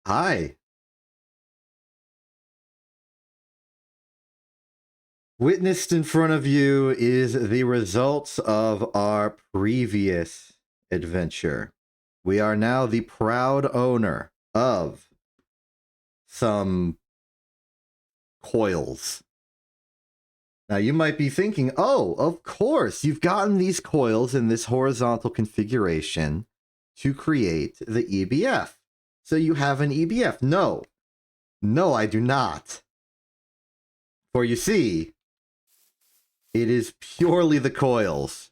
Hi. Witnessed in front of you is the results of our previous adventure. We are now the proud owner of some coils. Now you might be thinking, oh, of course, you've gotten these coils in this horizontal configuration to create the EBF. So you have an EBF. No, I do not. For you see, it is purely the coils.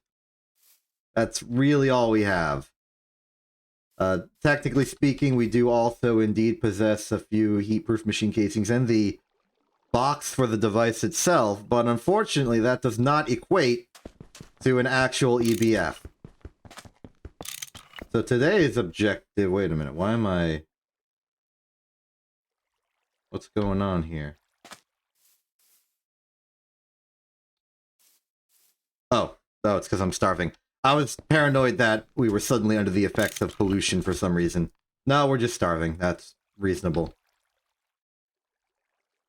That's really all we have. Technically speaking, we do also indeed possess a few heat-proof machine casings and the box for the device itself, but unfortunately that does not equate to an actual EBF. So today's objective... Wait a minute, why am I... What's going on here? Oh, it's because I'm starving. I was paranoid that we were suddenly under the effects of pollution for some reason. No, we're just starving. That's reasonable.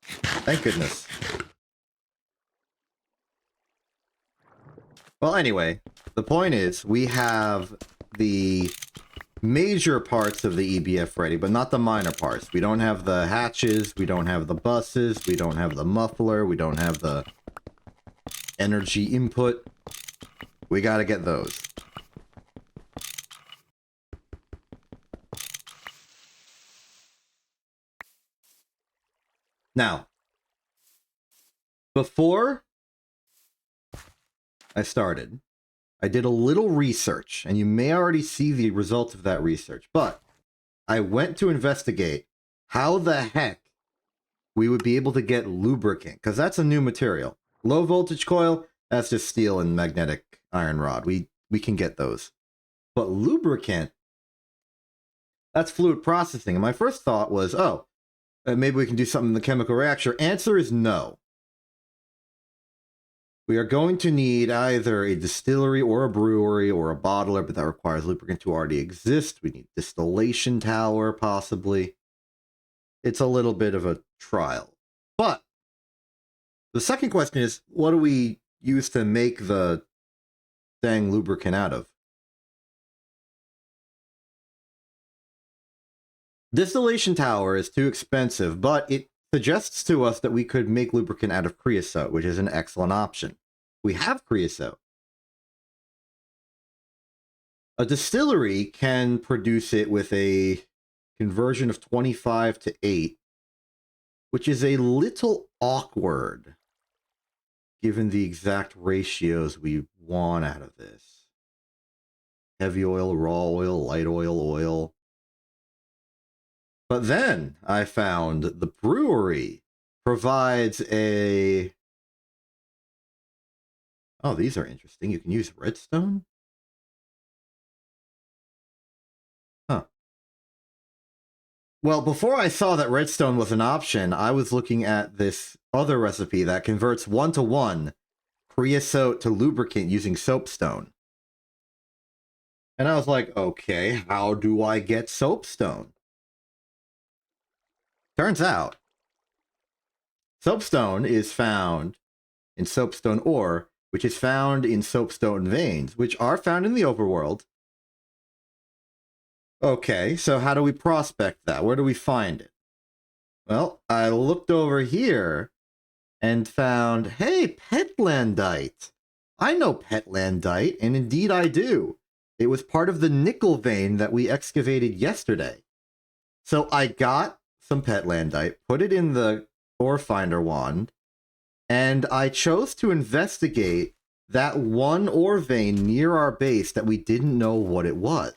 Thank goodness. Well, anyway, the point is, we have the major parts of the EBF ready, but not the minor parts. We don't have the hatches, we don't have the buses, we don't have the muffler, we don't have the energy input. We gotta get those. Now, before I started, I did a little research, and you may already see the results of that research, but I went to investigate how the heck we would be able to get lubricant, because that's a new material. Low voltage coil, that's just steel and magnetic iron rod. We can get those. But lubricant, that's fluid processing. And my first thought was, oh, maybe we can do something in the chemical reactor. Answer is no. We are going to need either a distillery or a brewery or a bottler, but that requires lubricant to already exist. We need distillation tower, possibly. It's a little bit of a trial. But the second question is, what do we use to make the dang lubricant out of? Distillation tower is too expensive, but it suggests to us that we could make lubricant out of creosote, which is an excellent option. We have creosote. A distillery can produce it with a conversion of 25 to 8, which is a little awkward given the exact ratios we want out of this. Heavy oil, raw oil, light oil, oil. But then I found the brewery provides a... Oh, these are interesting. You can use redstone? Huh. Well, before I saw that redstone was an option, I was looking at this other recipe that converts 1-to-1 creosote to lubricant using soapstone. And I was like, okay, how do I get soapstone? Turns out, soapstone is found in soapstone ore, which is found in soapstone veins, which are found in the overworld. Okay, so how do we prospect that? Where do we find it? Well, I looked over here and found, hey, petlandite. I know petlandite, and indeed I do. It was part of the nickel vein that we excavated yesterday. So I got some petlandite, put it in the ore finder wand, and I chose to investigate that one ore vein near our base that we didn't know what it was.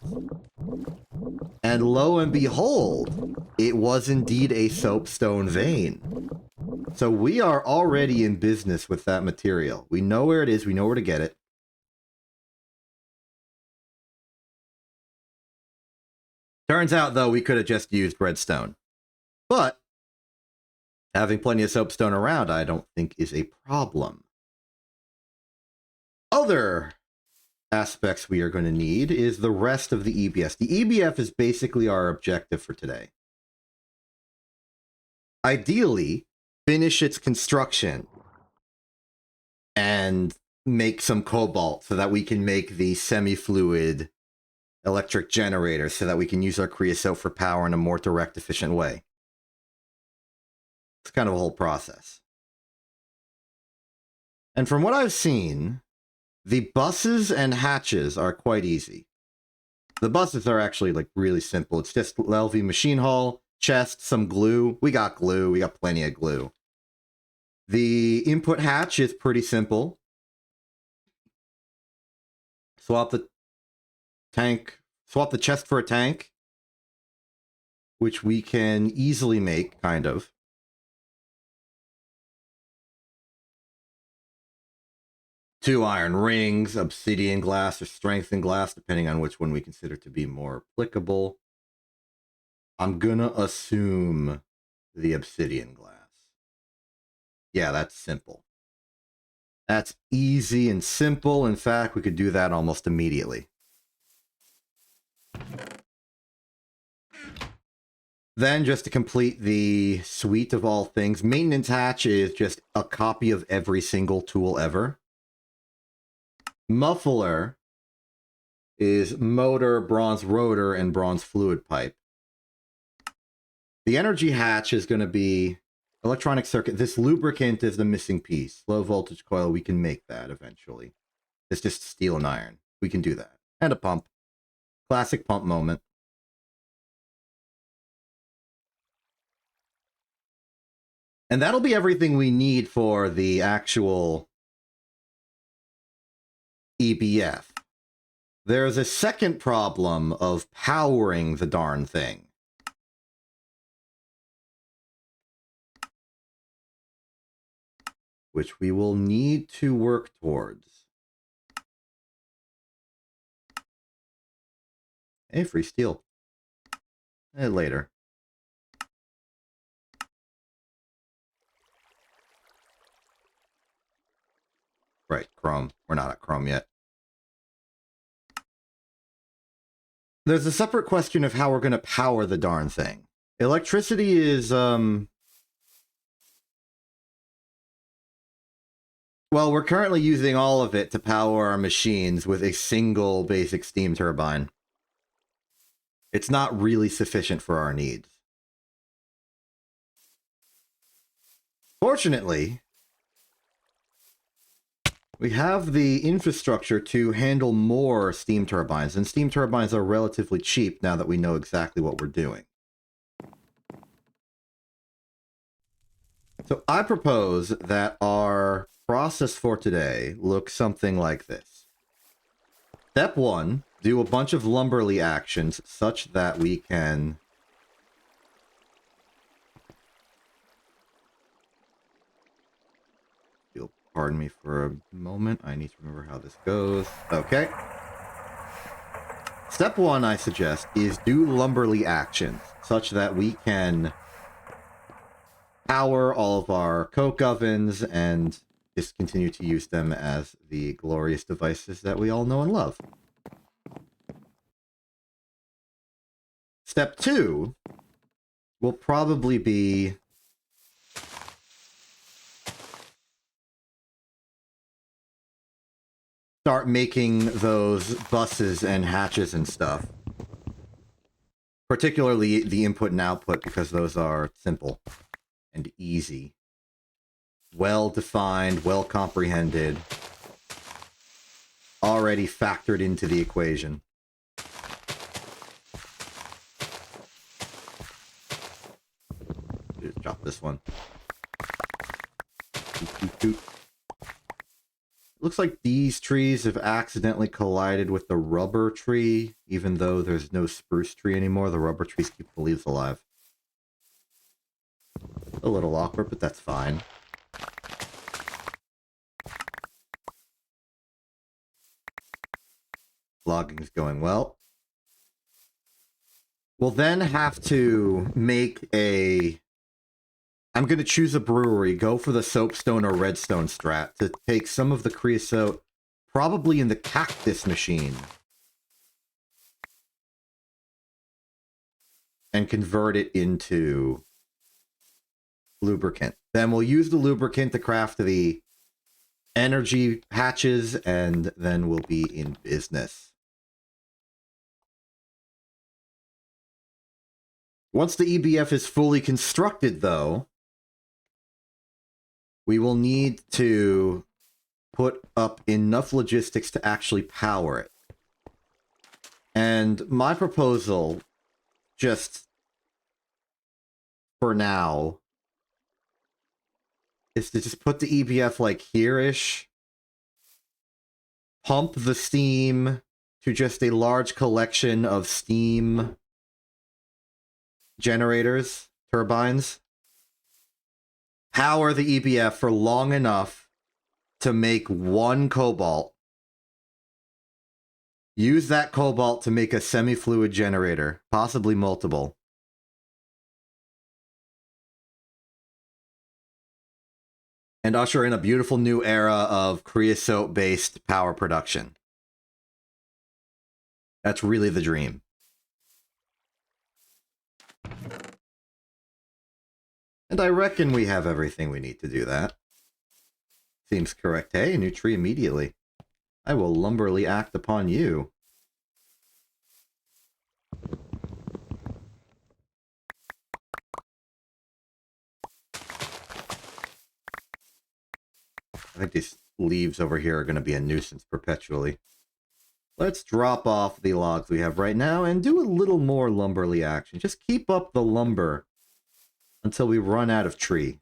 And lo and behold, it was indeed a soapstone vein. So we are already in business with that material. We know where it is, we know where to get it. Turns out, though, we could have just used redstone. But having plenty of soapstone around, I don't think is a problem. Other aspects we are going to need is the rest of the EBS. The EBF is basically our objective for today. ideally finish its construction and make some cobalt so that we can make the semi-fluid electric generator so that we can use our creosote for power in a more direct, efficient way. It's kind of a whole process. And from what I've seen, the buses and hatches are quite easy. The buses are actually like really simple. It's just LV machine hull, chest, some glue. We got glue. We got plenty of glue. The input hatch is pretty simple. Swap the chest for a tank, which we can easily make, kind of. Two iron rings, obsidian glass or strengthened glass, depending on which one we consider to be more applicable. I'm gonna assume the obsidian glass. Yeah, that's simple. That's easy and simple. In fact, we could do that almost immediately. Then, just to complete the suite of all things, maintenance hatch is just a copy of every single tool ever. Muffler is motor, bronze rotor, and bronze fluid pipe. The energy hatch is going to be electronic circuit. This lubricant is the missing piece. Low voltage coil, we can make that eventually. It's just steel and iron. We can do that. And a pump. Classic pump moment. And that'll be everything we need for the actual EBF. There's a second problem of powering the darn thing. Which we will need to work towards. Hey, free steel. Later. Right, chrome. We're not at chrome yet. There's a separate question of how we're going to power the darn thing. Electricity is, well, we're currently using all of it to power our machines with a single basic steam turbine. It's not really sufficient for our needs. Fortunately, we have the infrastructure to handle more steam turbines, and steam turbines are relatively cheap now that we know exactly what we're doing. So I propose that our process for today looks something like this. Step 1, do a bunch of lumberly actions such that we can pardon me for a moment. I need to remember how this goes. Okay. Step 1, I suggest, is do lumberly actions such that we can power all of our coke ovens and just continue to use them as the glorious devices that we all know and love. Step 2 will probably be start making those buses and hatches and stuff. Particularly the input and output, because those are simple and easy. Well-defined, well-comprehended. Already factored into the equation. Just drop this one. Toot, toot, toot. Looks like these trees have accidentally collided with the rubber tree, even though there's no spruce tree anymore. The rubber trees keep the leaves alive. A little awkward, but that's fine. Logging's going well. We'll then have to make a... I'm going to choose a brewery, go for the soapstone or redstone strat to take some of the creosote, probably in the cactus machine, and convert it into lubricant. Then we'll use the lubricant to craft the energy hatches, and then we'll be in business. Once the EBF is fully constructed, though, we will need to put up enough logistics to actually power it. And my proposal, just for now, is to just put the EBF like here-ish, pump the steam to just a large collection of steam generators, turbines, power the EBF for long enough to make one cobalt, use that cobalt to make a semi-fluid generator, possibly multiple, and usher in a beautiful new era of creosote-based power production. That's really the dream. And I reckon we have everything we need to do that. Seems correct. Hey, a new tree immediately. I will lumberly act upon you. I think these leaves over here are going to be a nuisance perpetually. Let's drop off the logs we have right now and do a little more lumberly action. Just keep up the lumber until we run out of tree.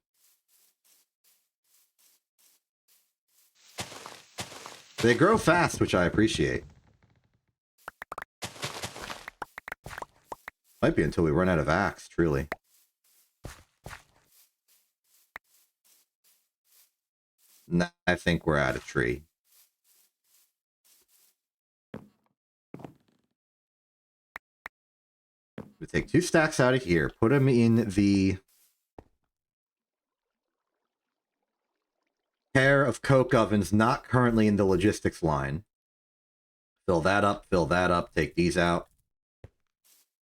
They grow fast, which I appreciate. Might be until we run out of axe, truly. Nah, I think we're out of tree. We take 2 stacks out of here, put them in the pair of coke ovens not currently in the logistics line. Fill that up, take these out.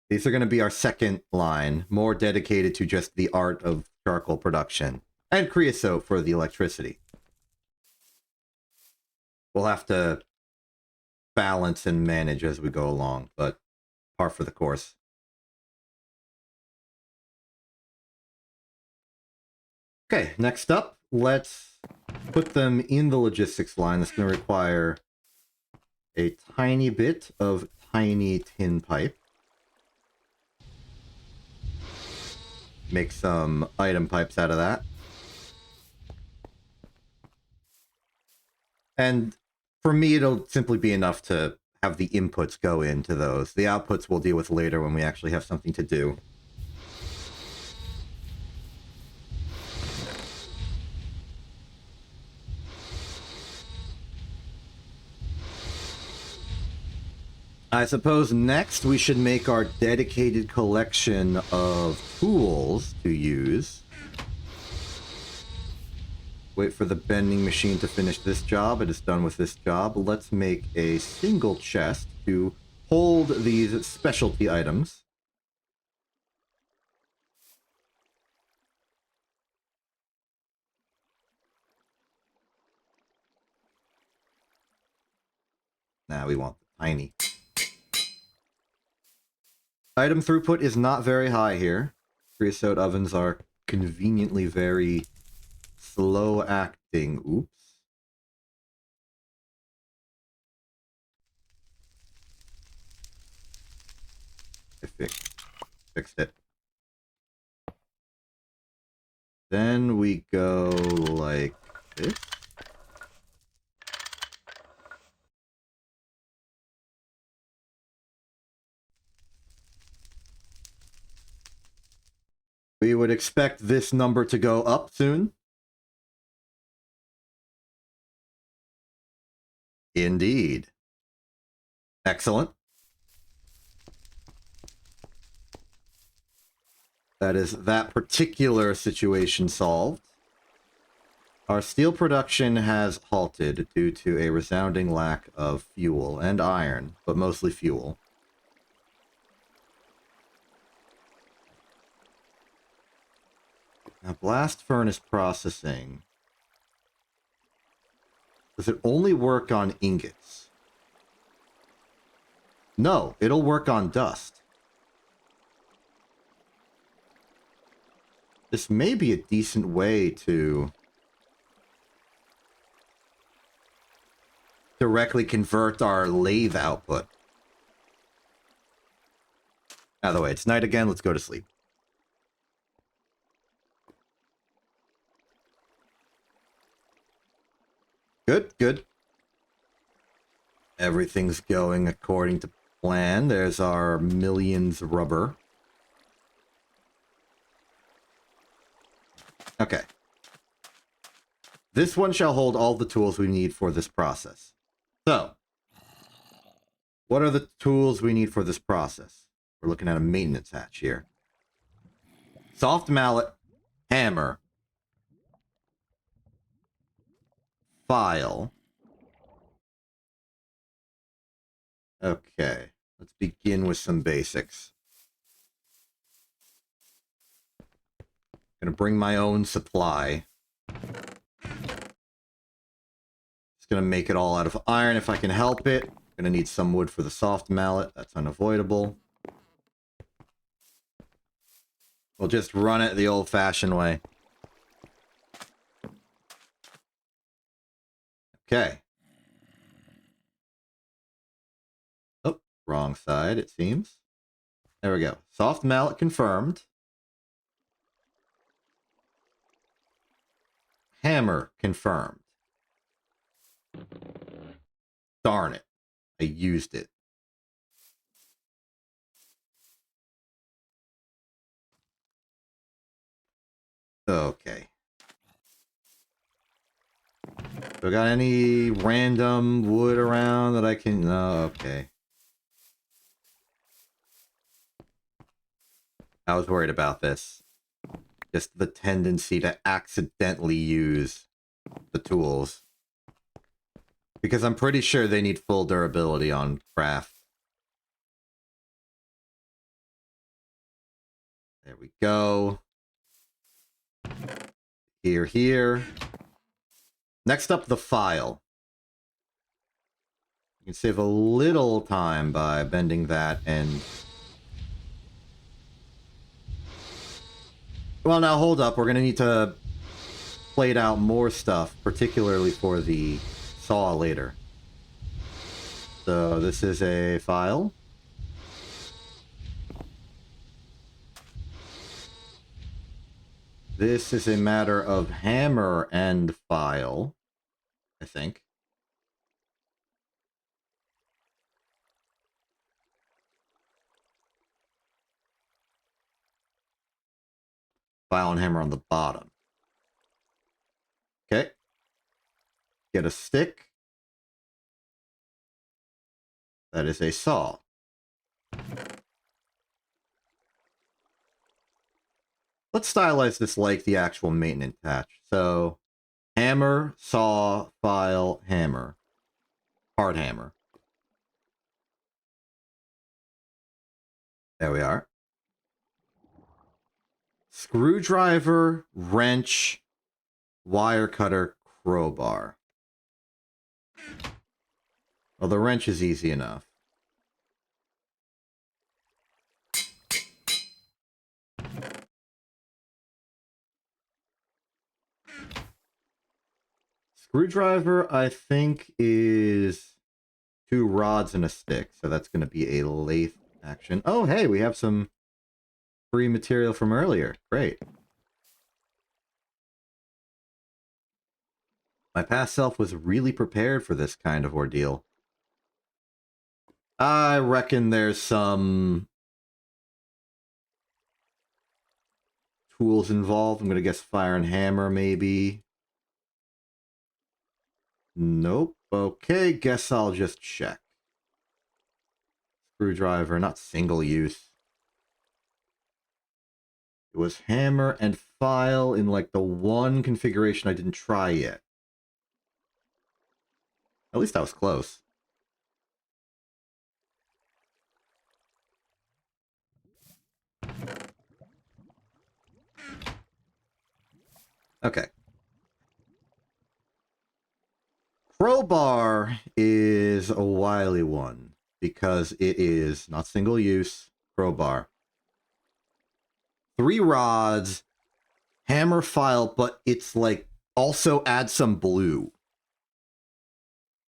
These are going to be our second line, more dedicated to just the art of charcoal production, and creosote for the electricity. We'll have to balance and manage as we go along, but par for the course. Okay, next up, let's put them in the logistics line. That's going to require a tiny bit of tiny tin pipe. Make some item pipes out of that. And for me, it'll simply be enough to have the inputs go into those. The outputs we'll deal with later when we actually have something to do. I suppose next we should make our dedicated collection of tools to use. Wait for the bending machine to finish this job. It is done with this job. Let's make a single chest to hold these specialty items. Now we want the tiny. Item throughput is not very high here. Creosote ovens are conveniently very slow acting. Oops. I fixed it. Then we go like this. We would expect this number to go up soon. Indeed. Excellent. That is that particular situation solved. Our steel production has halted due to a resounding lack of fuel and iron, but mostly fuel. Now, blast furnace processing. Does it only work on ingots? No, it'll work on dust. This may be a decent way to directly convert our lathe output. Out of the way, it's night again, let's go to sleep. Good, good. Everything's going according to plan. There's our millions rubber. Okay. This one shall hold all the tools we need for this process. So, what are the tools we need for this process? We're looking at a maintenance hatch here. Soft mallet, hammer, file. Okay, let's begin with some basics. Gonna bring my own supply. Just gonna make it all out of iron if I can help it. Gonna need some wood for the soft mallet. That's unavoidable. We'll just run it the old-fashioned way. Okay. Oh, wrong side, it seems. There we go. Soft mallet confirmed. Hammer confirmed. Darn it. I used it. Okay. Do I got any random wood around that I can... No, okay. I was worried about this. Just the tendency to accidentally use the tools. Because I'm pretty sure they need full durability on craft. There we go. Here, here. Next up, the file. You can save a little time by bending that and... Well, now hold up. We're going to need to plate out more stuff, particularly for the saw later. So this is a file. This is a matter of hammer and file, I think. File and hammer on the bottom. Okay. Get a stick. That is a saw. Let's stylize this like the actual maintenance hatch. So, hammer, saw, file, hammer. Hard hammer. There we are. Screwdriver, wrench, wire cutter, crowbar. Well, the wrench is easy enough. Screwdriver, I think, is 2 rods and a stick. So that's going to be a lathe action. Oh, hey, we have some free material from earlier. Great. My past self was really prepared for this kind of ordeal. I reckon there's some tools involved. I'm going to guess fire and hammer, maybe. Nope. Okay, guess I'll just check. Screwdriver, not single use. It was hammer and file in like the one configuration I didn't try yet. At least I was close. Okay. Crowbar is a wily one because it is not single use. Crowbar. 3 rods, hammer file, but it's like also add some blue,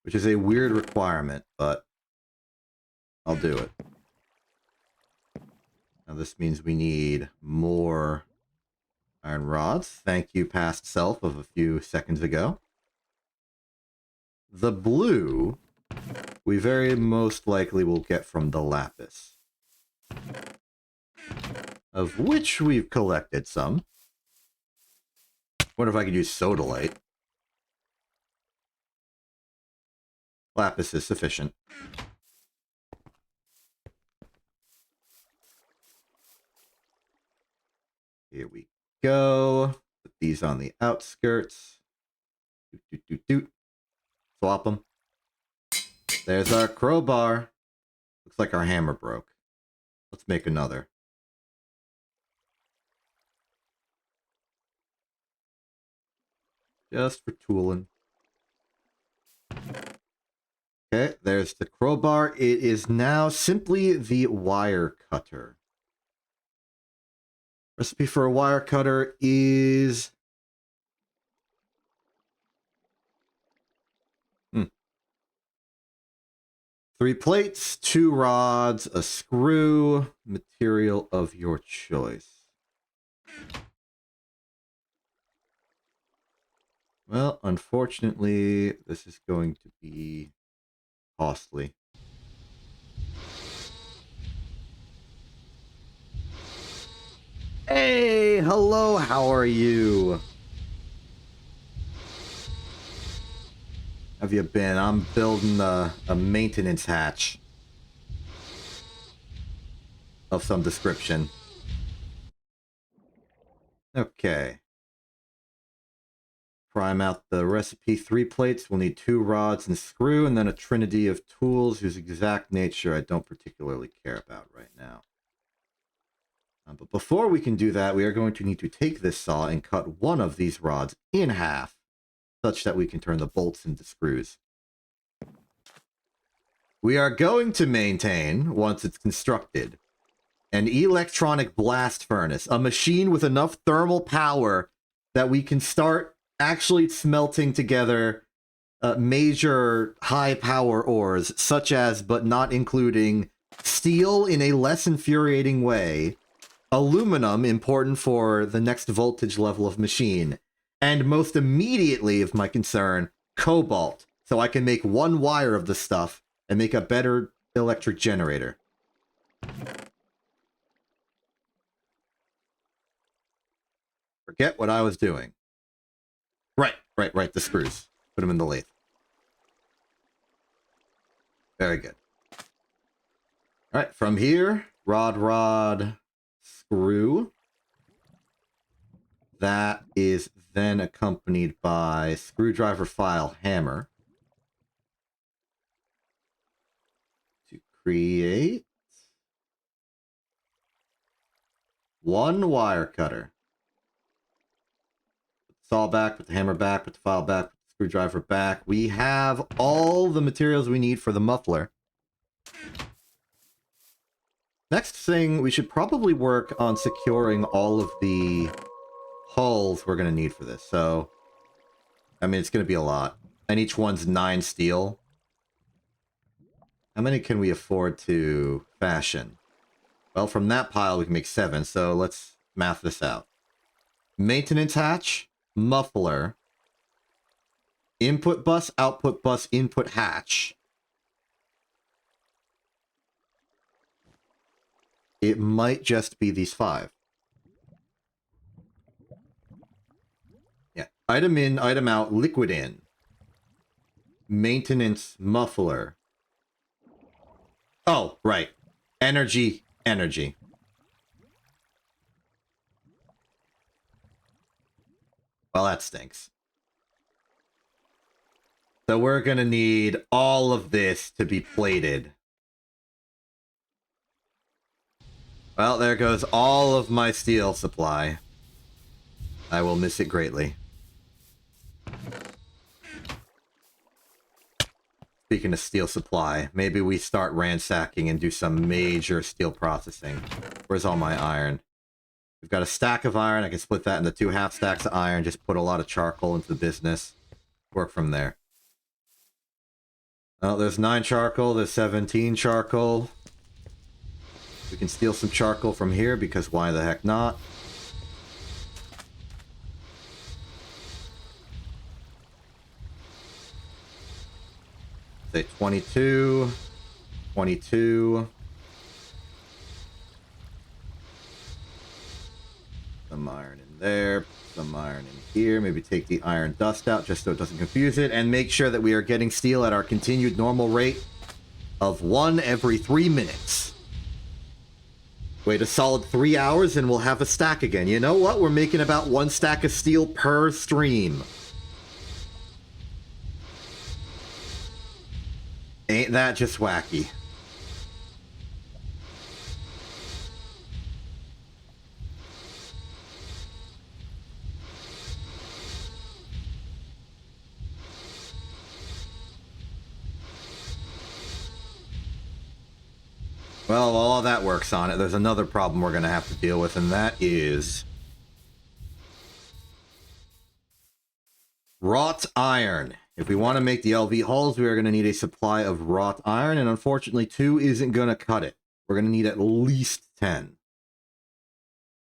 which is a weird requirement, but I'll do it. Now this means we need more iron rods. Thank you, past self of a few seconds ago. The blue, we very most likely will get from the lapis, of which we've collected some. Wonder if I could use sodalite. Lapis is sufficient. Here we go. Put these on the outskirts. Doot, doot, doot, doot. Swap them. There's our crowbar. Looks like our hammer broke. Let's make another. Just for tooling. Okay, there's the crowbar. It is now simply the wire cutter. Recipe for a wire cutter is... 3 plates, 2 rods, a screw, material of your choice. Well, unfortunately, this is going to be costly. Hey, hello, how are you? Have you been? I'm building a maintenance hatch of some description. Okay. Prime out the recipe. 3 plates. We'll need 2 rods and screw, and then a trinity of tools whose exact nature I don't particularly care about right now. But before we can do that, we are going to need to take this saw and cut one of these rods in half, such that we can turn the bolts into screws. We are going to maintain, once it's constructed, an electronic blast furnace, a machine with enough thermal power that we can start actually smelting together major high power ores, such as, but not including, steel in a less infuriating way, aluminum, important for the next voltage level of machine, and most immediately, of my concern, cobalt, so I can make 1 wire of the stuff and make a better electric generator. Forget what I was doing. Right, the screws. Put them in the lathe. Very good. All right, from here, rod, screw. That is then accompanied by screwdriver file hammer to create 1 wire cutter. Put the saw back, put the hammer back, put the file back, put the screwdriver back. We have all the materials we need for the muffler. Next thing, we should probably work on securing all of the hulls we're going to need for this. So, I mean, it's going to be a lot. And each one's 9 steel. How many can we afford to fashion? Well, from that pile, we can make 7. So let's math this out. Maintenance hatch, muffler, input bus, input hatch. It might just be these 5. Yeah. Item in, item out, liquid in. Maintenance muffler. Oh, right. Energy. Well, that stinks. So we're going to need all of this to be plated. Well, there goes all of my steel supply. I will miss it greatly. speaking of steel supply, maybe we start ransacking and do some major steel processing. Where's all my iron? We've got a stack of iron. I can split that into 2 half stacks of iron. Just put a lot of charcoal into the business. Work from there. Oh, there's 9 charcoal. There's 17 charcoal. We can steal some charcoal from here because why the heck not? Say 22. 22. Some iron in there, some iron in here. Maybe take the iron dust out just so it doesn't confuse it. And make sure that we are getting steel at our continued normal rate of 1 every 3 minutes. Wait a solid 3 hours and we'll have a stack again. You know what? We're making about 1 stack of steel per stream. Ain't that just wacky? Well, while all that works on it, there's another problem we're going to have to deal with, and that is wrought iron. If we want to make the LV hulls, we are going to need a supply of wrought iron, and unfortunately 2 isn't going to cut it. We're going to need at least 10.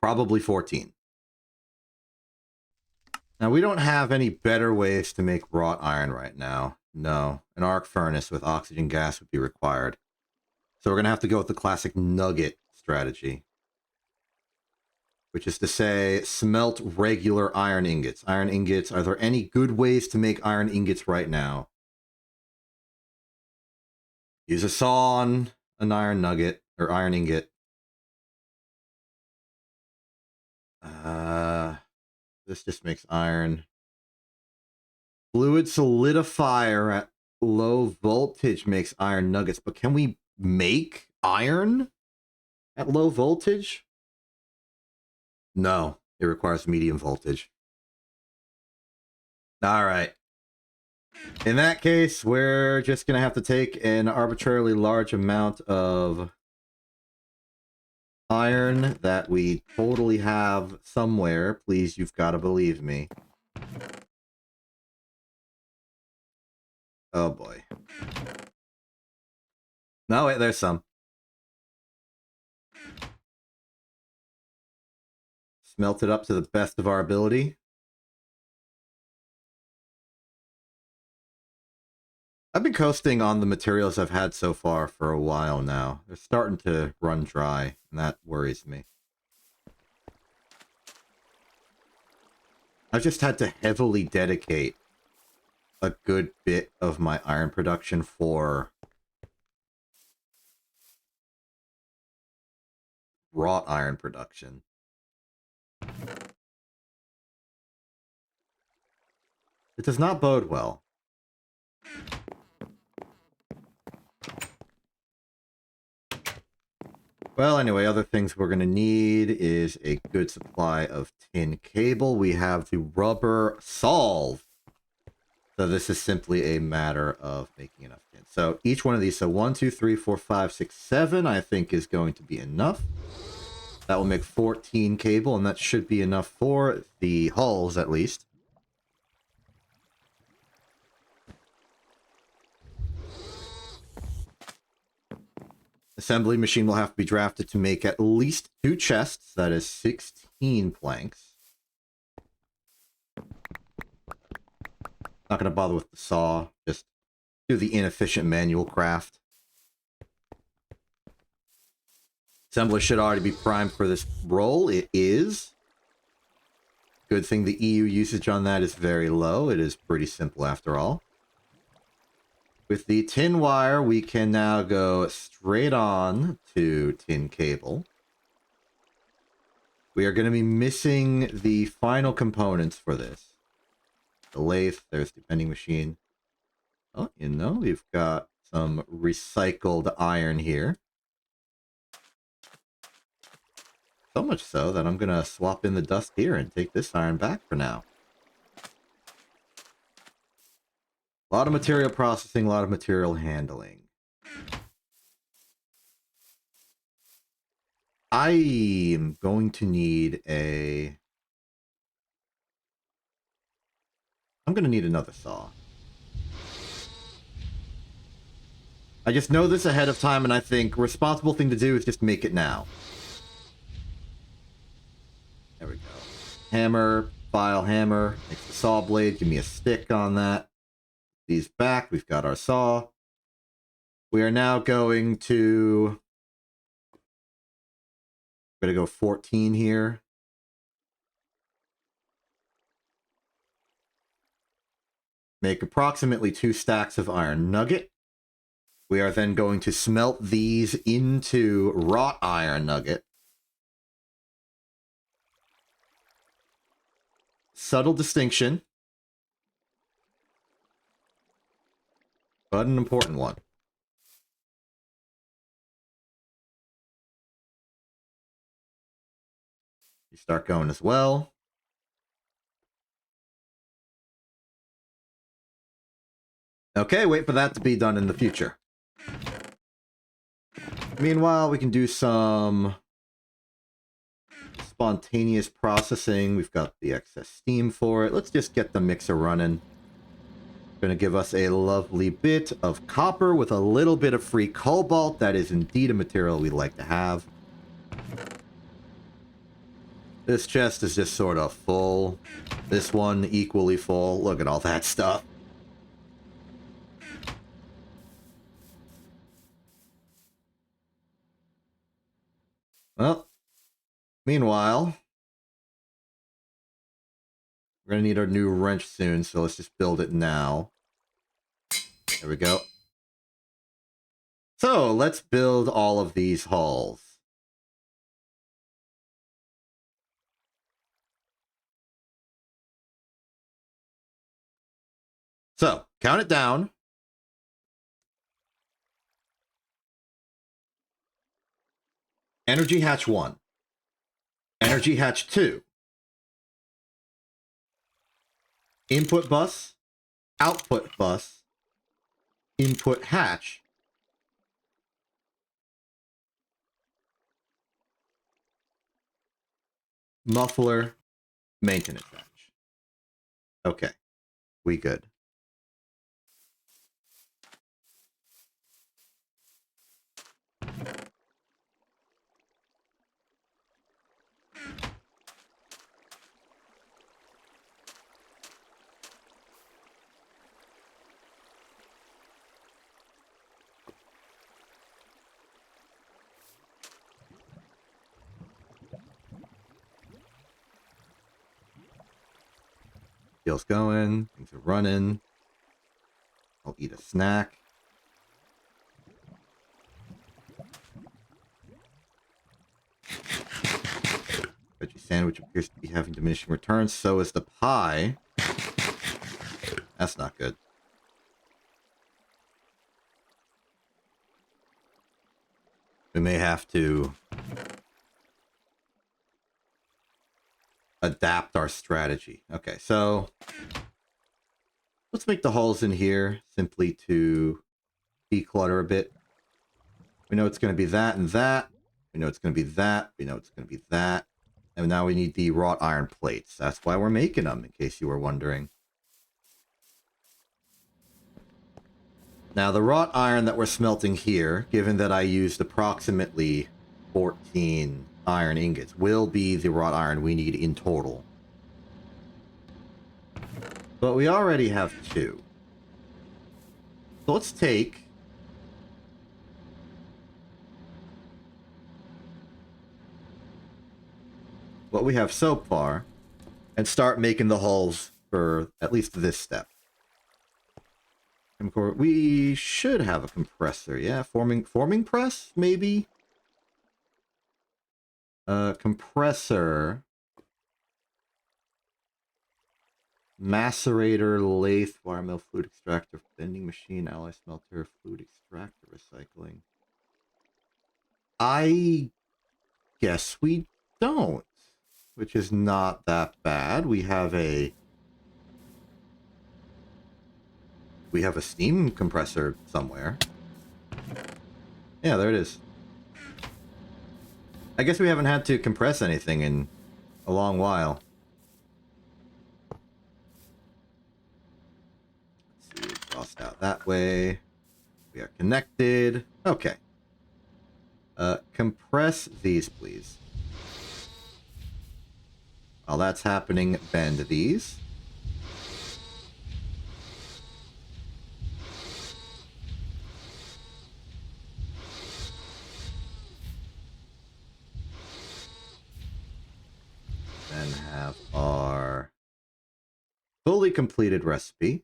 Probably 14. Now, we don't have any better ways to make wrought iron right now. No, an arc furnace with oxygen gas would be required. So we're going to have to go with the classic nugget strategy. Which is to say, smelt regular iron ingots. Iron ingots, are there any good ways to make iron ingots right now? Use a saw on an iron nugget, or iron ingot. This just makes iron. Fluid solidifier at low voltage makes iron nuggets, but can we make iron at low voltage? No, it requires medium voltage. All right. In that case, we're just going to have to take an arbitrarily large amount of iron that we totally have somewhere. Please, you've got to believe me. Oh boy. No, wait, there's some. Smelt it up to the best of our ability. I've been coasting on the materials I've had so far for a while now. They're starting to run dry, and that worries me. I've just had to heavily dedicate a good bit of my iron production for wrought iron production. It does not bode well. Well, anyway, other things we're going to need is a good supply of tin cable. We have the rubber solved. So this is simply a matter of making enough tin. So each one of these, so 1, 2, 3, 4, 5, 6, 7, I think is going to be enough. That will make 14 cable, and that should be enough for the hulls, at least. Assembly machine will have to be drafted to make at least 2 chests. That is 16 planks. Not going to bother with the saw. Just do the inefficient manual craft. Assembler should already be primed for this roll. It is. Good thing the EU usage on that is very low. It is pretty simple after all. With the tin wire, we can now go straight on to tin cable. We are going to be missing the final components for this. The lathe, there's the bending machine. Oh, you know, we've got some recycled iron here. So much so that I'm going to swap in the dust here and take this iron back for now. A lot of material processing, a lot of material handling. I am going to need a... I'm going to need another saw. I just know this ahead of time, and I think responsible thing to do is just make it now. There we go. Hammer, file hammer, makes the saw blade, give me a stick on that. These back, we've got our saw. We are now going to... I'm going to go 14 here. Make approximately 2 stacks of iron nugget. We are then going to smelt these into wrought iron nugget. Subtle distinction, but an important one. You start going as well. Okay, wait for that to be done in the future. Meanwhile, we can do some spontaneous processing. We've got the excess steam for it. Let's just get the mixer running. Going to give us a lovely bit of copper with a little bit of free cobalt. That is indeed a material we like to have. This chest is just sort of full. This one equally full. Look at all that stuff. Well, meanwhile, we're going to need our new wrench soon, so let's just build it now. There we go. So, let's build all of these hulls. So, count it down. Energy hatch 1. Energy hatch 2. Input bus. Output bus. Input hatch. Muffler. Maintenance hatch. Okay. We good. Deal's going. Things are running. I'll eat a snack. Veggie sandwich appears to be having diminishing returns. So is the pie. That's not good. We may have to adapt our strategy. Okay, so let's make the holes in here simply to declutter a bit. We know it's going to be that and that. We know it's going to be that. We know it's going to be that. And now we need the wrought iron plates. That's why we're making them, in case you were wondering. Now, the wrought iron that we're smelting here, given that I used approximately 14 iron ingots, will be the wrought iron we need in total. But we already have 2. So let's take what we have so far and start making the hulls for at least this step. We should have a compressor, yeah. Forming press, maybe? Compressor. Macerator, lathe, wire mill, fluid extractor, bending machine, alloy smelter, fluid extractor, recycling. I guess we don't, which is not that bad. We have a we have a steam compressor somewhere. Yeah, there it is. I guess we haven't had to compress anything in a long while. Let's see, exhaust out that way. We are connected. Okay. Compress these, please. While that's happening, bend these. Then have our fully completed recipe.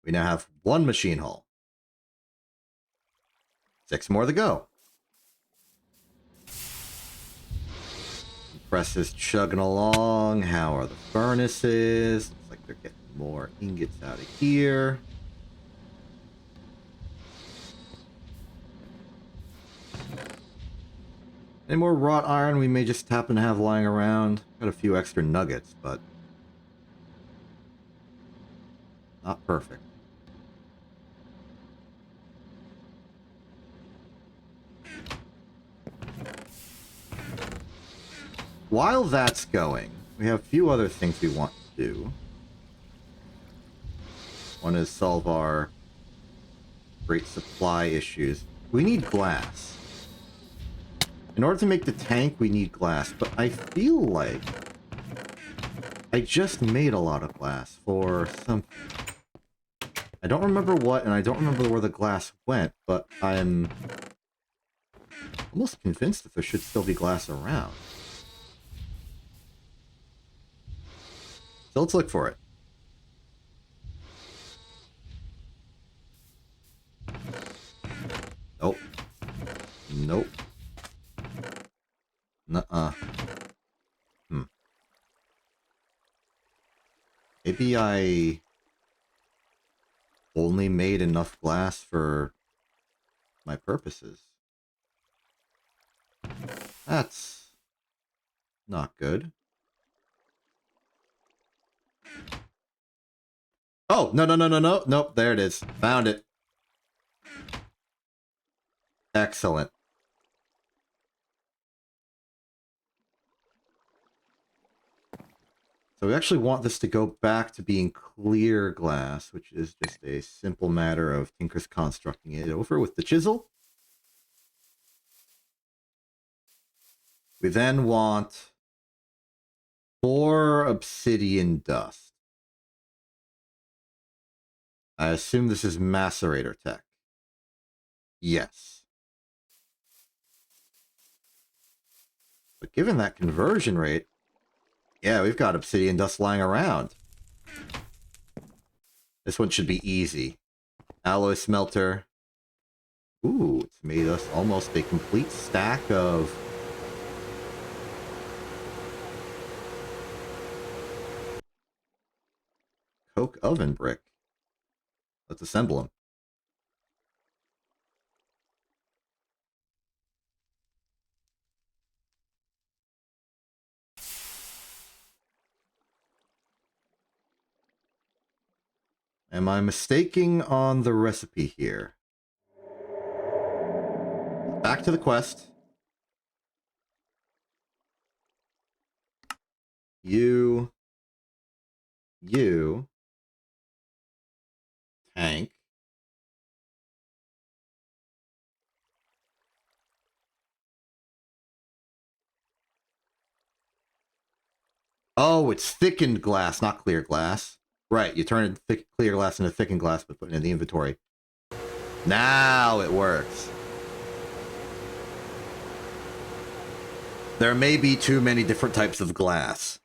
We now have 1 machine hull. 6 more to go. Compressors chugging along. How are the furnaces? Looks like they're getting more ingots out of here. Any more wrought iron we may just happen to have lying around? Got a few extra nuggets, but not perfect. While that's going, we have a few other things we want to do. One is solve our great supply issues. We need glass. In order to make the tank, we need glass, but I feel like I just made a lot of glass for something. I don't remember what, and I don't remember where the glass went, but I'm almost convinced that there should still be glass around. So let's look for it. Nope. Nope. Nuh-uh. Maybe I only made enough glass for my purposes. That's not good. Oh, no, no, no, no, no. Nope, there it is. Found it. Excellent. So we actually want this to go back to being clear glass, which is just a simple matter of Tinker's constructing it over with the chisel. We then want 4 obsidian dust. I assume this is macerator tech. Yes. But given that conversion rate, yeah, we've got obsidian dust lying around. This one should be easy. Alloy smelter. Ooh, it's made us almost a complete stack of coke oven brick. Let's assemble them. Am I mistaking on the recipe here? Back to the quest. You, tank. Oh, it's thickened glass, not clear glass. Right, you turn clear glass into thickened glass by putting it in the inventory. Now it works. There may be too many different types of glass.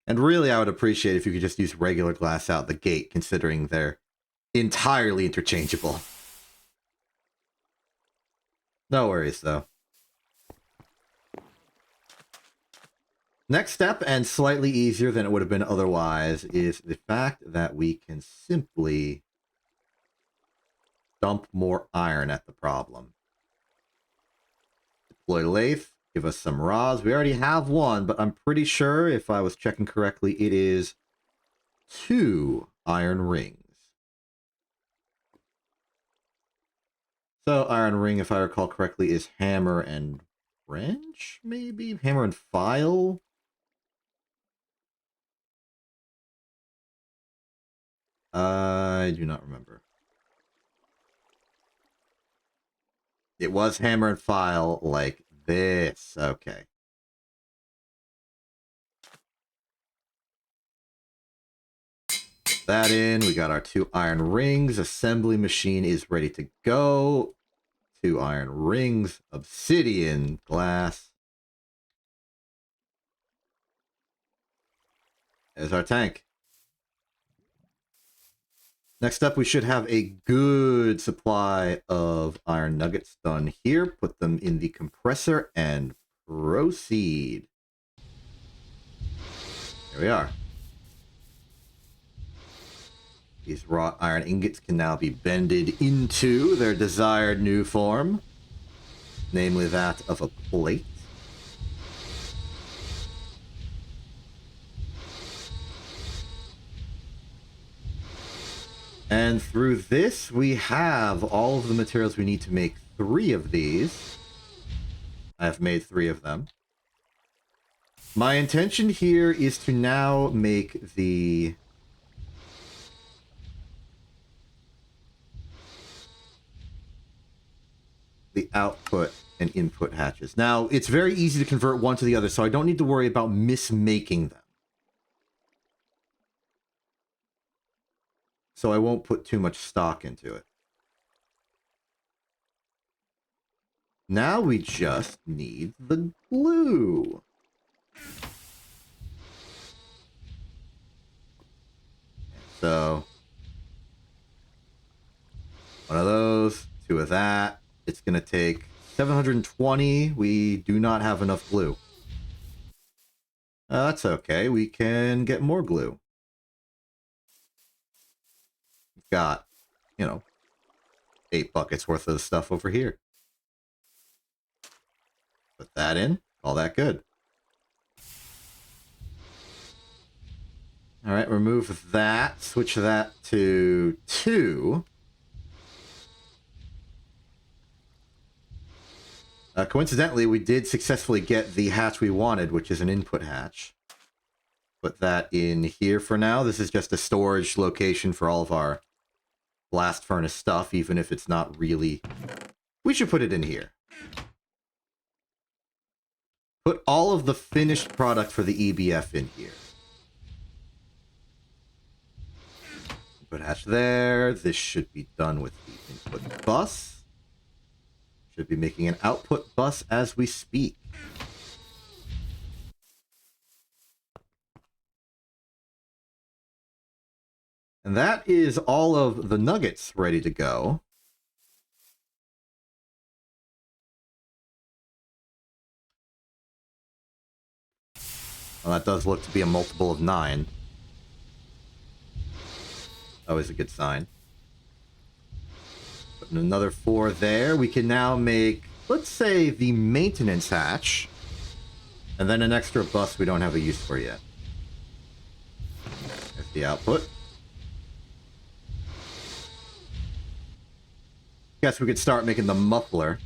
And really, I would appreciate if you could just use regular glass out the gate, considering they're entirely interchangeable. No worries, though. Next step, and slightly easier than it would have been otherwise, is the fact that we can simply dump more iron at the problem. Deploy lathe, give us some rods. We already have one, but I'm pretty sure, if I was checking correctly, it is 2 iron rings. So iron ring, if I recall correctly, is hammer and wrench, maybe? Hammer and file? I do not remember. It was hammer and file like this. Okay. Put that in. We got our 2 iron rings. Assembly machine is ready to go. 2 iron rings. Obsidian glass. There's our tank. Next up, we should have a good supply of iron nuggets done here. Put them in the compressor and proceed. There we are. These wrought iron ingots can now be bended into their desired new form, namely that of a plate. And through this, we have all of the materials we need to make 3 of these. I've made 3 of them. My intention here is to now make the output and input hatches. Now, it's very easy to convert one to the other, so I don't need to worry about mismaking them. So I won't put too much stock into it. Now we just need the glue. So, one of those, 2 of that. It's going to take 720. We do not have enough glue. That's okay. We can get more glue. We've got, 8 buckets worth of stuff over here. Put that in. All that good. All right, remove that. Switch that to 2. Coincidentally, we did successfully get the hatch we wanted, which is an input hatch. Put that in here for now. This is just a storage location for all of our blast furnace stuff, even if it's not really... We should put it in here. Put all of the finished product for the EBF in here. Input hatch there. This should be done with the input bus. Should be making an output bus as we speak. And that is all of the nuggets ready to go. Well, that does look to be a multiple of 9. Always a good sign. Putting another 4 there. We can now make, let's say, the maintenance hatch. And then an extra bus we don't have a use for yet. There's the output. Guess we could start making the muffler.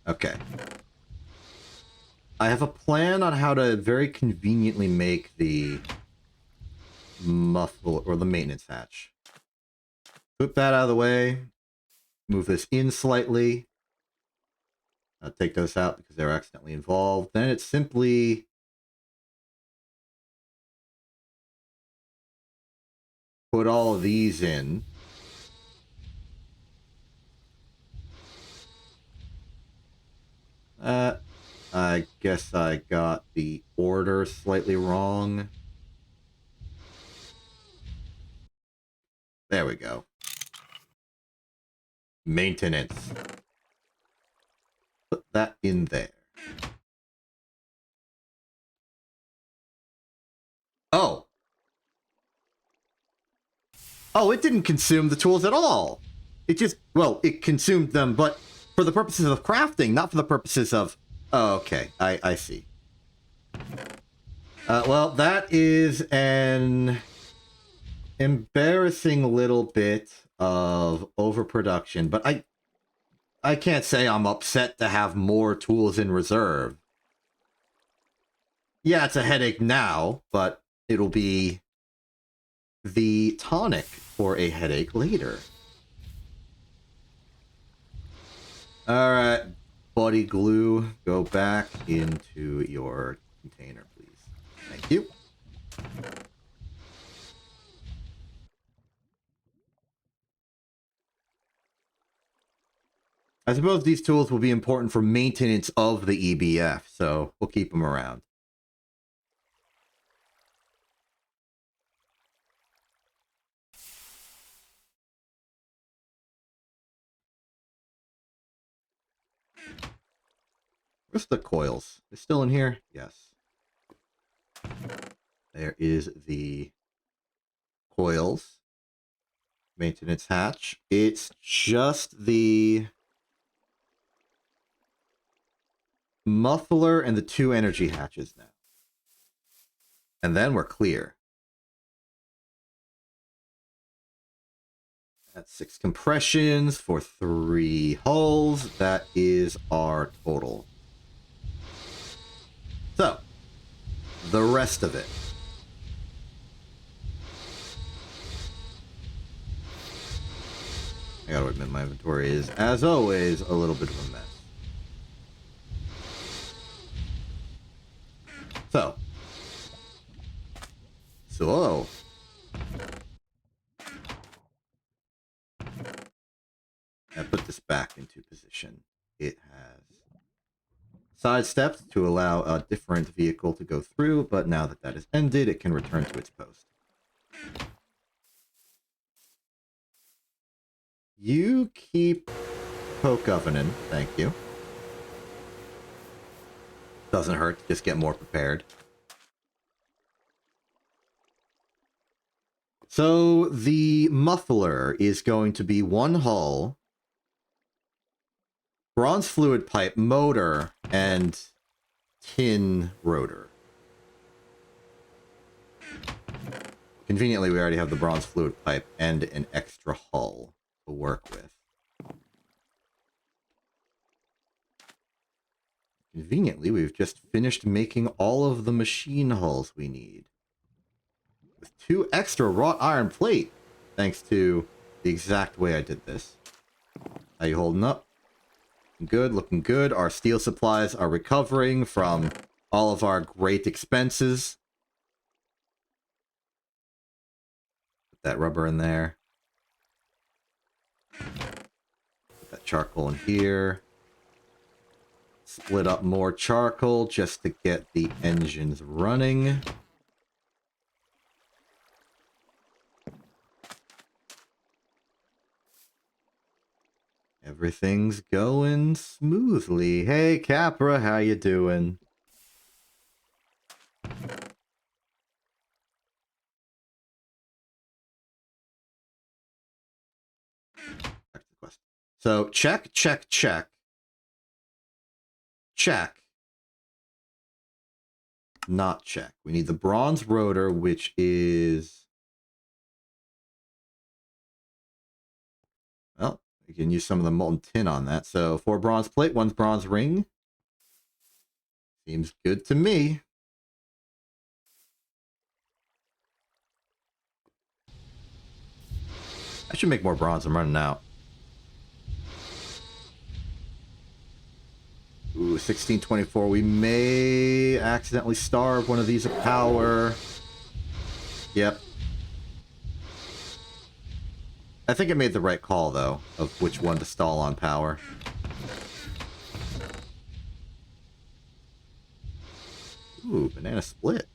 Okay. I have a plan on how to very conveniently make the muffler or the maintenance hatch. Flip that out of the way. Move this in slightly. I'll take those out because they're accidentally involved. Then it's simply put all of these in. I guess I got the order slightly wrong. There we go. Maintenance. Put that in there. Oh! Oh, it didn't consume the tools at all. It just, well, it consumed them, but for the purposes of crafting, not for the purposes of... Oh, okay. I see. Well, that is an embarrassing little bit of overproduction, but I can't say I'm upset to have more tools in reserve. Yeah, it's a headache now, but it'll be the tonic for a headache later. Alright, buddy glue, go back into your container, please. Thank you. I suppose these tools will be important for maintenance of the EBF, so we'll keep them around. Where's the coils? They're still in here? Yes. There is the coils. Maintenance hatch. It's just the muffler and the 2 energy hatches now. And then we're clear. That's 6 compressions for 3 hulls. That is our total. So, the rest of it. I gotta admit, my inventory is, as always, a little bit of a mess. So, I put this back into position. It has side steps to allow a different vehicle to go through, but now that that is ended, it can return to its post. You keep poke ovening, thank you. Doesn't hurt to just get more prepared. So the muffler is going to be 1 hull, bronze fluid pipe, motor, and tin rotor. Conveniently, we already have the bronze fluid pipe and an extra hull to work with. Conveniently, we've just finished making all of the machine hulls we need. With 2 extra wrought iron plate, thanks to the exact way I did this. How you holding up? Good, looking good. Our steel supplies are recovering from all of our great expenses. Put that rubber in there. Put that charcoal in here. Split up more charcoal just to get the engines running. Everything's going smoothly. Hey, Capra, how you doing? So, check, check, check. Check. Not check. We need the bronze rotor, which is... Well, we can use some of the molten tin on that. So 4 bronze plate, 1 bronze ring. Seems good to me. I should make more bronze. I'm running out. Ooh, 1624. We may accidentally starve one of these of power. Yep. I think I made the right call, though, of which one to stall on power. Ooh, banana split.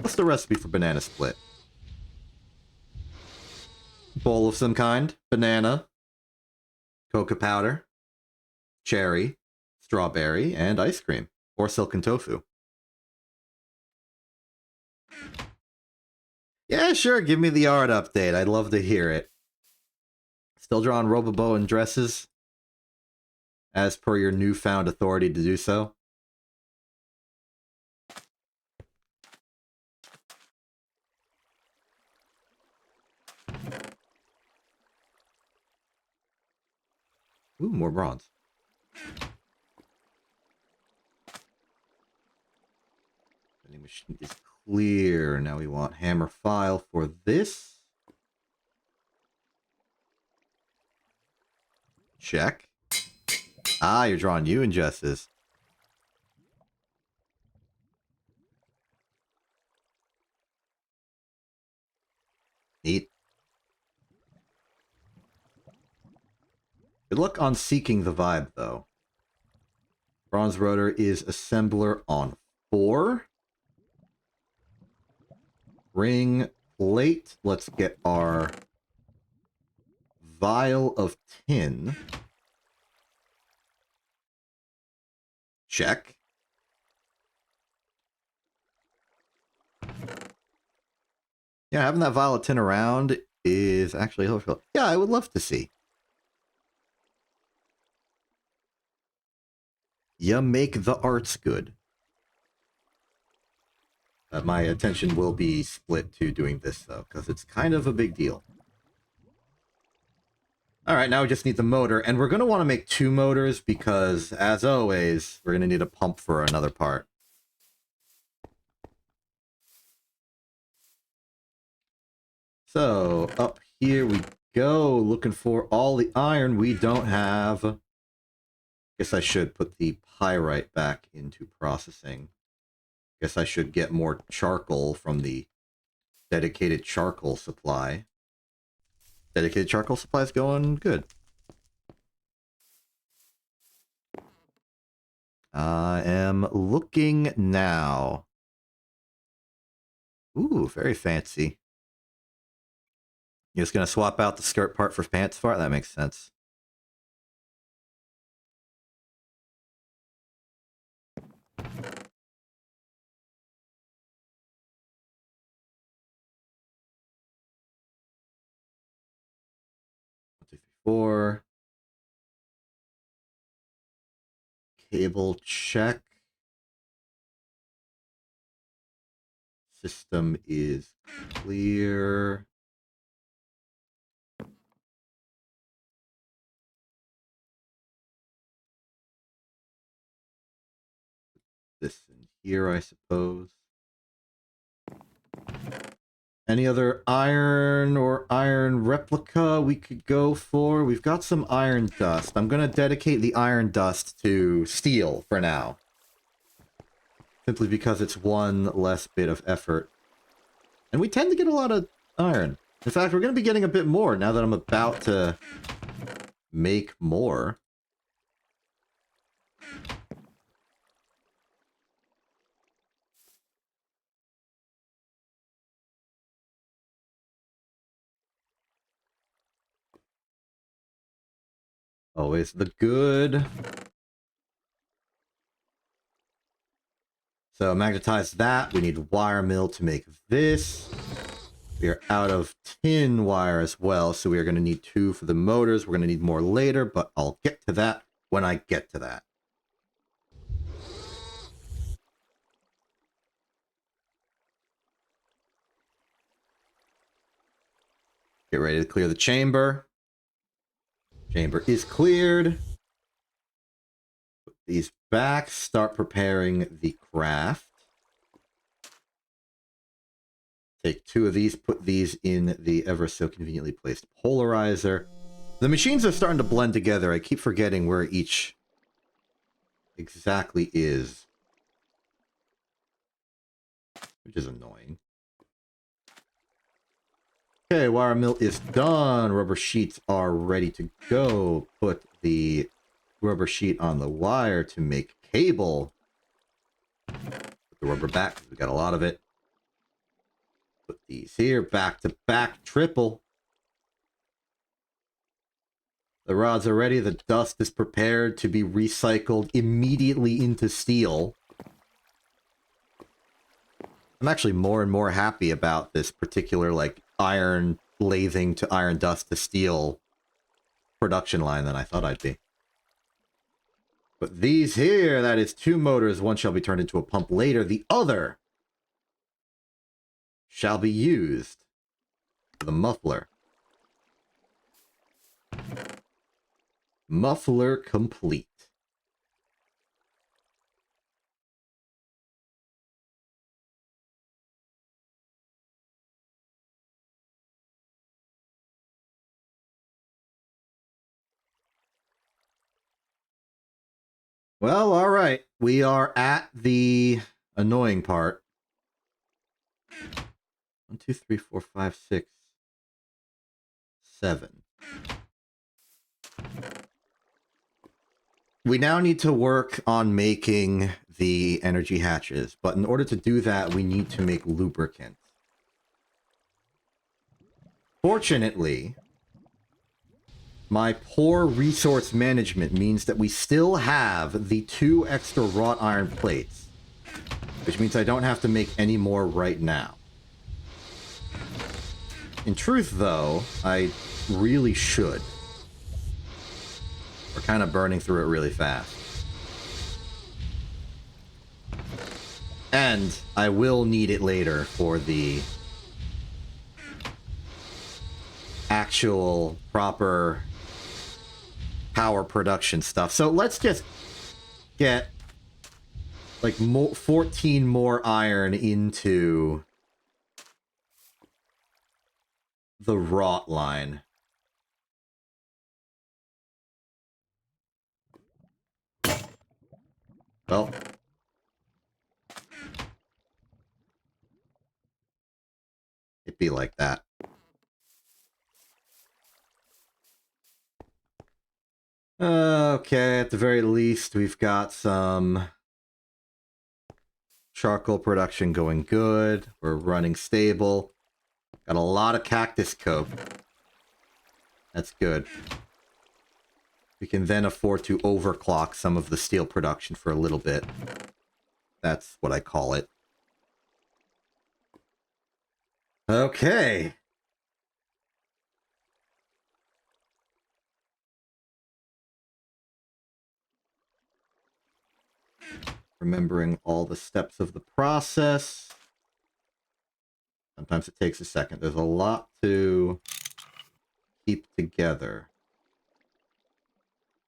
What's the recipe for banana split? Bowl of some kind. Banana. Cocoa powder. Cherry. Strawberry. And ice cream. Or silken tofu. Yeah, sure, give me the art update. I'd love to hear it. Still drawing Robobo in dresses? As per your newfound authority to do so? Ooh, more bronze. Vending machine is clear. Now we want hammer file for this. Check. Ah, you're drawing you in dresses. Neat. Good luck on seeking the vibe, though. Bronze rotor is assembler on 4. Ring plate. Let's get our vial of tin. Check. Yeah, having that vial of tin around is actually helpful. Yeah, I would love to see. You make the arts good. My attention will be split to doing this, though, because it's kind of a big deal. Alright, now we just need the motor, and we're going to want to make 2 motors because, as always, we're going to need a pump for another part. So, up here we go, looking for all the iron we don't have. Guess I should put the pyrite back into processing. Guess I should get more charcoal from the dedicated charcoal supply. Dedicated charcoal supply is going good. I am looking now. Ooh, very fancy. You're just going to swap out the skirt part for pants part? That makes sense. One, two, three, 4. Cable check. System is clear. This in here, I suppose. Any other iron or iron replica we could go for? We've got some iron dust. I'm going to dedicate the iron dust to steel for now. Simply because it's one less bit of effort. And we tend to get a lot of iron. In fact, we're going to be getting a bit more now that I'm about to make more. Always the good. So magnetize that. We need wire mill to make this. We are out of tin wire as well, so we are going to need 2 for the motors. We're going to need more later, but I'll get to that when I get to that. Get ready to clear the chamber. Chamber is cleared. Put these back. Start preparing the craft. Take 2 of these, put these in the ever so conveniently placed polarizer. The machines are starting to blend together. I keep forgetting where each exactly is, which is annoying. Okay, wire mill is done. Rubber sheets are ready to go. Put the rubber sheet on the wire to make cable. Put the rubber back, we got a lot of it. Put these here, back to back, triple. The rods are ready. The dust is prepared to be recycled immediately into steel. I'm actually more and more happy about this particular, like, iron lathing to iron dust to steel production line than I thought I'd be. But these here, that is 2 motors. One shall be turned into a pump later. The other shall be used for the muffler. Muffler complete. Well, all right. We are at the annoying part. 1, 2, 3, 4, 5, 6, 7. We now need to work on making the energy hatches, but in order to do that, we need to make lubricant. Fortunately, my poor resource management means that we still have the 2 extra wrought iron plates, which means I don't have to make any more right now. In truth, though, I really should. We're kind of burning through it really fast. And I will need it later for the actual proper power production stuff. So let's just get like 14 more iron into the wrought line. Well, it'd be like that. Okay, at the very least, we've got some charcoal production going good. We're running stable. Got a lot of cactus coke. That's good. We can then afford to overclock some of the steel production for a little bit. That's what I call it. Okay. Remembering all the steps of the process. Sometimes it takes a second. There's a lot to keep together.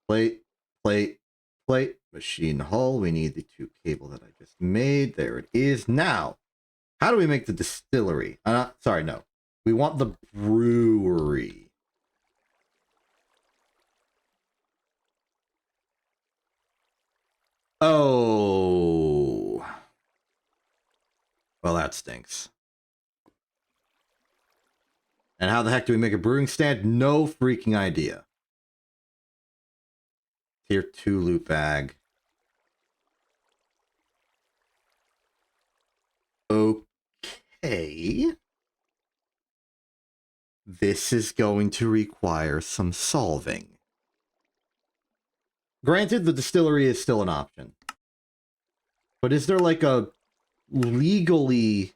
Plate, plate, plate, machine hull. We need the 2 cable that I just made. There it is. Now, how do we make the distillery? Sorry, no. We want the brewery. Oh. Well, that stinks. And how the heck do we make a brewing stand? No freaking idea. Tier 2 loot bag. Okay. This is going to require some solving. Granted, the distillery is still an option. But is there like a legally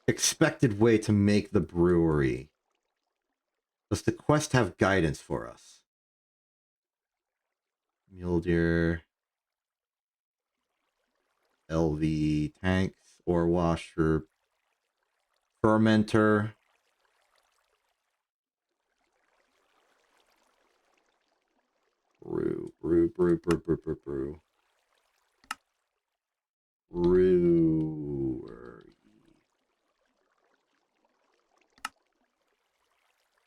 expected way to make the brewery? Does the quest have guidance for us? Mule deer. LV tanks, ore washer, fermenter. Brew. Brewery.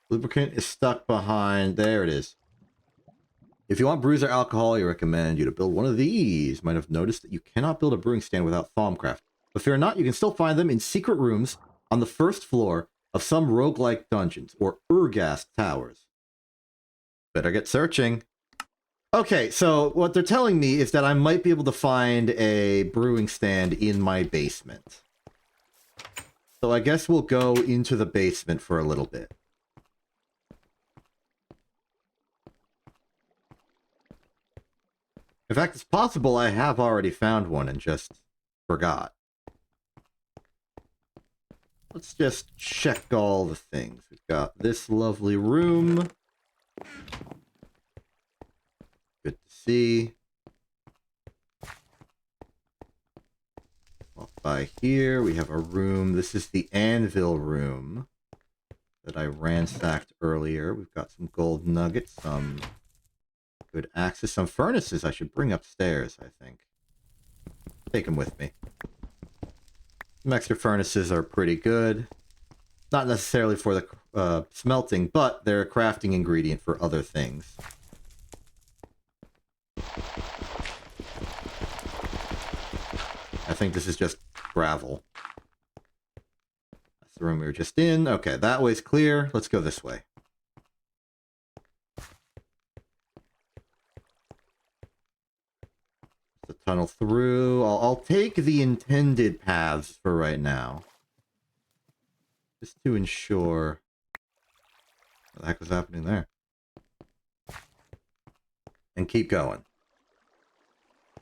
Lubricant is stuck behind. There it is. If you want bruiser alcohol, I recommend you to build one of these. Might have noticed that you cannot build a brewing stand without Thaumcraft. But fear not, you can still find them in secret rooms on the first floor of some roguelike dungeons or Urghast towers. Better get searching. Okay, so what they're telling me is that I might be able to find a brewing stand in my basement. So I guess we'll go into the basement for a little bit. In fact, it's possible I have already found one and just forgot. let's just check all the things. We've got this lovely room. Good to see. Up by here, we have a room. This is the anvil room that I ransacked earlier. We've got some gold nuggets, some good axes, some furnaces I should bring upstairs, I think. Take them with me. Some extra furnaces are pretty good. Not necessarily for the smelting, but they're a crafting ingredient for other things. I think this is just gravel. That's the room we were just in. Okay, that way's clear. Let's go this way. The tunnel through. I'll take the intended paths for right now. Just to ensure... What the heck was happening there? And keep going.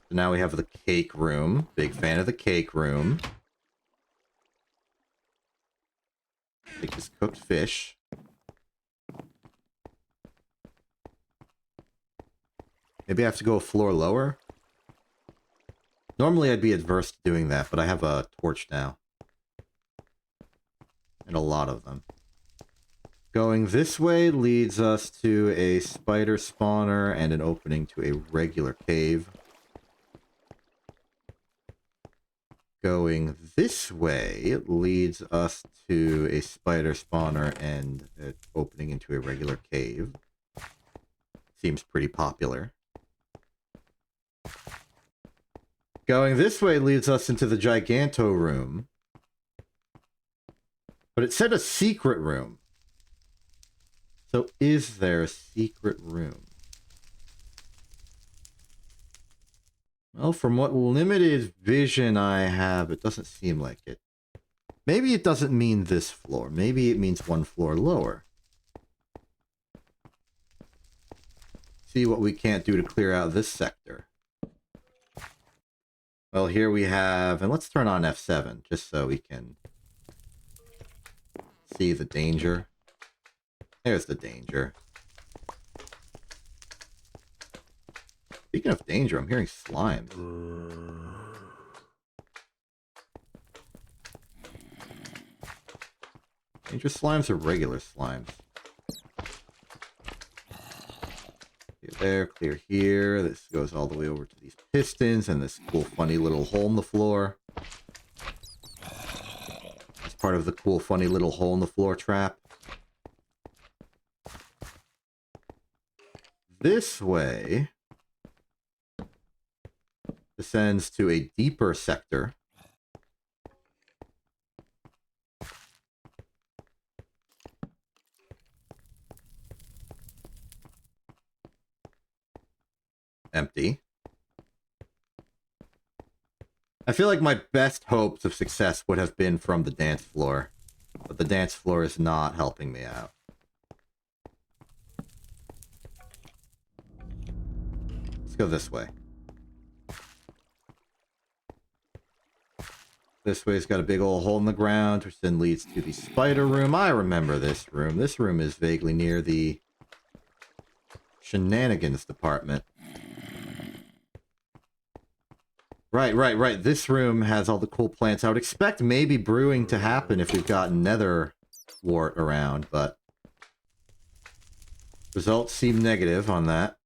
So now we have the cake room. Big fan of the cake room. Take this cooked fish. Maybe I have to go a floor lower? Normally I'd be adverse to doing that, but I have a torch now. And a lot of them. Going this way leads us to a spider spawner and an opening to a regular cave. Going this way leads us to a spider spawner and an opening into a regular cave. Seems pretty popular. Going this way leads us into the Giganto room. But it said a secret room. So is there a secret room? Well, from what limited vision I have, it doesn't seem like it. Maybe it doesn't mean this floor. Maybe it means one floor lower. See what we can't do to clear out this sector. Well, here we have... And let's turn on F7, just so we can see the danger. There's the danger. Speaking of danger, I'm hearing slimes. Dangerous slimes or regular slimes? Clear there, clear here. This goes all the way over to these pistons and this cool, funny little hole in the floor. It's part of the cool, funny little hole in the floor trap. This way descends to a deeper sector. Empty. I feel like my best hopes of success would have been from the dance floor, but the dance floor is not helping me out. Let's go this way. This way's got a big old hole in the ground, which then leads to the spider room. I remember this room. This room is vaguely near the shenanigans department. Right. This room has all the cool plants. I would expect maybe brewing to happen if we've got nether wart around, but results seem negative on that.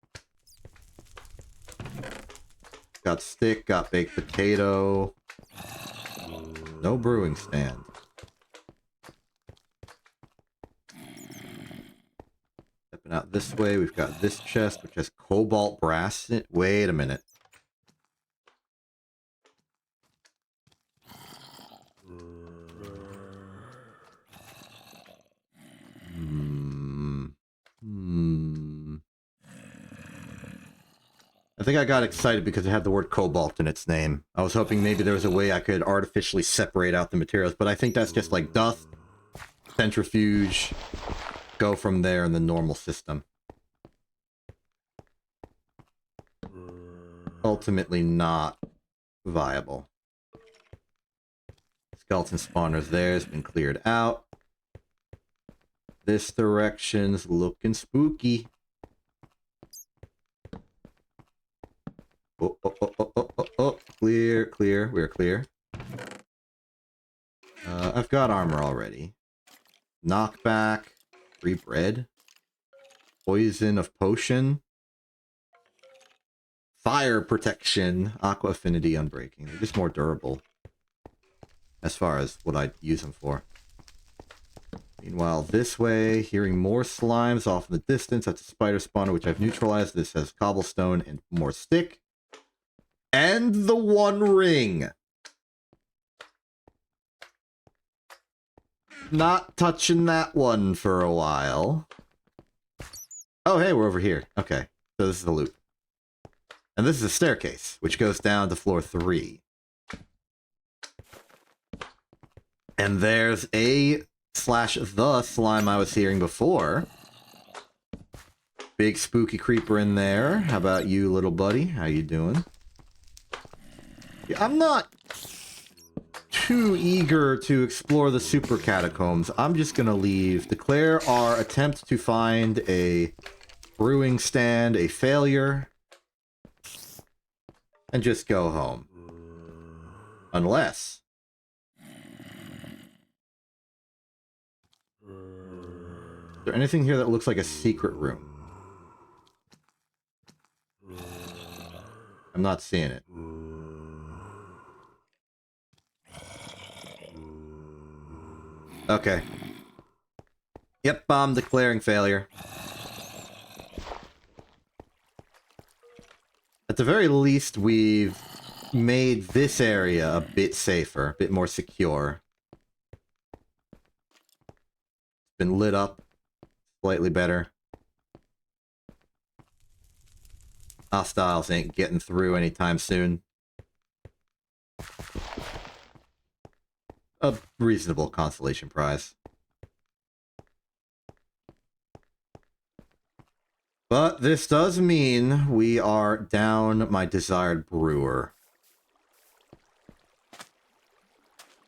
Got stick, got baked potato. No brewing stand. Stepping out this way, we've got this chest, which has cobalt brass in it. Wait a minute. I think I got excited because it had the word cobalt in its name. I was hoping maybe there was a way I could artificially separate out the materials, but I think that's just like dust, centrifuge, go from there in the normal system. Ultimately not viable. Let's Skeleton spawners there's been cleared out. This direction's looking spooky. Oh. Clear, clear. We're clear. I've got armor already. Knockback. Free bread. Poison of potion. Fire protection. Aqua affinity unbreaking. They're just more durable. As far as what I'd use them for. Meanwhile, this way, hearing more slimes off in the distance. That's a spider spawner, which I've neutralized. This has cobblestone and more stick. And the one ring. Not touching that one for a while. Oh, hey, we're over here. Okay, so this is the loop. And this is a staircase, which goes down to floor 3. And there's a /the slime I was hearing before. Big spooky creeper in there. How about you, little buddy? How you doing? Yeah, I'm not too eager to explore the super catacombs. I'm just gonna leave. Declare our attempt to find a brewing stand a failure. And just go home. Unless... Is there anything here that looks like a secret room? I'm not seeing it. Okay. Yep, I'm declaring failure. At the very least, we've made this area a bit safer, a bit more secure. It's been lit up slightly better. Hostiles ain't getting through anytime soon. A reasonable consolation prize. But this does mean we are down my desired brewer.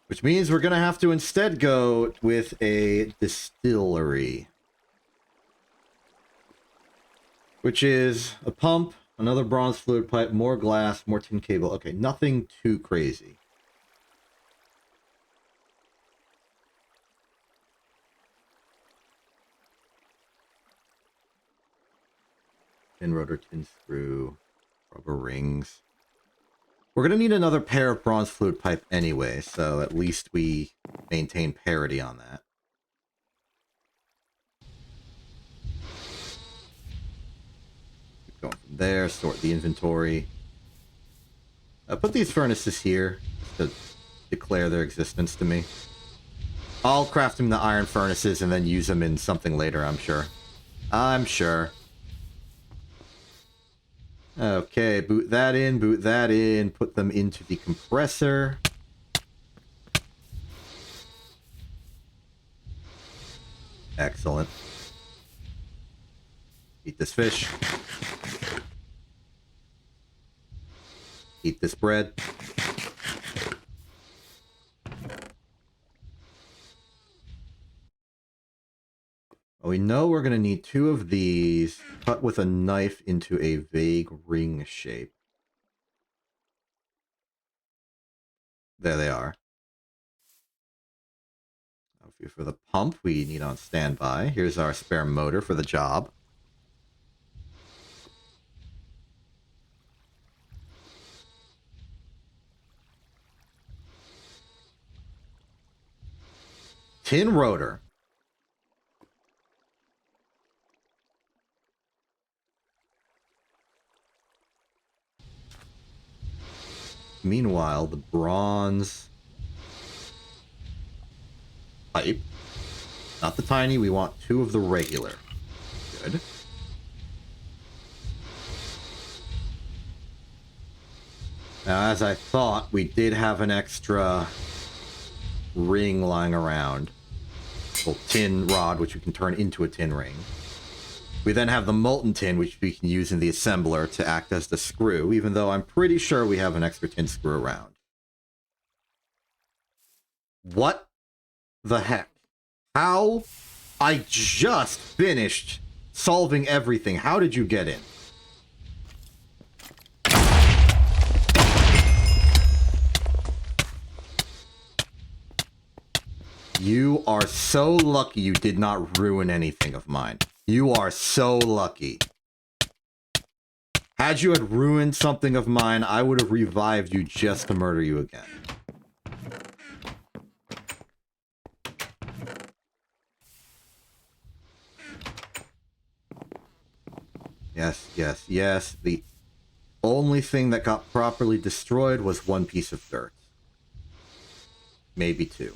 Which means we're going to have to instead go with a distillery. Which is a pump, another bronze fluid pipe, more glass, more tin cable. Okay, nothing too crazy. Tin rotor, tin screw, rubber rings. We're going to need another pair of bronze fluid pipe anyway, so at least we maintain parity on that. Keep going from there, sort the inventory. Put these furnaces here to declare their existence to me. I'll craft them the iron furnaces and then use them in something later, I'm sure. I'm sure. Okay, boot that in, put them into the compressor. Excellent. Eat this fish. Eat this bread. Well, we know we're going to need 2 of these cut with a knife into a vague ring shape. There they are. For the pump, we need on standby. Here's our spare motor for the job. Tin rotor. Meanwhile, the bronze pipe. Not the tiny, we want 2 of the regular. Good. Now, as I thought, we did have an extra ring lying around. Well, tin rod, which we can turn into a tin ring. We then have the molten tin, which we can use in the assembler to act as the screw, even though I'm pretty sure we have an extra tin screw around. What the heck? How? I just finished solving everything. How did you get in? You are so lucky you did not ruin anything of mine. You are so lucky. Had you had ruined something of mine, I would have revived you just to murder you again. Yes, yes, yes. The only thing that got properly destroyed was one piece of dirt. Maybe two.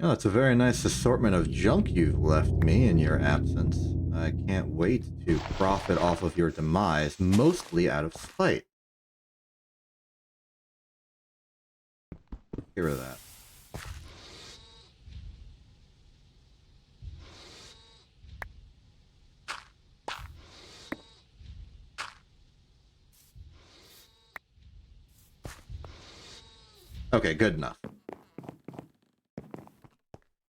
Oh, it's a very nice assortment of junk you've left me in your absence. I can't wait to profit off of your demise, mostly out of spite. Hear that. Okay, good enough.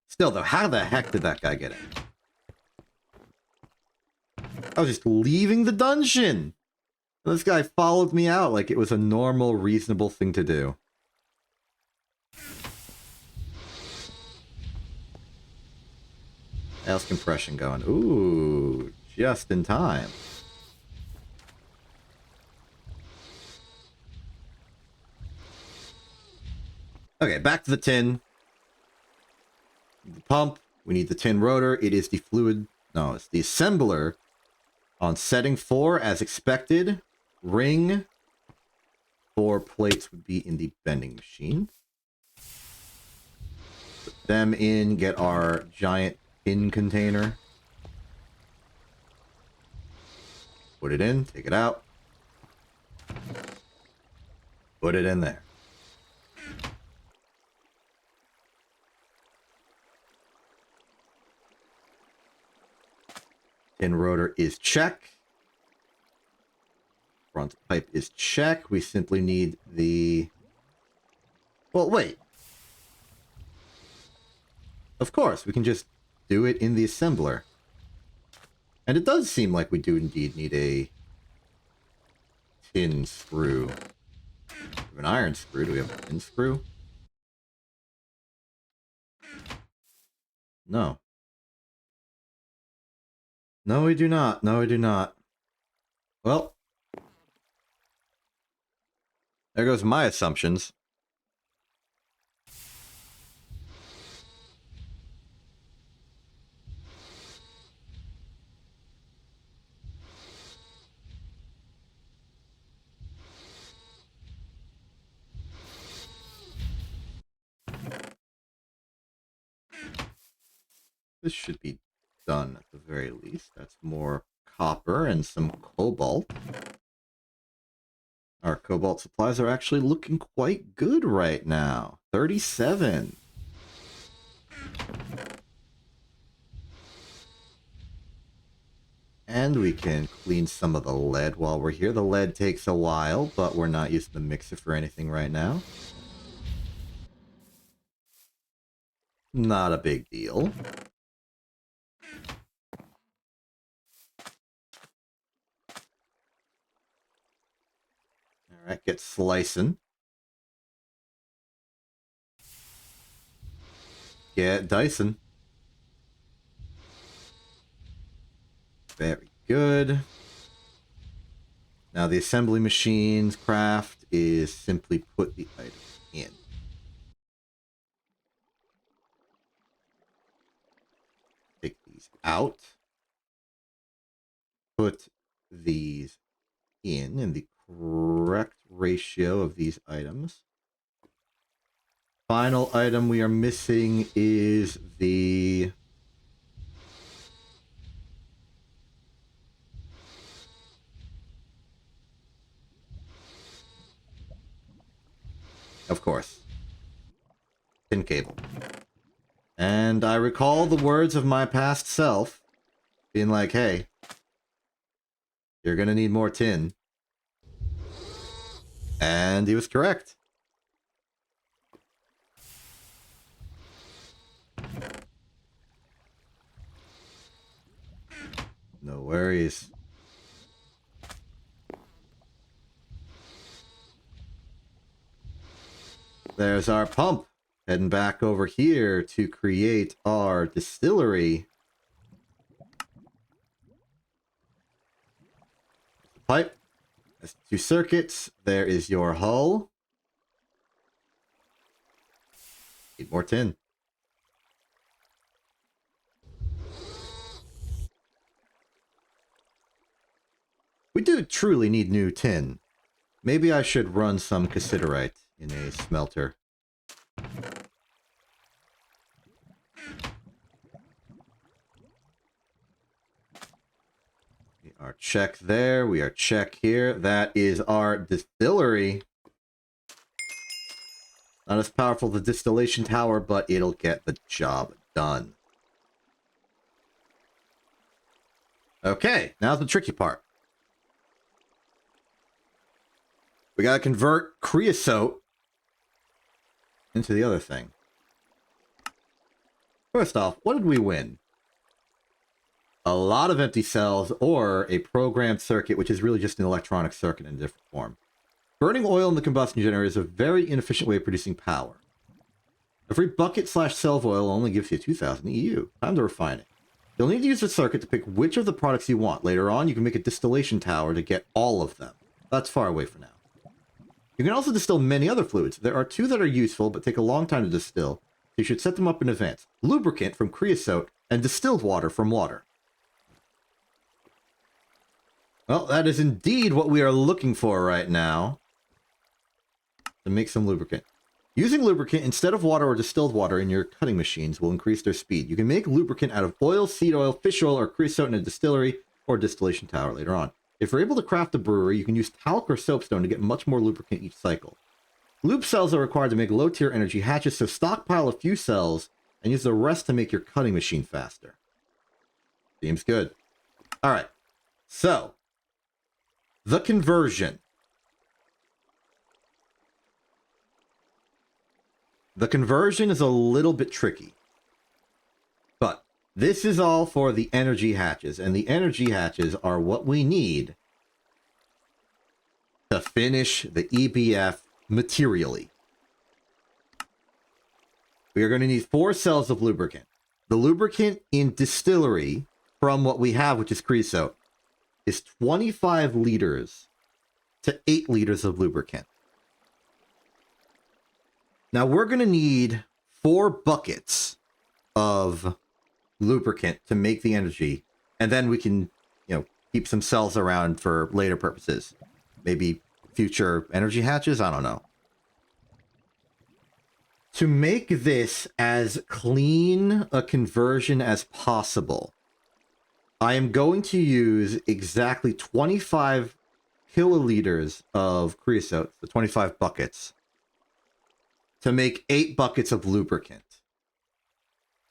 Still, though, how the heck did that guy get in? I was just leaving the dungeon! This guy followed me out like it was a normal, reasonable thing to do. How's compression going? Ooh, just in time. Okay, back to the tin. The pump. We need the tin rotor. It is the fluid. No, it's the assembler. On setting 4, as expected. Ring. 4 plates would be in the bending machine. Put them in. Get our giant tin container. Put it in. Take it out. Put it in there. Tin rotor is check. Front pipe is check. We simply need the... Well, wait. Of course, we can just do it in the assembler. And it does seem like we do indeed need a tin screw. We have an iron screw. Do we have a tin screw? No. No, we do not. No, we do not. Well, there goes my assumptions. This should be done at the very least. That's more copper and some cobalt. Our cobalt supplies are actually looking quite good right now. 37. And we can clean some of the lead while we're here. The lead takes a while, but we're not using the mixer for anything right now. Not a big deal. Alright, get slicing. Get dicing. Very good. Now the assembly machine's craft is simply put the items in. Take these out. Put these in the correct ratio of these items. Final item we are missing is the... Of course. Tin cable. And I recall the words of my past self being like, hey, you're gonna need more tin. And he was correct. No worries. There's our pump. Heading back over here to create our distillery. Pipe. That's 2 circuits. There is your hull. Need more tin. We do truly need new tin. Maybe I should run some cassiterite in a smelter. We are check there. We are check here. That is our distillery. Not as powerful as the distillation tower, but it'll get the job done. Okay, now's the tricky part. We gotta convert creosote into the other thing. First off, what did we win? A lot of empty cells or a programmed circuit, which is really just an electronic circuit in a different form. Burning oil in the combustion generator is a very inefficient way of producing power. Every bucket/cell of oil only gives you 2,000 EU. Time to refine it. You'll need to use the circuit to pick which of the products you want. Later on, you can make a distillation tower to get all of them. That's far away for now. You can also distill many other fluids. There are 2 that are useful, but take a long time to distill. So you should set them up in advance. Lubricant from creosote and distilled water from water. Well, that is indeed what we are looking for right now. To make some lubricant. Using lubricant instead of water or distilled water in your cutting machines will increase their speed. You can make lubricant out of oil, seed oil, fish oil, or creosote in a distillery or distillation tower later on. If you're able to craft a brewery, you can use talc or soapstone to get much more lubricant each cycle. Lube cells are required to make low-tier energy hatches, so stockpile a few cells and use the rest to make your cutting machine faster. Seems good. Alright, so the conversion. The conversion is a little bit tricky. But this is all for the energy hatches, and the energy hatches are what we need to finish the EBF materially. We are going to need 4 cells of lubricant. The lubricant in distillery, from what we have, which is creosote, is 25 liters to 8 liters of lubricant. Now we're going to need 4 buckets of lubricant to make the energy, and then we can, keep some cells around for later purposes. Maybe future energy hatches? I don't know. To make this as clean a conversion as possible, I am going to use exactly 25 kiloliters of creosote, the 25 buckets, to make 8 buckets of lubricant.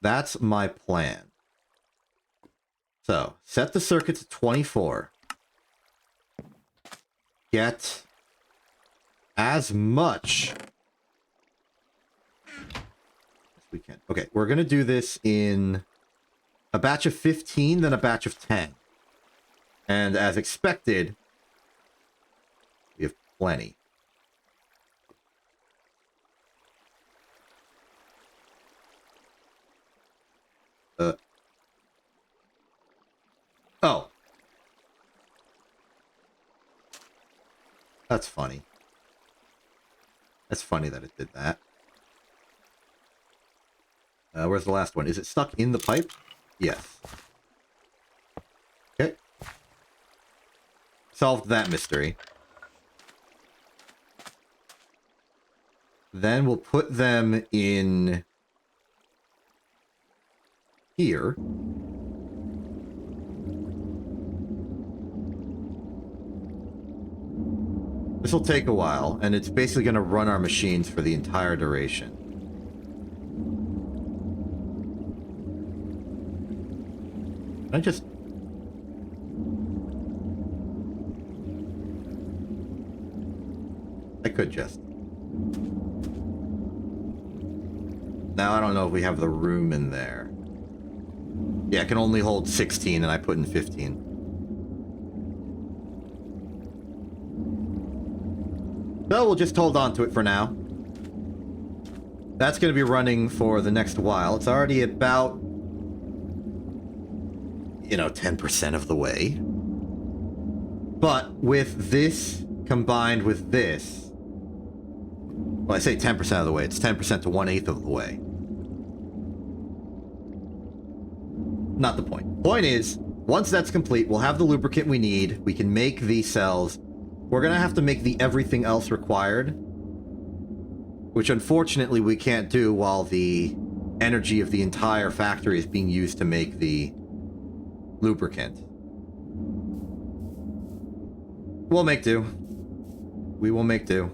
That's my plan. So, set the circuit to 24. Get as much as we can. Okay, we're going to do this in a batch of 15, then a batch of 10. And as expected, we have plenty. Oh. That's funny. That's funny that it did that. Where's the last one? Is it stuck in the pipe? Yes. Okay. Solved that mystery. Then we'll put them in here. This will take a while, and it's basically going to run our machines for the entire duration. I just... I could just. Now, I don't know if we have the room in there. Yeah, it can only hold 16, and I put in 15. So we'll just hold on to it for now. That's going to be running for the next while. It's already about, 10% of the way. But with this combined with this, well, I say 10% of the way. It's 10% to 1/8 of the way. Not the point. Point is, once that's complete, we'll have the lubricant we need. We can make these cells. We're going to have to make the everything else required, which unfortunately we can't do while the energy of the entire factory is being used to make the lubricant. We'll make do. We will make do.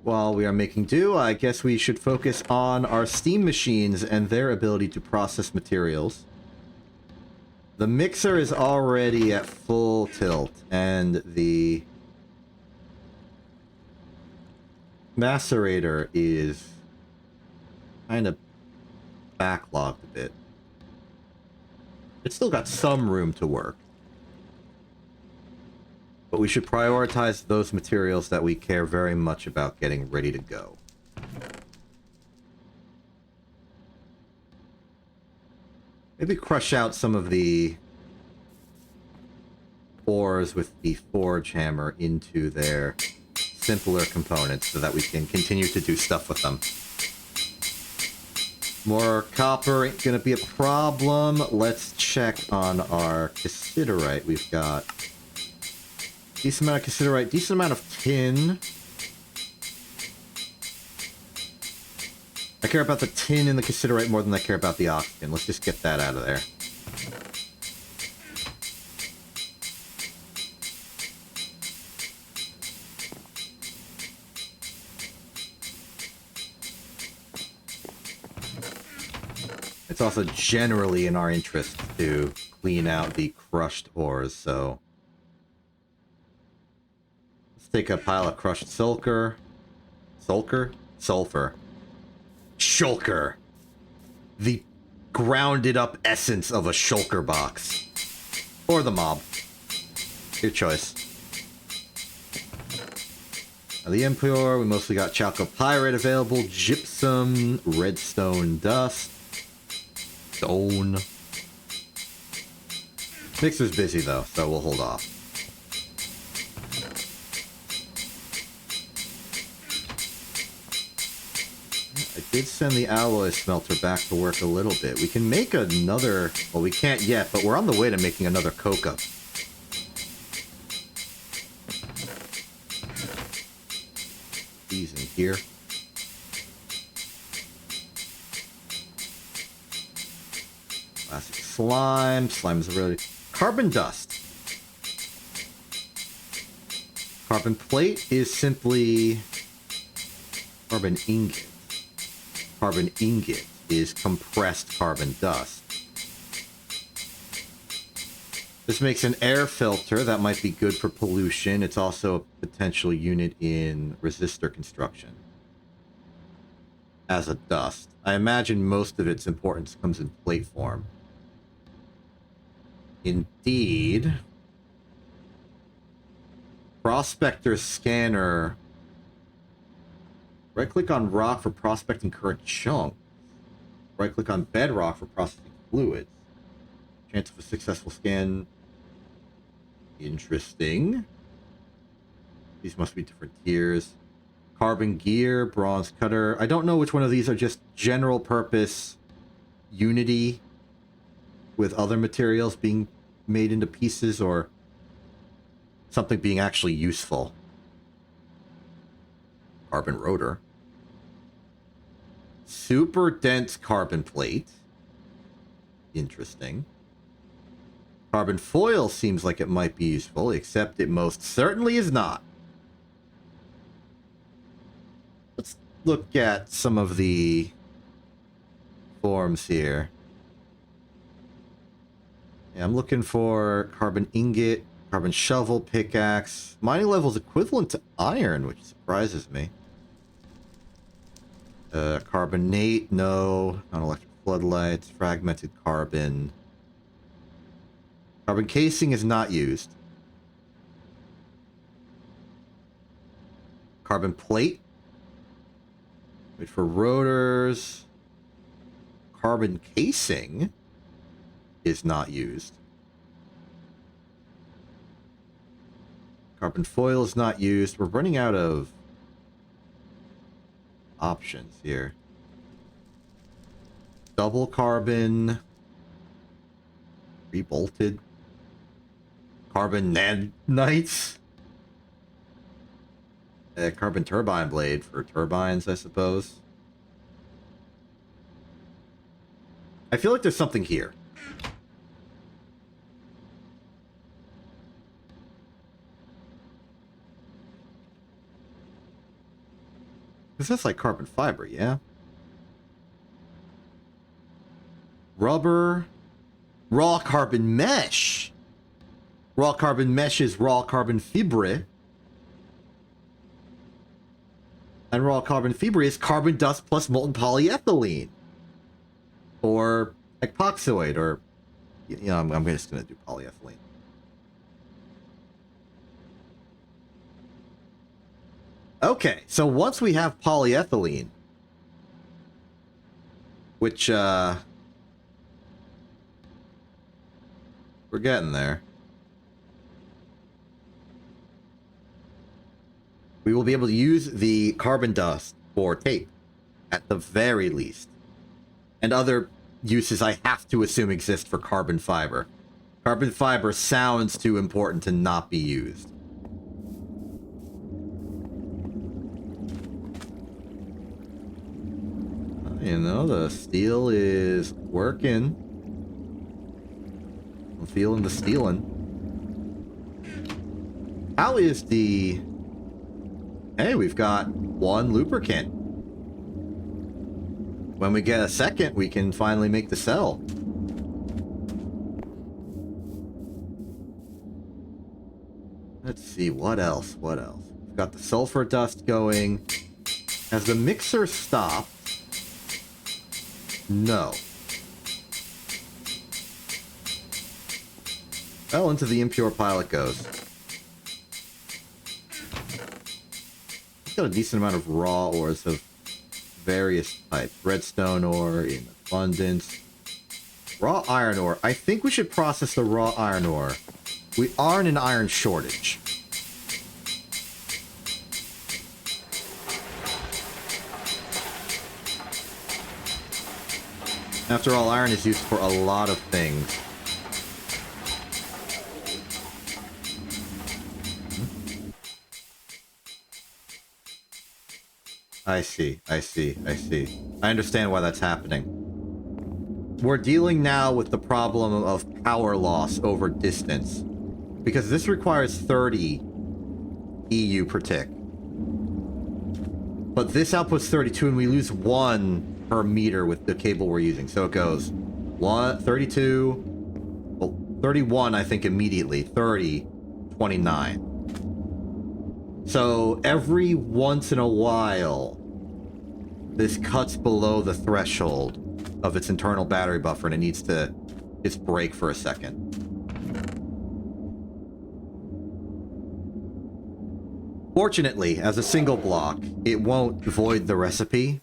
While we are making do, I guess we should focus on our steam machines and their ability to process materials. The mixer is already at full tilt, and the macerator is kind of backlogged a bit. It's still got some room to work. But we should prioritize those materials that we care very much about getting ready to go. Maybe crush out some of the ores with the forge hammer into their simpler components so that we can continue to do stuff with them. More copper ain't gonna be a problem. Let's check on our cassiterite. We've got decent amount of cassiterite, decent amount of tin. I care about the tin and the cassiterite more than I care about the oxygen. Let's just get that out of there. It's also generally in our interest to clean out the crushed ores, so let's take a pile of crushed sulfur. Sulfur. Shulker. The grounded up essence of a shulker box. Or the mob. Your choice. Now the impure, we mostly got chalcopyrite available, gypsum, redstone dust, stone. Mixer's busy though, so we'll hold off. I did send the alloy smelter back to work a little bit. We can make another... Well, we can't yet, but we're on the way to making another coca. These in here. Classic slime. Slime is really... Carbon dust. Carbon plate is simply... carbon ingot. Carbon ingot is compressed carbon dust. This makes an air filter that might be good for pollution. It's also a potential unit in resistor construction as a dust. I imagine most of its importance comes in plate form. Indeed. Prospector scanner. Right-click on rock for prospecting current chunk. Right-click on bedrock for processing fluids. Chance of a successful scan. Interesting. These must be different tiers. Carbon gear, bronze cutter. I don't know which one of these are just general purpose unity with other materials being made into pieces or something being actually useful. Carbon rotor. Super dense carbon plate. Interesting. Carbon foil seems like it might be useful, except it most certainly is not. Let's look at some of the platforms here. Yeah, I'm looking for carbon ingot, carbon shovel, pickaxe. Mining level is equivalent to iron, which surprises me. Carbonate, no. Non-electric floodlights, fragmented carbon. Carbon casing is not used. Carbon plate. Wait for rotors. Carbon casing is not used. Carbon foil is not used. We're running out of options here. Double carbon. Rebolted. Carbon nanites. Carbon turbine blade for turbines, I suppose. I feel like there's something here. Because that's like carbon fiber, yeah? Rubber. Raw carbon mesh. Raw carbon mesh is raw carbon fibre. And raw carbon fibre is carbon dust plus molten polyethylene. Or epoxoid, or... You know, I'm just going to do polyethylene. Okay, so once we have polyethylene, which, we're getting there. We will be able to use the carbon dust for tape, at the very least. And other uses I have to assume exist for carbon fiber. Carbon fiber sounds too important to not be used. You know, the steel is working. I'm feeling the stealing. How is the... Hey, we've got one lubricant. When we get a second, we can finally make the cell. Let's see, what else? What else? We've got the sulfur dust going. Has the mixer stopped? No. Well, into the impure pile it goes. It's got a decent amount of raw ores of various types. Redstone ore in abundance. Raw iron ore. I think we should process the raw iron ore. We are in an iron shortage. After all, iron is used for a lot of things. I see, I see, I see. I understand why that's happening. We're dealing now with the problem of power loss over distance. Because this requires 30 EU per tick. But this outputs 32 and we lose 1 per meter with the cable we're using. So it goes 32, well, 31 I think immediately, 30, 29. So every once in a while, this cuts below the threshold of its internal battery buffer and it needs to just break for a second. Fortunately, as a single block, it won't void the recipe.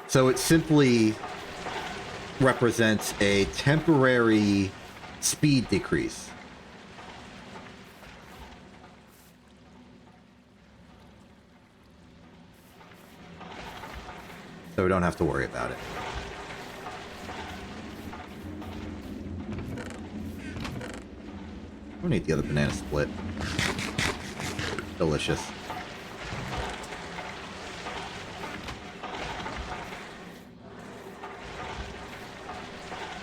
So it simply represents a temporary speed decrease. So we don't have to worry about it. I don't need the other banana split. Delicious.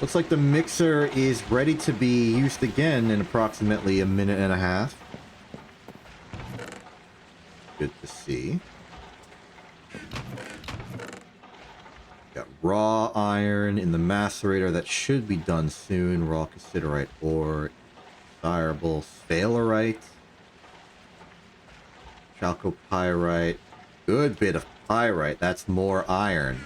Looks like the mixer is ready to be used again in approximately a minute and a half. Good to see. Got raw iron in the macerator. That should be done soon. Raw cassiterite ore. Desirable sphalerite. Chalcopyrite. Good bit of pyrite. That's more iron.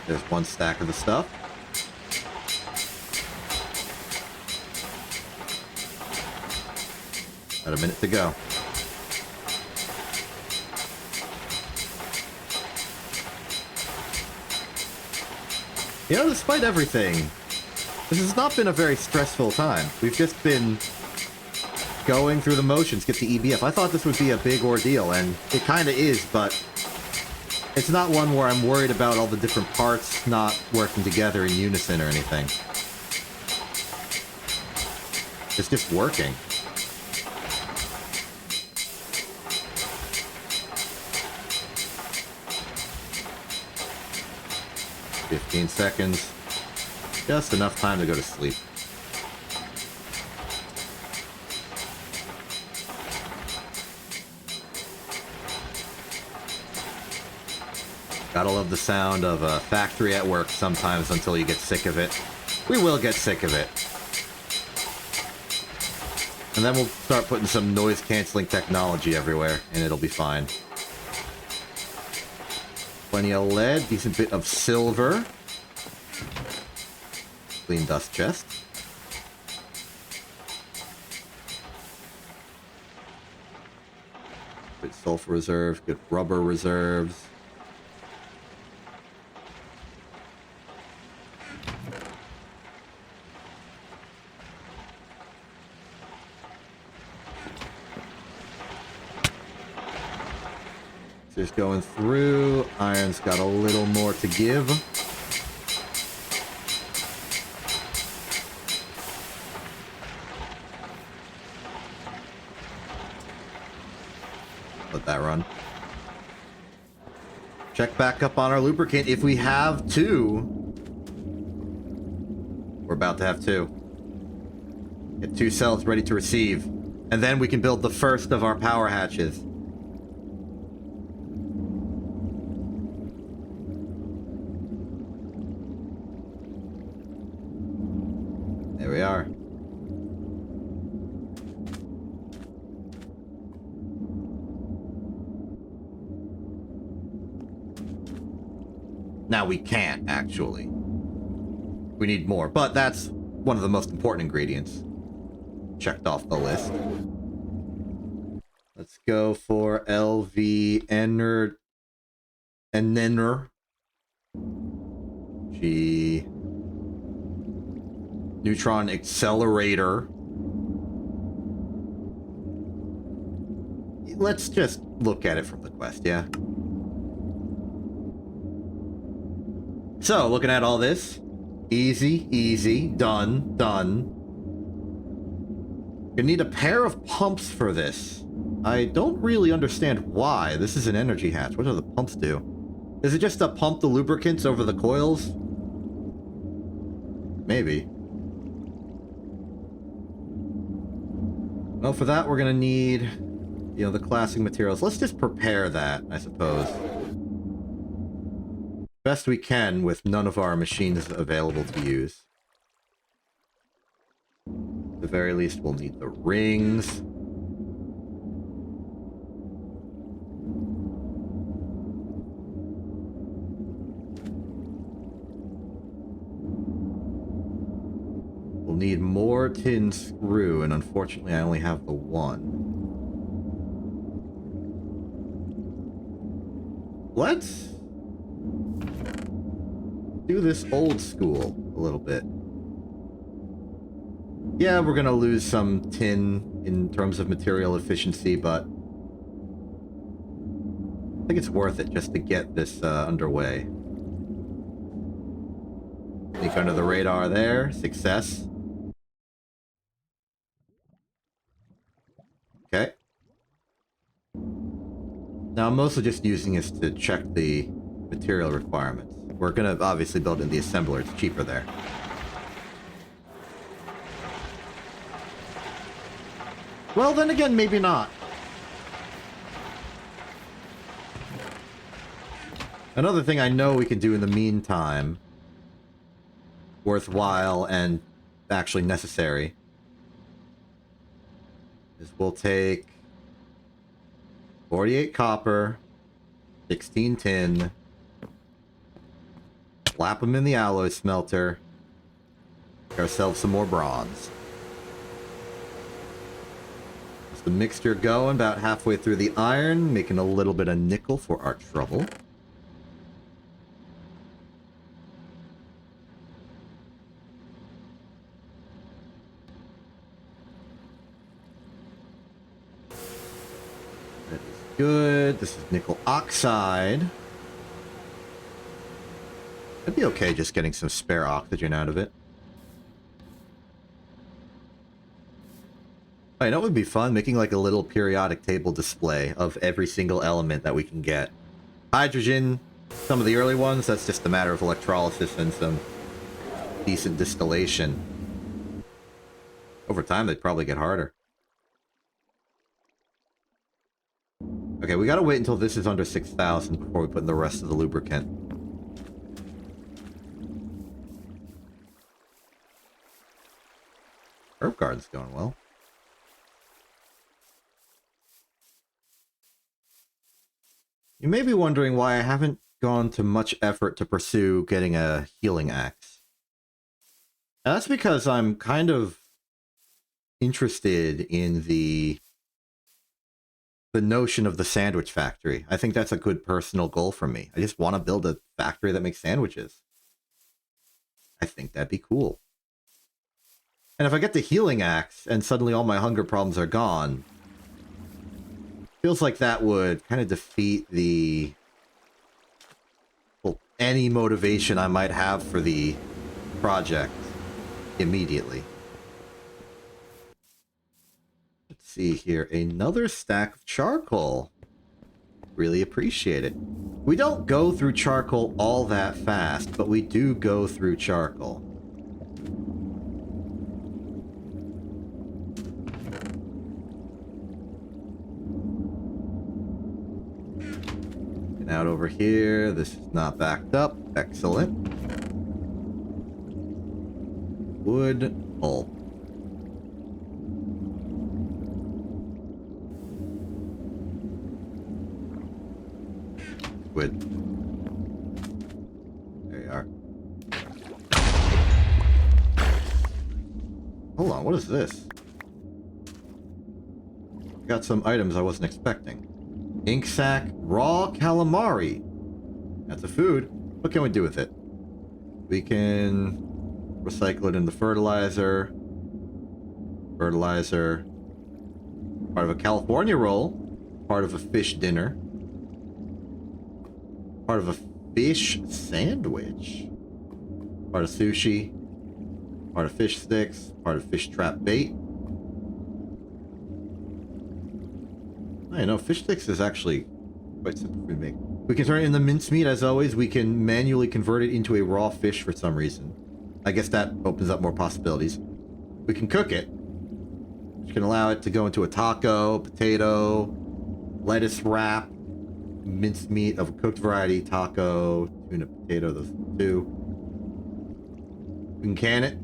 There's one stack of the stuff. About a minute to go. You know, despite everything, this has not been a very stressful time. We've just been going through the motions, get the EBF. I thought this would be a big ordeal, and it kind of is, but it's not one where I'm worried about all the different parts not working together in unison or anything. It's just working. "15 seconds. Just enough time to go to sleep." Gotta love the sound of a factory at work sometimes until you get sick of it. We will get sick of it. And then we'll start putting some noise-canceling technology everywhere, and it'll be fine. Plenty of lead, decent bit of silver. Clean dust chest. Good sulfur reserve, good rubber reserves. Just going through. Iron's got a little more to give. Let that run. Check back up on our lubricant if we have two. We're about to have two. Get 2 cells ready to receive. And then we can build the first of our power hatches. There we are. Now we can't, actually. We need more, but that's one of the most important ingredients. Checked off the list. Let's go for LV Ener... G... Neutron Accelerator. Let's just look at it from the quest, yeah? So, looking at all this. Easy, easy, done, done. You need a pair of pumps for this. I don't really understand why. This is an energy hatch. What do the pumps do? Is it just to pump the lubricants over the coils? Maybe. Well, for that, we're gonna need, you know, the classic materials. Let's just prepare that, I suppose. Best we can with none of our machines available to use. At the very least, we'll need the rings. We'll need more tin screw, and unfortunately I only have the one. Let's do this old school a little bit. Yeah, we're gonna lose some tin in terms of material efficiency, but I think it's worth it just to get this underway. Sneak under the radar there. Success. Okay. Now I'm mostly just using this to check the material requirements. We're gonna obviously build in the assembler, it's cheaper there. Well, then again, maybe not. Another thing I know we can do in the meantime, worthwhile and actually necessary, is we'll take 48 copper, 16 tin, slap them in the alloy smelter, get ourselves some more bronze. That's the mixture going about halfway through the iron, making a little bit of nickel for our trouble. That is good. This is nickel oxide. It'd be okay just getting some spare oxygen out of it. I know it would be fun making like a little periodic table display of every single element that we can get. Hydrogen, some of the early ones, that's just a matter of electrolysis and some decent distillation. Over time, they'd probably get harder. Okay, we gotta wait until this is under 6,000 before we put in the rest of the lubricant. Herb garden's going well. You may be wondering why I haven't gone to much effort to pursue getting a healing axe. And that's because I'm kind of interested in the notion of the sandwich factory. I think that's a good personal goal for me. I just want to build a factory that makes sandwiches. I think that'd be cool. And if I get the healing axe and suddenly all my hunger problems are gone, feels like that would kind of defeat the, well, any motivation I might have for the project immediately. Let's see here. Another stack of charcoal. Really appreciate it. We don't go through charcoal all that fast, but we do go through charcoal. Out over here. This is not backed up. Excellent. Wood. Pulp. Wood. There you are. Hold on, what is this? Got some items I wasn't expecting. Ink sac, raw calamari. That's a food. What can we do with it? We can recycle it into fertilizer. Fertilizer. Part of a California roll. Part of a fish dinner. Part of a fish sandwich. Part of sushi. Part of fish sticks. Part of fish trap bait. I know, fish sticks is actually quite simple to make. We can turn it into mincemeat, as always. We can manually convert it into a raw fish for some reason. I guess that opens up more possibilities. We can cook it, which can allow it to go into a taco, potato, lettuce wrap, mincemeat of a cooked variety, taco, tuna, potato, those two. We can can it.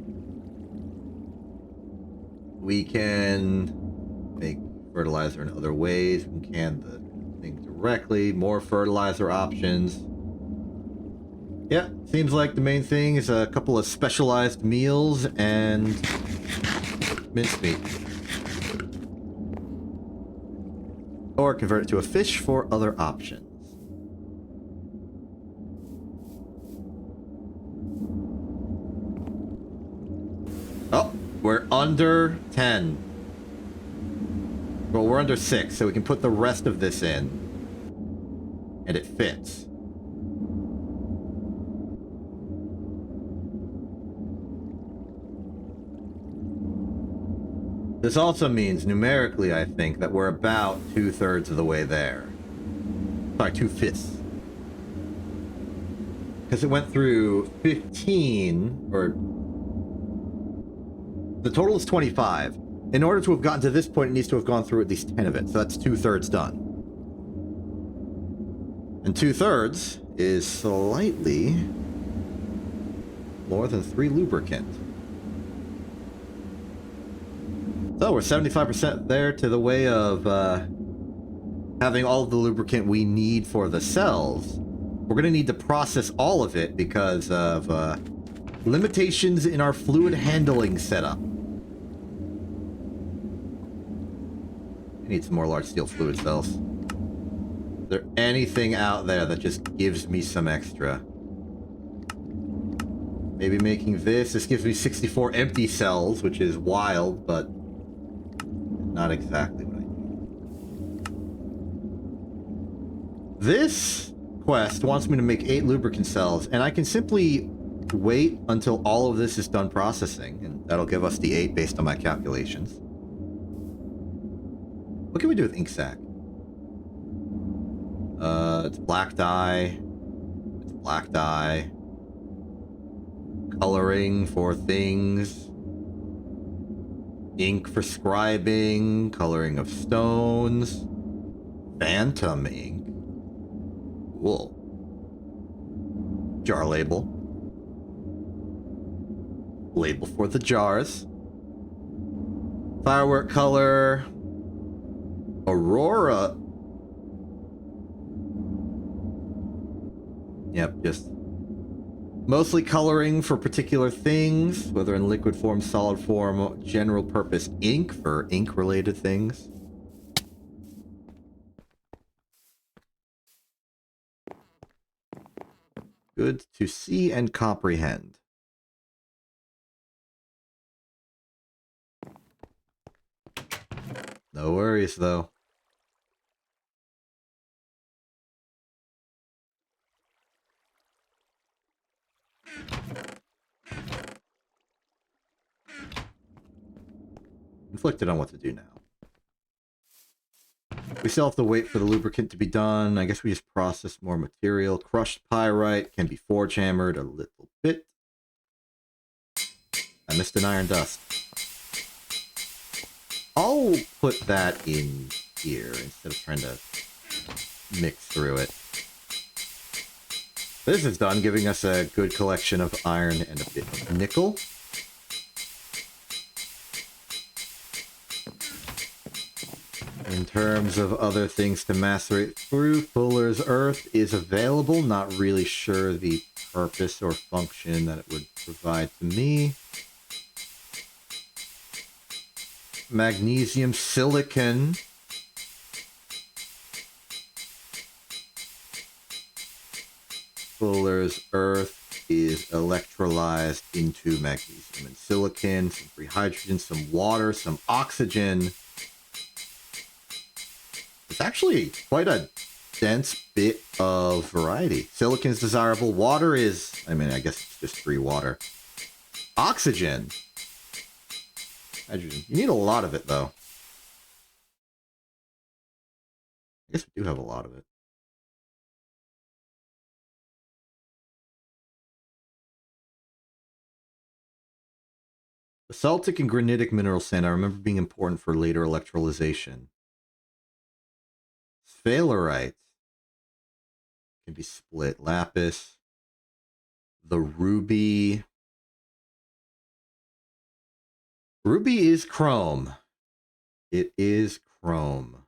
We can make fertilizer in other ways. We can can the thing directly. More fertilizer options. Yeah, seems like the main thing is a couple of specialized meals and mincemeat. Or convert it to a fish for other options. Oh, we're under 10. Well, we're under 6, so we can put the rest of this in. And it fits. This also means, numerically, I think, that we're about 2/3 of the way there. Sorry, 2/5. Because it went through 15, or... The total is 25. In order to have gotten to this point, it needs to have gone through at least 10 of it. So that's 2/3 done. And 2/3 is slightly more than 3 lubricant. So we're 75% there to the way of having all of the lubricant we need for the cells. We're going to need to process all of it because of limitations in our fluid handling setup. I need some more large steel fluid cells. Is there anything out there that just gives me some extra? Maybe making this. This gives me 64 empty cells, which is wild, but not exactly what I need. This quest wants me to make 8 lubricant cells, and I can simply wait until all of this is done processing, and that'll give us the 8 based on my calculations. What can we do with ink sac? It's black dye. It's black dye. Coloring for things. Ink for scribing. Coloring of stones. Phantom ink. Cool. Jar label. Label for the jars. Firework color. Aurora. Yep, just mostly coloring for particular things, whether in liquid form, solid form, general purpose ink for ink related things. Good to see and comprehend. No worries, though. Conflicted on what to do now. We still have to wait for the lubricant to be done. I guess we just process more material. Crushed pyrite can be forge hammered a little bit. I missed an iron dust. I'll put that in here instead of trying to mix through it. This is done, giving us a good collection of iron and a bit of nickel. In terms of other things to macerate through, Fuller's Earth is available. Not really sure the purpose or function that it would provide to me. Magnesium silicon. Fuller's Earth is electrolyzed into magnesium and silicon, some free hydrogen, some water, some oxygen. It's actually quite a dense bit of variety. Silicon is desirable. Water is, I mean, I guess it's just free water. Oxygen. Hydrogen. You need a lot of it, though. I guess we do have a lot of it. Basaltic and granitic mineral sand, I remember being important for later electrolyzation. Sphalerite can be split. Lapis. The ruby. Ruby is chrome. It is chrome.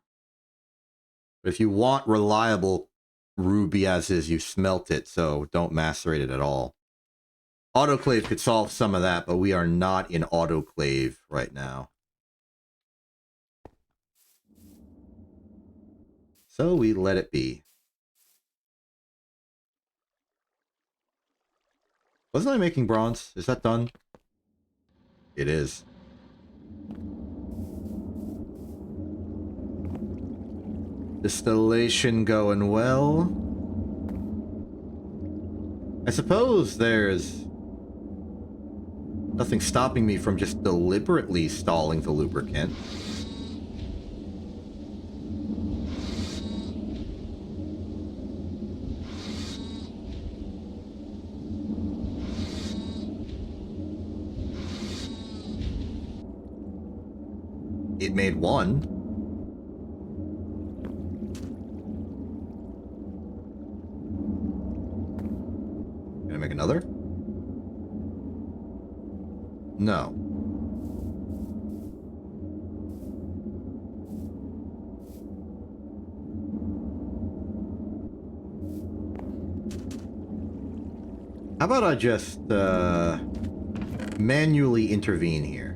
But if you want reliable ruby as is, you smelt it, so don't macerate it at all. Autoclave could solve some of that, but we are not in autoclave right now. So we let it be. Wasn't I making bronze? Is that done? It is. Distillation going well. I suppose there's nothing stopping me from just deliberately stalling the lubricant. It made one. Gonna make another? No. How about I just manually intervene here?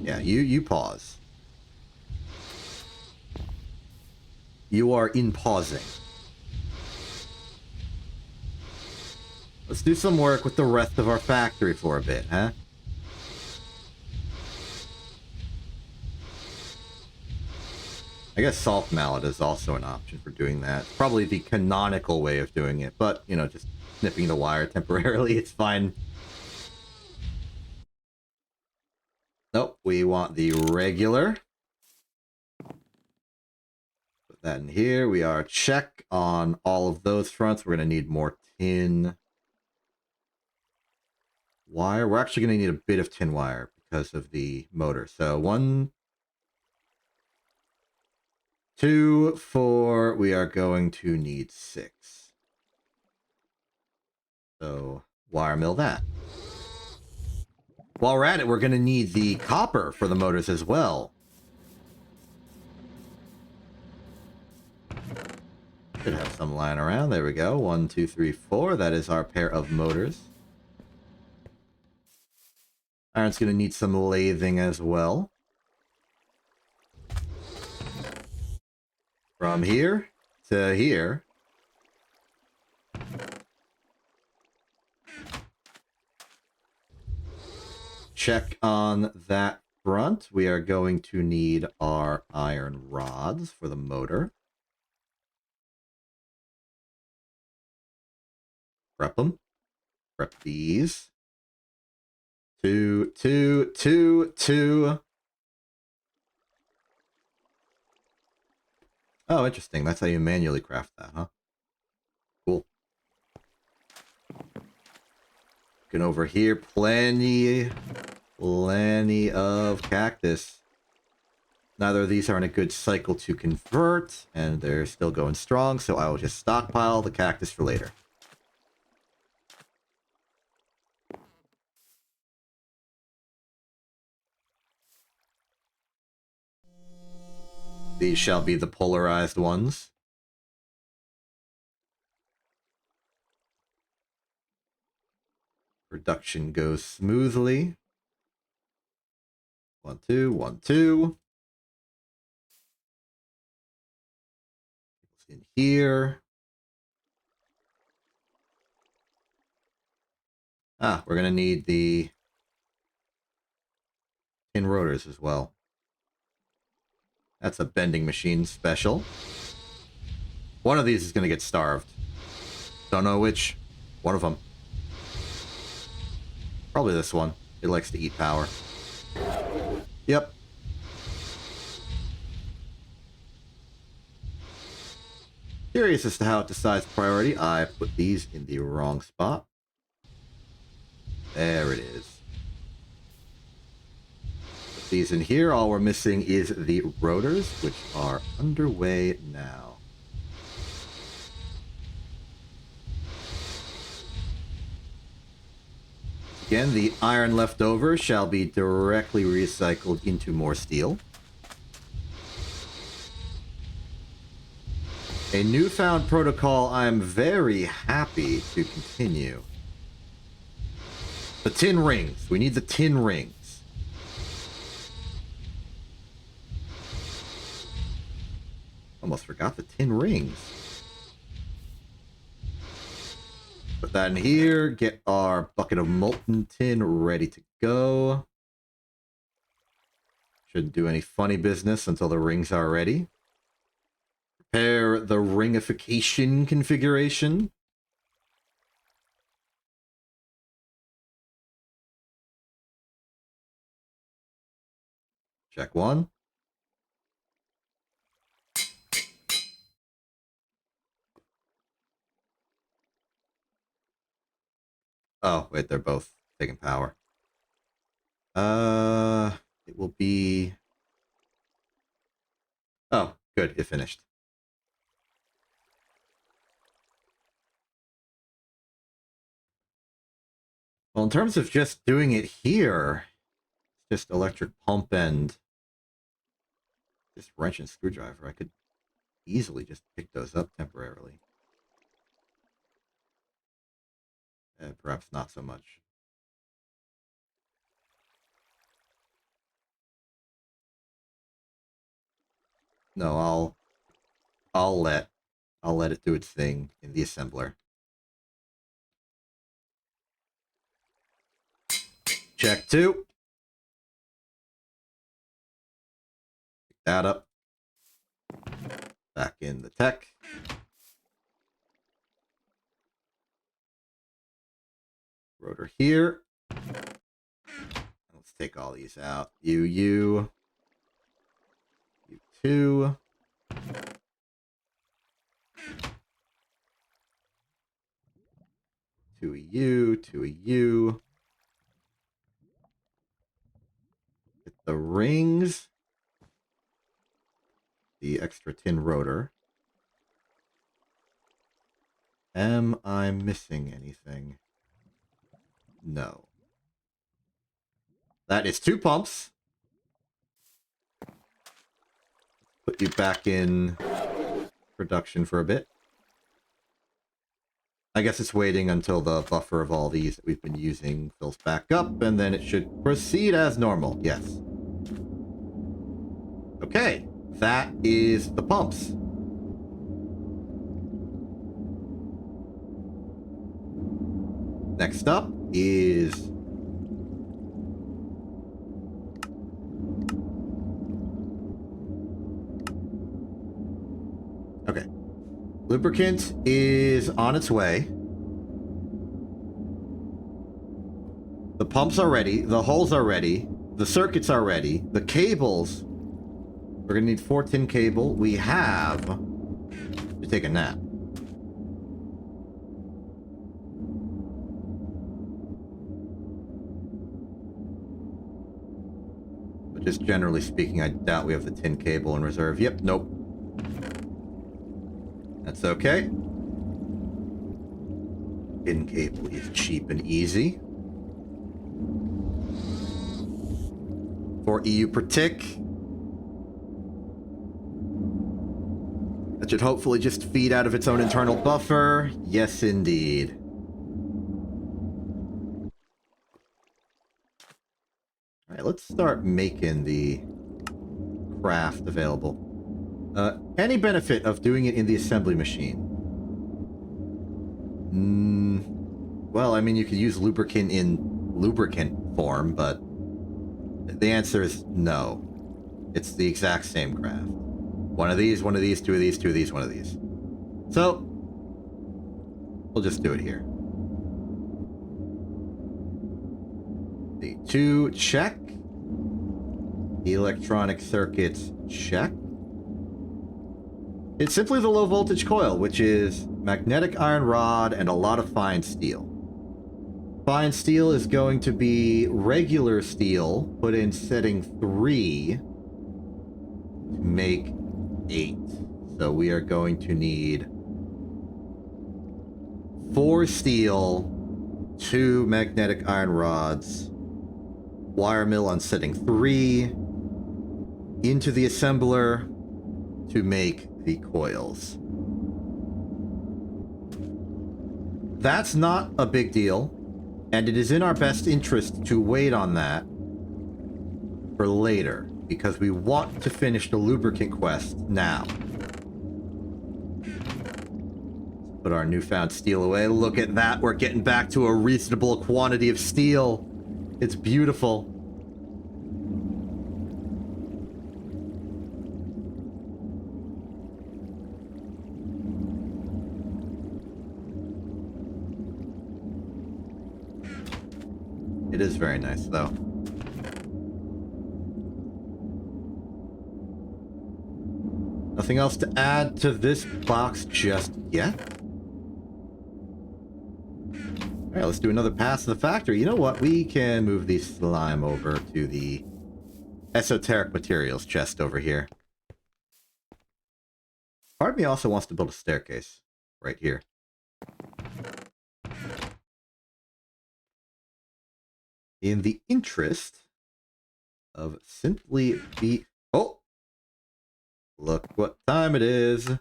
Yeah, you pause. You are in pausing. Let's do some work with the rest of our factory for a bit, huh? I guess soft mallet is also an option for doing that. It's probably the canonical way of doing it, but, you know, just snipping the wire temporarily, it's fine. Nope, we want the regular. Put that in here. We are check on all of those fronts. We're going to need more tin wire. We're actually going to need a bit of tin wire because of the motor. So 1, 2, 4. We are going to need 6. So wire mill that. While we're at it, we're going to need the copper for the motors as well. Should have some lying around. There we go. 1, 2, 3, 4. That is our pair of motors. Iron's going to need some lathing as well. From here to here. Check on that front. We are going to need our iron rods for the motor. Prep them. Prep these. 2, 2, 2, 2. Oh, interesting. That's how you manually craft that, huh? Cool. Looking over here, plenty of cactus. Neither of these are in a good cycle to convert, and they're still going strong, so I will just stockpile the cactus for later. These shall be the polarized ones. Production goes smoothly. 1, 2, 1, 2. In here. Ah, we're going to need the tin rotors as well. That's a bending machine special. One of these is going to get starved. Don't know which. One of them. Probably this one. It likes to eat power. Yep. Curious as to how it decides priority. I put these in the wrong spot. There it is. Put these in here. All we're missing is the rotors, which are underway now. Again, the iron left over shall be directly recycled into more steel. A newfound protocol I'm very happy to continue. The tin rings. We need the tin rings. Almost forgot the tin rings. Put that in here. Get our bucket of molten tin ready to go. Shouldn't do any funny business until the rings are ready. Prepare the ringification configuration. Check 1. Oh, wait, they're both taking power. It will be... Oh, good, it finished. Well, in terms of just doing it here, it's just electric pump and this wrench and screwdriver. I could easily just pick those up temporarily. Perhaps not so much. No, I'll let it do its thing in the assembler. Check 2. Pick that up. Back in the tech. Rotor here. Let's take all these out. You 2. Two of you. Get the rings. The extra tin rotor. Am I missing anything? No. That is 2 pumps. Put you back in production for a bit. I guess it's waiting until the buffer of all these that we've been using fills back up, and then it should proceed as normal. Yes. Okay, that is the pumps. Next up is... Okay. Lubricant is on its way. The pumps are ready. The holes are ready. The circuits are ready. The cables... We're going to need 4 tin cable. We have... to take a nap. But just generally speaking, I doubt we have the tin cable in reserve. Yep, nope. That's okay. Tin cable is cheap and easy. 4 EU per tick. That should hopefully just feed out of its own internal buffer. Yes, indeed. Alright, let's start making the craft available. Any benefit of doing it in the assembly machine? Well, I mean, you could use lubricant in lubricant form, but the answer is no. It's the exact same craft. One of these, 2 of these, 2 of these, 1 of these. So, we'll just do it here. The 2, check. Electronic circuits, check. It's simply the low voltage coil, which is magnetic iron rod and a lot of fine steel. Fine steel is going to be regular steel put in setting 3 to make 8. So we are going to need 4 steel, 2 magnetic iron rods, wire mill on setting 3, into the assembler to make the coils. That's not a big deal, and it is in our best interest to wait on that for later, because we want to finish the lubricant quest now. Put our newfound steel away. Look at that. We're getting back to a reasonable quantity of steel. It's beautiful. It is very nice, though. Nothing else to add to this box just yet. Alright, let's do another pass to the factory. You know what? We can move the slime over to the esoteric materials chest over here. Part of me also wants to build a staircase right here. In the interest of simply be... Oh! Look what time it is.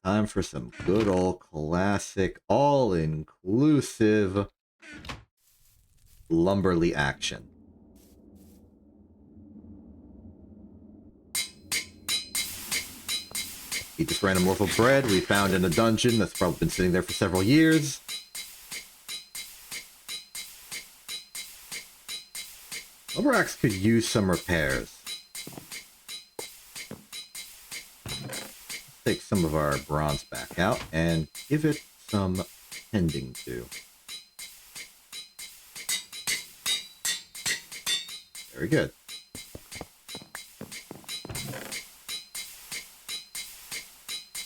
Time for some good old classic, all-inclusive lumberly action. Eat this random loaf of bread we found in a dungeon that's probably been sitting there for several years. Lumber axe could use some repairs. Take some of our bronze back out and give it some tending to. Very good.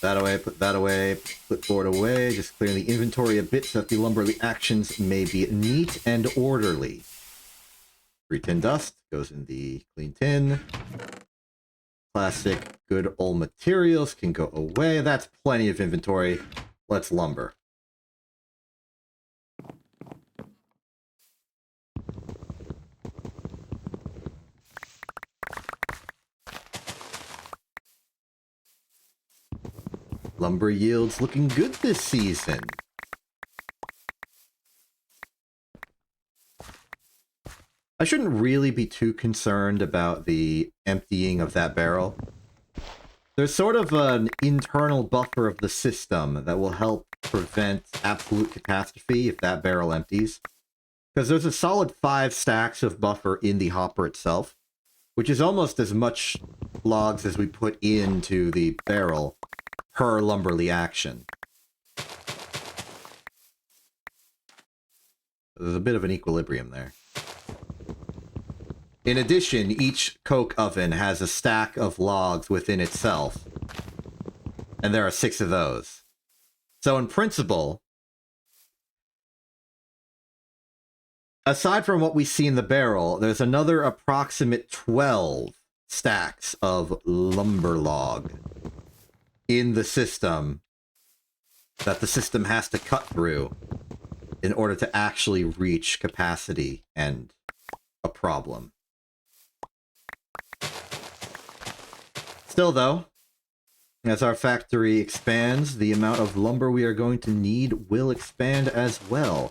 That away, put that away, put board away, just clearing the inventory a bit so that the lumberly actions may be neat and orderly. 3 tin dust goes in the clean tin. Classic good old materials can go away. That's plenty of inventory. Let's lumber. Lumber yields looking good this season. I shouldn't really be too concerned about the emptying of that barrel. There's sort of an internal buffer of the system that will help prevent absolute catastrophe if that barrel empties. Because there's a solid 5 stacks of buffer in the hopper itself, which is almost as much logs as we put into the barrel per lumberly action. There's a bit of an equilibrium there. In addition, each coke oven has a stack of logs within itself, and there are 6 of those. So in principle, aside from what we see in the barrel, there's another approximate 12 stacks of lumber log in the system that the system has to cut through in order to actually reach capacity and a problem. Still, though, as our factory expands, the amount of lumber we are going to need will expand as well.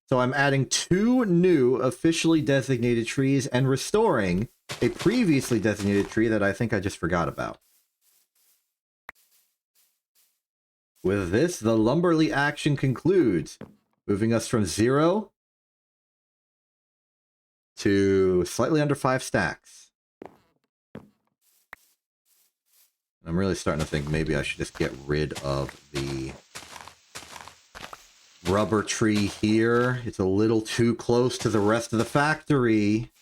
So I'm adding 2 new officially designated trees and restoring a previously designated tree that I think I just forgot about. With this, the lumberly action concludes, moving us from 0 to slightly under 5 stacks. I'm really starting to think maybe I should just get rid of the rubber tree here. It's a little too close to the rest of the factory.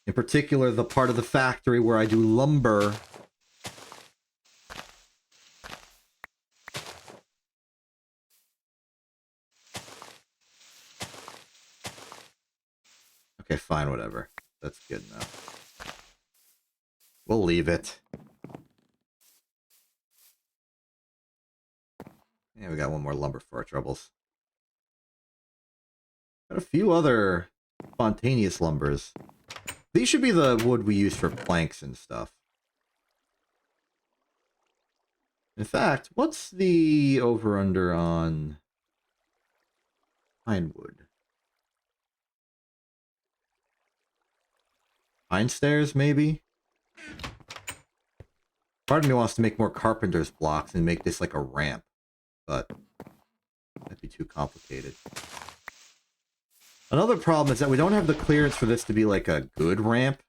In particular, the part of the factory where I do lumber. Okay, fine, whatever. That's good enough. We'll leave it. Yeah, we got 1 more lumber for our troubles. Got a few other spontaneous lumbers. These should be the wood we use for planks and stuff. In fact, what's the over-under on pine wood? Pine stairs, maybe? Part of me wants to make more carpenter's blocks and make this like a ramp, but that'd be too complicated. Another problem is that we don't have the clearance for this to be like a good ramp.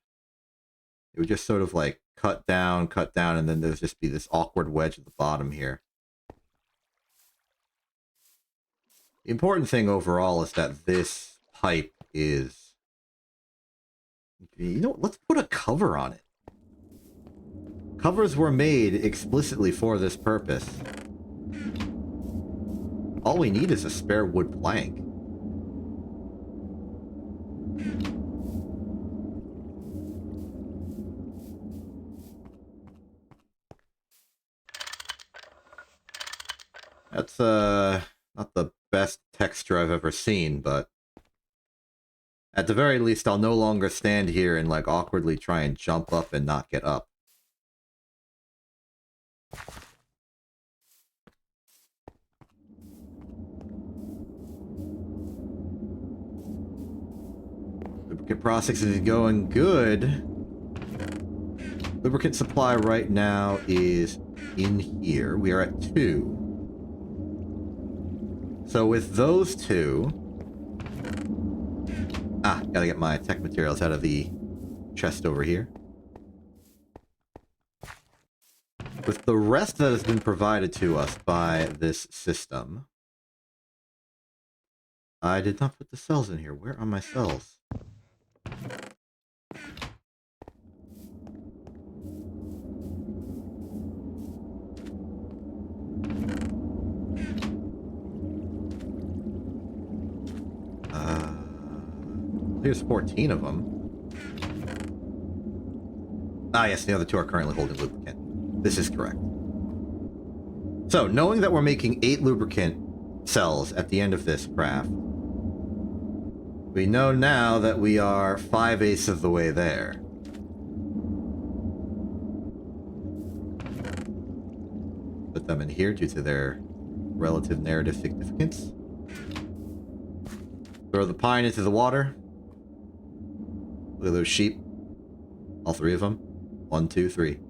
It would just sort of like cut down, and then there'd just be this awkward wedge at the bottom here. The important thing overall is that this pipe is... You know, let's put a cover on it. Covers were made explicitly for this purpose. All we need is a spare wood plank. That's, not the best texture I've ever seen, but at the very least, I'll no longer stand here and, like, awkwardly try and jump up and not get up. Lubricant processing is going good. Lubricant supply right now is in here. We are at 2. So with those 2... Ah, gotta get my tech materials out of the chest over here. With the rest that has been provided to us by this system... I did not put the cells in here. Where are my cells? There's 14 of them. Ah, yes, the other 2 are currently holding lubricant. This is correct. So, knowing that we're making 8 lubricant cells at the end of this craft, we know now that we are 5/8 of the way there. Put them in here due to their relative narrative significance. Throw the pine into the water. Look at those sheep. All 3 of them. 1, 2, 3.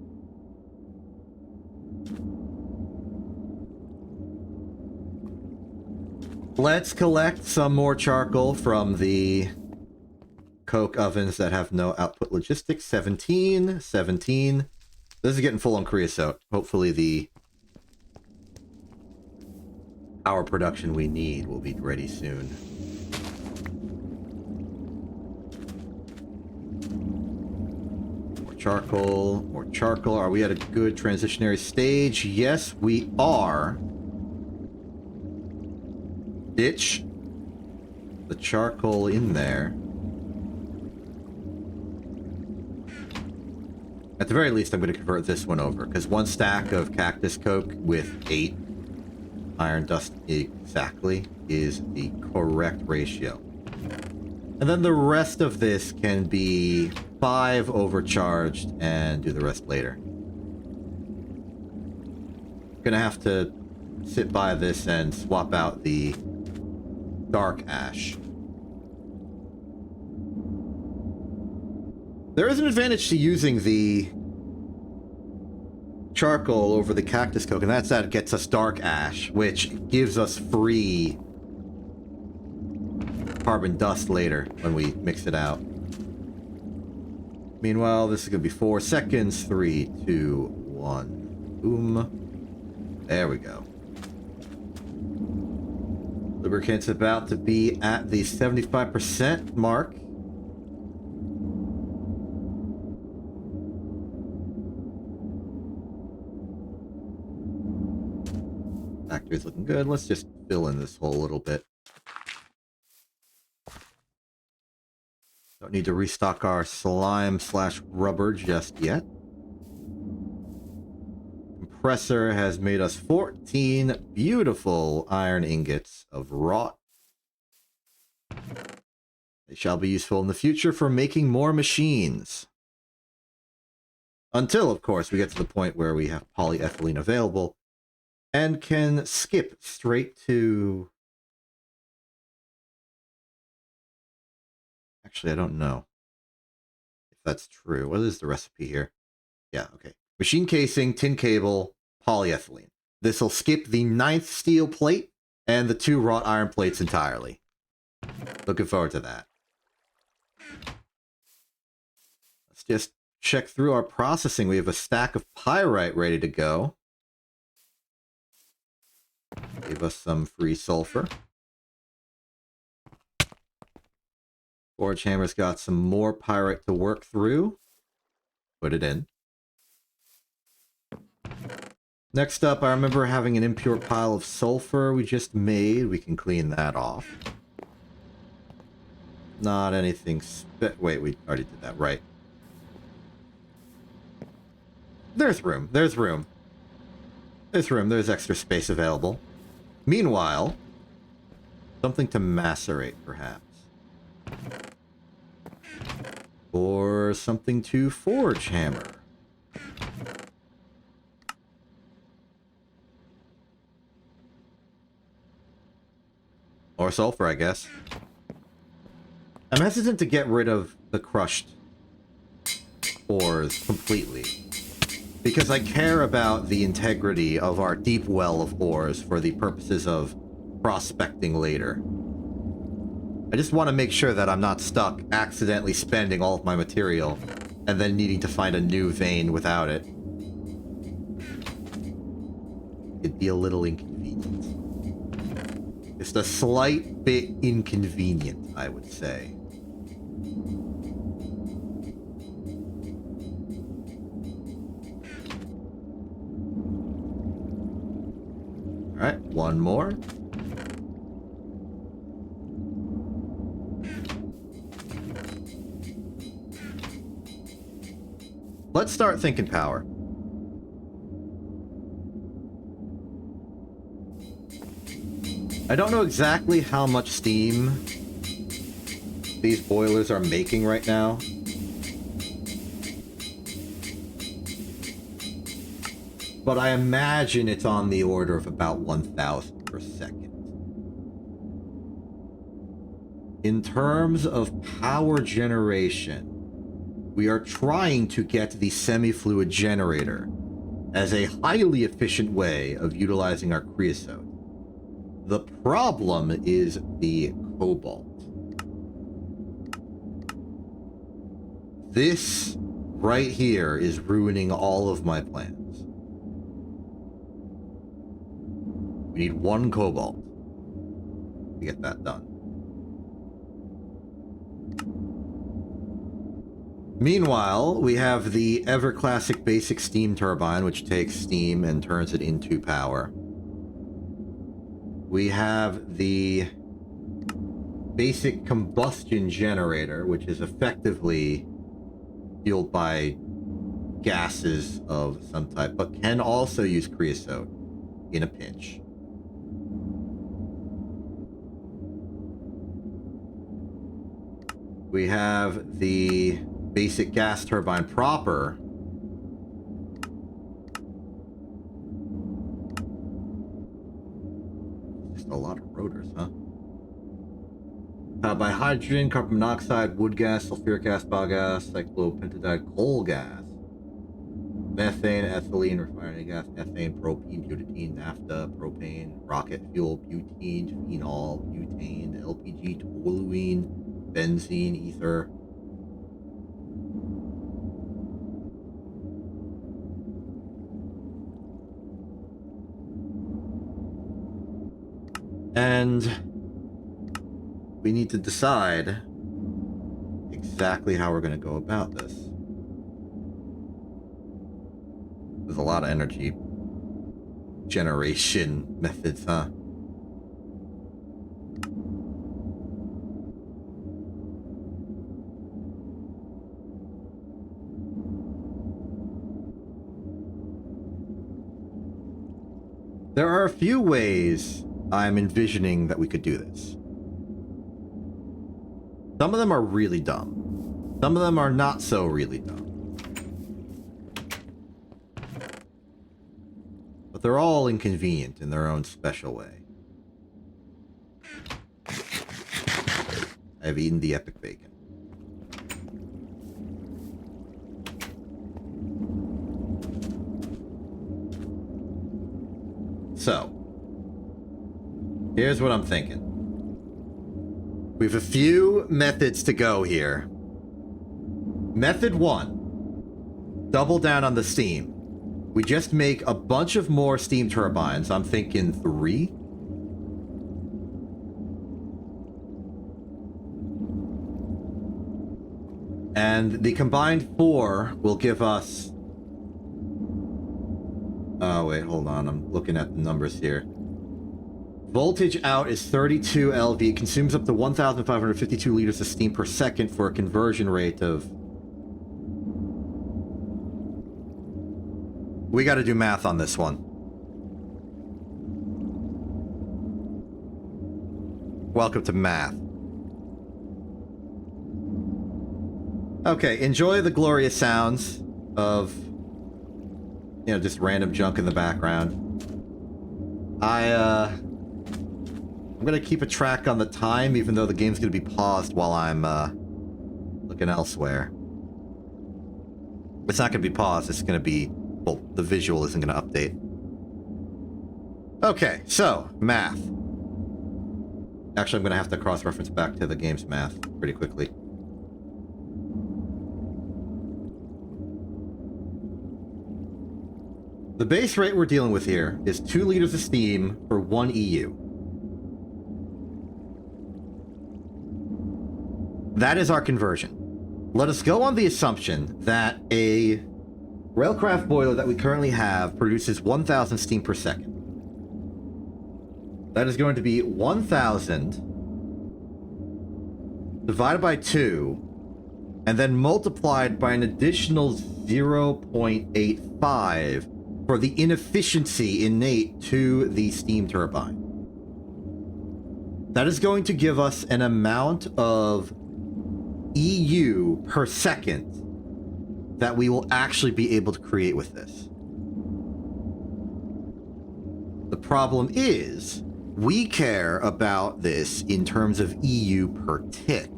Let's collect some more charcoal from the coke ovens that have no output logistics. 17. 17. This is getting full on creosote. Hopefully the power production we need will be ready soon. Charcoal, more charcoal. Are we at a good transitionary stage? Yes, we are. Ditch the charcoal in there. At the very least, I'm going to convert this one over, because 1 stack of cactus coke with 8 iron dust exactly is the correct ratio. And then the rest of this can be 5 overcharged and do the rest later. Gonna have to sit by this and swap out the dark ash. There is an advantage to using the charcoal over the cactus coke, and that's that it gets us dark ash, which gives us free carbon dust later when we mix it out. Meanwhile, this is going to be 4 seconds. 3, 2, 1. Boom. There we go. Lubricant's about to be at the 75% mark. Factory's looking good. Let's just fill in this hole a little bit. Don't need to restock our slime/rubber just yet. Compressor has made us 14 beautiful iron ingots of wrought. They shall be useful in the future for making more machines. Until, of course, we get to the point where we have polyethylene available and can skip straight to... Actually, I don't know if that's true. What is the recipe here? Yeah, okay. Machine casing, tin cable, polyethylene. This will skip the 9th steel plate and the 2 wrought iron plates entirely. Looking forward to that. Let's just check through our processing. We have a stack of pyrite ready to go. Give us some free sulfur. Forge Hammer's got some more pyrite to work through. Put it in. Next up, I remember having an impure pile of sulfur we just made. We can clean that off. Not anything wait, we already did that, right. There's room. There's room. There's room. There's extra space available. Meanwhile, something to macerate, perhaps. Or something to forge hammer. Or sulfur, I guess. I'm hesitant to get rid of the crushed ores completely, because I care about the integrity of our deep well of ores for the purposes of prospecting later. I just want to make sure that I'm not stuck accidentally spending all of my material and then needing to find a new vein without it. It'd be a little inconvenient. Just a slight bit inconvenient, I would say. Alright, one more. Let's start thinking power. I don't know exactly how much steam these boilers are making right now. But I imagine it's on the order of about 1,000 per second. In terms of power generation, we are trying to get the semi-fluid generator as a highly efficient way of utilizing our creosote. The problem is the cobalt. This right here is ruining all of my plans. We need one cobalt to get that done. Meanwhile, we have the ever-classic basic steam turbine, which takes steam and turns it into power. We have the basic combustion generator, which is effectively fueled by gases of some type, but can also use creosote in a pinch. We have the basic gas turbine proper, just a lot of rotors, huh? Powered by hydrogen, carbon monoxide, wood gas, sulfuric gas, biogas, cyclopentadiene, coal gas, methane, ethylene, refinery gas, ethane, propene, butadiene, naphtha, propane, rocket fuel, butene, phenol, butane, LPG, toluene, benzene, ether. And we need to decide exactly how we're going to go about this. There's a lot of energy generation methods, huh? There are a few ways I'm envisioning that we could do this. Some of them are really dumb. Some of them are not so really dumb. But they're all inconvenient in their own special way. I have eaten the epic bacon. So, here's what I'm thinking. We have a few methods to go here. Method 1. Double down on the steam. We just make a bunch of more steam turbines. I'm thinking 3. And the combined 4 will give us... wait, hold on. I'm looking at the numbers here. Voltage out is 32 LV. It consumes up to 1,552 liters of steam per second for a conversion rate of... We got to do math on this one. Welcome to math. Okay, enjoy the glorious sounds of, you know, just random junk in the background. I'm gonna keep a track on the time, even though the game's gonna be paused while I'm looking elsewhere. It's not gonna be paused, it's gonna be, well, the visual isn't gonna update. Okay, so, math. Actually, I'm gonna have to cross-reference back to the game's math pretty quickly. The base rate we're dealing with here is 2 liters of steam for 1 EU. That is our conversion. Let us go on the assumption that a railcraft boiler that we currently have produces 1,000 steam per second. That is going to be 1,000 divided by 2 and then multiplied by an additional 0.85 for the inefficiency innate to the steam turbine. That is going to give us an amount of EU per second that we will actually be able to create with this. The problem is, we care about this in terms of EU per tick.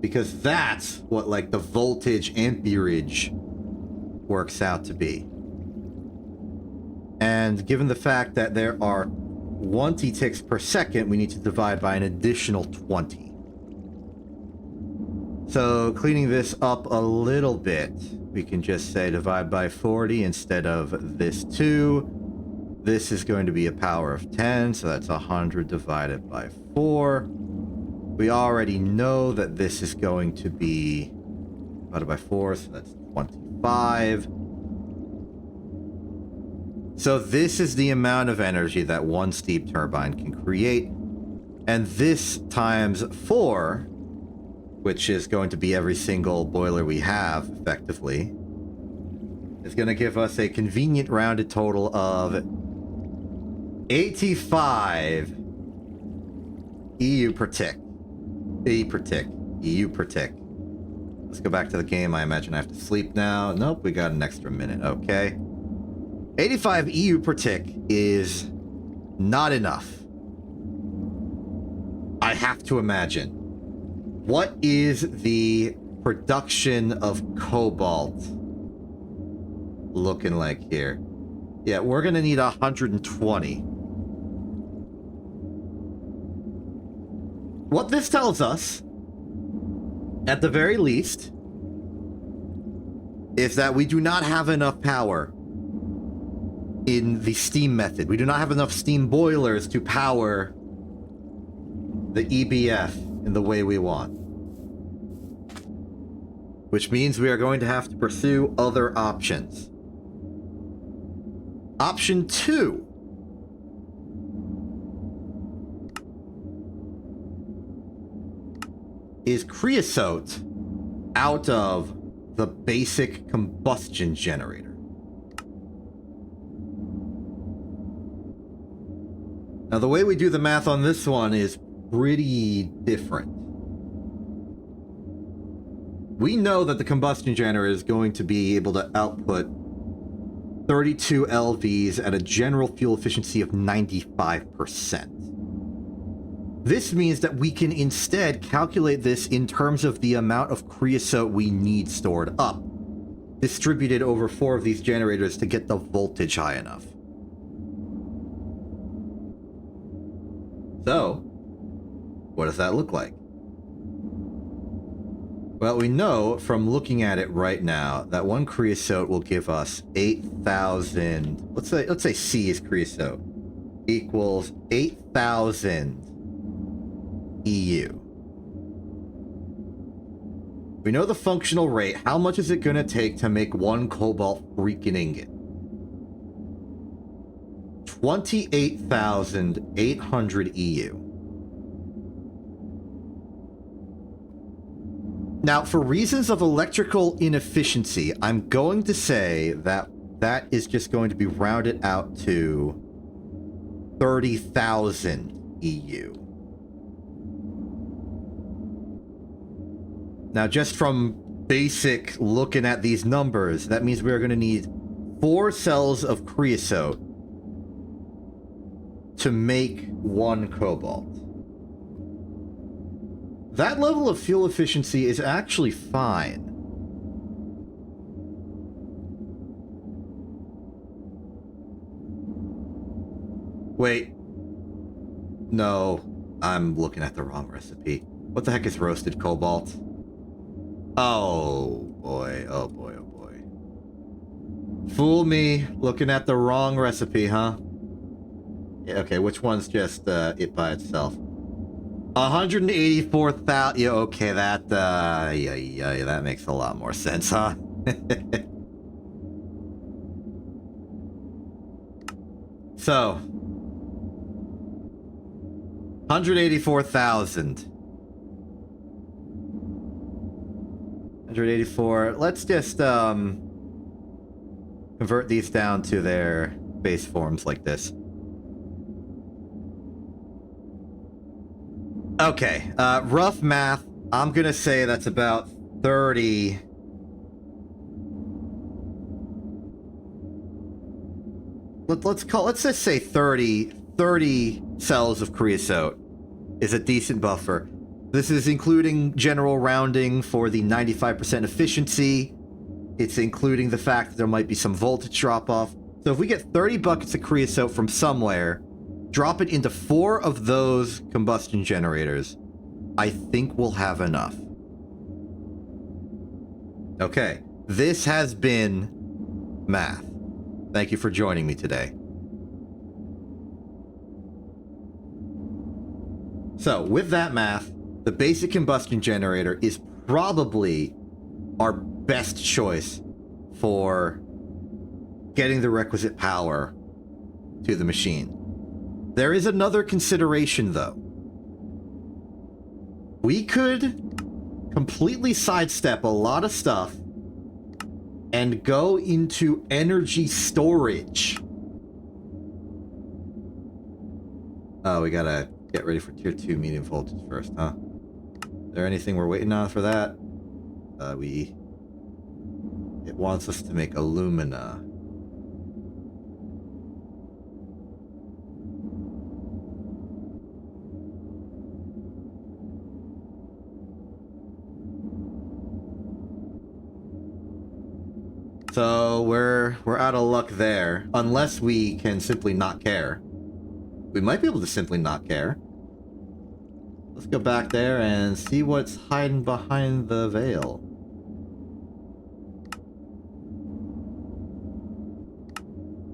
Because that's what, like, the voltage amperage works out to be. And given the fact that there are 20 ticks per second, we need to divide by an additional 20. So cleaning this up a little bit, we can just say divide by 40 instead of this 2. This is going to be a power of 10, so that's 100 divided by 4. We already know that this is going to be divided by 4, so that's 25. So this is the amount of energy that one steam turbine can create. And this times 4, which is going to be every single boiler we have, effectively, is going to give us a convenient rounded total of 85 EU per tick. E per tick. EU per tick. Let's go back to the game. I imagine I have to sleep now. Nope, we got an extra minute. Okay. 85 EU per tick is not enough. I have to imagine. What is the production of cobalt looking like here? Yeah, we're going to need 120. What this tells us, at the very least, is that we do not have enough power in the steam method. We do not have enough steam boilers to power the EBF in the way we want. Which means we are going to have to pursue other options. Option 2 is creosote out of the basic combustion generator. Now, the way we do the math on this one is pretty different. We know that the combustion generator is going to be able to output 32 LVs at a general fuel efficiency of 95%. This means that we can instead calculate this in terms of the amount of creosote we need stored up, distributed over 4 of these generators to get the voltage high enough. So, what does that look like? Well, we know from looking at it right now that one creosote will give us 8,000. Let's say C is creosote equals 8,000 EU. We know the functional rate. How much is it going to take to make one cobalt freaking ingot? 28,800 EU. Now, for reasons of electrical inefficiency, I'm going to say that that is just going to be rounded out to 30,000 EU. Now, just from basic looking at these numbers, that means we are going to need 4 cells of creosote to make 1 cobalt. That level of fuel efficiency is actually fine. Wait. No, I'm looking at the wrong recipe. What the heck is roasted cobalt? Oh boy, oh boy, oh boy. Fool me, looking at the wrong recipe, huh? Yeah, okay, which one's just it by itself? 184,000. Yeah, okay, that yeah, that makes a lot more sense, huh? So, 184,000. 184. Let's just convert these down to their base forms like this. Okay, rough math. I'm gonna say that's about 30. Let's just say 30 cells of creosote is a decent buffer. This is including general rounding for the 95% efficiency. It's including the fact that there might be some voltage drop off. So if we get 30 buckets of creosote from somewhere, drop it into 4 of those combustion generators, I think we'll have enough. Okay, this has been math. Thank you for joining me today. So, with that math, the basic combustion generator is probably our best choice for getting the requisite power to the machine. There is another consideration, though. We could completely sidestep a lot of stuff and go into energy storage. Oh, we gotta get ready for tier 2 medium voltage first, huh? Is there anything we're waiting on for that? It wants us to make alumina. So we're out of luck there, unless we can simply not care. We might be able to simply not care. Let's go back there and see what's hiding behind the veil.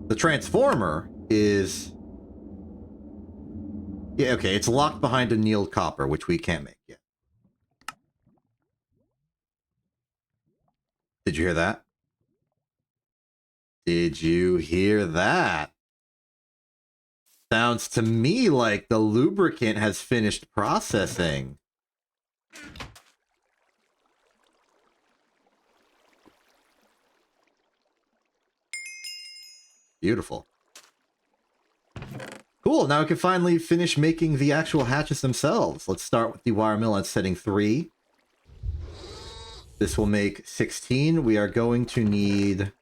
The transformer is... yeah, okay, it's locked behind annealed copper, which we can't make yet. Did you hear that? Did you hear that? Sounds to me like the lubricant has finished processing. Beautiful. Cool, now we can finally finish making the actual hatches themselves. Let's start with the wire mill on setting 3. This will make 16. We are going to need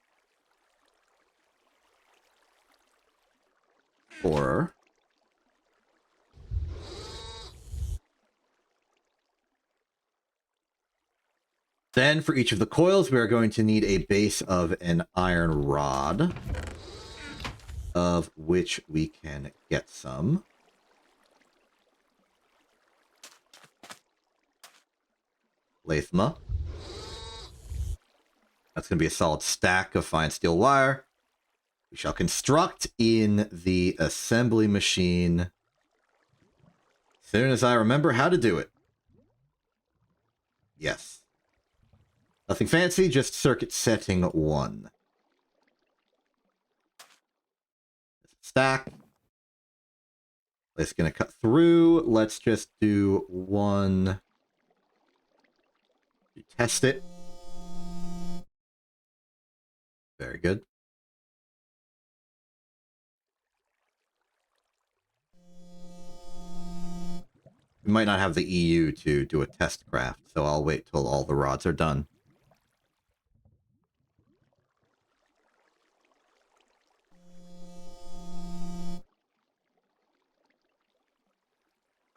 4. Then for each of the coils, we are going to need a base of an iron rod, of which we can get some. Lathma. That's going to be a solid stack of fine steel wire. We shall construct in the assembly machine as soon as I remember how to do it. Yes. Nothing fancy, just circuit setting 1. stack. It's going to cut through. Let's just do one. Test it. Very good. We might not have the EU to do a test craft, so I'll wait till all the rods are done.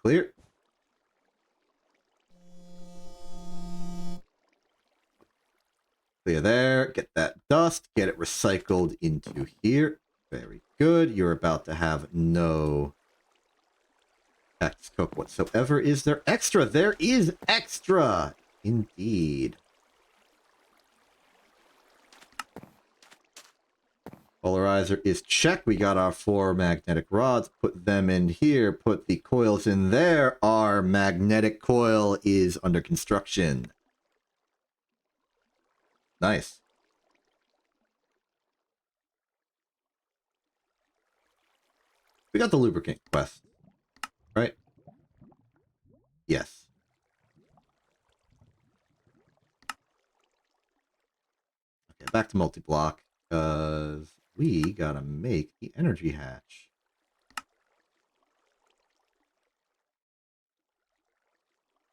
Clear. Clear there. Get that dust. Get it recycled into here. Very good. You're about to have no cactus coke whatsoever. Is there extra? There is extra! Indeed. Polarizer is checked. We got our 4 magnetic rods. Put them in here. Put the coils in there. Our magnetic coil is under construction. Nice. We got the lubricant quest, right? Yes. Okay, back to multi-block, because we gotta make the energy hatch.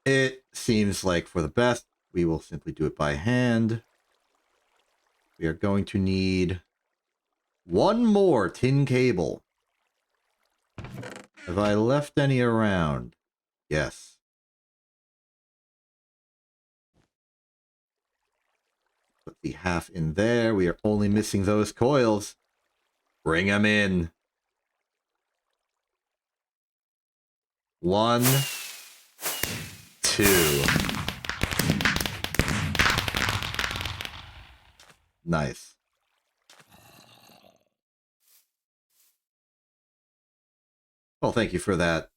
It seems like for the best, we will simply do it by hand. We are going to need one more tin cable. Have I left any around? Yes. Put the half in there. We are only missing those coils. Bring them in. 1, 2. Nice. Well, thank you for that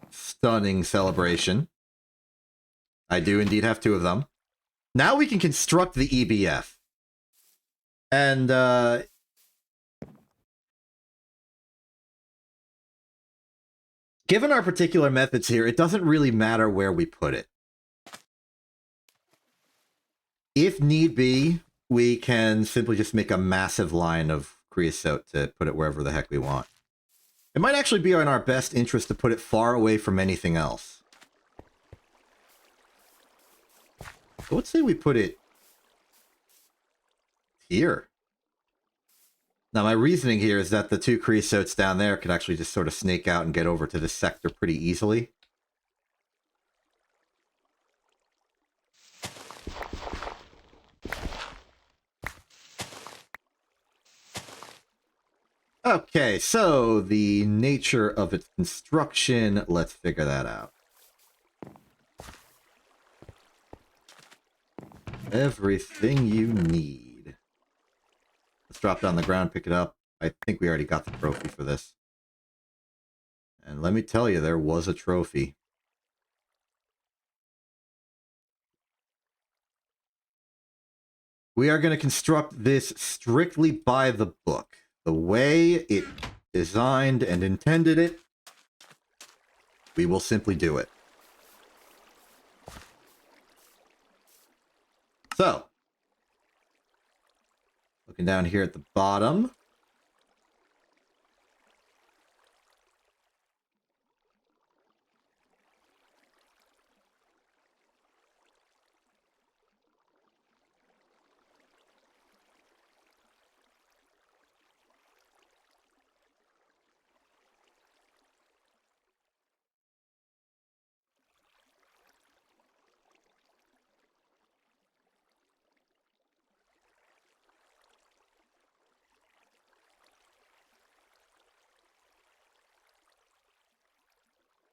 stunning celebration. I do indeed have 2 of them. Now we can construct the EBF. And, given our particular methods here, it doesn't really matter where we put it. If need be, we can simply just make a massive line of creosote to put it wherever the heck we want. It might actually be in our best interest to put it far away from anything else. So let's say we put it here. Now, my reasoning here is that the 2 creosotes down there could actually just sort of snake out and get over to this sector pretty easily. Okay, so the nature of its construction, let's figure that out. Everything you need. Let's drop down the ground, pick it up. I think we already got the trophy for this. And let me tell you, there was a trophy. We are going to construct this strictly by the book. The way it designed and intended it, we will simply do it. So, looking down here at the bottom.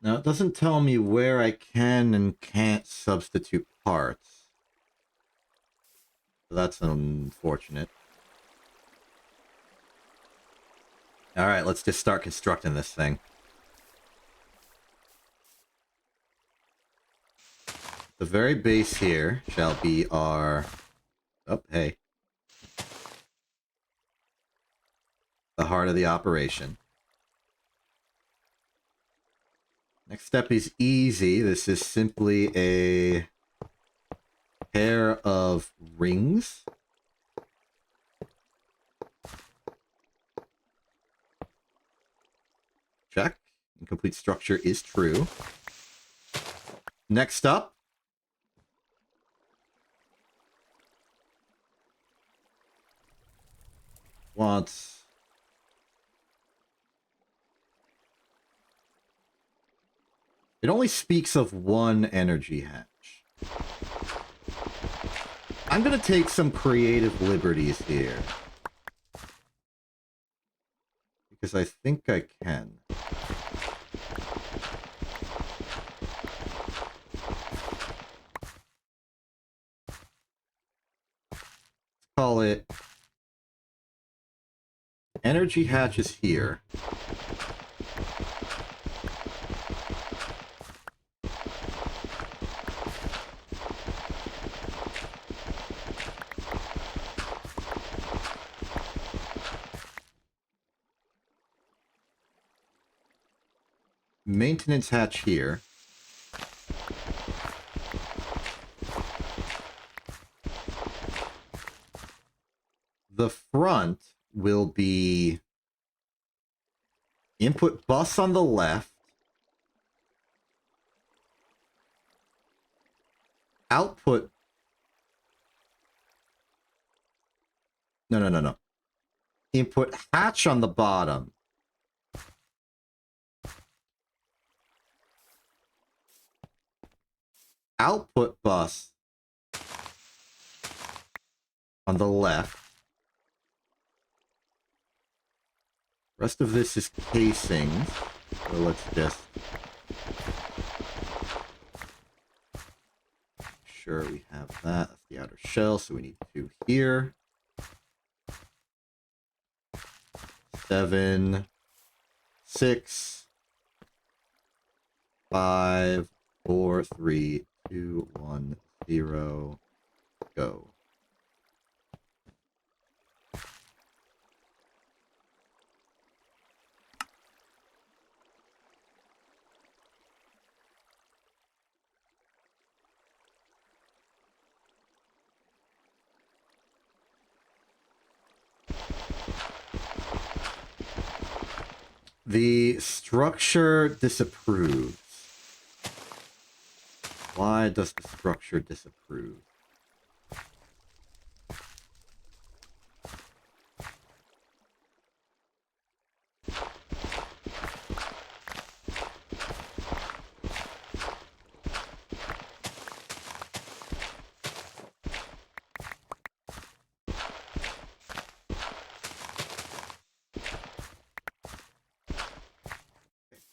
Now, it doesn't tell me where I can and can't substitute parts. So that's unfortunate. Alright, let's just start constructing this thing. The very base here shall be our... Oh, hey. The heart of the operation. Next step is easy. This is simply a pair of rings. Check. Incomplete structure is true. Next up. Wants... It only speaks of one energy hatch. I'm going to take some creative liberties here. Because I think I can. Let's call it... Energy hatch is here. Maintenance hatch here. The front will be input bus on the left, output... No. Input hatch on the bottom. Output bus on the left. Rest of this is casings. So let's just... make sure we have that. That's the outer shell, so we need 2 here. 7, 6, 5, 4, 3, 2, 1, 0, go. The structure disapproves. Why does the structure disapprove?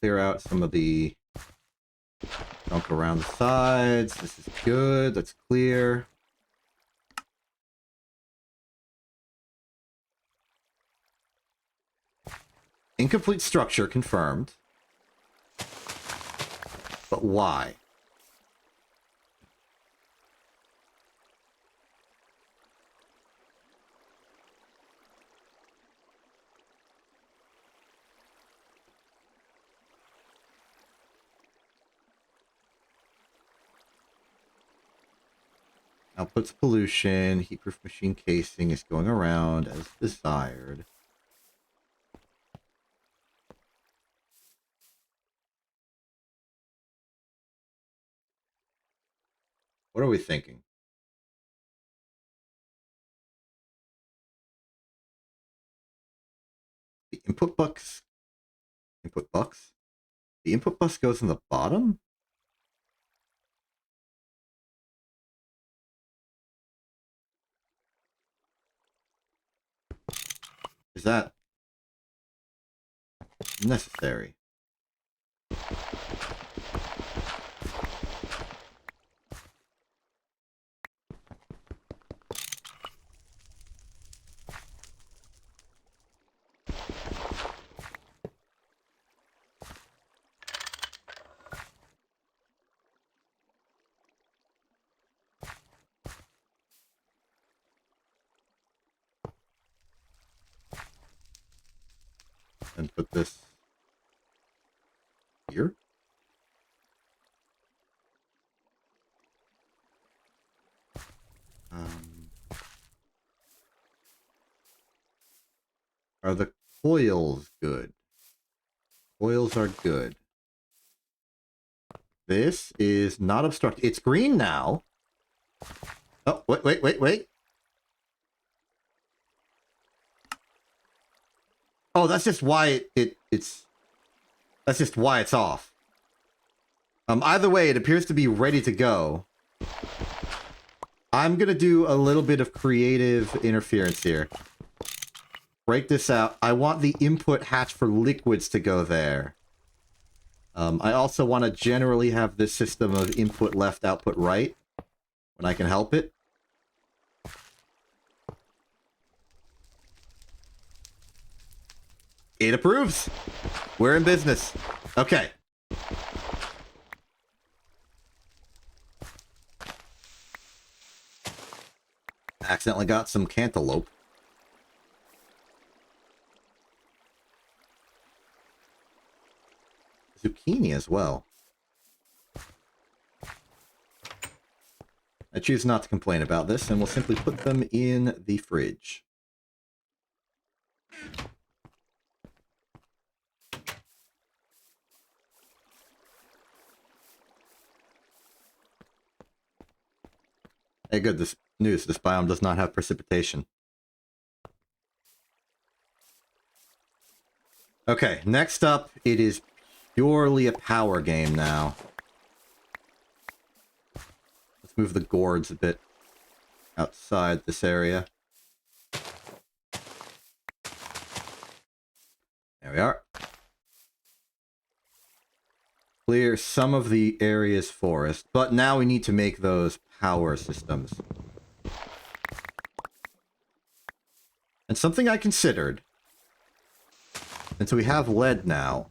Clear out some of the junk around the sides. This is good. That's clear. Incomplete structure confirmed. But why? Outputs pollution. Heatproof machine casing is going around as desired. What are we thinking? The input bus... Input bus? The input bus goes in the bottom? Is that necessary? And put this here. Are the coils good? Coils are good. This is not obstructed. It's green now. Oh, wait. Oh, that's just why it's... That's just why it's off. Either way, it appears to be ready to go. I'm gonna do a little bit of creative interference here. Break this out. I want the input hatch for liquids to go there. I also want to generally have this system of input left, output right, when I can help it. It approves. We're in business. Okay. Accidentally got some cantaloupe. Zucchini as well. I choose not to complain about this, and we'll simply put them in the fridge. Hey, good. This news. This biome does not have precipitation. Okay, next up, it is purely a power game now. Let's move the gourds a bit outside this area. There we are. Clear some of the area's forest, but now we need to make those power systems. And something I considered, since we have lead now,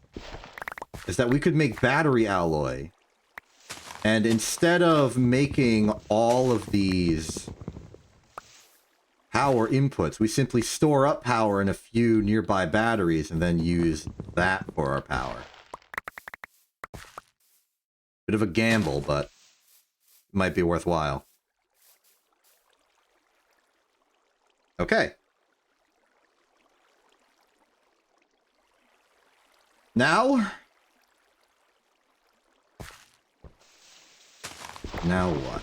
is that we could make battery alloy. And instead of making all of these power inputs, we simply store up power in a few nearby batteries and then use that for our power. Bit of a gamble, but it might be worthwhile. Okay. Now what?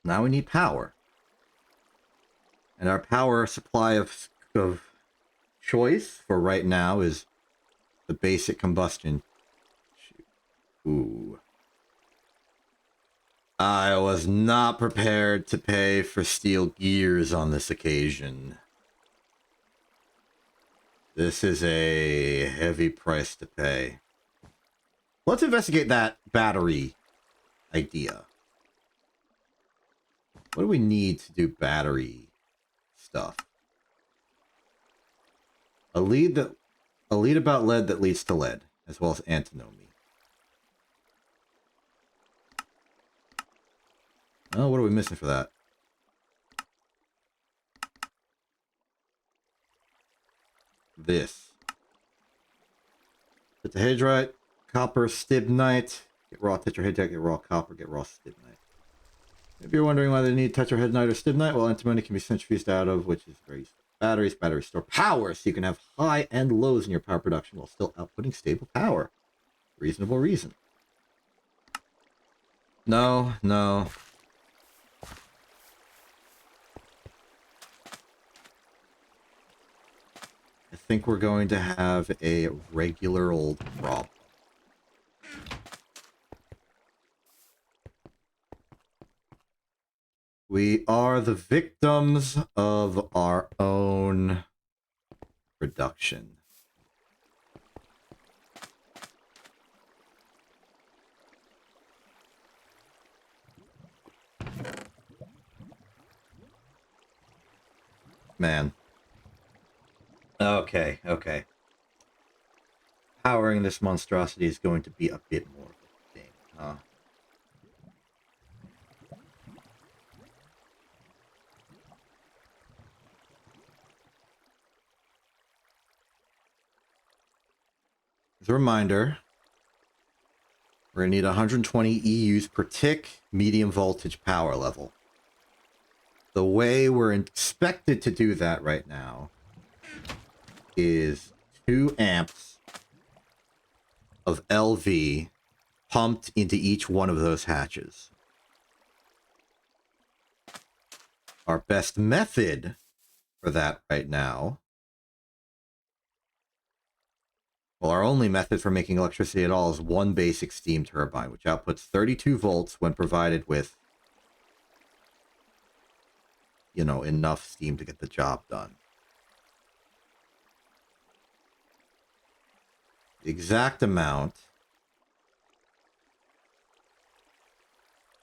Now we need power. And our power supply of choice for right now is the basic combustion. Ooh. I was not prepared to pay for steel gears on this occasion. This is a heavy price to pay. Let's investigate that battery idea. What do we need to do battery stuff? A lead about lead that leads to lead, as well as antinomy. Oh, what are we missing for that? This. Tetrahedrite, copper, stibnite. Get raw tetrahedrite, get raw copper, get raw stibnite. If you're wondering why they need tetrahedrite or stibnite, well, antimony can be centrifuged out of, which is very useful. Batteries. Batteries store power, so you can have high and lows in your power production while still outputting stable power. Reasonable reason. No. I think we're going to have a regular old problem. We are the victims of our own production. Man. Okay. Powering this monstrosity is going to be a bit more of a thing, huh? As a reminder, we're going to need 120 EUs per tick, medium voltage power level. The way we're expected to do that right now is 2 amps of LV pumped into each one of those hatches. Our best method for that right now, well, our only method for making electricity at all is one basic steam turbine, which outputs 32 volts when provided with, you know, enough steam to get the job done. The exact amount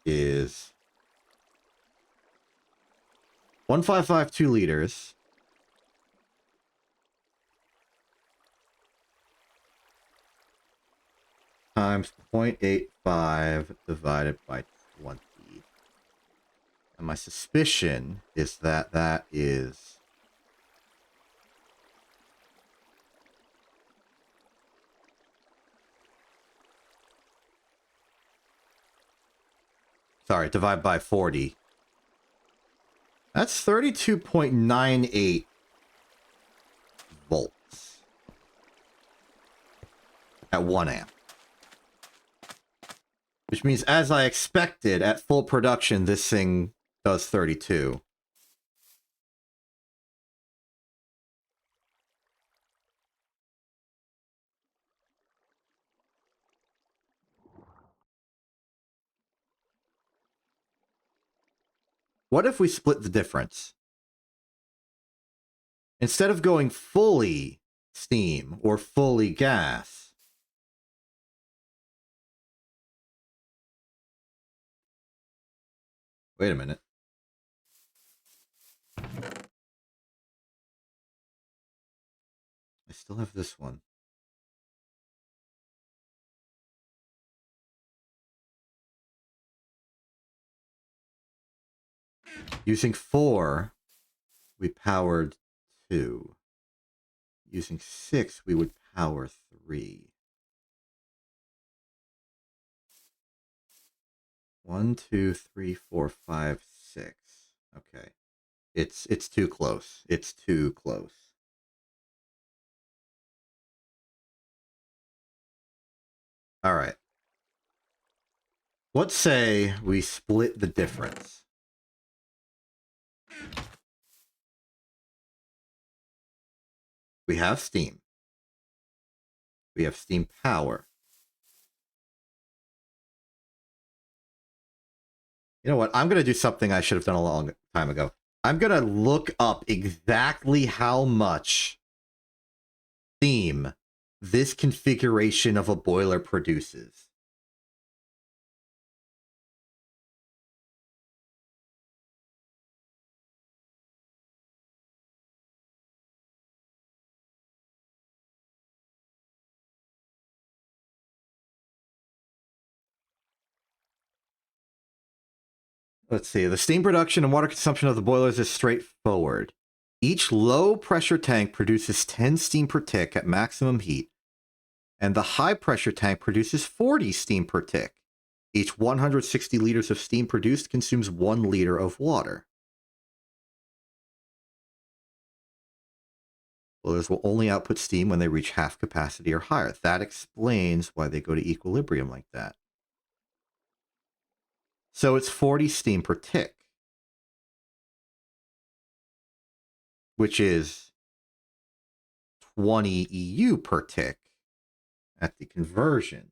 is 1552 liters times 0.85 divided by 20. And my suspicion is that that is... Sorry, divide by 40. That's 32.98 volts at 1 amp. Which means, as I expected, at full production, this thing does 32. What if we split the difference? Instead of going fully steam or fully gas, wait a minute. I still have this one. Using 4, we powered 2. Using 6, we would power 3. 1, 2, 3, 4, 5, 6. Okay. It's too close. It's too close. All right. Let's say we split the difference. We have steam. We have steam power. You know what? I'm going to do something I should have done a long time ago. I'm going to look up exactly how much steam this configuration of a boiler produces. Let's see. The steam production and water consumption of the boilers is straightforward. Each low pressure tank produces 10 steam per tick at maximum heat, and the high pressure tank produces 40 steam per tick. Each 160 liters of steam produced consumes 1 liter of water. Boilers will only output steam when they reach half capacity or higher. That explains why they go to equilibrium like that. So it's 40 steam per tick, which is 20 EU per tick at the conversion,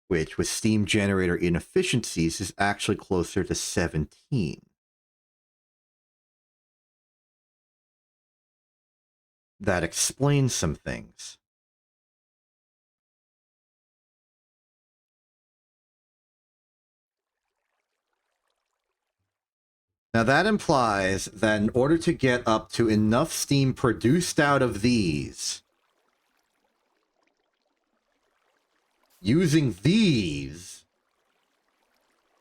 which with steam generator inefficiencies is actually closer to 17. That explains some things. Now that implies that in order to get up to enough steam produced out of these, using these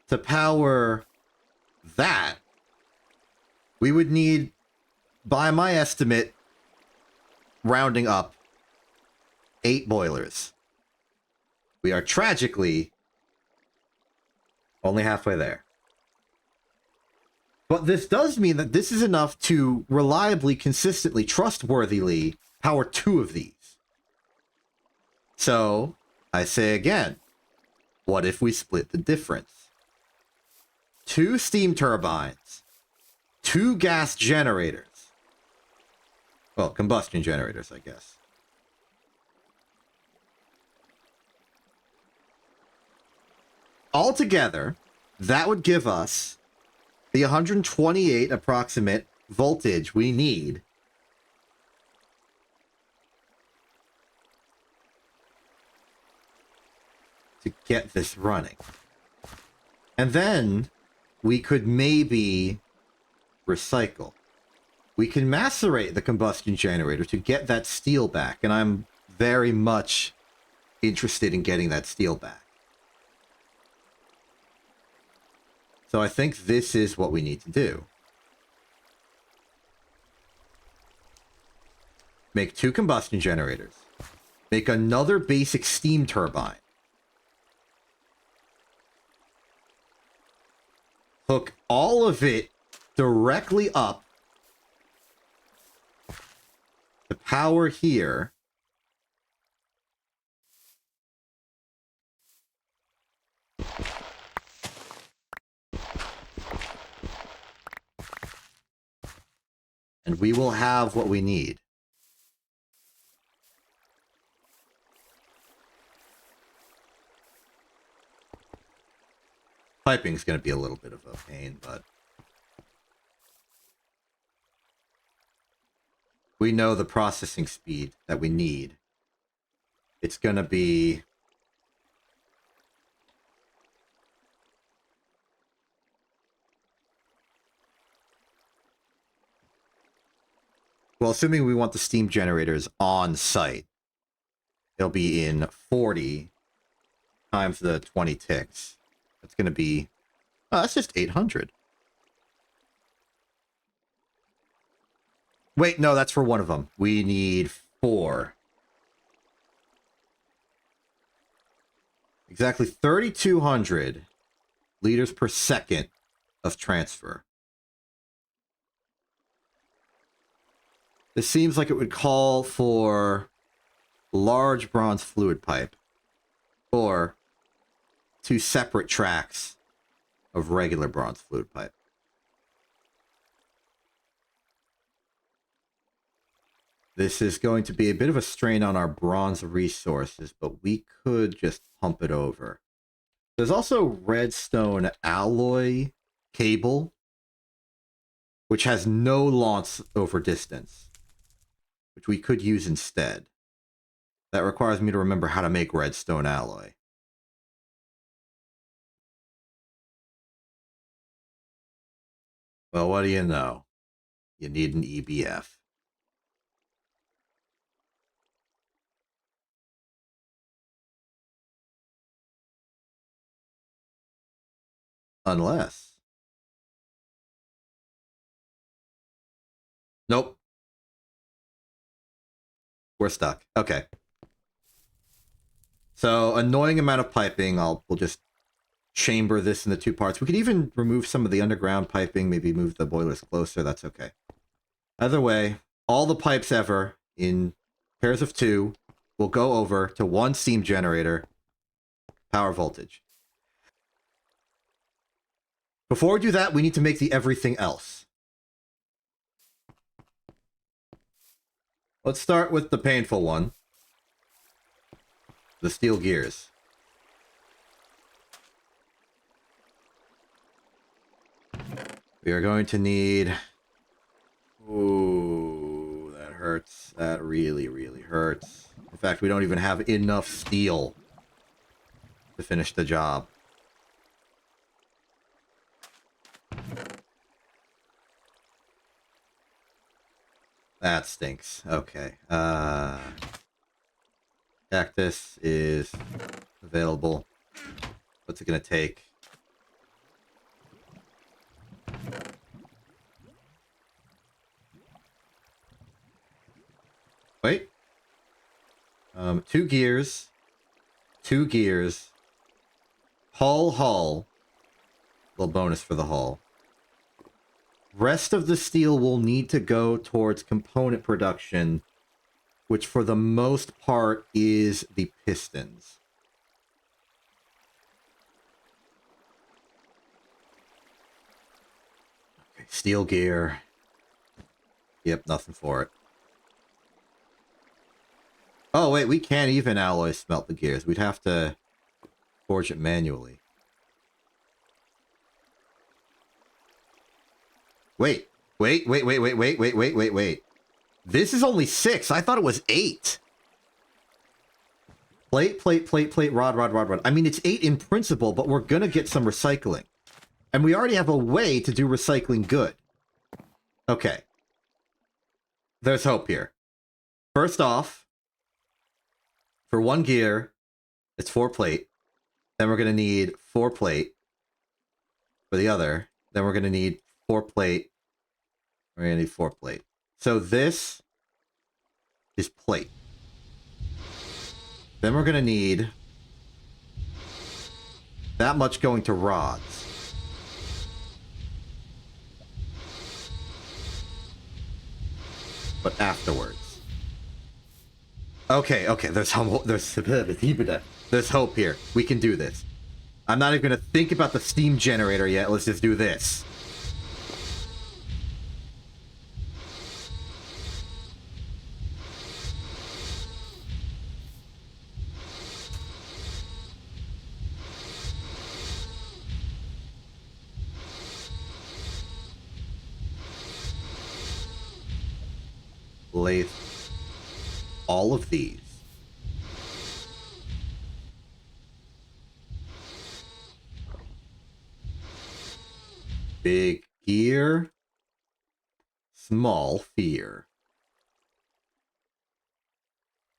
to power that, we would need, by my estimate, rounding up 8 boilers. We are tragically only halfway there. But this does mean that this is enough to reliably, consistently, trustworthily power 2 of these. So, I say again, what if we split the difference? 2 steam turbines, 2 gas generators. Well, combustion generators, I guess. Altogether, that would give us the 128 approximate voltage we need to get this running. And then we could maybe recycle. We can macerate the combustion generator to get that steel back, and I'm very much interested in getting that steel back. So I think this is what we need to do. Make 2 combustion generators. Make another basic steam turbine. Hook all of it directly up to power here. And we will have what we need. Piping's going to be a little bit of a pain, but we know the processing speed that we need. It's going to be... Well, assuming we want the steam generators on site, it'll be in 40 times the 20 ticks. That's going to be... Oh, that's just 800. Wait, no, that's for one of them. We need 4. Exactly 3,200 liters per second of transfer. This seems like it would call for large bronze fluid pipe or 2 separate tracks of regular bronze fluid pipe. This is going to be a bit of a strain on our bronze resources, but we could just pump it over. There's also redstone alloy cable, which has no launch over distance, which we could use instead. That requires me to remember how to make redstone alloy. Well, what do you know? You need an EBF. Unless... Nope. We're stuck. Okay. So, annoying amount of piping. We'll just chamber this into 2 parts. We could even remove some of the underground piping, maybe move the boilers closer. That's okay. Either way, all the pipes ever in pairs of 2 will go over to 1 steam generator, power voltage. Before we do that, we need to make the everything else. Let's start with the painful one. The steel gears. We are going to need... Ooh, that hurts. That really, really hurts. In fact, we don't even have enough steel to finish the job. That stinks. Okay. Cactus is available. What's it gonna take? Wait. 2 gears. 2 gears. Hull. Little bonus for the hull. Rest of the steel will need to go towards component production, which for the most part is the pistons. Okay, steel gear. Yep, nothing for it. Oh, wait, we can't even alloy smelt the gears. We'd have to forge it manually. Wait. This is only 6. I thought it was 8. Plate, rod. I mean, it's 8 in principle, but we're gonna get some recycling. And we already have a way to do recycling good. Okay. There's hope here. First off, for 1 gear, it's 4 plate. Then we're gonna need 4 plate for the other. Then we're gonna need 4 plate. We're gonna need 4 plate. So this is plate. Then we're gonna need that much going to rods. But afterwards. Okay, there's hope here. We can do this. I'm not even gonna think about the steam generator yet. Let's just do this. Lathe all of these. Big gear, small fear.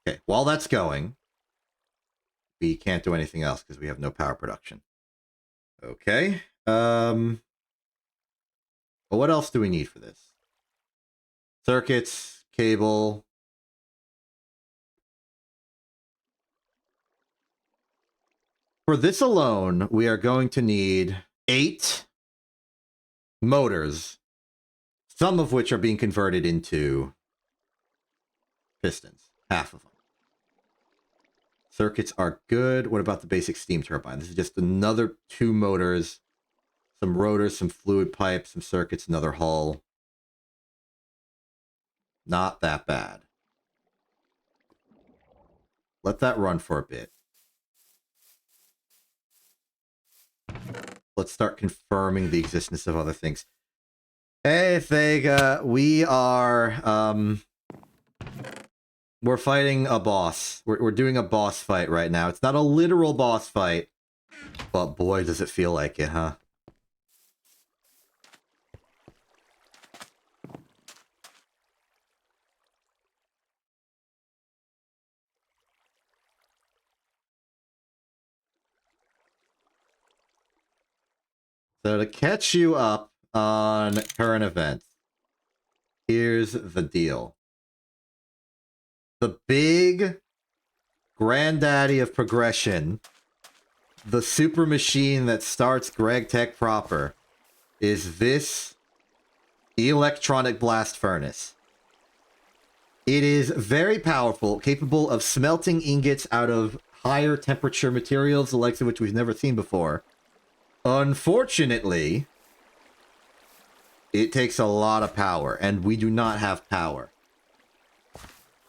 Okay, while that's going, we can't do anything else because we have no power production. Okay. Well, what else do we need for this? Circuits, cable. For this alone, we are going to need 8 motors, some of which are being converted into pistons. Half of them. Circuits are good. What about the basic steam turbine? This is just another 2 motors, some rotors, some fluid pipes, some circuits, another hull. Not that bad. Let that run for a bit. Let's start confirming the existence of other things. Hey, Thega, we are, we're fighting a boss. We're doing a boss fight right now. It's not a literal boss fight, but boy, does it feel like it, huh? So to catch you up on current events, here's the deal. The big granddaddy of progression, the super machine that starts Greg Tech proper, is this electronic blast furnace. It is very powerful, capable of smelting ingots out of higher temperature materials, the likes of which we've never seen before. Unfortunately, it takes a lot of power, and we do not have power.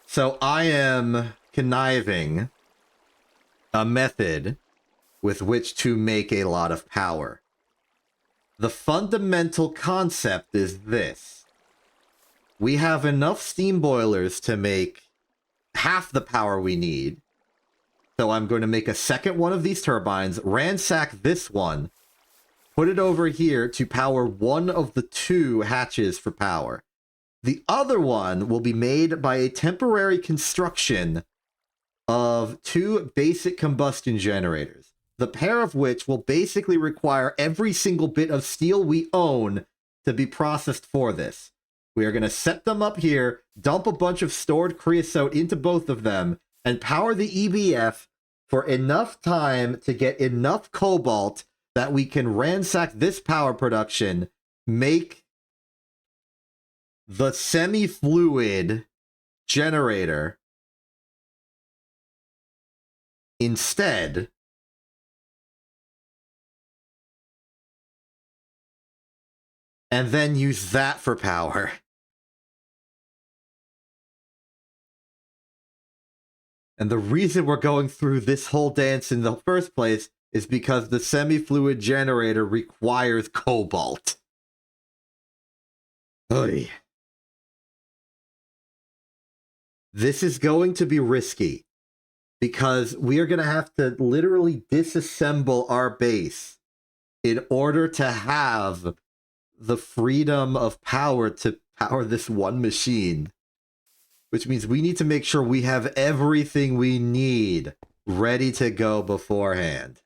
So I am conniving a method with which to make a lot of power. The fundamental concept is this. We have enough steam boilers to make half the power we need. So I'm going to make a second one of these turbines, ransack this one, put it over here to power one of the 2 hatches for power. The other one will be made by a temporary construction of 2 basic combustion generators, the pair of which will basically require every single bit of steel we own to be processed for this. We are going to set them up here, dump a bunch of stored creosote into both of them, and power the EBF for enough time to get enough cobalt that we can ransack this power production, make the semi-fluid generator instead, and then use that for power. And the reason we're going through this whole dance in the first place is because the semi-fluid generator requires cobalt. Oy. This is going to be risky, because we are going to have to literally disassemble our base in order to have the freedom of power to power this one machine. Which means we need to make sure we have everything we need ready to go beforehand.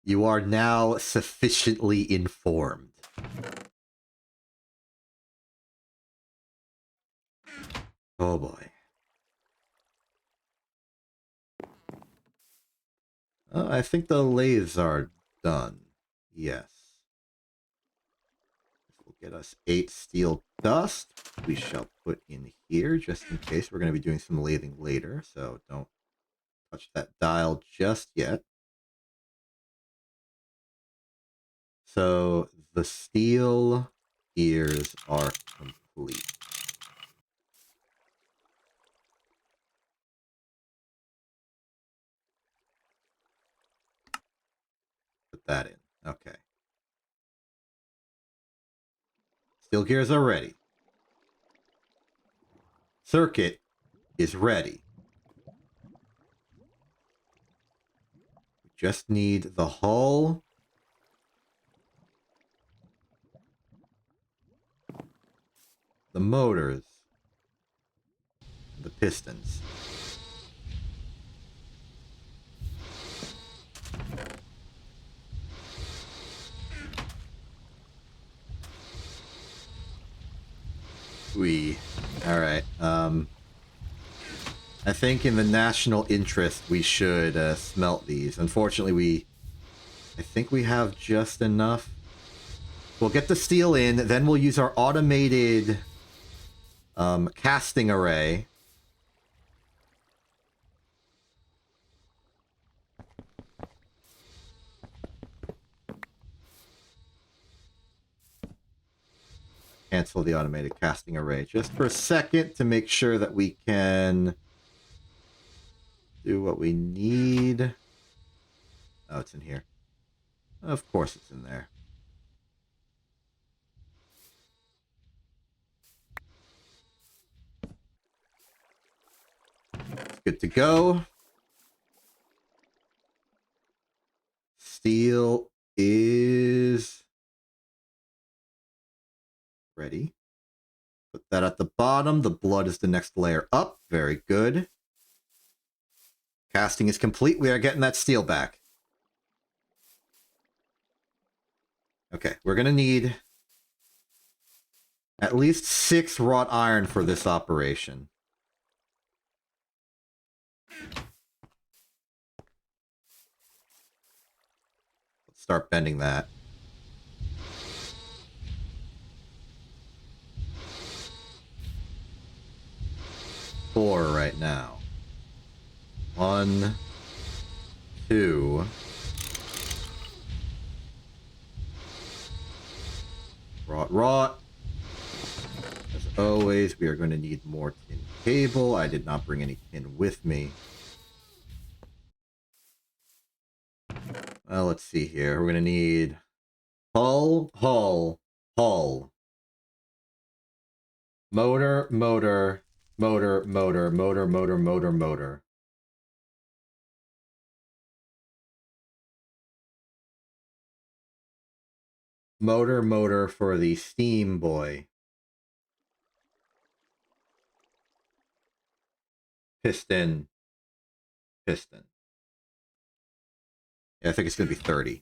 You are now sufficiently informed. Oh boy. I think the lathes are done. Yes. This will get us 8 steel dust. We shall put in here just in case. We're going to be doing some lathing later, so don't touch that dial just yet. So the steel gears are complete. Put that in. Okay. Steel gears are ready. Circuit is ready. We just need the hull. The motors. And the pistons. Alright, I think in the national interest we should smelt these. Unfortunately, I think we have just enough. We'll get the steel in, then we'll use our automated casting array. Cancel the automated casting array just for a second to make sure that we can do what we need. Oh, it's in here. Of course it's in there. It's good to go. Steel is ready. Put that at the bottom. The blood is the next layer up. Very good. Casting is complete. We are getting that steel back. Okay, we're going to need at least 6 wrought iron for this operation. Let's start bending that. 4 right now. 1, 2. Wrought. As always, we are going to need more tin cable. I did not bring any tin with me. Well, let's see here. We're going to need hull. Motor. Motor. Motor for the steam boy. Piston. Yeah, I think it's going to be 30.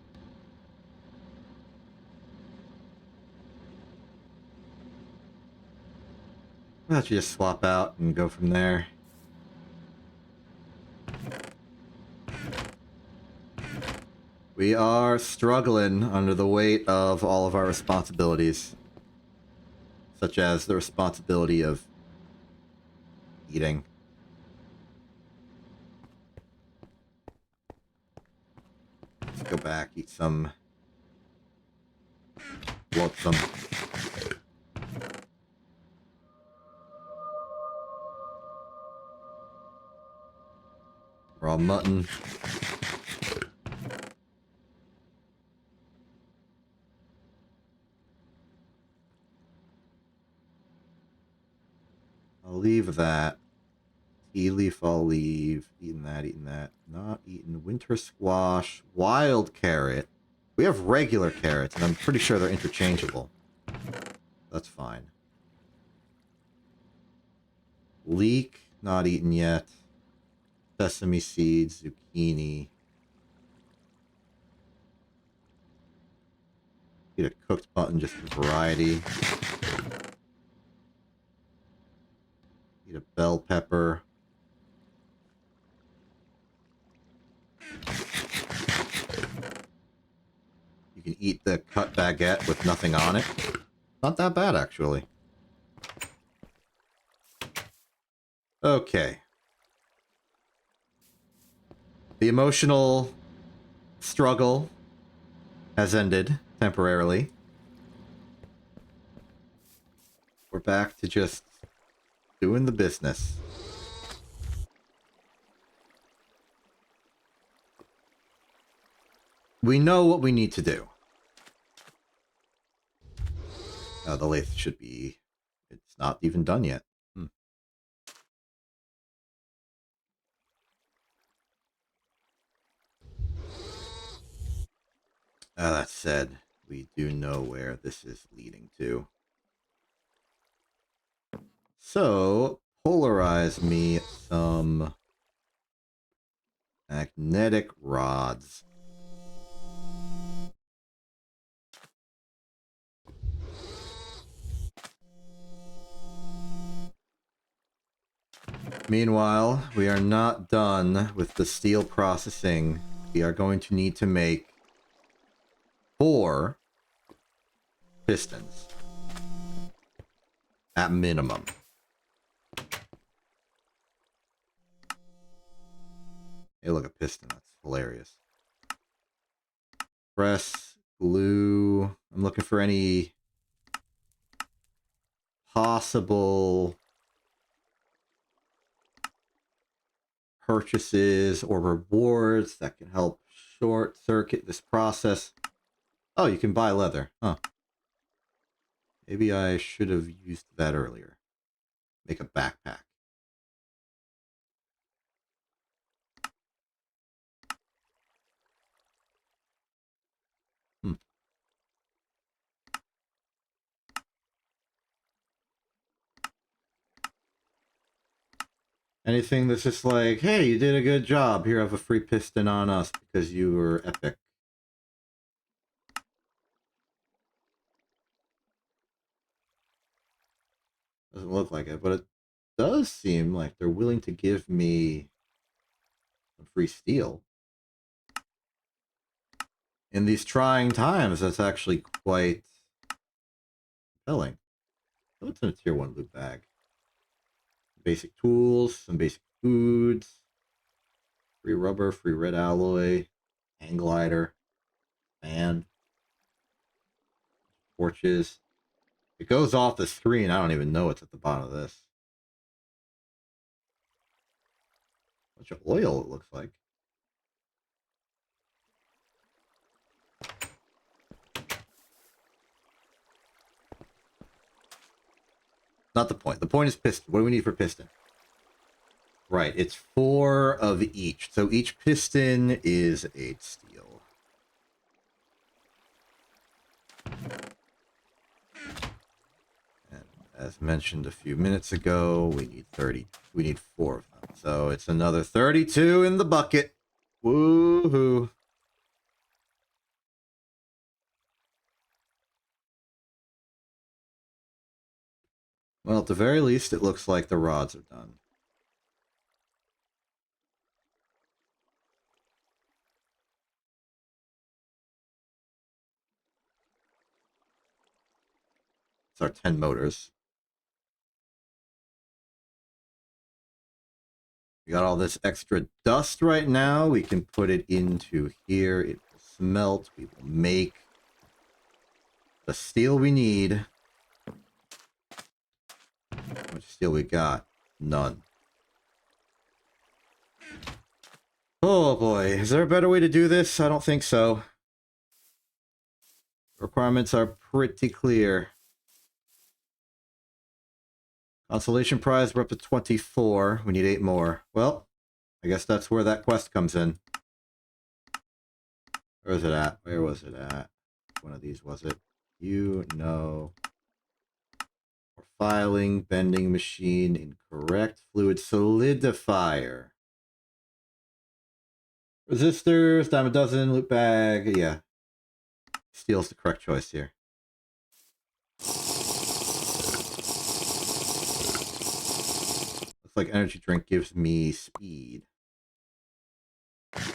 Why don't you just swap out and go from there? We are struggling under the weight of all of our responsibilities. Such as the responsibility of eating. Let's go back, eat some. Want some. Raw mutton. I'll leave that. Tea leaf, I'll leave. Eating that, eating that. Not eating winter squash. Wild carrot. We have regular carrots, and I'm pretty sure they're interchangeable. That's fine. Leek, not eaten yet. Sesame seeds, zucchini. Eat a cooked mutton just for variety. Eat a bell pepper. You can eat the cut baguette with nothing on it. Not that bad, actually. Okay. The emotional struggle has ended temporarily. We're back to just doing the business. We know what we need to do. The lathe should be... It's not even done yet. That said, we do know where this is leading to. So, polarize me some magnetic rods. Meanwhile, we are not done with the steel processing. We are going to need to make 4 pistons. At minimum. Hey, look, a piston. That's hilarious. Press, glue. I'm looking for any possible purchases or rewards that can help short circuit this process. Oh, you can buy leather. Huh. Maybe I should have used that earlier. Make a backpack. Anything that's just like, hey, you did a good job. Here, have a free piston on us because you were epic. Doesn't look like it, but it does seem like they're willing to give me some free steel. In these trying times, that's actually quite compelling. What's in a tier 1 loot bag? Basic tools, some basic foods, free rubber, free red alloy, hang glider, fan, torches. It goes off the screen. I don't even know what's at the bottom of this. Bunch of oil, it looks like. Not the point. The point is piston. What do we need for piston? Right, it's 4 of each. So each piston is 8 steel. And as mentioned a few minutes ago, we need 30. We need 4 of them. So it's another 32 in the bucket. Woohoo. Well, at the very least, it looks like the rods are done. It's our 10 motors. We got all this extra dust right now. We can put it into here. It will smelt. We will make the steel we need. How much steel we got? None. Oh boy, is there a better way to do this? I don't think so. Requirements are pretty clear. Consolation prize, we're up to 24. We need 8 more. Well, I guess that's where that quest comes in. Where is it at? Where was it at? One of these, was it? You know. Filing, bending machine, incorrect. Fluid solidifier. Resistors, dime a dozen, loot bag. Yeah. Steel's the correct choice here. Looks like energy drink gives me speed. Makes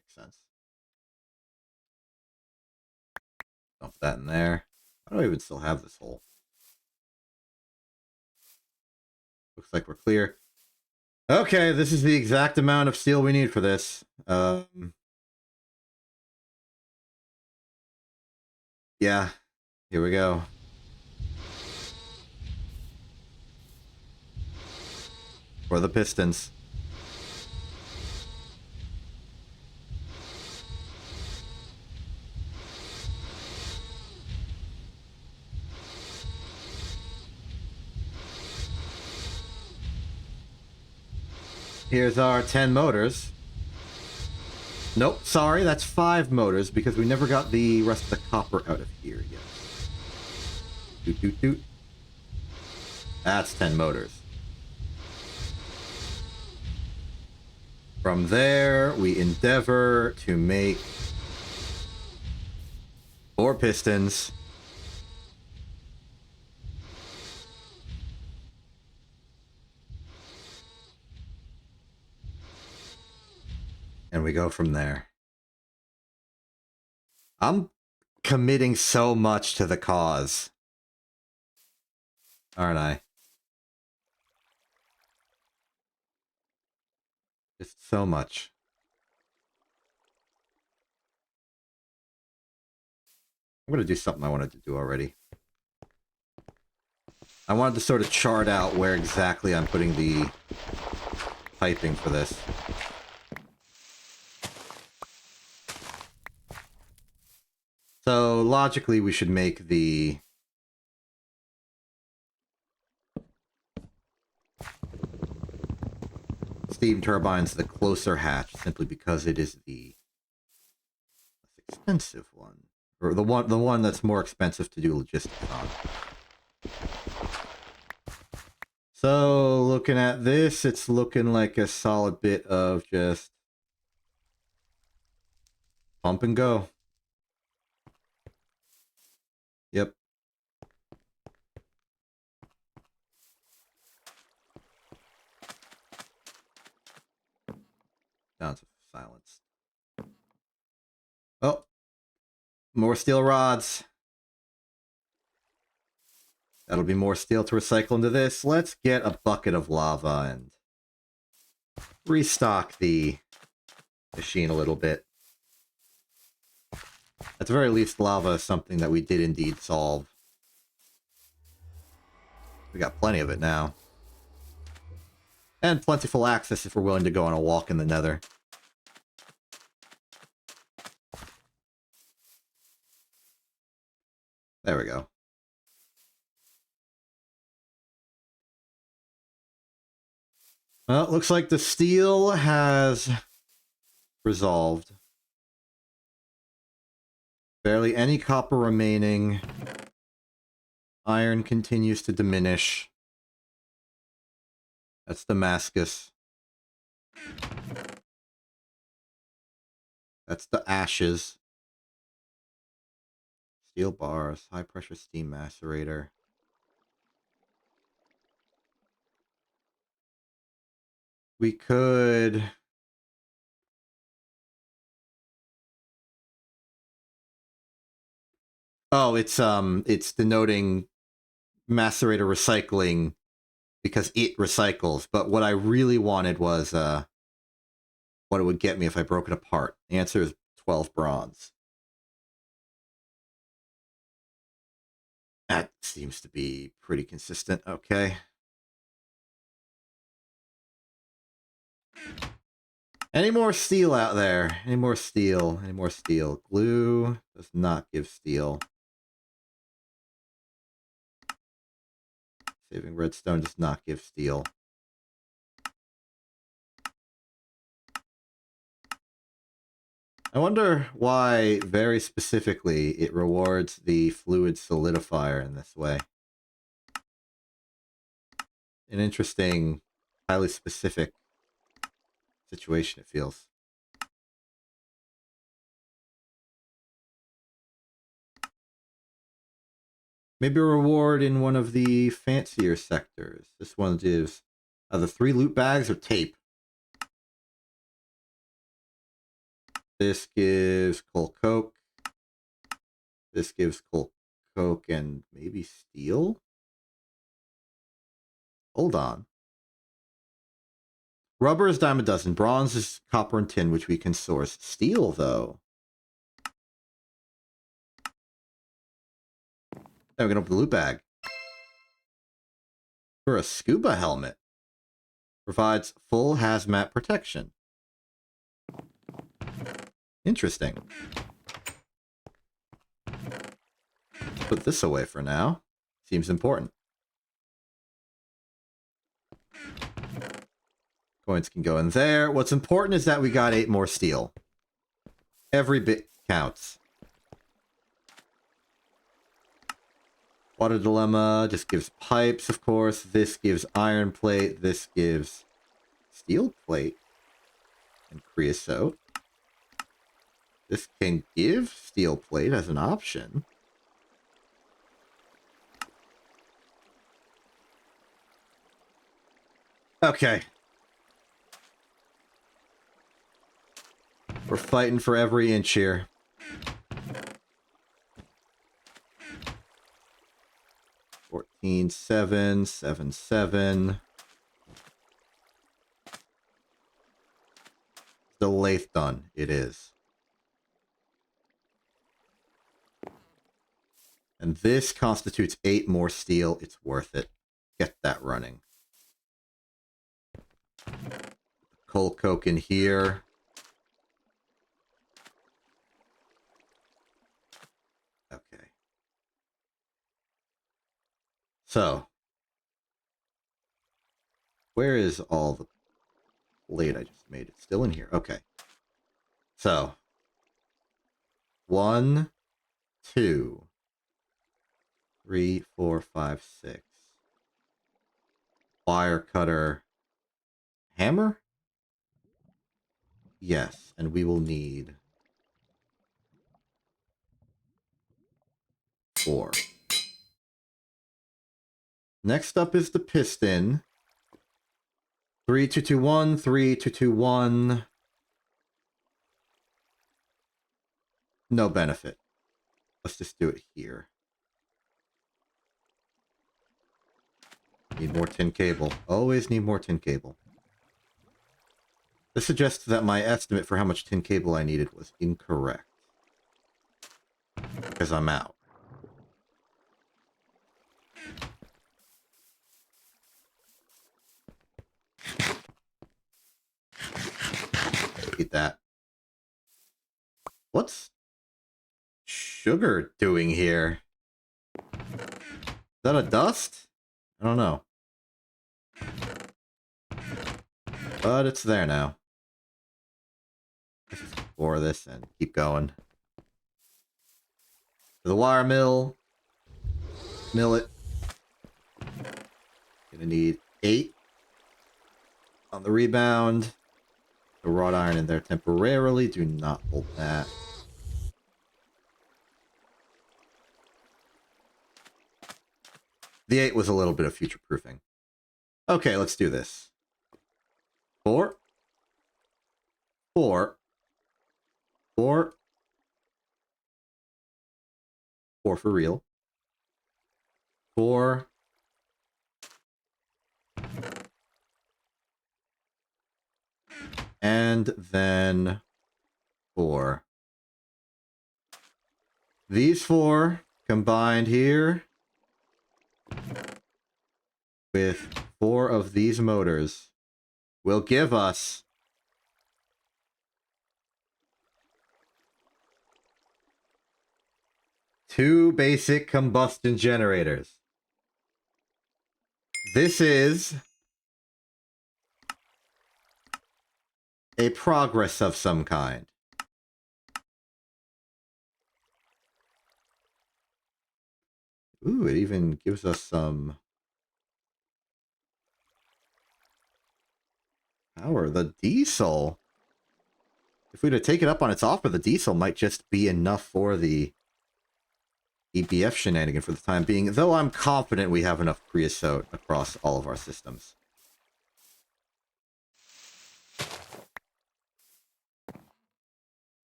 sense. Dump that in there. Why do I even still have this hole? Looks like we're clear. Okay, this is the exact amount of steel we need for this. Yeah, here we go. For the pistons. Here's our 10 motors. Nope, sorry, that's 5 motors because we never got the rest of the copper out of here yet. Doot, doot, doot. That's 10 motors. From there, we endeavor to make 4 pistons. And we go from there. I'm committing so much to the cause. Aren't I? Just so much. I'm going to do something I wanted to do already. I wanted to sort of chart out where exactly I'm putting the piping for this. So logically, we should make the steam turbines the closer hatch, simply because it is the less expensive one, or the one that's more expensive to do logistics on. So looking at this, it's looking like a solid bit of just pump and go. Yep. Down to silence. Oh, more steel rods. That'll be more steel to recycle into this. Let's get a bucket of lava and restock the machine a little bit. At the very least, lava is something that we did indeed solve. We got plenty of it now. And plentiful access if we're willing to go on a walk in the nether. There we go. Well, it looks like the steel has resolved. Barely any copper remaining. Iron continues to diminish. That's Damascus. That's the ashes. steel bars, high pressure steam macerator. We could... Oh, it's denoting macerator recycling because it recycles. But what I really wanted was what it would get me if I broke it apart. The answer is 12 bronze. That seems to be pretty consistent. Okay. Any more steel out there? Any more steel? Any more steel? Glue does not give steel. Saving redstone does not give steel. I wonder why, very specifically, it rewards the fluid solidifier in this way. An interesting, highly specific situation, it feels. Maybe a reward in one of the fancier sectors. This one gives the 3 loot bags or tape. This gives coal coke. This gives coal coke and maybe steel? Hold on. Rubber is dime a dozen. Bronze is copper and tin, which we can source. Steel, though. Now we're going to open the loot bag. For a scuba helmet. Provides full hazmat protection. Interesting. Put this away for now. Seems important. Coins can go in there. What's important is that we got 8 more steel. Every bit counts. Water dilemma just gives pipes, of course. This gives iron plate. This gives steel plate and creosote. This can give steel plate as an option. Okay. We're fighting for every inch here. $14, 7, 7, 7. The lathe done. It is. And this constitutes 8 more steel. It's worth it. Get that running. Coal coke in here. Okay. So. Where is all the plate I just made? It's still in here. Okay. So. 1, 2, 3, 4, 5, 6. Wire cutter. Hammer? Yes, and we will need 4. Next up is the piston. 3, 2, 2, 1, 3, 2, 2, 1. No benefit. Let's just do it here. Need more tin cable. Always need more tin cable. This suggests that my estimate for how much tin cable I needed was incorrect. Because I'm out. Eat that. What's sugar doing here? Is that a dust? I don't know. But it's there now. Let's just pour this and keep going. To the wire mill. Mill it. Gonna need 8 on the rebound. The wrought iron in there temporarily. Do not hold that. The 8 was a little bit of future-proofing. Okay, let's do this. 4. 4. 4. 4 for real. 4. And then 4. These 4 combined here with 4 of these motors will give us 2 basic combustion generators. This is a progress of some kind. Ooh, it even gives us some power. The diesel. If we were to take it up on its offer, the diesel might just be enough for the EBF shenanigan for the time being, though I'm confident we have enough creosote across all of our systems.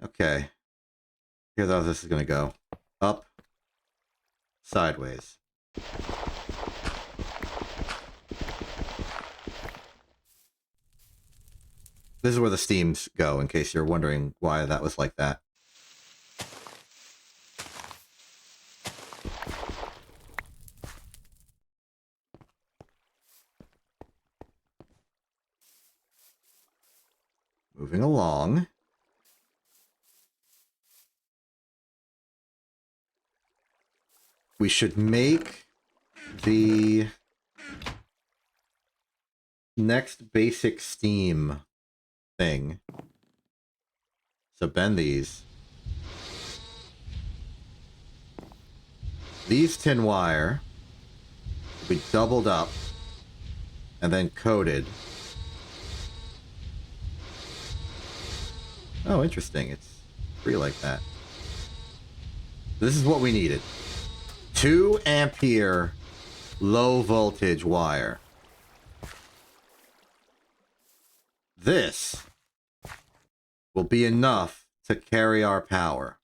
Okay. Here's how this is going to go. Up. Sideways. This is where the steams go, in case you're wondering why that was like that. Moving along. We should make the next basic steam thing. So bend these. These tin wire will be doubled up and then coated. Oh, interesting. It's free like that. This is what we needed. 2 ampere low voltage wire. This will be enough to carry our power.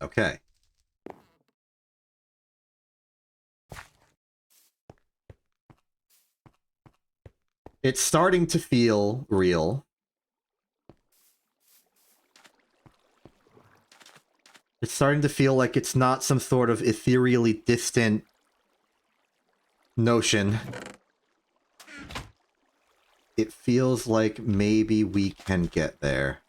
Okay. It's starting to feel real. It's starting to feel like it's not some sort of ethereally distant notion. It feels like maybe we can get there.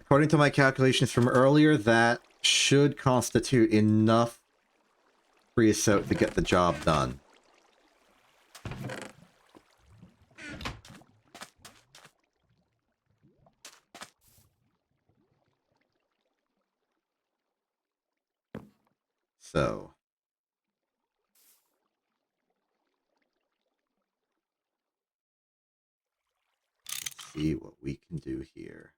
According to my calculations from earlier, that should constitute enough creosote to get the job done. So. Let's see what we can do here.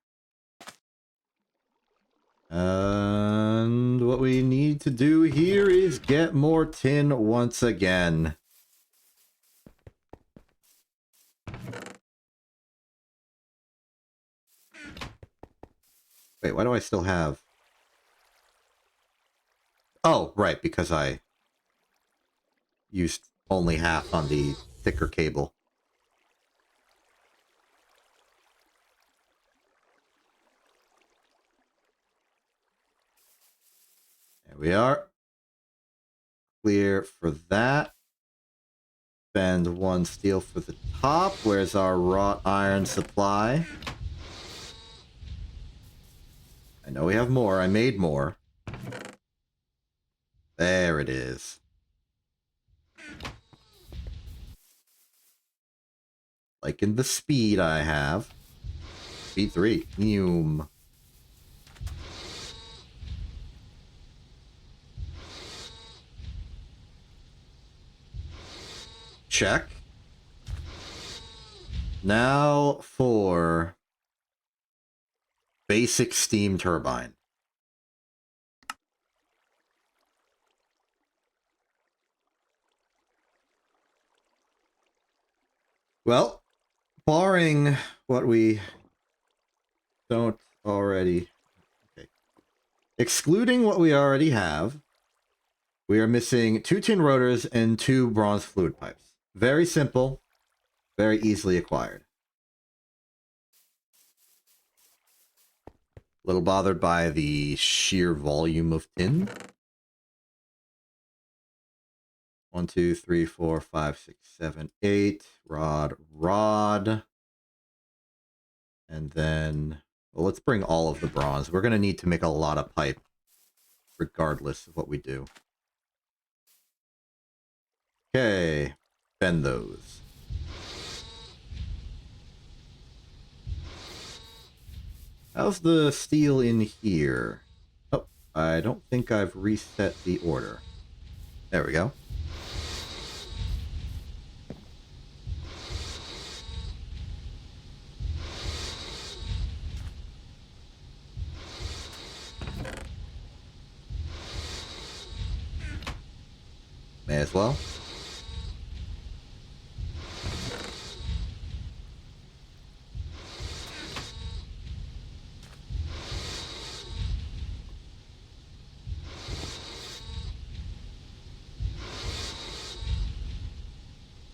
And what we need to do here is get more tin once again. Wait, why do I still have... Oh, right, because I used only half on the thicker cable. There we are. Clear for that. Bend 1 steel for the top. Where's our wrought iron supply? I know we have more. I made more. There it is. Like in the speed I have. B3. Check. Now for basic steam turbine. Well, barring what we don't already... Okay. Excluding what we already have, we are missing 2 tin rotors and 2 bronze fluid pipes. Very simple, very easily acquired. A little bothered by the sheer volume of tin. 1, 2, 3, 4, 5, 6, 7, 8. Rod. And then, well, let's bring all of the bronze. We're going to need to make a lot of pipe, regardless of what we do. Okay, bend those. How's the steel in here? Oh, I don't think I've reset the order. There we go. May as well.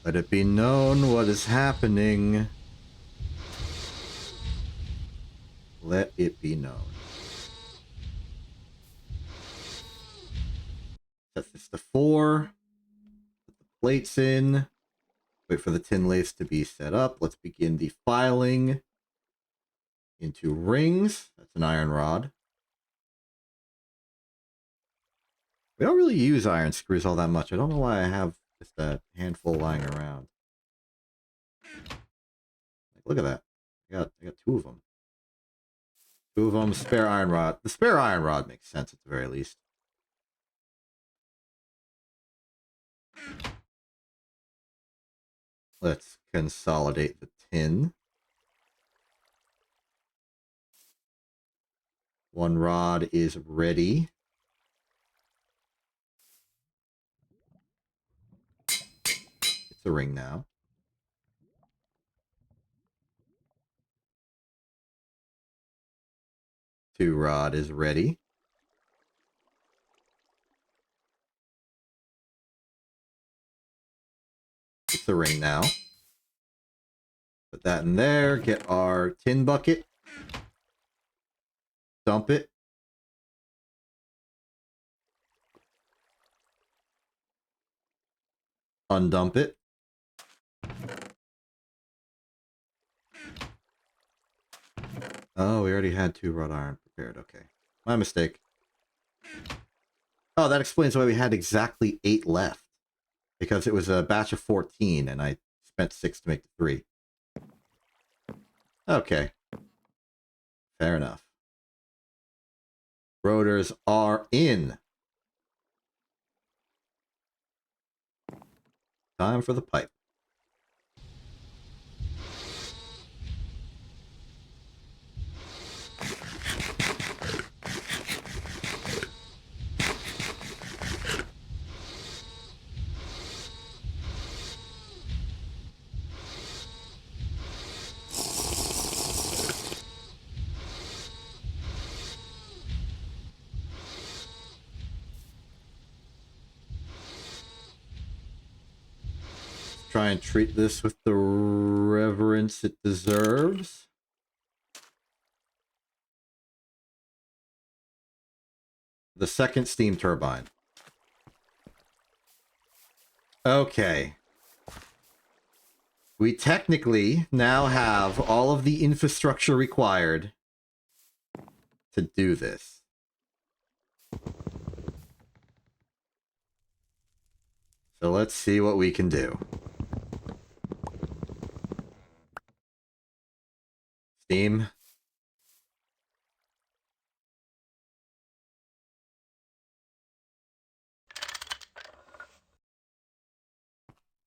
Let it be known what is happening. Let it be known. Set this to 4. Put the plates in. Wait for the tin lace to be set up. Let's begin defiling into rings. That's an iron rod. We don't really use iron screws all that much. I don't know why I have just a handful lying around. Look at that. I got 2 of them. 2 of them, spare iron rod. The spare iron rod makes sense at the very least. Let's consolidate the tin. 1 rod is ready. It's a ring now. Two rod is ready. It's a ring now. Put that in there. Get our tin bucket. Dump it. Undump it. Oh, we already had 2 wrought iron prepared. Okay. My mistake. Oh, that explains why we had exactly 8 left. Because it was a batch of 14, and I spent 6 to make the 3. Okay. Fair enough. Rotors are in. Time for the pipe. Try and treat this with the reverence it deserves. The second steam turbine. Okay. We technically now have all of the infrastructure required to do this. So let's see what we can do. Steam,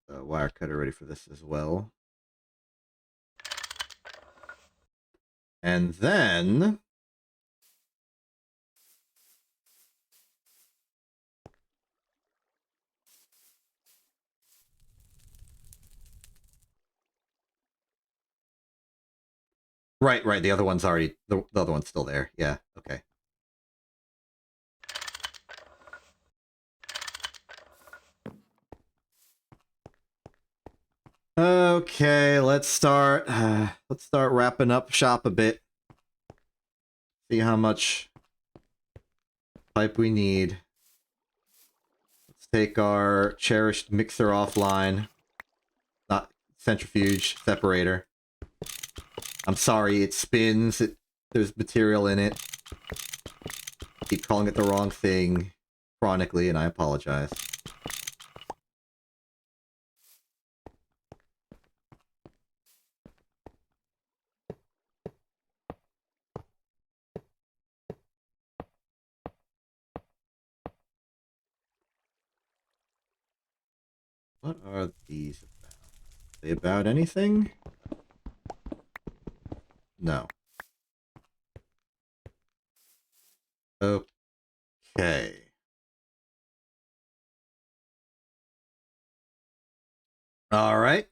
the wire cutter ready for this as well. And then... Right, the other one's already... The other one's still there. Yeah, okay. Okay, let's start wrapping up shop a bit. See how much pipe we need. Let's take our cherished mixer offline. Not centrifuge, separator. I'm sorry, it spins. There's material in it. Keep calling it the wrong thing chronically, and I apologize. What are these about? Are they about anything? No. Okay. All right.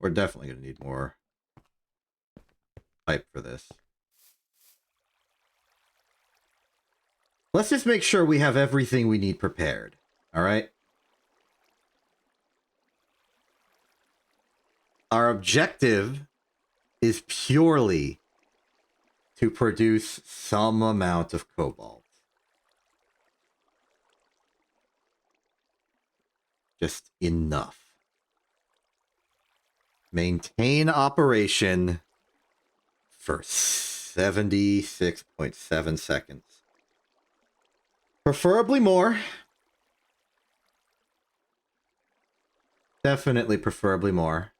We're definitely going to need more pipe for this. Let's just make sure we have everything we need prepared. All right? Our objective is purely to produce some amount of cobalt. Just enough. Maintain operation for 76.7 seconds. Preferably more. Definitely preferably more.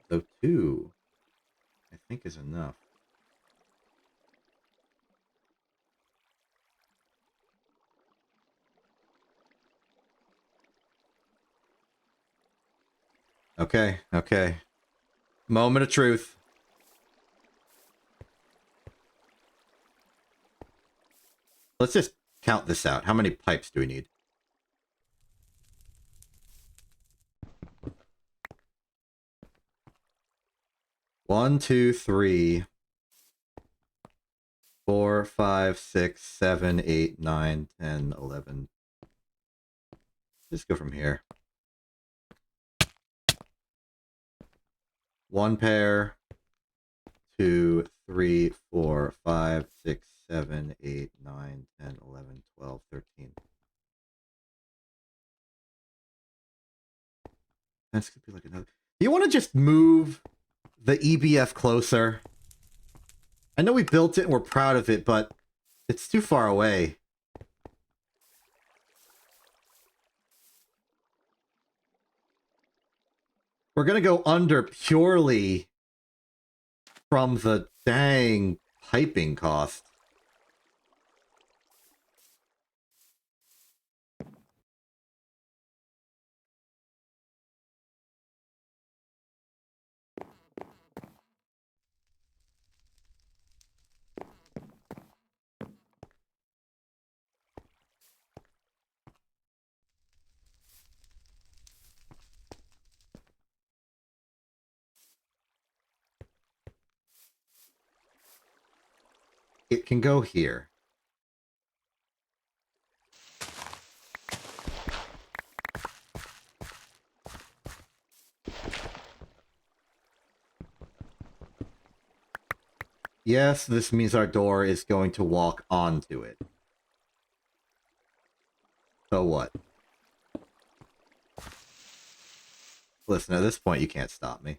So 2, I think, is enough. Okay, okay. Moment of truth. Let's just count this out. How many pipes do we need? One, 2, 3, 4, 5, 6, 7, 8, 9, 10, 11. Just go from here. 1 pair, 2, 3, 4, 5, 6, 7, 8, 9, 10, 11, 12, 13. That's gonna be like another. Do you want to just move the EBF closer? I know we built it and we're proud of it, but it's too far away. We're gonna go under purely from the dang piping cost. It can go here. Yes, this means our door is going to walk onto it. So what? Listen, at this point, you can't stop me.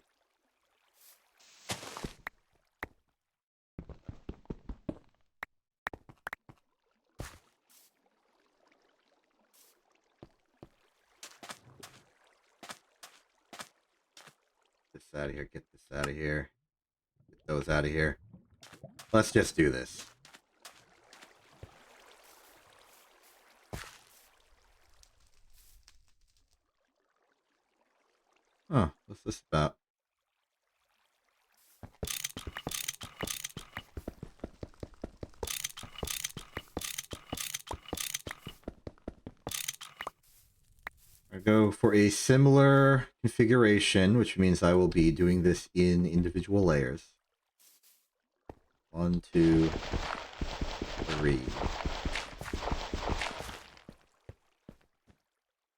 this out of here. Get this out of here. Get those out of here. Let's just do this. Huh, what's this about? I go for a similar configuration, which means I will be doing this in individual layers. 1, 2, 3.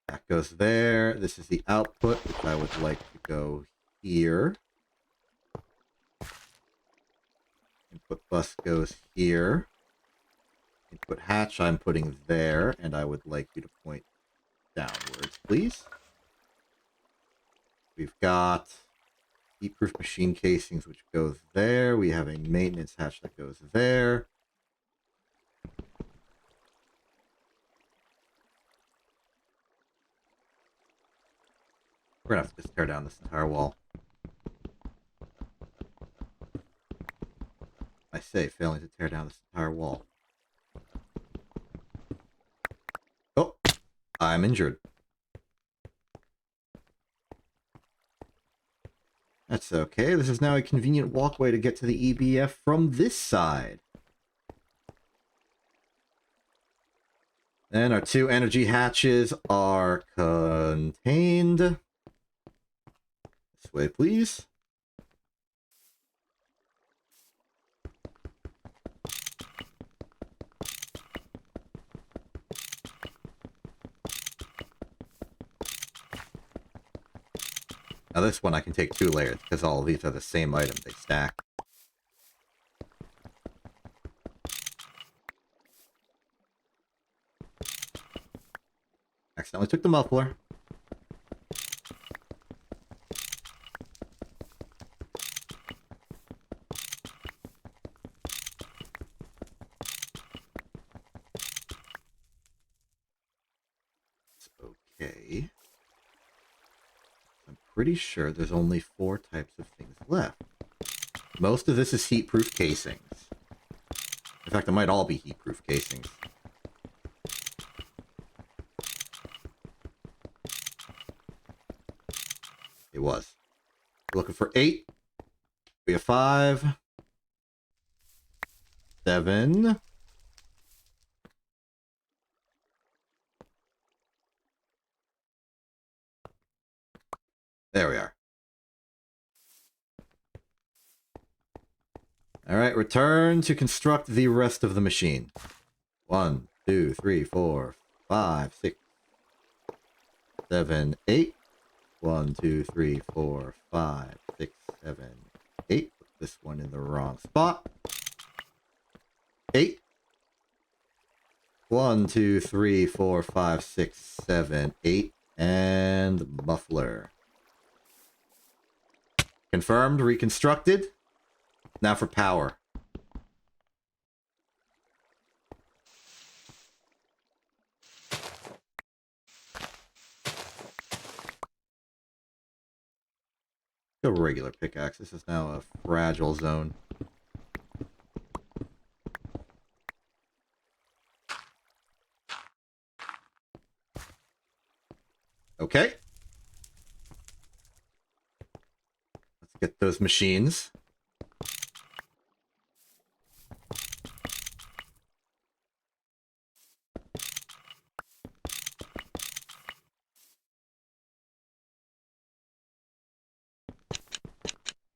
That goes there. This is the output, which I would like to go here. Input bus goes here. Input hatch I'm putting there, and I would like you to point downwards, please. We've got heat-proof machine casings, which goes there. We have a maintenance hatch that goes there. We're gonna have to just tear down this entire wall. I say, failing to tear down this entire wall. Oh, I'm injured. That's okay. This is now a convenient walkway to get to the EBF from this side. And our 2 energy hatches are contained. This way, please. Now this one I can take 2 layers, because all of these are the same item. They stack. Accidentally took the muffler. It's okay. I'm pretty sure there's only 4 types of things left. Most of this is heat-proof casings. In fact, it might all be heat-proof casings. It was. We're looking for 8. We have 5. 7. There we are. Alright, return to construct the rest of the machine. 1, 2, 3, 4, 5, 6, 7, 8. 1, 2, 3, 4, 5, 6, 7, 8. Put this one in the wrong spot. 8. 1, 2, 3, 4, 5, 6, 7, 8. And muffler. Confirmed, reconstructed. Now for power. Go regular pickaxe. This is now a fragile zone. Okay. Let's get those machines.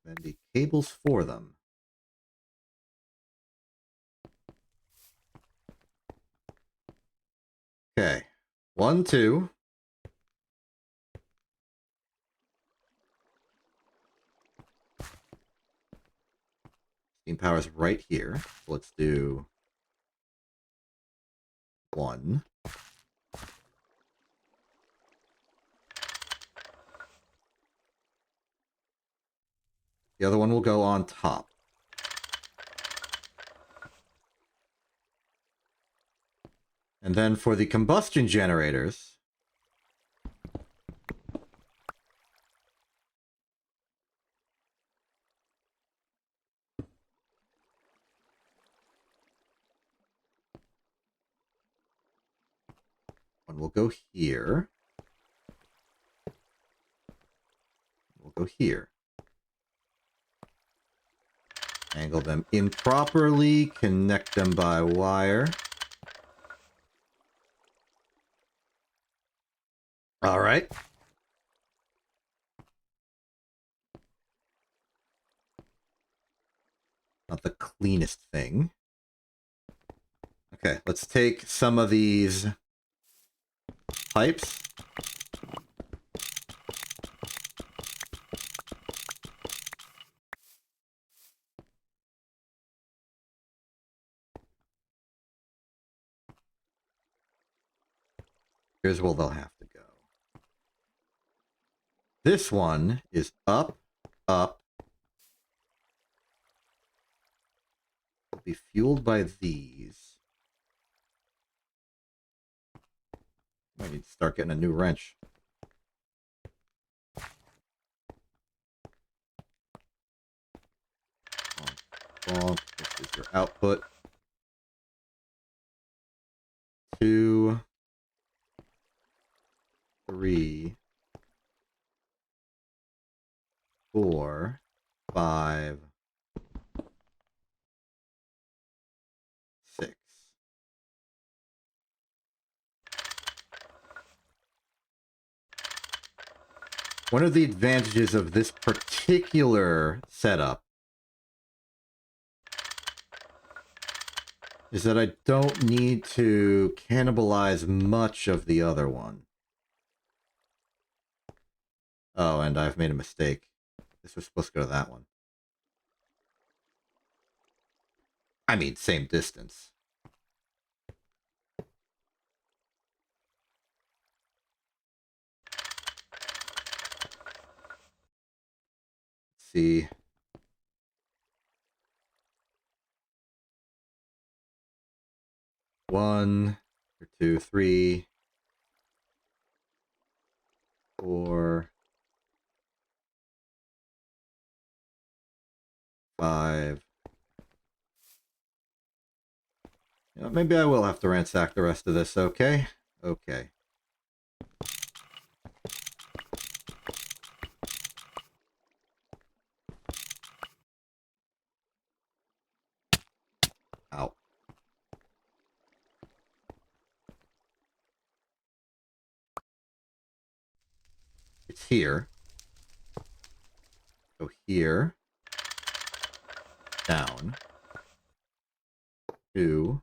And the cables for them. Okay. 1, 2. Steam power is right here. So let's do 1. The other one will go on top. And then for the combustion generators, one will go here. We'll go here. Angle them improperly, connect them by wire. All right. Not the cleanest thing. Okay, let's take some of these pipes. Here's where they'll have to go. This one is up, up. Will be fueled by these. Might need to start getting a new wrench. Bonk. This is your output. 2, 3, 4, 5, 6. One of the advantages of this particular setup is that I don't need to cannibalize much of the other one. Oh, and I've made a mistake. This was supposed to go to that one. I mean, same distance. Let's see. One, or 2, 3, 4, 5. You know, maybe I will have to ransack the rest of this, okay? Okay. Ow. It's here. Go here. Down. 2.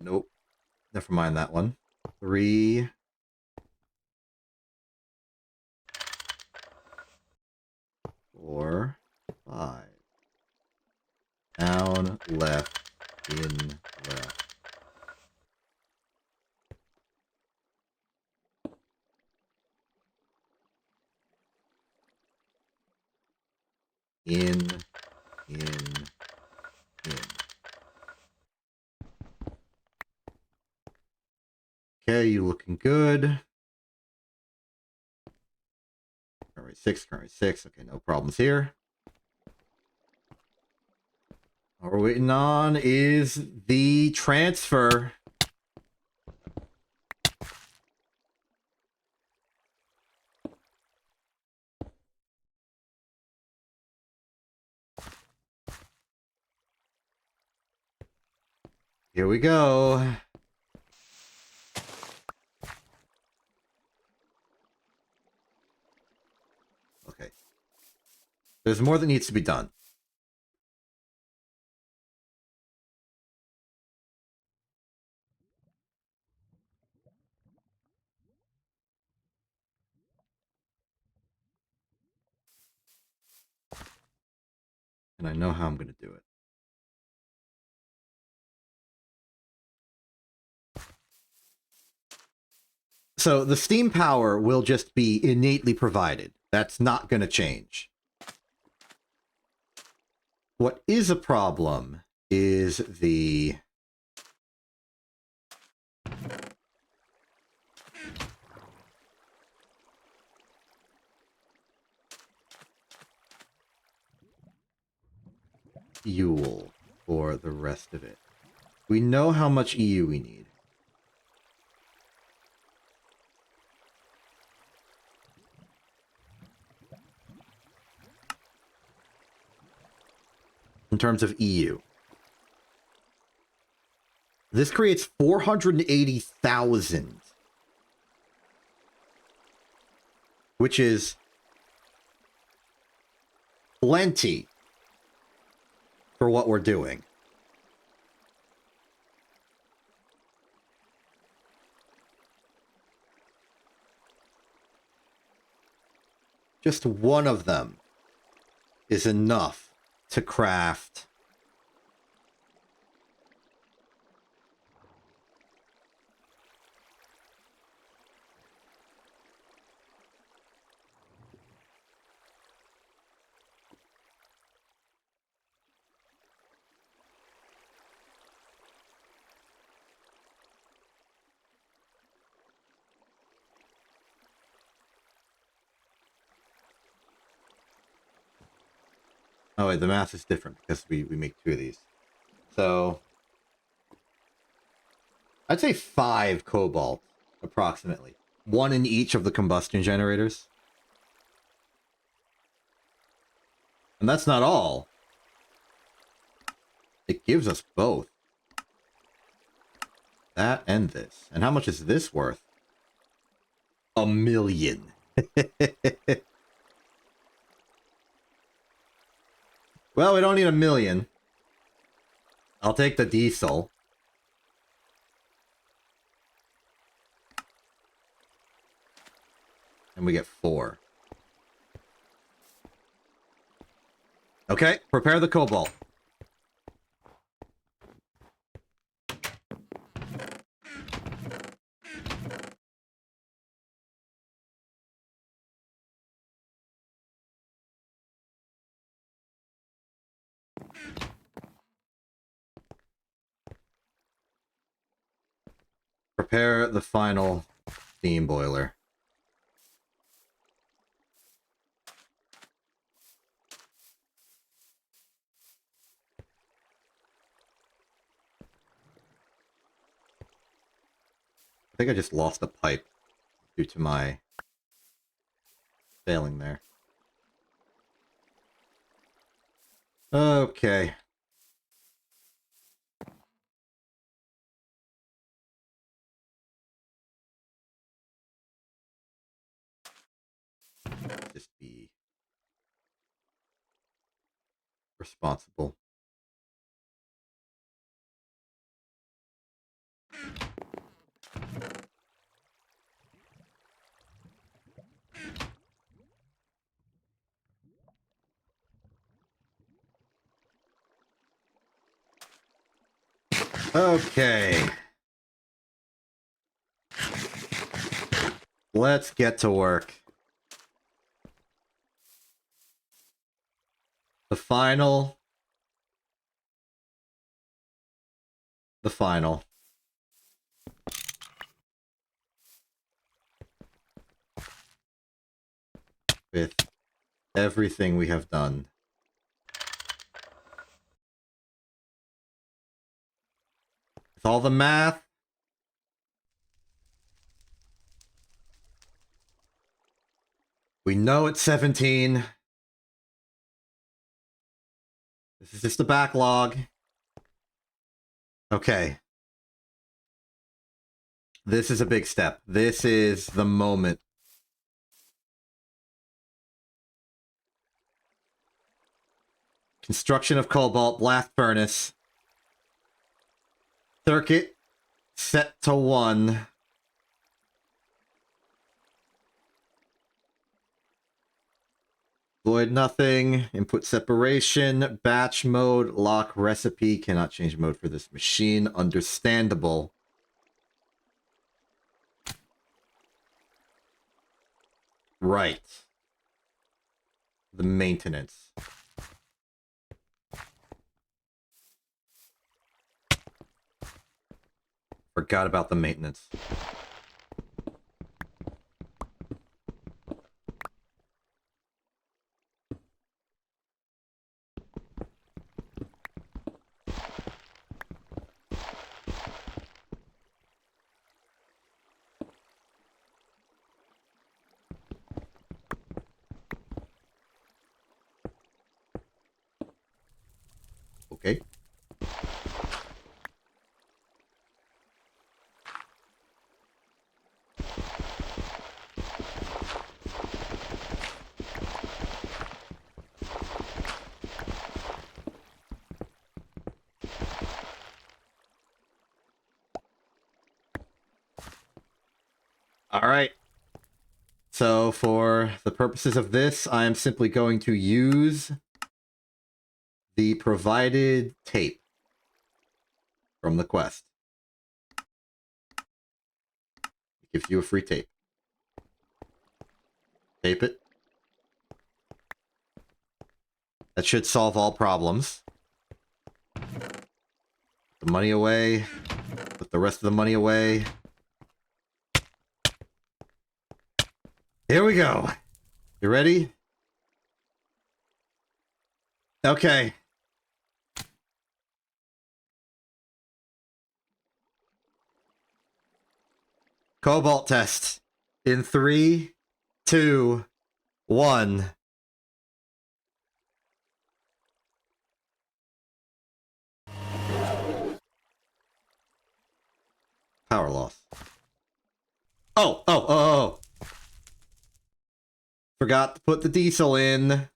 Nope. Never mind that one. 3. 4, 5. Down, left, in, left. In. Okay, you looking good. Current rate 6, current rate 6. Okay, no problems here. All we're waiting on is the transfer. Here we go. Okay. There's more that needs to be done. And I know how I'm going to do it. So the steam power will just be innately provided. That's not going to change. What is a problem is the fuel for the rest of it. We know how much EU we need. In terms of EU. This creates 480,000. Which is plenty for what we're doing. Just one of them is enough to craft oh wait, the math is different because we make 2 of these. So I'd say 5 cobalt, approximately. 1 in each of the combustion generators. And that's not all. It gives us both. That and this. And how much is this worth? 1 million. Well, we don't need 1 million. I'll take the diesel. And we get 4. Okay, prepare the cobalt. Prepare the final steam boiler. I think I just lost a pipe due to my failing there. Okay. Just be responsible. Okay. Let's get to work. The final. The final. With everything we have done. With all the math. We know it's 17. This is just a backlog. Okay. This is a big step. This is the moment. Construction of cobalt blast furnace. Circuit set to 1. Void nothing. Input separation. Batch mode. Lock recipe. Cannot change mode for this machine. Understandable. Right. The maintenance. Forgot about the maintenance. Alright. So, for the purposes of this, I am simply going to use the provided tape from the quest. It gives you a free tape. Tape it. That should solve all problems. Put the money away. Put the rest of the money away. Here we go. You ready? Okay. Cobalt test. In 3, 2, 1. Power loss. Oh. Forgot to put the diesel in.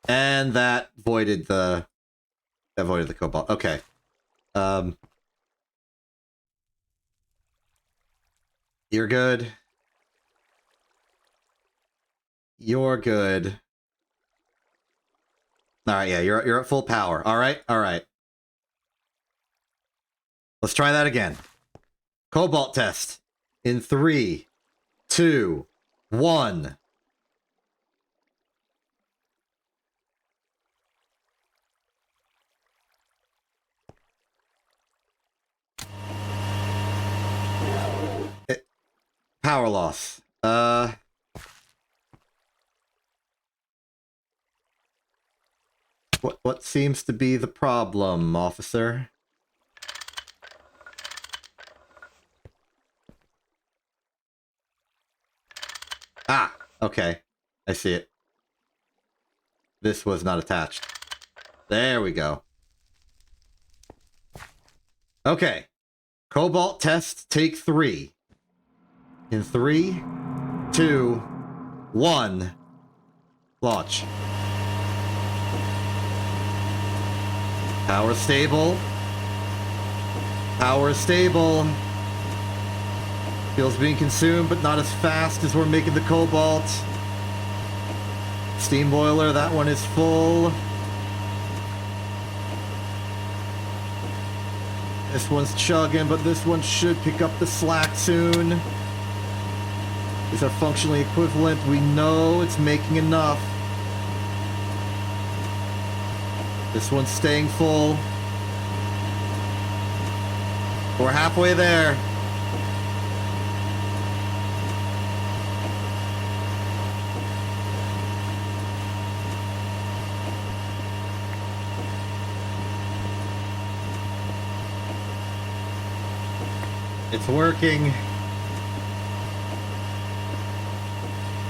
And that voided the cobalt. Okay. You're good. You're good. Alright, yeah, you're at full power. Alright. Let's try that again. Cobalt test. In 3, 2, 1. Power loss. What seems to be the problem, officer? Ah, okay. I see it. This was not attached. There we go. Okay. Cobalt test, take 3. In 3, 2, 1. Launch. Power stable. Power stable. Fuel's being consumed, but not as fast as we're making the cobalt. Steam boiler, that one is full. This one's chugging, but this one should pick up the slack soon. These are functionally equivalent. We know it's making enough. This one's staying full. We're halfway there. It's working.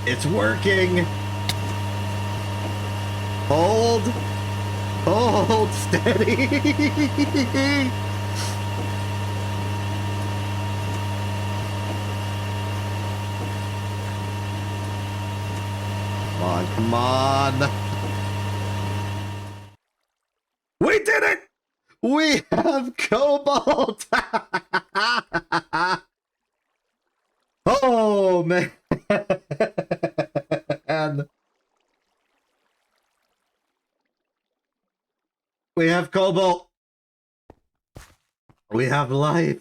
It's working. Hold. Hold steady. Come on. We did it! We have cobalt! Oh, man. We have cobalt. We have life.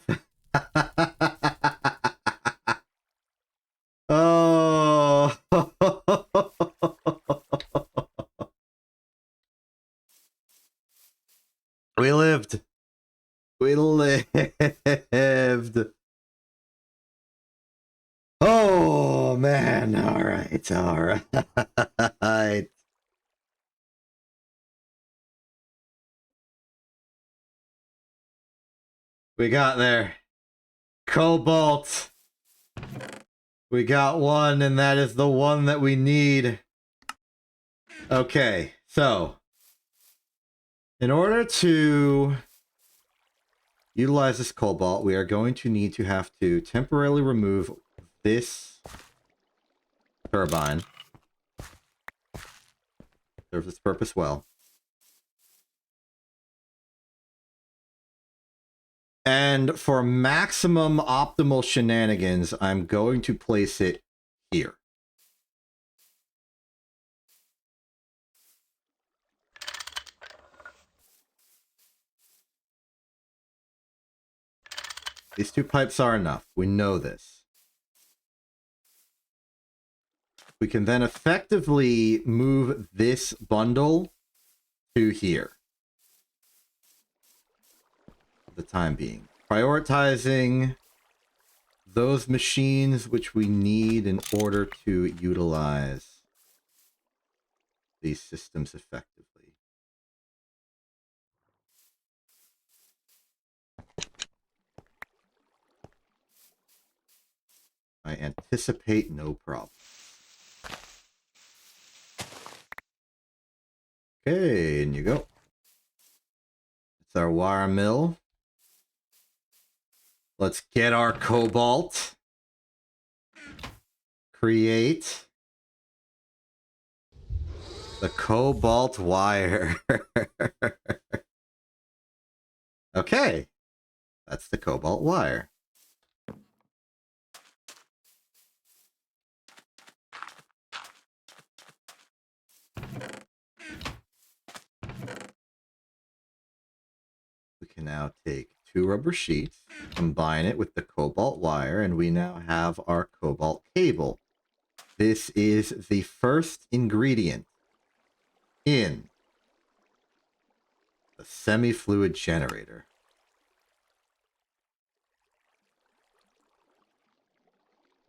Oh. We lived. We lived. Oh, man. All right. All right. We got there. Cobalt. We got one, and that is the one that we need. Okay, so in order to utilize this cobalt, we are going to have to temporarily remove this turbine. Serves its purpose well. And for maximum optimal shenanigans, I'm going to place it here. These 2 pipes are enough. We know this. We can then effectively move this bundle to here. For the time being. Prioritizing those machines which we need in order to utilize these systems effectively. I anticipate no problem. Okay, in you go. It's our wire mill. Let's get our cobalt. Create the cobalt wire. Okay, that's the cobalt wire. We can now take 2 rubber sheets, combine it with the cobalt wire, and we now have our cobalt cable. This is the first ingredient in the semi-fluid generator.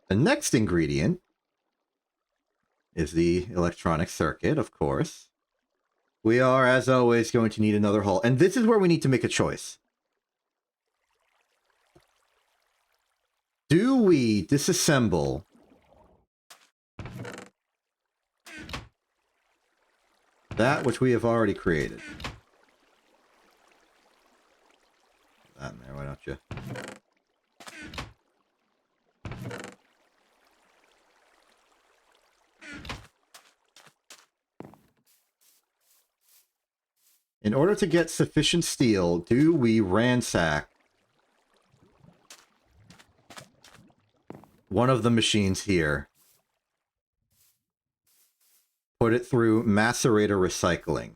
The next ingredient is the electronic circuit, of course. We are, as always, going to need another hull. And this is where we need to make a choice. Do we disassemble that which we have already created? Put that in there, why don't you? In order to get sufficient steel, do we ransack one of the machines here? Put it through macerator recycling.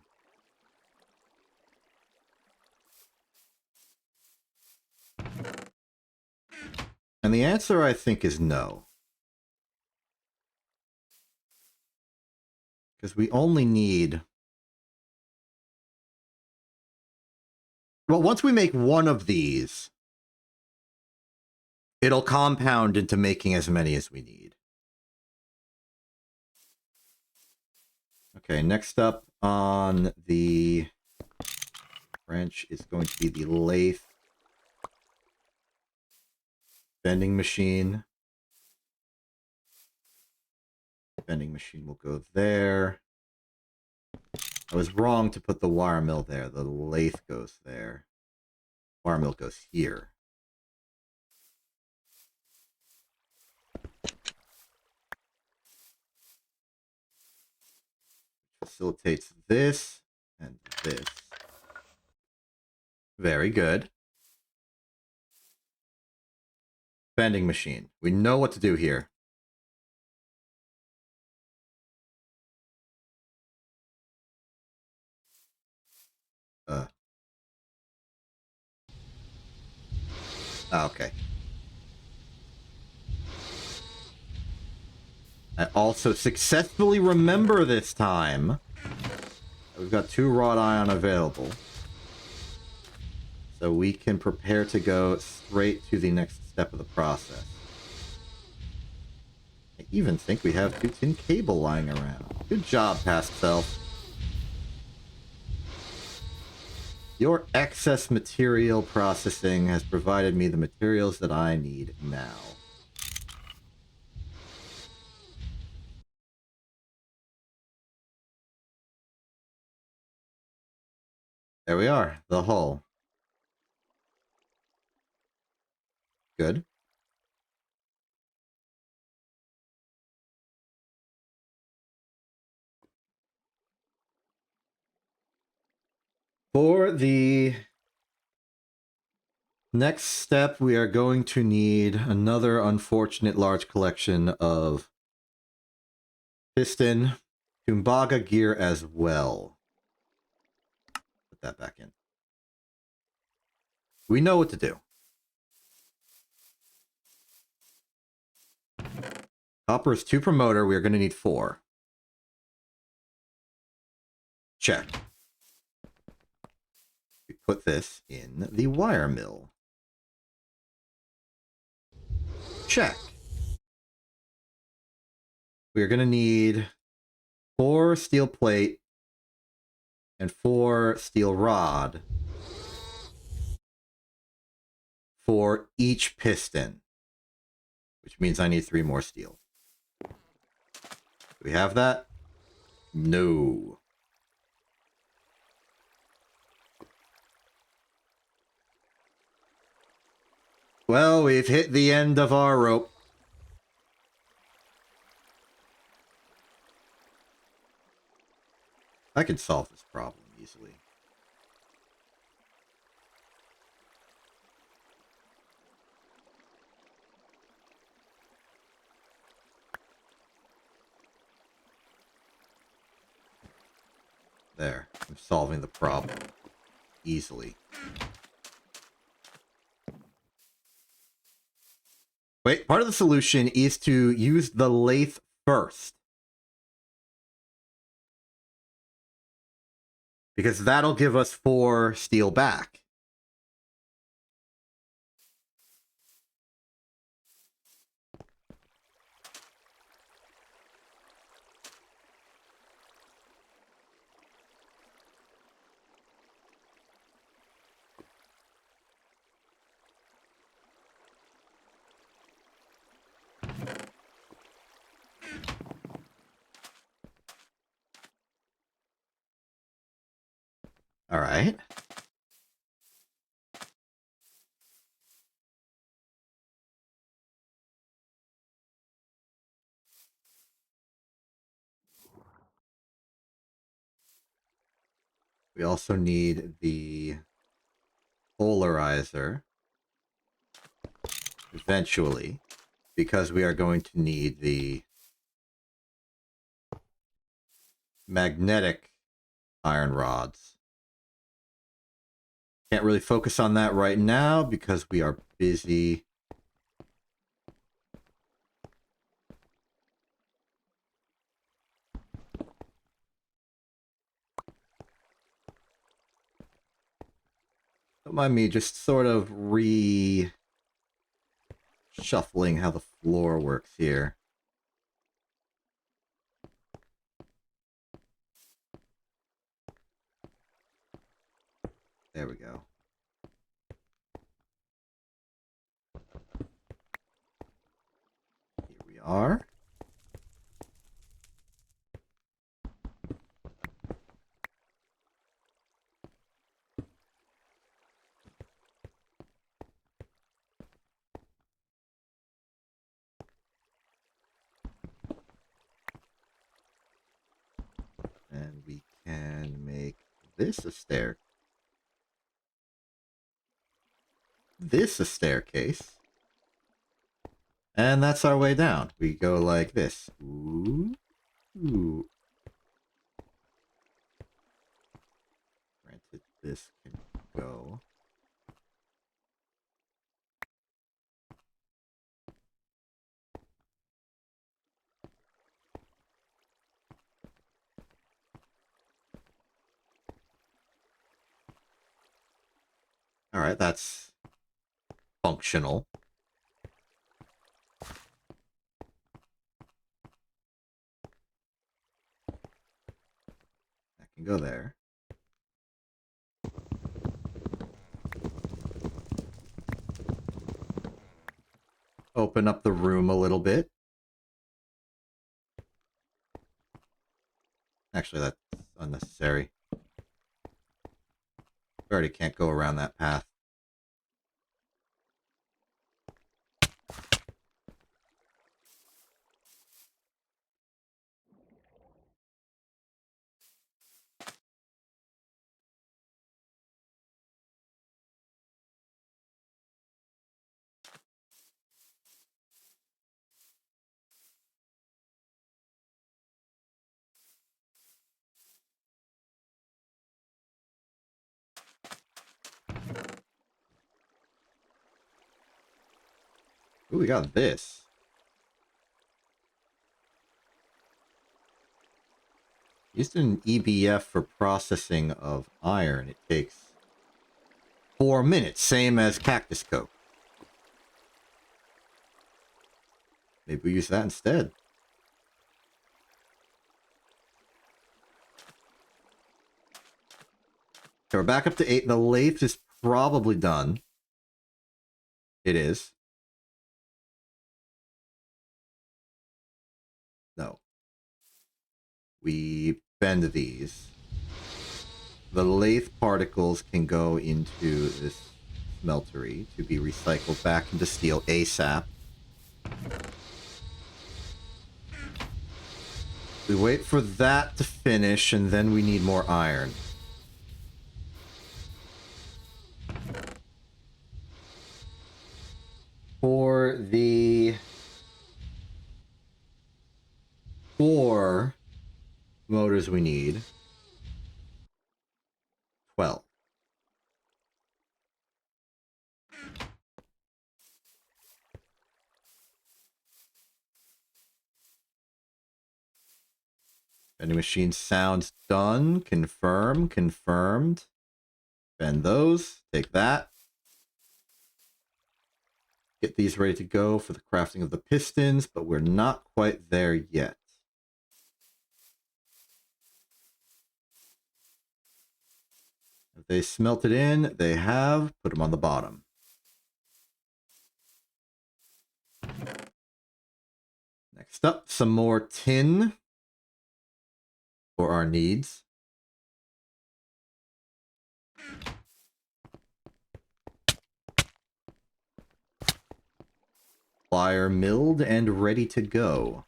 And the answer, I think, is no. Because we only need... Well, once we make one of these, it'll compound into making as many as we need. Okay, next up on the wrench is going to be the lathe bending machine. Bending machine will go there. I was wrong to put the wire mill there. The lathe goes there. Wire mill goes here. Facilitates this and this. Very good. Bending machine. We know what to do here. Okay. I also successfully remember this time. We've got 2 wrought iron available. So we can prepare to go straight to the next step of the process. I even think we have 2 tin cable lying around. Good job, past self. Your excess material processing has provided me the materials that I need now. There we are, the hull. Good. For the Next step, we are going to need another unfortunate large collection of piston, Tumbaga gear as well. Put that back in. We know what to do. Copper is 2 per motor. We are going to need 4. Check. We put this in the wire mill. Check. We are going to need 4 steel plate and 4 steel rod for each piston, which means I need 3 more steel. Do we have that? No. Well, we've hit the end of our rope. I can solve this problem easily. There. I'm solving the problem easily. Wait, part of the solution is to use the lathe first. Because that'll give us 4 steel back. All right. We also need the polarizer eventually, because we are going to need the magnetic iron rods. Can't really focus on that right now because we are busy. Don't mind me just sort of shuffling how the floor works here. There we go. Here we are. And we can make this a stair. This a staircase. And that's our way down. We go like this. Ooh. Ooh. Granted, this can go. All right, that's functional. That can go there. Open up the room a little bit. Actually, that's unnecessary. We already can't go around that path. Ooh, we got this. Used an EBF for processing of iron. It takes 4 minutes, same as cactus coke. Maybe we use that instead. Okay, we're back up to 8. The lathe is probably done. It is. No. We bend these. The lathe particles can go into this smeltery to be recycled back into steel ASAP. We wait for that to finish, and then we need more iron. For the 4 motors we need 12. Vending machine sounds done. Confirm. Confirmed. Bend those. Take that. Get these ready to go for the crafting of the pistons, but we're not quite there yet. If they smelted in, they have. Put them on the bottom. Next up, some more tin for our needs. Plier milled and ready to go.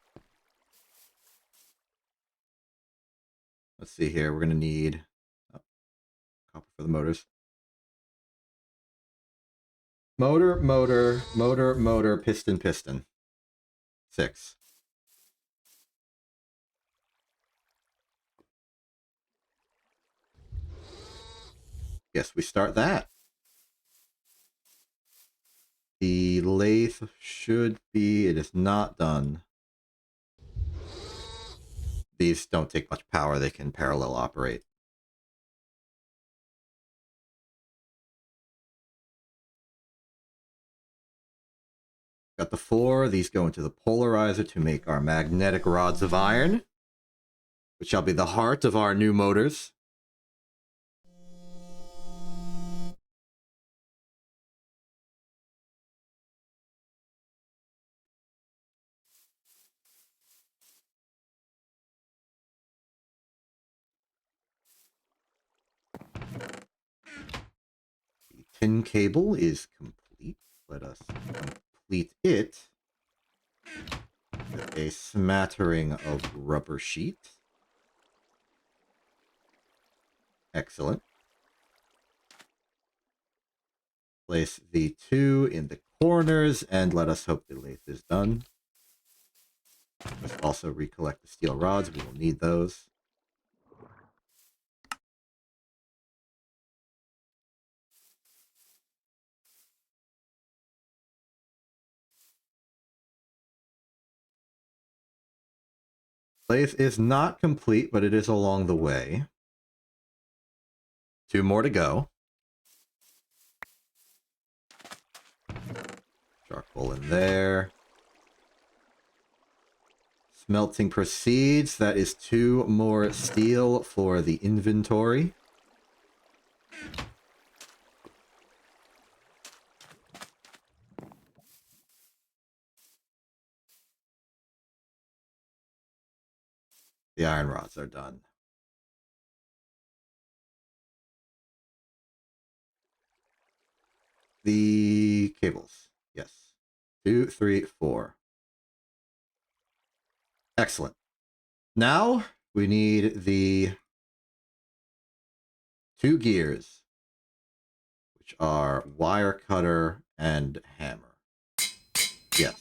Let's see here. We're going to need copper for the motors. Motor, motor, motor, motor, piston, piston. 6. Yes, we start that. The lathe should be... It is not done. These don't take much power. They can parallel operate. Got the 4. These go into the polarizer to make our magnetic rods of iron, which shall be the heart of our new motors. The tin cable is complete. Let us complete it with a smattering of rubber sheet. Excellent. Place the 2 in the corners, and let us hope the lathe is done. Let's also recollect the steel rods. We will need those. Lathe is not complete, but it is along the way. 2 more to go. Charcoal in there. Smelting proceeds. That is 2 more steel for the inventory. The iron rods are done. The cables. Yes. 2, 3, 4. Excellent. Now we need the 2 gears, which are wire cutter and hammer. Yes.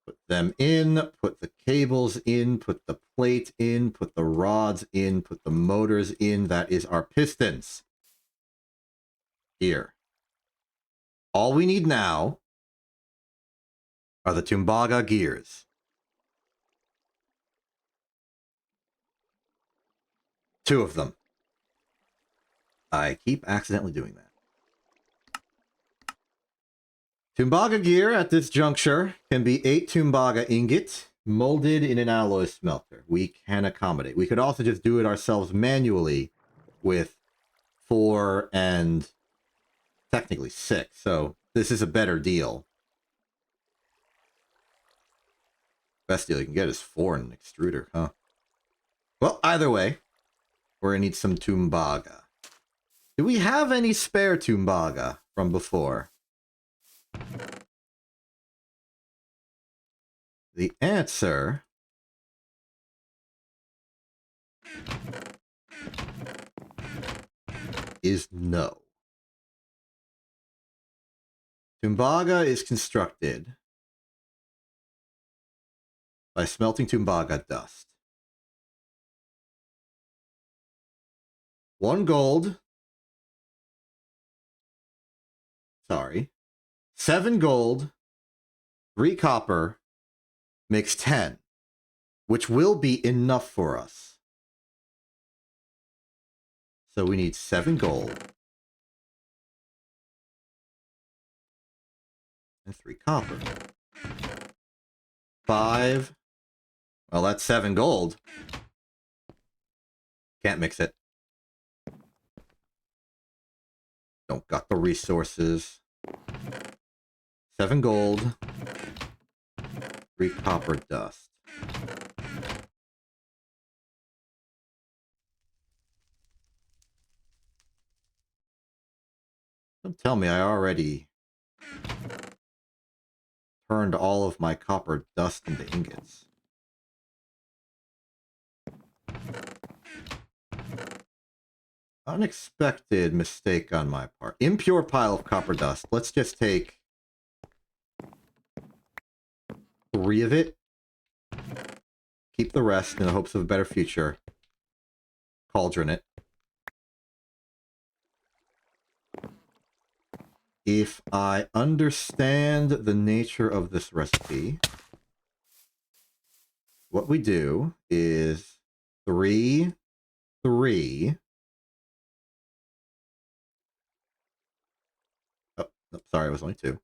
Put them in, put the cables in, put the plate in, put the rods in, put the motors in. That is our pistons. Here. All we need now are the Tumbaga gears. Two of them. I keep accidentally doing that. Tumbaga gear at this juncture can be 8 Tumbaga ingot molded in an alloy smelter. We can accommodate. We could also just do it ourselves manually with 4 and technically 6. So this is a better deal. Best deal you can get is 4 in an extruder, huh? Well, either way, we're gonna need some Tumbaga. Do we have any spare Tumbaga from before? The answer is no. Tumbaga is constructed by smelting Tumbaga dust. 1 gold. Sorry. 7 gold, 3 copper, makes 10, which will be enough for us. So we need 7 gold and 3 copper. 5. Well, that's 7 gold. Can't mix it. Don't got the resources. 7 gold, 3 copper dust. Don't tell me I already turned all of my copper dust into ingots. Unexpected mistake on my part. Impure pile of copper dust. Let's just take 3 of it. Keep the rest in the hopes of a better future. Cauldron it. If I understand the nature of this recipe, what we do is 3, 3. Oh, no, sorry, it was only 2.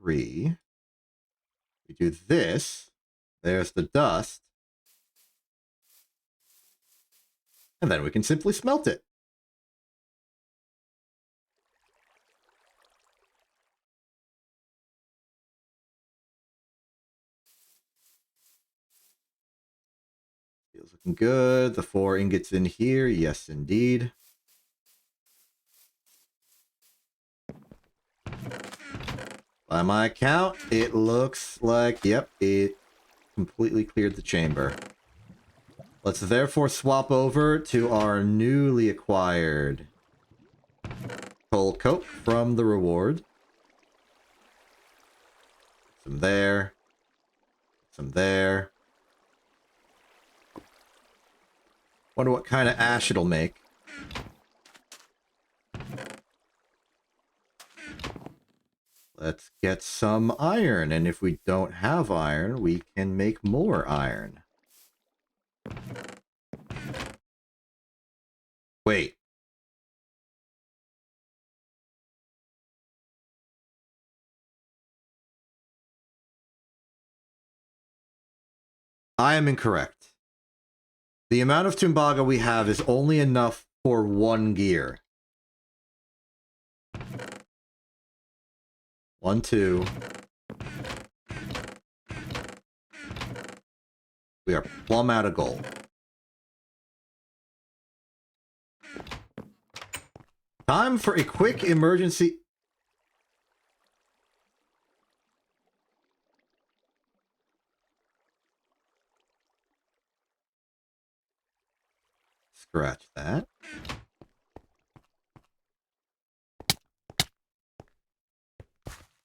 3. We do this. There's the dust. And then we can simply smelt it. Feels looking good. The 4 ingots in here. Yes, indeed. By my count, it looks like, yep, it completely cleared the chamber. Let's therefore swap over to our newly acquired coal coke from the reward. Some there. Some there. Wonder what kind of ash it'll make. Let's get some iron, and if we don't have iron, we can make more iron. Wait. I am incorrect. The amount of Tumbaga we have is only enough for 1 gear. 1, 2. We are plumb out of gold. Time for a quick emergency. Scratch that.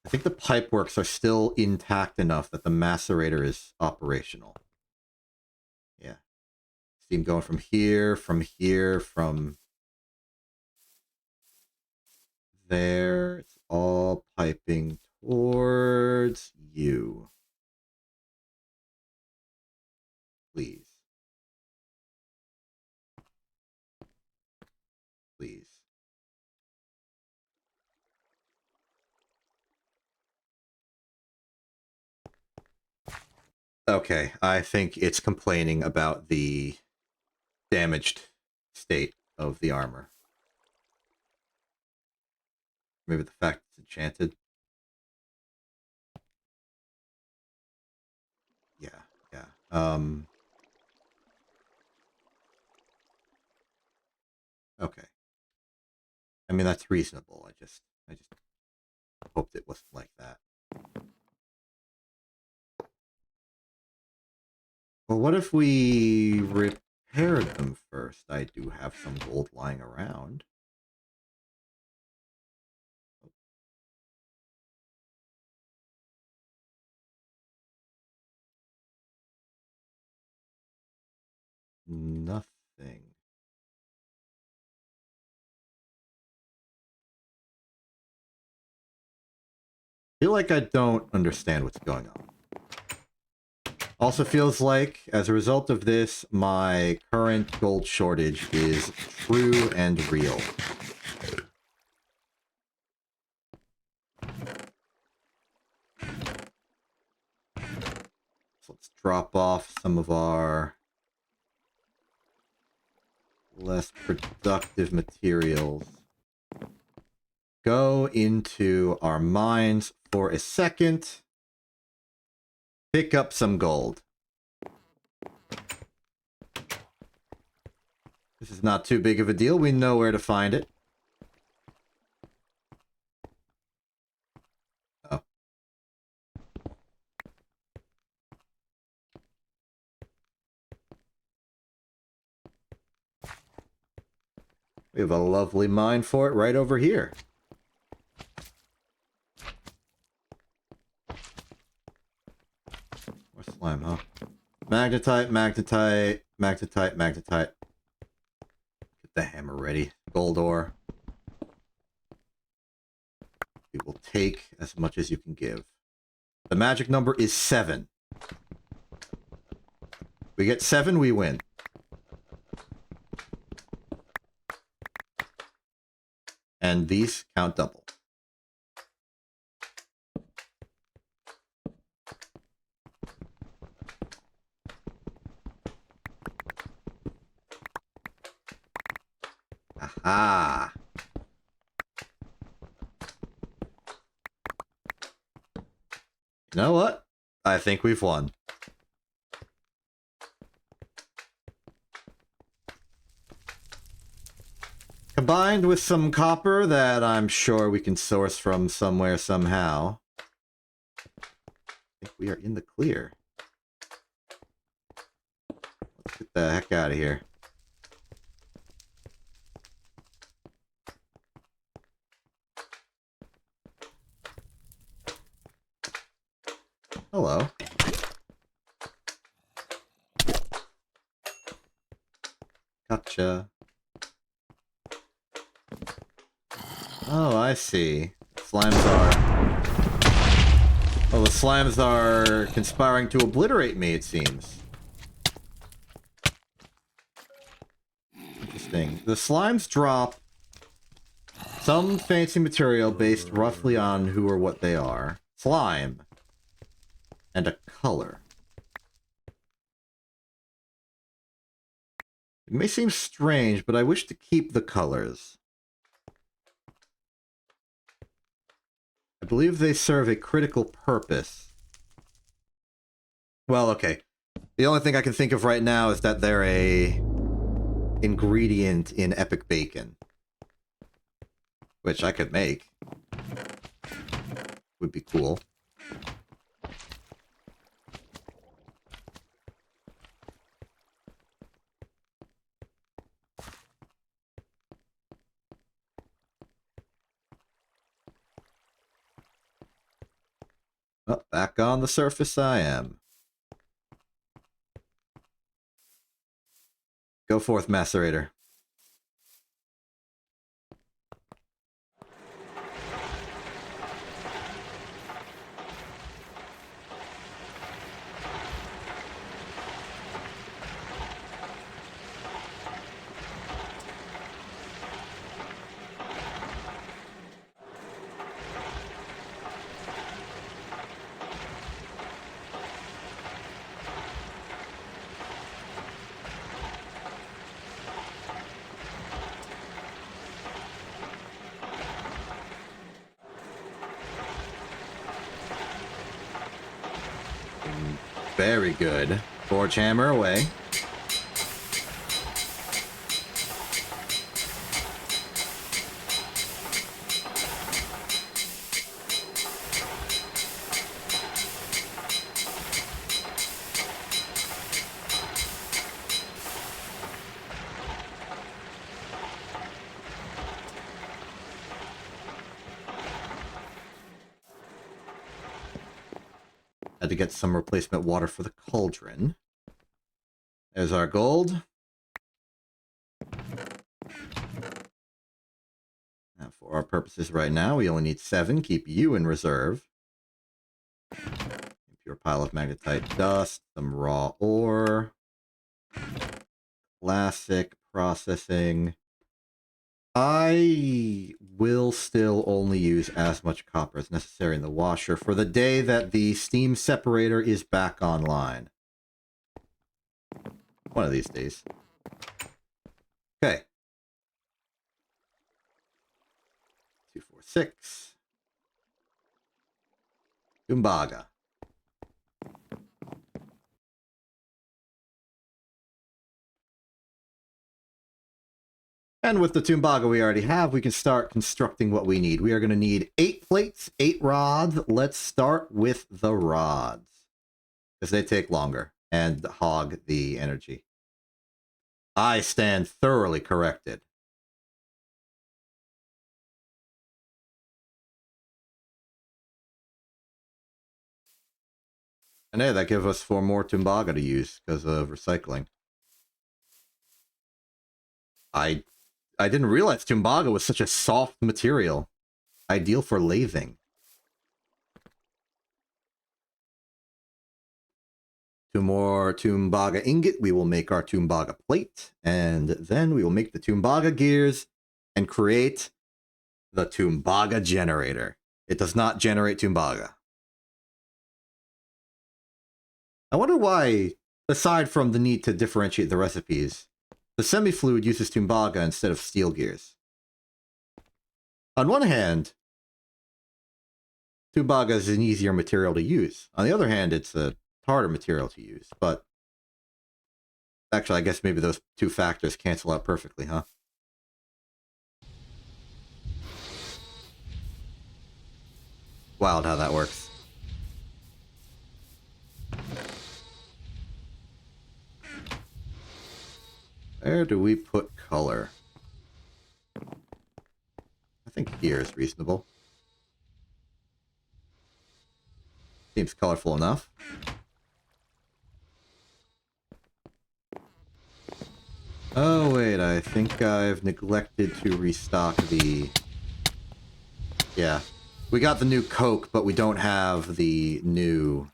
I think the pipeworks are still intact enough that the macerator is operational. Yeah. Steam going from here, from there. It's all piping towards you. Please. Please. Okay, I think it's complaining about the damaged state of the armor. Maybe the fact it's enchanted. Yeah, yeah. Okay. I mean, that's reasonable. I just hoped it wasn't like that. Well, what if we repair them first? I do have some gold lying around. Nothing. I feel like I don't understand what's going on. Also feels like, as a result of this, my current gold shortage is true and real. So let's drop off some of our less productive materials. Go into our mines for a second. Pick up some gold. This is not too big of a deal. We know where to find it. Oh. We have a lovely mine for it right over here. More slime, huh? Magnetite, magnetite, magnetite, magnetite. Get the hammer ready. Gold ore. We will take as much as you can give. The magic number is 7. We get 7, we win. And these count double. Aha! You know what? I think we've won. Combined with some copper that I'm sure we can source from somewhere somehow. I think we are in the clear. Let's get the heck out of here. Hello. Gotcha. Oh, I see. Slimes are... Oh, the slimes are conspiring to obliterate me, it seems. Interesting. The slimes drop some fancy material based roughly on who or what they are. Slime. And a color. It may seem strange, but I wish to keep the colors. I believe they serve a critical purpose. Well, okay. The only thing I can think of right now is that they're a ingredient in epic bacon. Which I could make. Would be cool. Oh, back on the surface I am. Go forth, Macerator. Very good. Forge hammer away. Had to get some replacement water for the cauldron. There's our gold. Now, for our purposes right now, we only need 7. Keep you in reserve. Pure pile of magnetite dust, some raw ore. Classic processing. I will still only use as much copper as necessary in the washer for the day that the steam separator is back online. One of these days. Okay. 246. Tumbaga. And with the Tumbaga we already have, we can start constructing what we need. We are going to need 8 plates, 8 rods. Let's start with the rods, because they take longer and hog the energy. I stand thoroughly corrected. And hey, that gives us 4 more Tumbaga to use because of recycling. I didn't realize Tumbaga was such a soft material. Ideal for lathing. 2 more Tumbaga ingot. We will make our Tumbaga plate. And then we will make the Tumbaga gears and create the Tumbaga generator. It does not generate Tumbaga. I wonder why, aside from the need to differentiate the recipes, the semi-fluid uses Tumbaga instead of steel gears. On one hand, Tumbaga is an easier material to use. On the other hand, it's a harder material to use. But actually, I guess maybe those 2 factors cancel out perfectly, huh? Wild how that works. Where do we put color? I think here is reasonable. Seems colorful enough. Oh wait, I think I've neglected to restock the... Yeah. We got the new Coke, but we don't have the new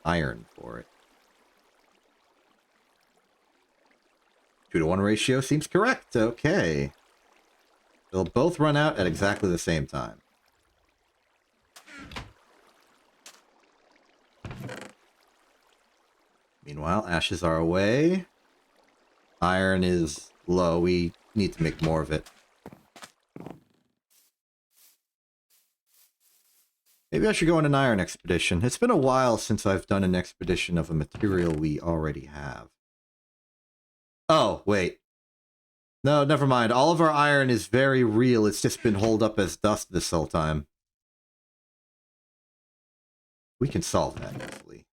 iron for it. 2-to-1 ratio seems correct. Okay. They'll both run out at exactly the same time. Meanwhile, ashes are away. Iron is low. We need to make more of it. Maybe I should go on an iron expedition. It's been a while since I've done an expedition of a material we already have. Oh, wait. No, never mind. All of our iron is very real. It's just been holed up as dust this whole time. We can solve that easily.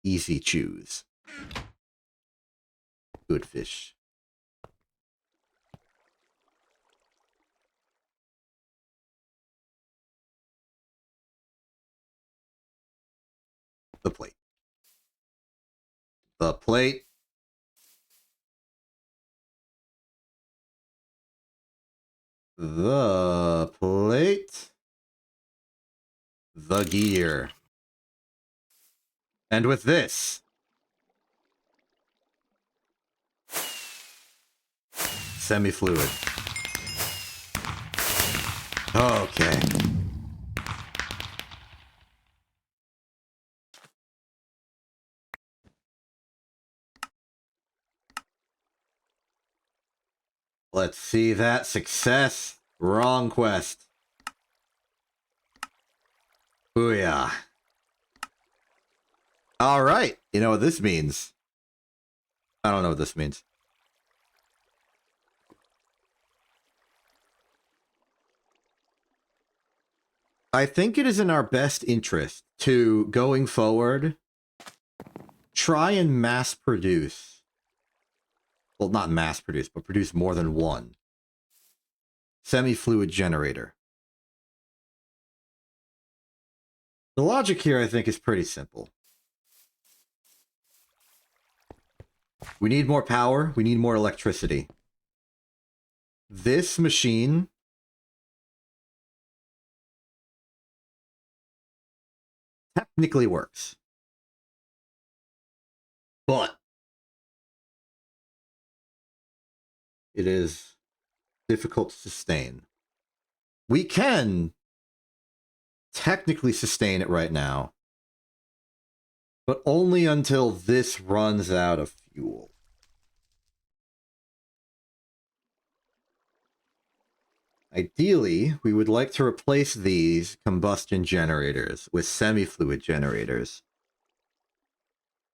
Easy choose. Good fish. The plate. The plate. The plate. The gear. And with this, semi-fluid. Okay. Let's see that. Success. Wrong quest. Booyah. All right. You know what this means? I don't know what this means. I think it is in our best interest to, going forward, try and mass produce. Well, not mass produce, but produce more than one semi-fluid generator. The logic here, I think, is pretty simple. We need more power. We need more electricity. This machine technically works. But it is difficult to sustain. We can technically sustain it right now, but only until this runs out of fuel. Ideally, we would like to replace these combustion generators with semi-fluid generators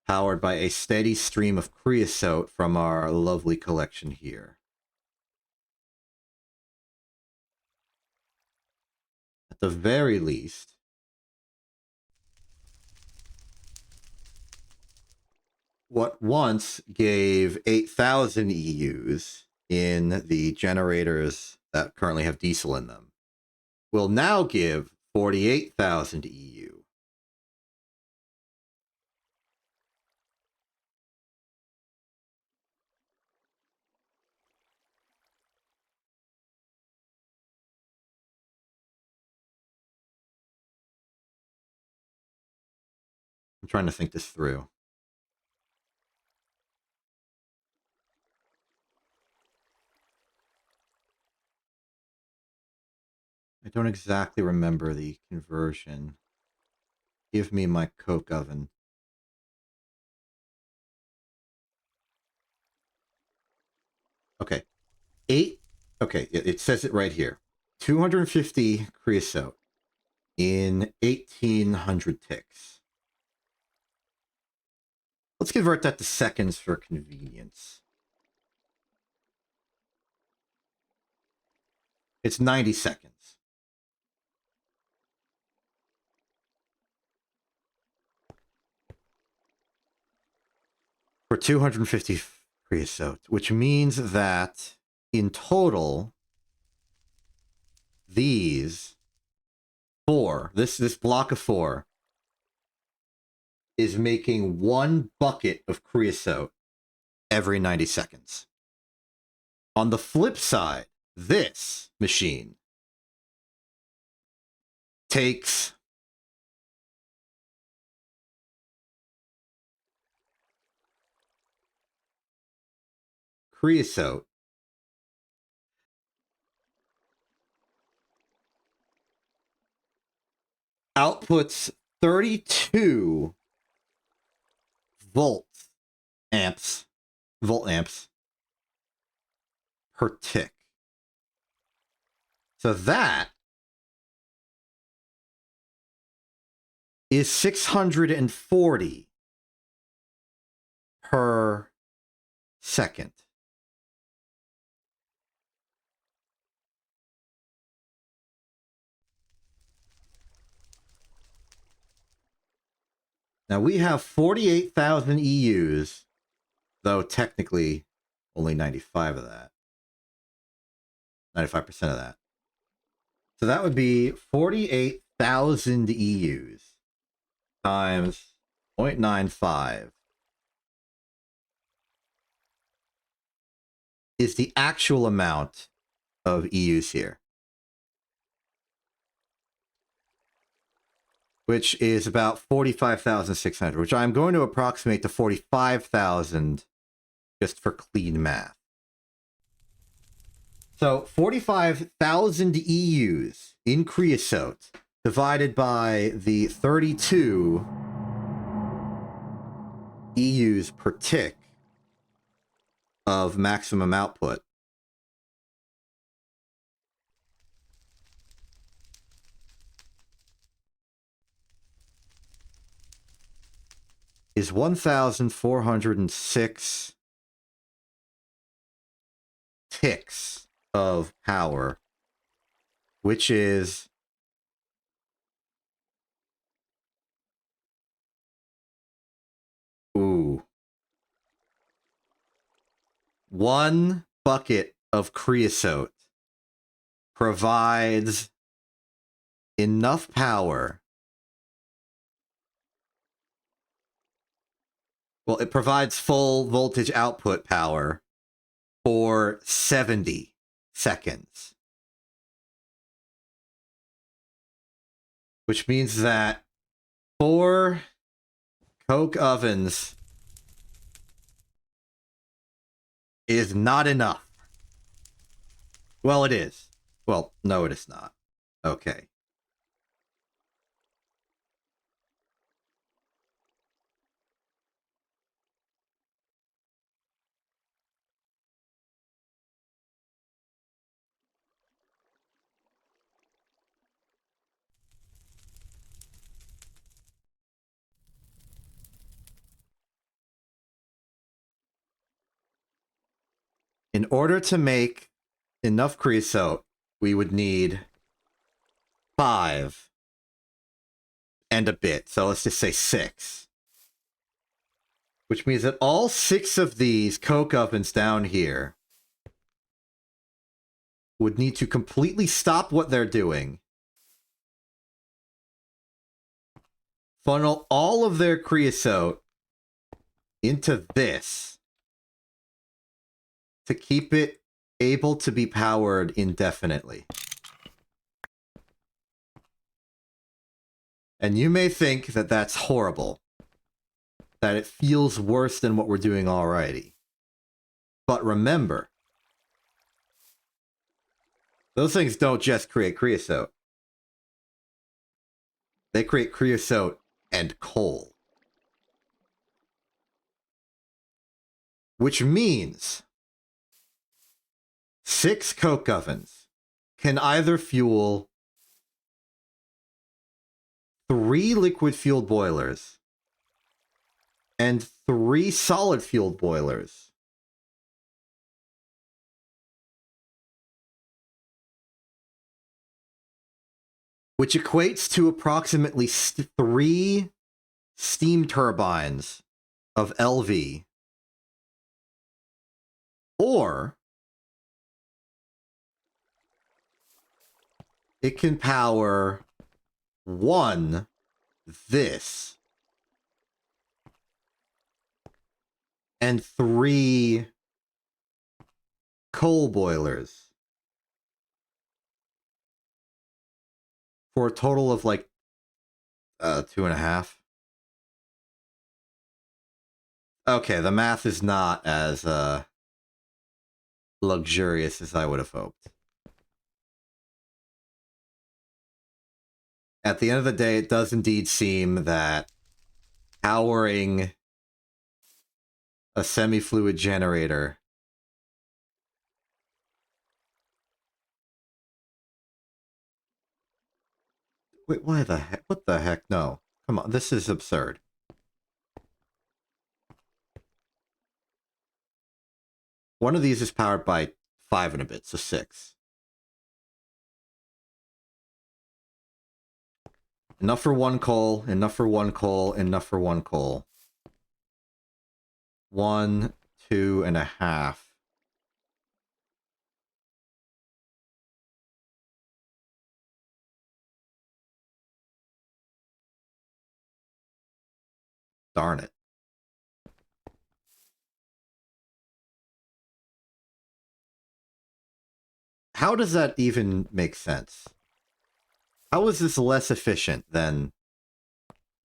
powered by a steady stream of creosote from our lovely collection here. At the very least, what once gave 8,000 EUs in the generators that currently have diesel in them will now give 48,000 EU. I'm trying to think this through. I don't exactly remember the conversion. Give me my coke oven. Okay. Okay, it says it right here. 250 creosote in 1,800 ticks. Let's convert that to seconds for convenience. It's 90 seconds. For 250 creosote, which means that in total, these four, this block of four, is making 1 bucket of creosote every 90 seconds. On the flip side, this machine takes creosote outputs 32 volt amps per tick. So that is 640 per second. Now we have 48,000 EUs, though technically only 95 of that. 95% of that. So that would be 48,000 EUs times 0.95 is the actual amount of EUs here, which is about 45,600, which I'm going to approximate to 45,000 just for clean math. So 45,000 EUs in creosote divided by the 32 EUs per tick of maximum output. is 1,406 ticks of power, which is one bucket of creosote provides enough power. Well, it provides full voltage output power for 70 seconds. Which means that 4 coke ovens is not enough. Well, it is. Well, no, it is not. Okay. In order to make enough creosote, we would need 5 and a bit. So let's just say 6. Which means that all 6 of these coke ovens down here would need to completely stop what they're doing, funnel all of their creosote into this to keep it able to be powered indefinitely. And you may think that that's horrible, that it feels worse than what we're doing already. But remember, those things don't just create creosote. They create creosote and coal. Which means 6 coke ovens can either fuel 3 liquid-fueled boilers and 3 solid-fueled boilers. Which equates to approximately 3 steam turbines of LV. Or it can power 1 this and 3 coal boilers for a total of like 2.5. Okay, the math is not as luxurious as I would have hoped. At the end of the day, it does indeed seem that powering a semi-fluid generator Wait, why the heck? What the heck? No. Come on, this is absurd. One of these is powered by 5 and a bit, so 6. Enough for 1 coal, enough for 1 coal, enough for 1 coal. 1, 2.5. Darn it. How does that even make sense? How is this less efficient than...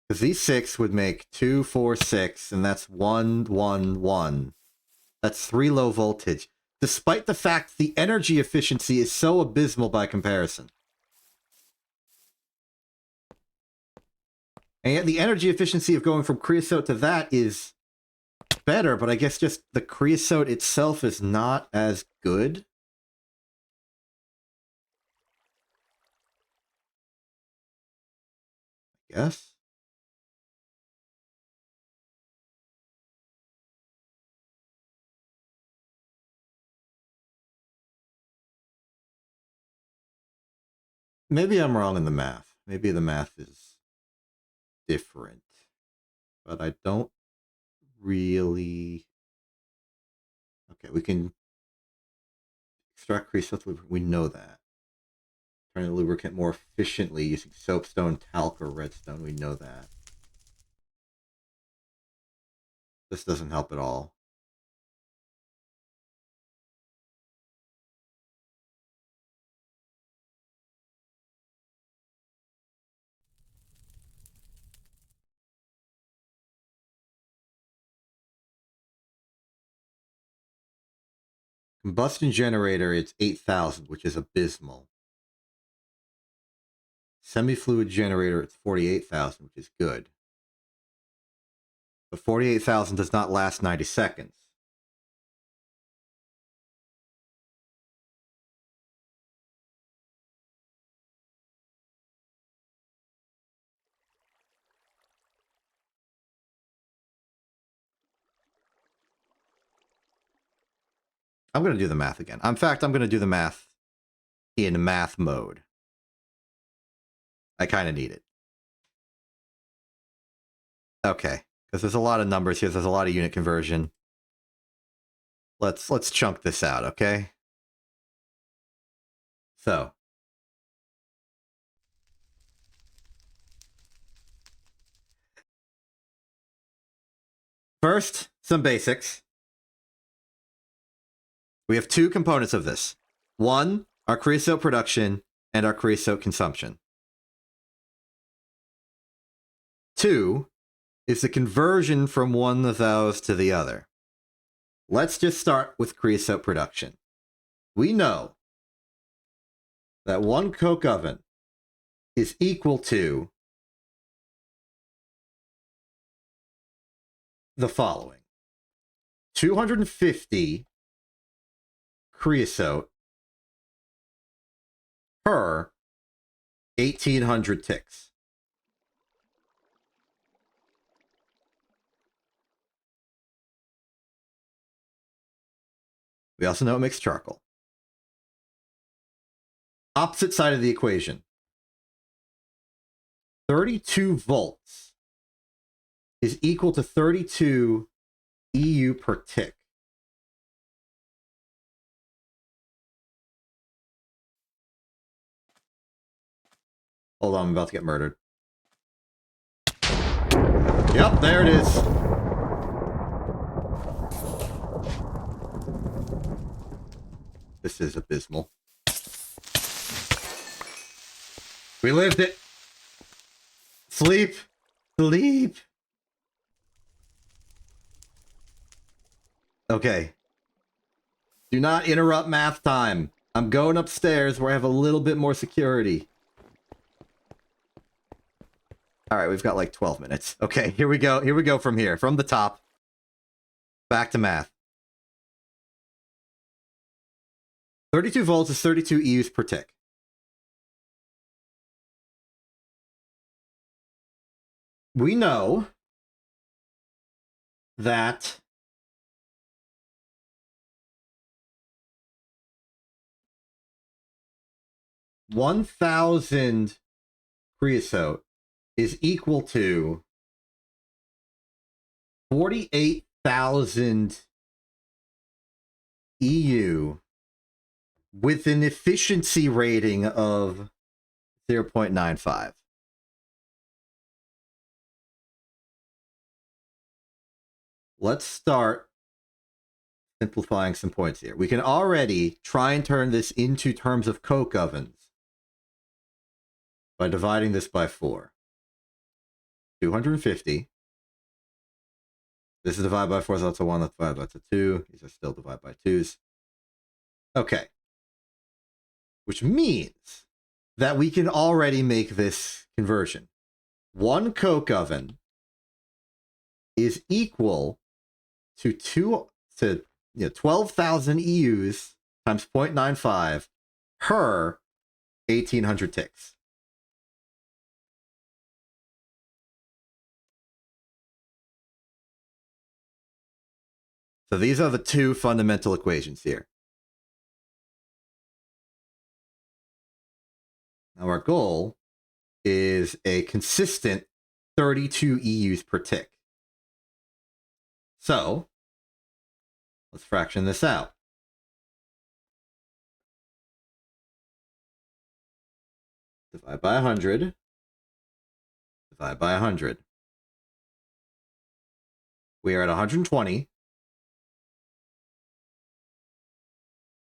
Because these 6 would make 2, 4, 6, and that's 1, 1, 1. That's 3 low voltage. Despite the fact the energy efficiency is so abysmal by comparison. And yet the energy efficiency of going from creosote to that is better, but I guess just the creosote itself is not as good. I guess. maybe I'm wrong in the math. Maybe the math is different. But I don't really... Okay, we can extract creosote lubricant. We know that. Turn the lubricant more efficiently using soapstone, talc, or redstone. We know that. This doesn't help at all. Combustion generator, it's 8,000, which is abysmal. Semi-fluid generator, it's 48,000, which is good. But 48,000 does not last 90 seconds. I'm going to do the math again. In fact, I'm going to do the math in math mode. I kind of need it. Okay, because there's a lot of numbers here. There's a lot of unit conversion. Let's chunk this out, okay? So, first, some basics. We have two components of this. One, our creosote production and our creosote consumption. Two is the conversion from one of those to the other. Let's just start with creosote production. We know that one coke oven is equal to the following: 250 creosote per 1,800 ticks. We also know it makes charcoal. Opposite side of the equation. 32 volts is equal to 32 EU per tick. Hold on, I'm about to get murdered. Yep, there it is. This is abysmal. We lived it. Sleep. Sleep. Okay. Do not interrupt math time. I'm going upstairs where I have a little bit more security. Alright, we've got like 12 minutes. Okay, here we go. Here we go from here. From the top. Back to math. 32 volts is 32 EUs per tick. We know that $1,000 creosote is equal to 48,000 EU with an efficiency rating of 0.95. Let's start simplifying some points here. We can already try and turn this into terms of coke ovens by dividing this by 4. 250. This is divided by 4, so that's a 1, that's divided by 2. These are still divided by 2s. Okay. Which means that we can already make this conversion. One coke oven is equal to 12,000 EUs times 0.95 per 1,800 ticks. So these are the two fundamental equations here. Our goal is a consistent 32 EUs per tick. So, let's fraction this out. Divide by 100. Divide by 100. We are at 120.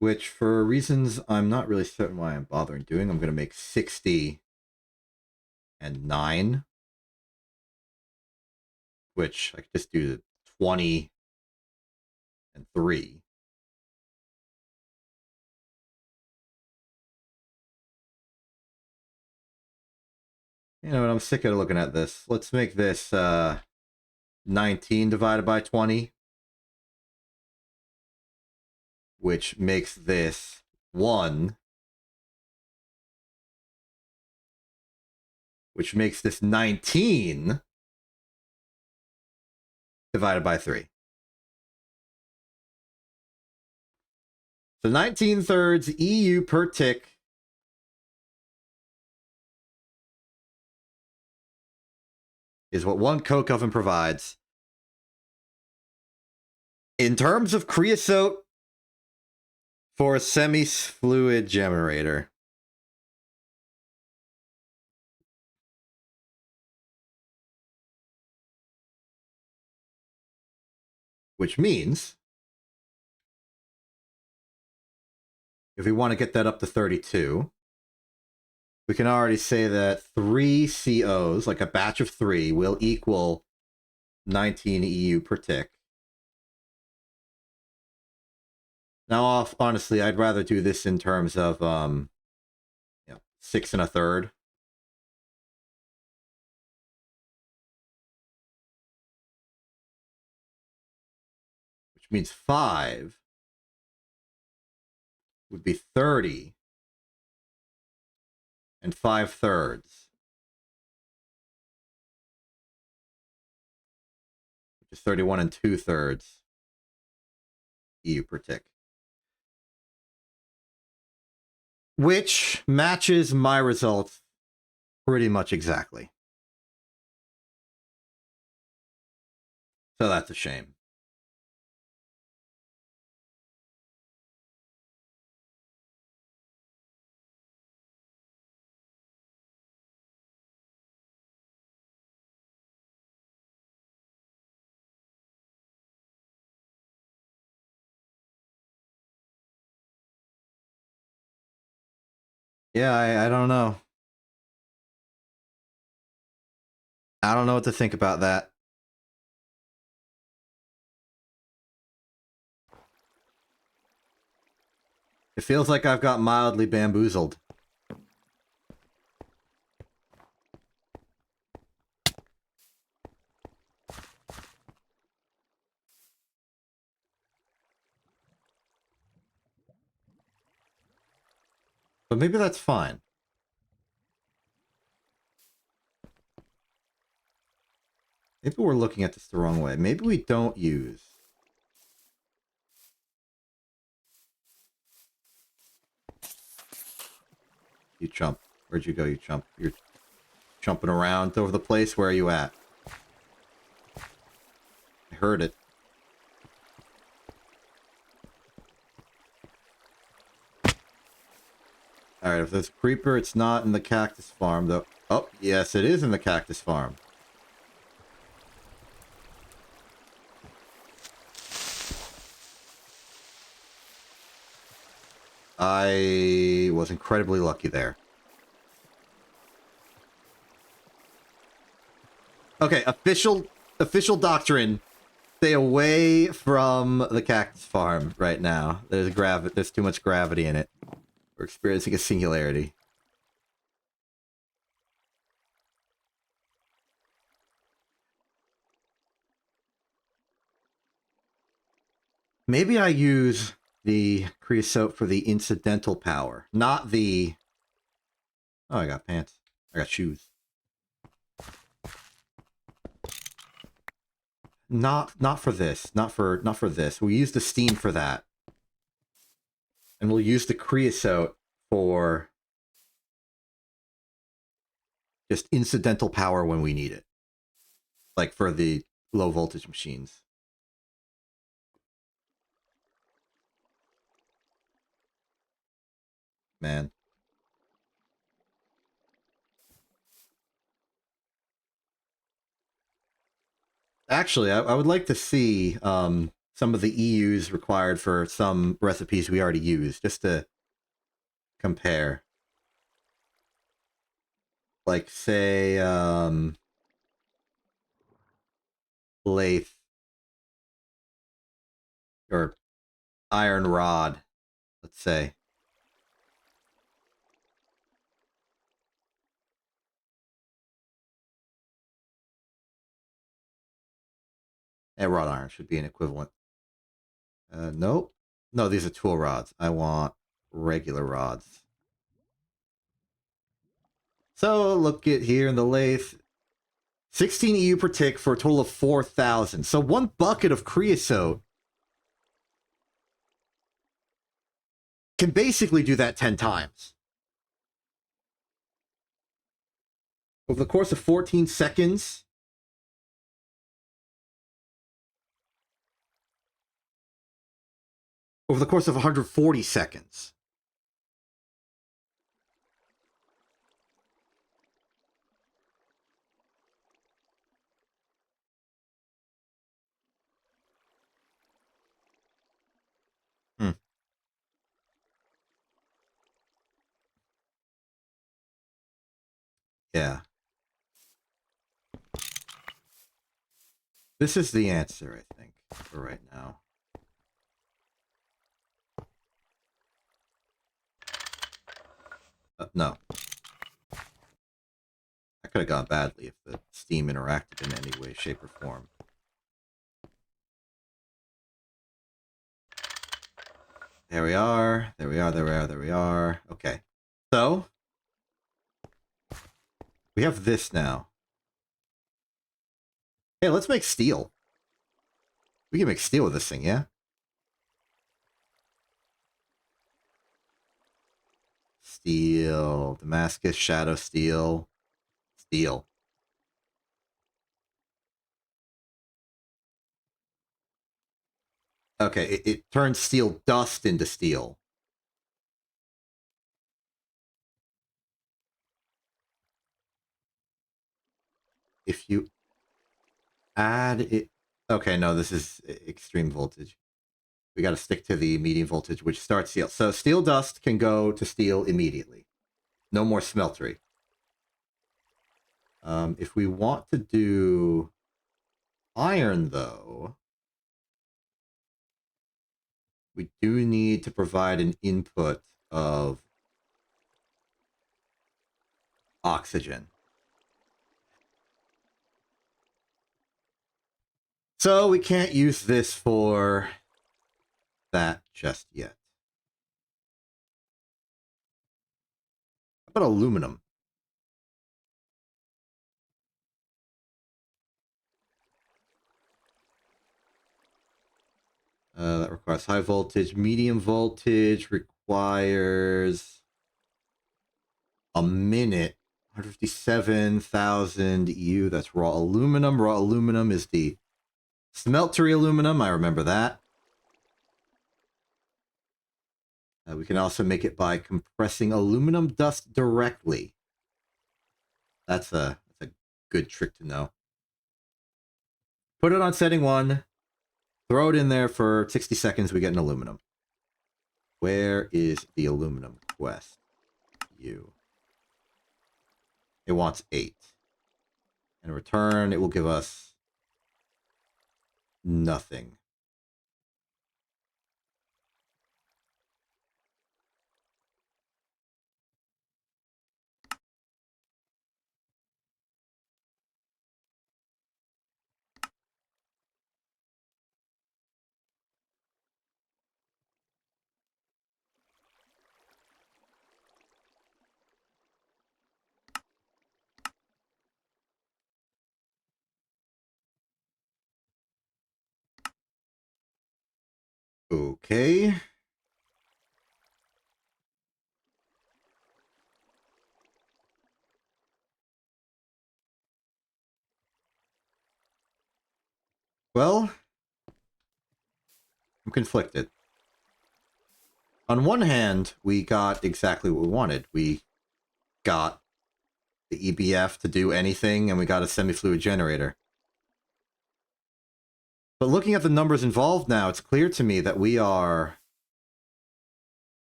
Which, for reasons I'm not really certain why I'm bothering doing, I'm going to make 60 and 9. Which, I could just do 20 and 3. You know what, I'm sick of looking at this. Let's make this 19 divided by 20. Which makes this 1. Which makes this 19 divided by 3. So 19 thirds EU per tick is what one coke oven provides. In terms of creosote for a semi-fluid generator. Which means, if we want to get that up to 32, we can already say that 3 COs, like a batch of 3, will equal 19 EU per tick. Now, honestly, I'd rather do this in terms of 6 1/3. Which means 5 would be 30 and 5/3. Which is 31 and 2/3 EU per tick. Which matches my results pretty much exactly. So that's a shame. Yeah, I don't know. I don't know what to think about that. It feels like I've got mildly bamboozled. But maybe that's fine. Maybe we're looking at this the wrong way. Maybe we don't use... You chump. Where'd you go, you chump? You're jumping around over the place. Where are you at? I heard it. Alright, if there's a creeper, it's not in the cactus farm, though. Oh, yes, it is in the cactus farm. I was incredibly lucky there. Okay, official doctrine. Stay away from the cactus farm right now. There's too much gravity in it. We're experiencing a singularity. Maybe I use the creosote for the incidental power, not the... Oh, I got pants. I got shoes. Not for this. Not for this. We'll use the steam for that. And we'll use the creosote for just incidental power when we need it. Like for the low voltage machines. Man. Actually, I would like to see some of the EUs required for some recipes we already use, just to compare. Like, say, lathe or iron rod, let's say. And wrought iron should be an equivalent. Nope. No, these are tool rods. I want regular rods. So look at here in the lathe. 16 EU per tick for a total of 4,000. So one bucket of creosote can basically do that 10 times. Over the course of 14 seconds, over the course of 140 seconds. Hmm. Yeah. This is the answer, I think, for right now. No. That could have gone badly if the steam interacted in any way, shape, or form. There we are. There we are. There we are. There we are. Okay. So, we have this now. Hey, let's make steel. We can make steel with this thing, yeah? Steel. Damascus, shadow steel. Steel. Okay, it turns steel dust into steel. If you add it... Okay, no, this is extreme voltage. We got to stick to the medium voltage, which starts steel. So steel dust can go to steel immediately. No more smeltery. If we want to do iron, though, we do need to provide an input of oxygen. So we can't use this for that just yet. How about aluminum? That requires high voltage. Medium voltage requires a minute. 157,000 EU. That's raw aluminum. Raw aluminum is the smeltery aluminum. I remember that. We can also make it by compressing aluminum dust directly. That's a good trick to know. Put it on setting 1. Throw it in there for 60 seconds. We get an aluminum. Where is the aluminum quest? You. It wants 8. In return, it will give us nothing. Okay. Well, I'm conflicted. On one hand, we got exactly what we wanted. We got the EBF to do anything, and we got a semi-fluid generator. But looking at the numbers involved now, it's clear to me that we are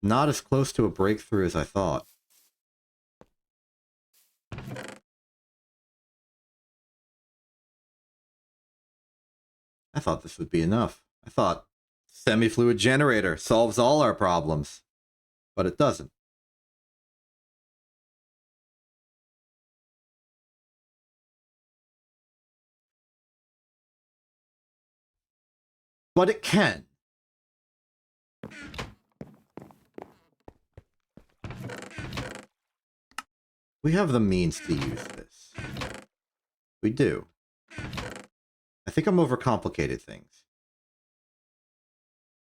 not as close to a breakthrough as I thought. I thought this would be enough. I thought semi-fluid generator solves all our problems, but it doesn't. But it can. We have the means to use this. We do. I think I'm overcomplicated things.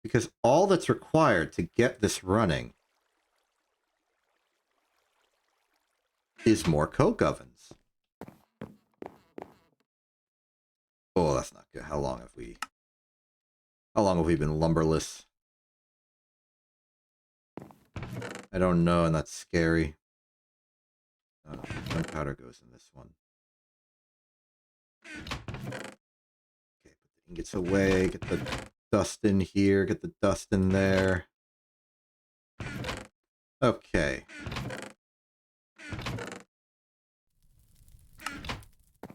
Because all that's required to get this running is more coke ovens. Oh, that's not good. How long have we been lumberless? I don't know, and that's scary. Gunpowder goes in this one. Okay, put the ingots away, get the dust in here, get the dust in there. Okay.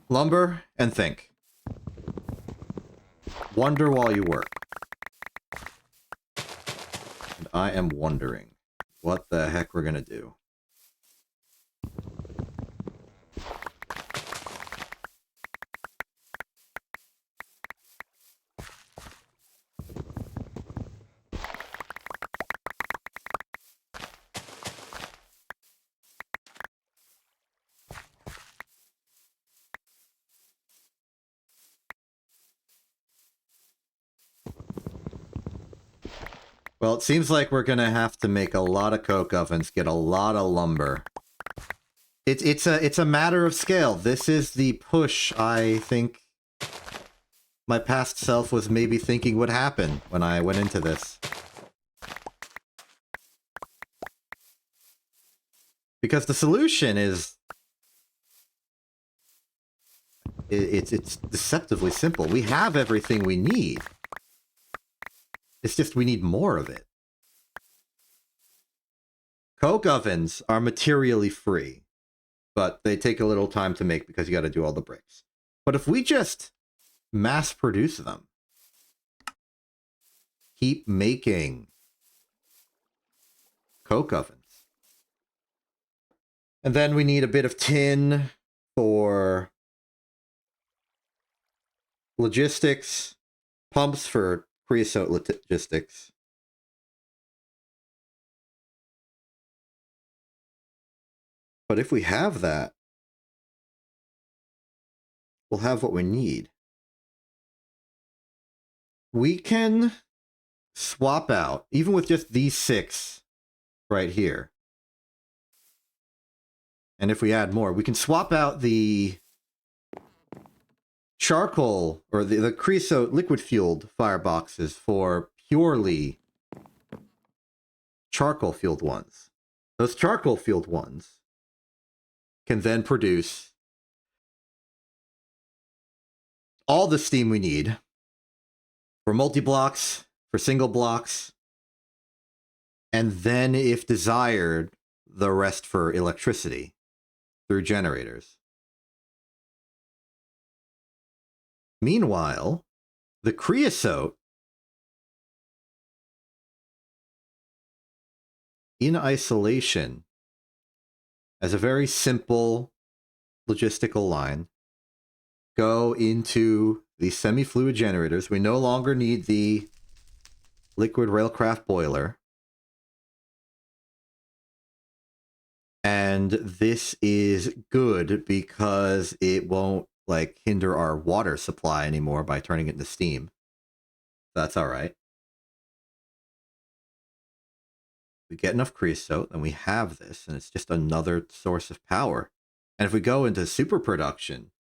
Lumber and think. Wonder while you work. And I am wondering what the heck we're gonna do. Well, it seems like we're gonna have to make a lot of coke ovens, get a lot of lumber. It's a matter of scale. This is the push I think my past self was maybe thinking would happen when I went into this. Because the solution is it's deceptively simple. We have everything we need. It's just we need more of it. Coke ovens are materially free, but they take a little time to make because you got to do all the bricks. But if we just mass produce them, keep making coke ovens. And then we need a bit of tin for logistics, pumps for creosote logistics. But if we have that, we'll have what we need. We can swap out, even with just these 6 right here. And if we add more, we can swap out the charcoal or the creosote liquid fueled fireboxes for purely charcoal fueled ones. Those charcoal fueled ones can then produce all the steam we need for multi-blocks, for single blocks, and then, if desired, the rest for electricity through generators. Meanwhile, the creosote in isolation as a very simple logistical line go into the semi-fluid generators. We no longer need the liquid railcraft boiler. And this is good because it won't like hinder our water supply anymore by turning it into steam. That's all right. We get enough creosote and we have this, and it's just another source of power. And if we go into super production,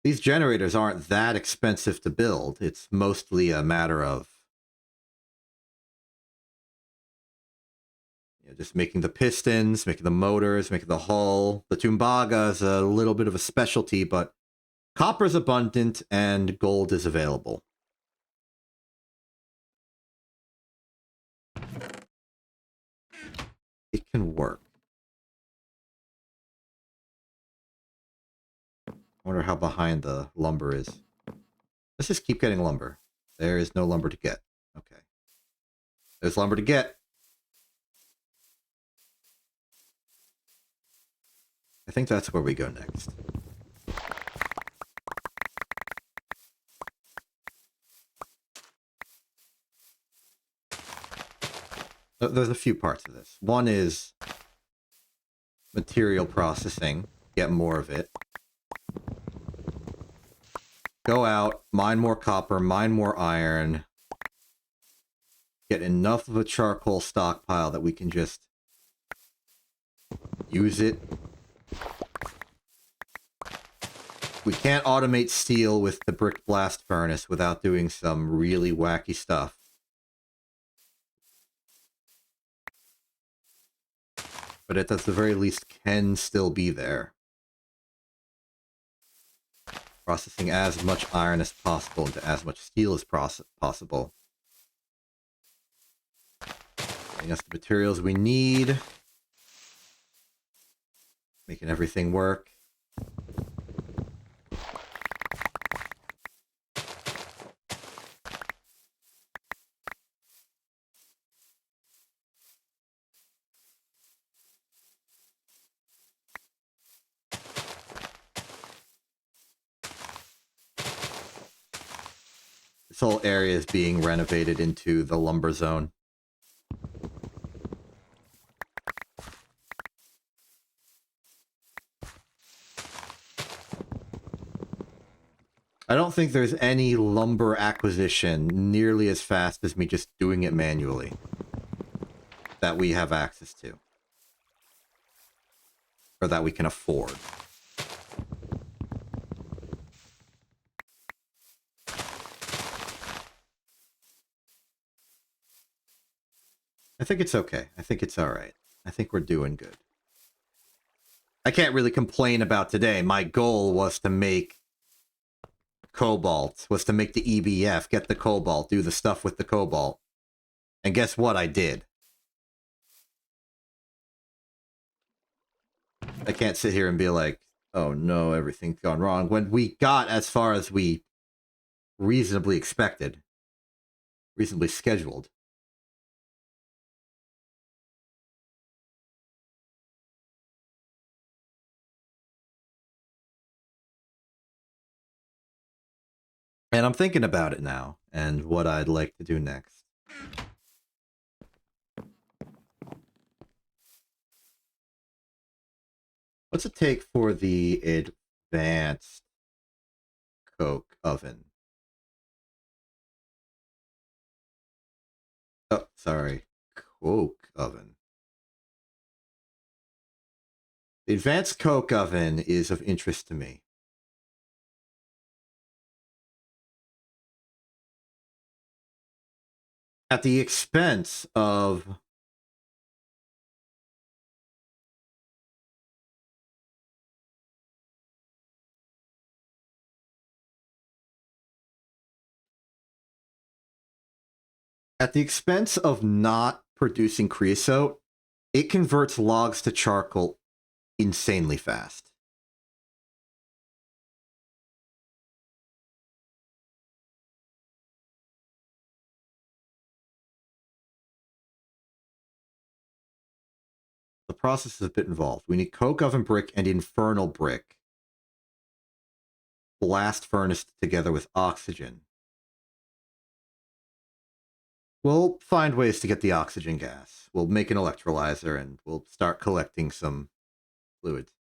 These generators aren't that expensive to build. It's mostly a matter of just making the pistons, making the motors, making the hull. The Tumbaga is a little bit of a specialty, but copper is abundant and gold is available. It can work. I wonder how behind the lumber is. Let's just keep getting lumber. There is no lumber to get. Okay. There's lumber to get. I think that's where we go next. There's a few parts of this. One is material processing. Get more of it. Go out, mine more copper, mine more iron. Get enough of a charcoal stockpile that we can just use it. We can't automate steel with the brick blast furnace without doing some really wacky stuff. But it, at the very least, can still be there. Processing as much iron as possible into as much steel as possible. Getting us the materials we need. Making everything work. This whole area is being renovated into the lumber zone. I don't think there's any lumber acquisition nearly as fast as me just doing it manually that we have access to. Or that we can afford. I think it's okay. I think it's alright. I think we're doing good. I can't really complain about today. My goal was to make cobalt, was to make the EBF, get the cobalt, do the stuff with the cobalt. And guess what? I did. I can't sit here and be like, oh no, everything's gone wrong, when we got as far as we reasonably expected. Reasonably scheduled. And I'm thinking about it now, and what I'd like to do next. What's it take for the advanced coke oven? Oh, sorry. Coke oven. The advanced coke oven is of interest to me. At the expense of not producing creosote, it converts logs to charcoal insanely fast. The process is a bit involved. We need coke oven brick and infernal brick. Blast furnace together with oxygen. We'll find ways to get the oxygen gas. We'll make an electrolyzer and we'll start collecting some fluids.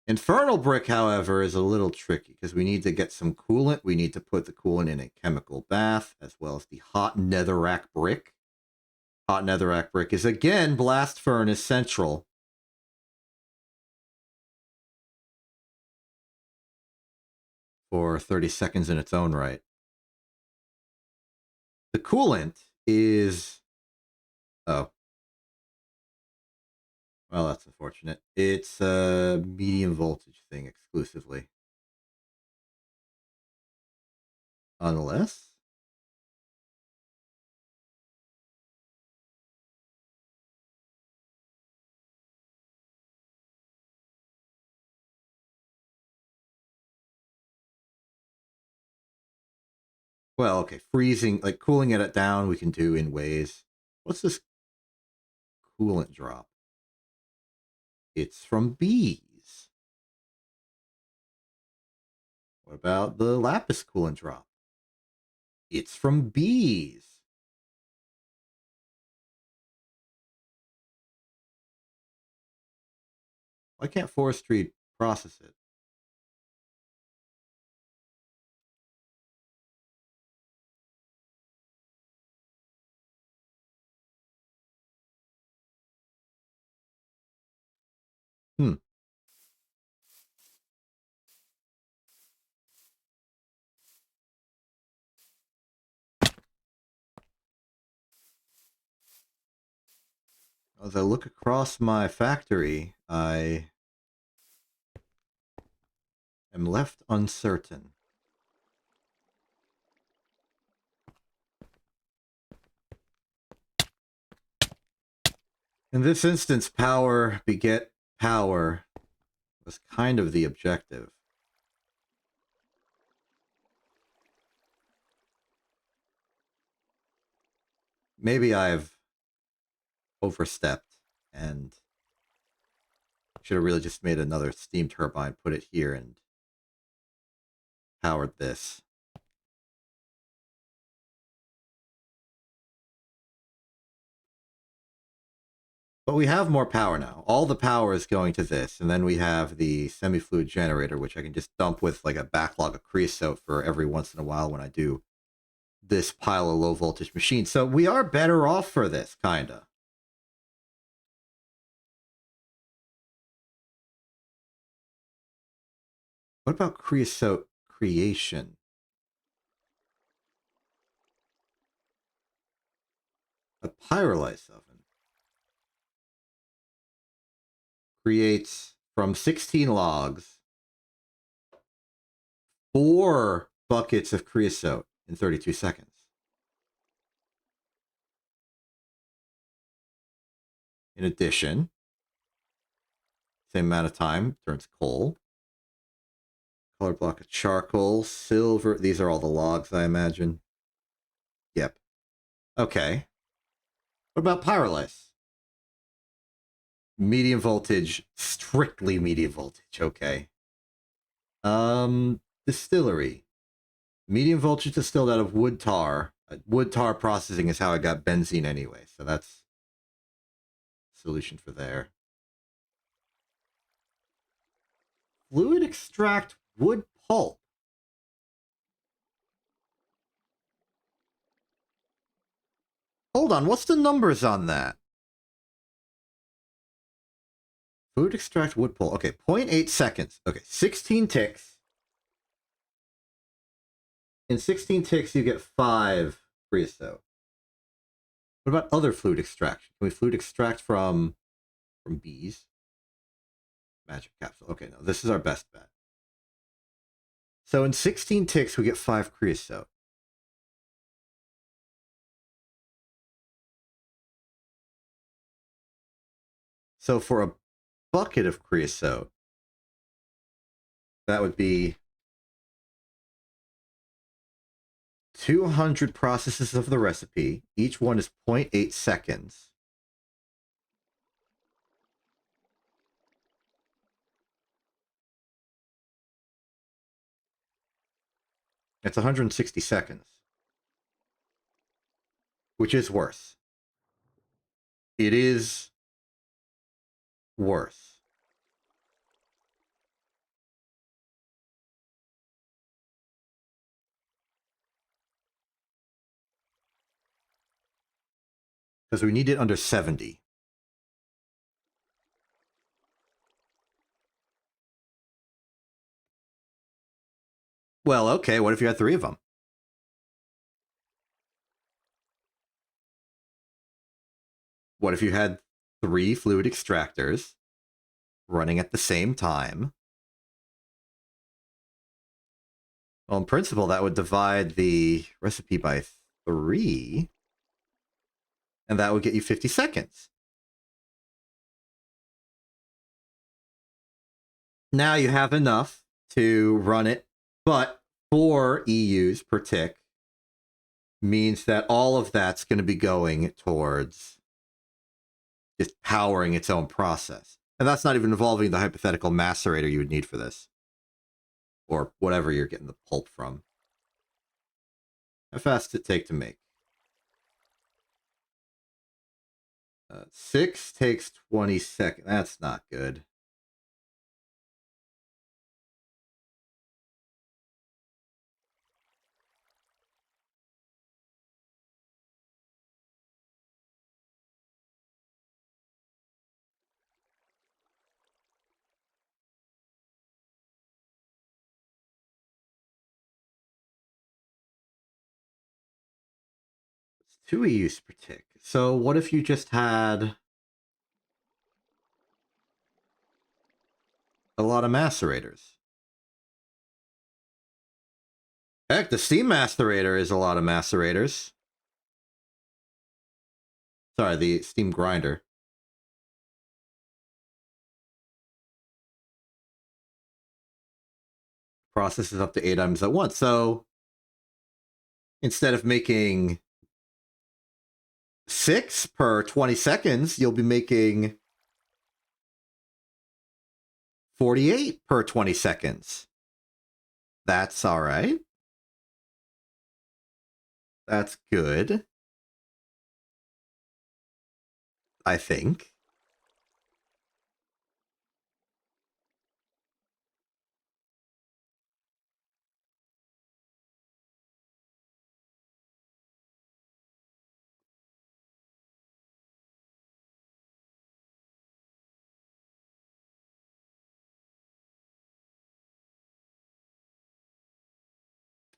Infernal brick, however, is a little tricky because we need to get some coolant. We need to put the coolant in a chemical bath, as well as the hot netherrack brick. Hot netherrack brick is again blast furnace central. for 30 seconds in its own right. The coolant is... Oh. Well, that's unfortunate. It's a medium voltage thing exclusively. Unless... Well, okay, freezing, like cooling it down, we can do in ways. What's this coolant drop? It's from bees. What about the lapis coolant drop? It's from bees. Why can't forestry process it? Hmm. As I look across my factory, I am left uncertain. In this instance, power beget power was kind of the objective. Maybe I've overstepped and should have really just made another steam turbine, put it here, and powered this. But we have more power now. All the power is going to this, and then we have the semi-fluid generator, which I can just dump with like a backlog of creosote for every once in a while when I do this pile of low voltage machines. So we are better off for this, kinda. What about creosote creation? A pyrolysis oven creates from 16 logs 4 buckets of creosote in 32 seconds. In addition, same amount of time, turns coal. Color block of charcoal, silver. These are all the logs, I imagine. Yep. Okay. What about pyrolysis? Medium voltage, strictly medium voltage. Okay. Distillery. Medium voltage distilled out of wood tar. Wood tar processing is how I got benzene anyway, so that's solution for there. Fluid extract wood pulp. Hold on, what's the numbers on that? Fluid extract wood pulp. Okay, 0.8 seconds. Okay, 16 ticks. In 16 ticks, you get 5 creosote. What about other fluid extraction? Can we fluid extract from bees? Magic capsule. Okay, no, this is our best bet. So in 16 ticks, we get 5 creosote. So for a bucket of creosote, that would be 200 processes of the recipe. Each one is 0.8 seconds. It's 160 seconds. Which is worse. It is worse. Because we need it under 70. Well, okay, what if you had 3 of them? What if you had 3 fluid extractors running at the same time? Well, in principle, that would divide the recipe by 3, and that would get you 50 seconds. Now you have enough to run it, but 4 EUs per tick means that all of that's going to be going towards just powering its own process. And that's not even involving the hypothetical macerator you would need for this. Or whatever you're getting the pulp from. How fast does it take to make? 6 takes 20 seconds. That's not good. It's 2 EUs per tick. So what if you just had a lot of macerators? Heck, the steam macerator is a lot of macerators. Sorry, the steam grinder. Processes up to 8 items at once. So instead of making 6 per 20 seconds, you'll be making 48 per 20 seconds. That's all right. That's good. I think.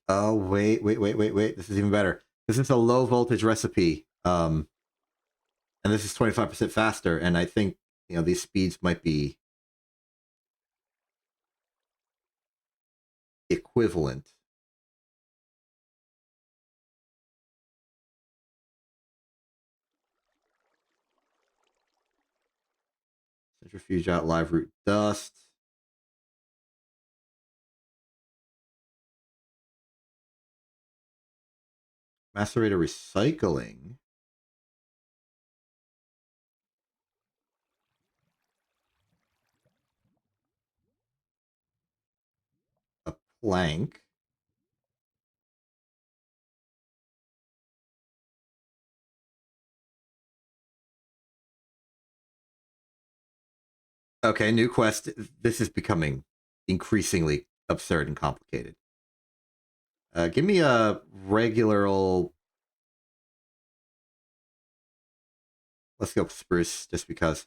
Oh, wait. This is even better. This is a low voltage recipe. And this is 25% faster. And I think, these speeds might be equivalent. Centrifuge out live root dust. Macerator recycling. A plank. Okay, new quest. This is becoming increasingly absurd and complicated. Give me a regular old... Let's go spruce, just because.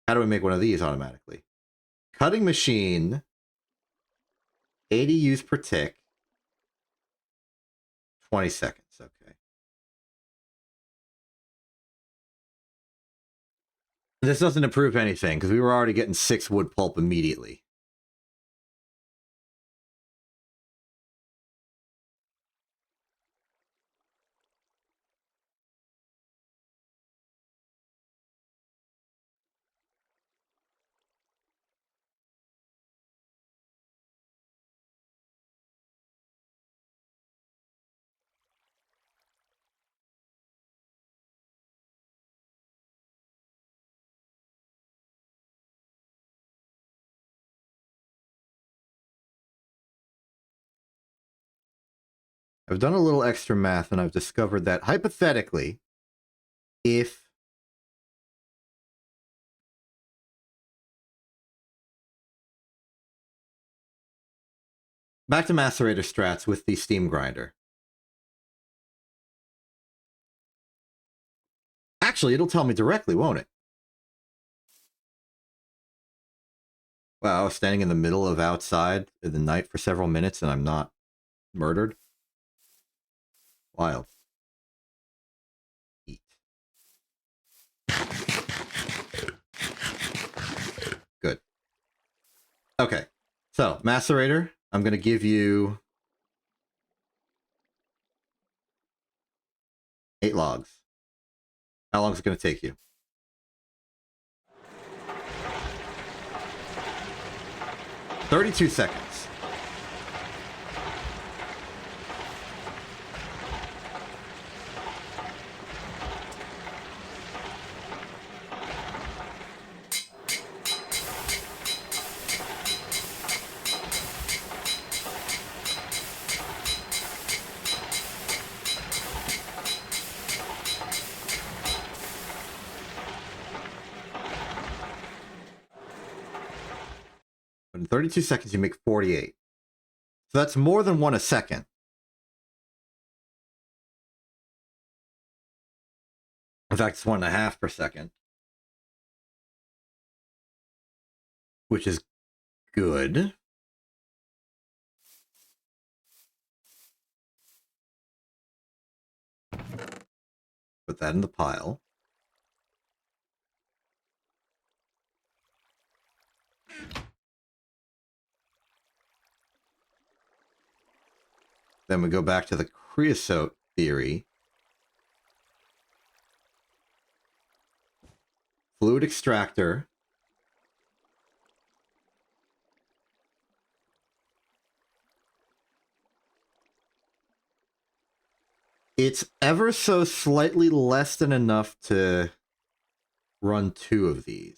How do we make one of these automatically? Cutting machine, 80 U's per tick, 20 seconds. Okay. This doesn't improve anything, because we were already getting 6 wood pulp immediately. I've done a little extra math, and I've discovered that, hypothetically, if back to macerator strats with the steam grinder. Actually, it'll tell me directly, won't it? Wow, I was standing in the middle of outside in the night for several minutes, and I'm not Murdered? Wild. Eat. Good. Okay. So, macerator, I'm going to give you 8 logs. How long is it going to take you? 32 seconds. In 32 seconds, you make 48. So that's more than 1 a second. In fact, it's 1.5 per second. Which is good. Put that in the pile. Then we go back to the creosote theory. Fluid extractor. It's ever so slightly less than enough to run 2 of these.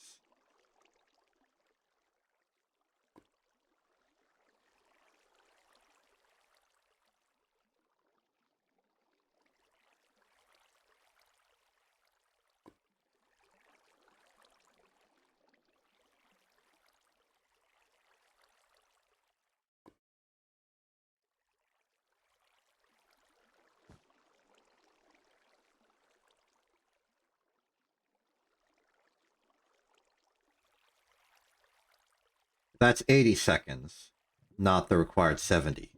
That's 80 seconds, not the required 70.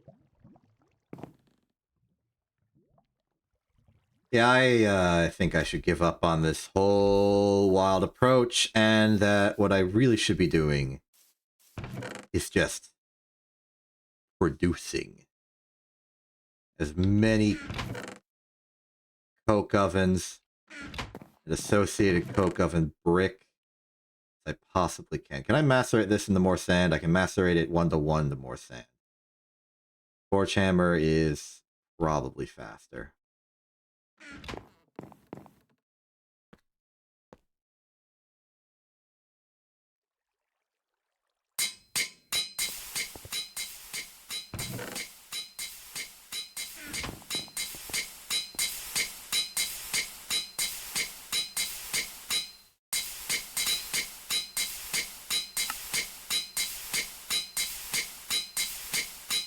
Yeah, I think I should give up on this whole wild approach, and that what I really should be doing is just producing as many coke ovens and associated coke oven brick as I possibly can. Can I macerate this into more sand? I can macerate it 1-to-1 to more sand. Torch hammer is probably faster.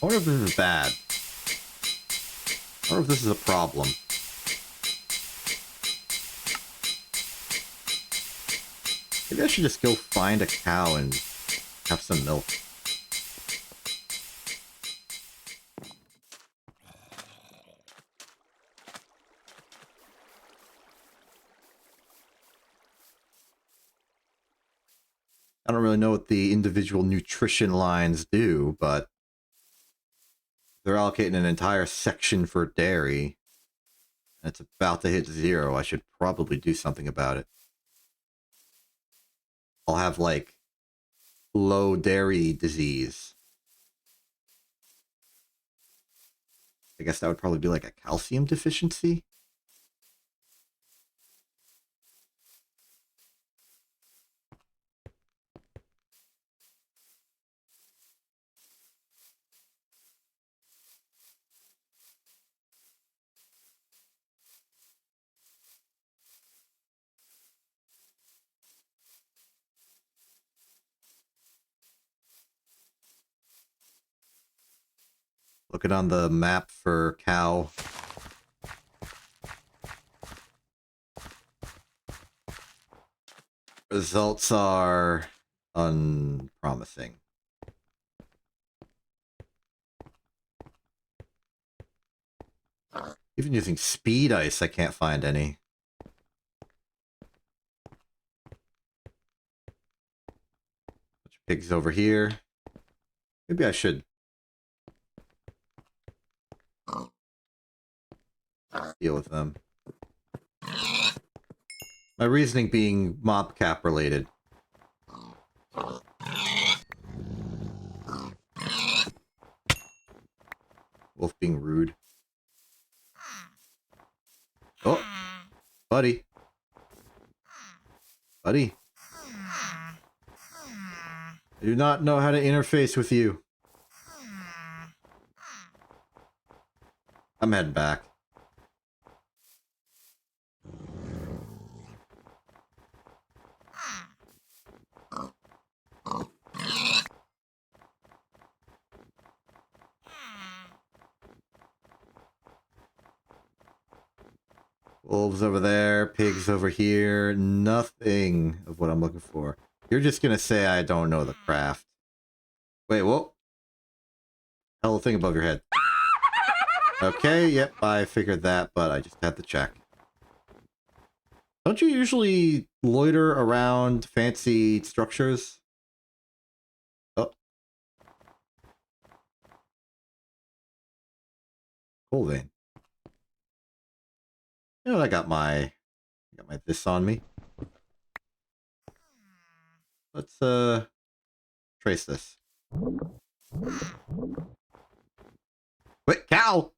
I wonder if this is bad. I wonder if this is a problem. Maybe I should just go find a cow and have some milk. I don't really know what the individual nutrition lines do, but they're allocating an entire section for dairy, and it's about to hit 0. I should probably do something about it. I'll have, like, low dairy disease. I guess that would probably be like a calcium deficiency. Looking on the map for cow. Results are unpromising. Even using speed ice, I can't find any. Bunch of pigs over here. Maybe I should deal with them. My reasoning being mob cap related. Wolf being rude. Oh, buddy. Buddy. I do not know how to interface with you. I'm heading back. Wolves over there, pigs over here. Nothing of what I'm looking for. You're just gonna say I don't know the craft. Wait, what? Hell, thing above your head. Okay, yep, I figured that, but I just had to check. Don't you usually loiter around fancy structures? Oh. Cool vein. You know, I got my this on me. Let's trace this. Wait, cow!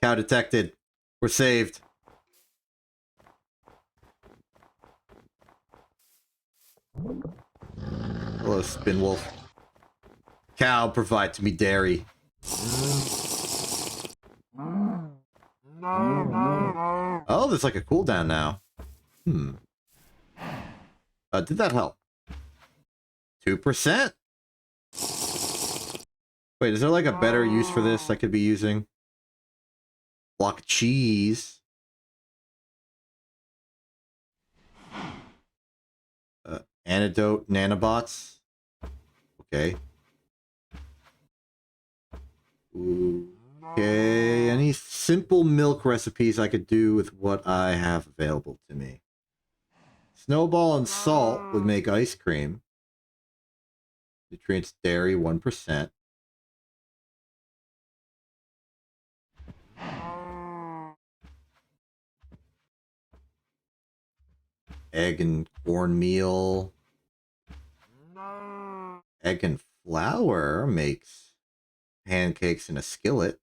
Cow detected. We're saved. Hello, Spin Wolf. Cow, provide to me dairy. Oh, there's like a cooldown now. Did that help? 2%? Wait, is there like a better use for this I could be using? Block of cheese. Antidote nanobots. Okay. Okay, any simple milk recipes I could do with what I have available to me? Snowball and salt would make ice cream. Nutrients dairy 1%. Egg and cornmeal. Egg and flour makes pancakes in a skillet.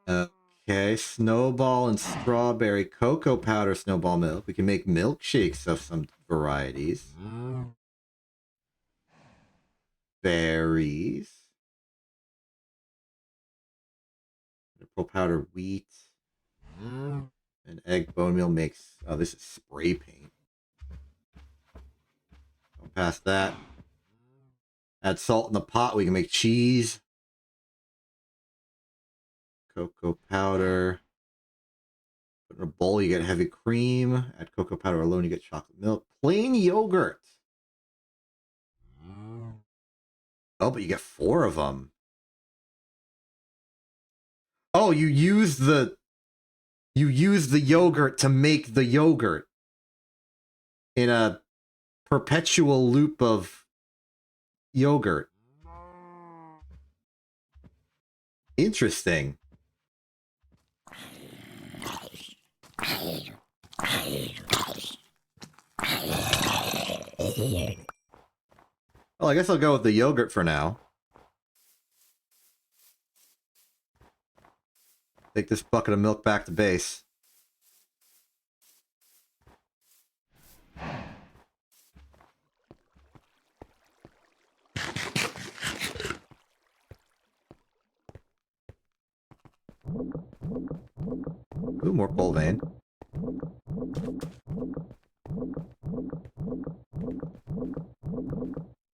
Okay, snowball and strawberry cocoa powder snowball milk. We can make milkshakes of some varieties. Berries. Purple powder wheat. And egg bone meal makes... Oh, this is spray paint. Go past that. Add salt in the pot. We can make cheese. Cocoa powder. Put in a bowl, you get heavy cream. Add cocoa powder alone, you get chocolate milk. Plain yogurt. Oh, but you get 4 of them. Oh, you use the yogurt to make the yogurt in a perpetual loop of yogurt. Interesting. Well, I guess I'll go with the yogurt for now. Take this bucket of milk back to base. Ooh, more coal vein.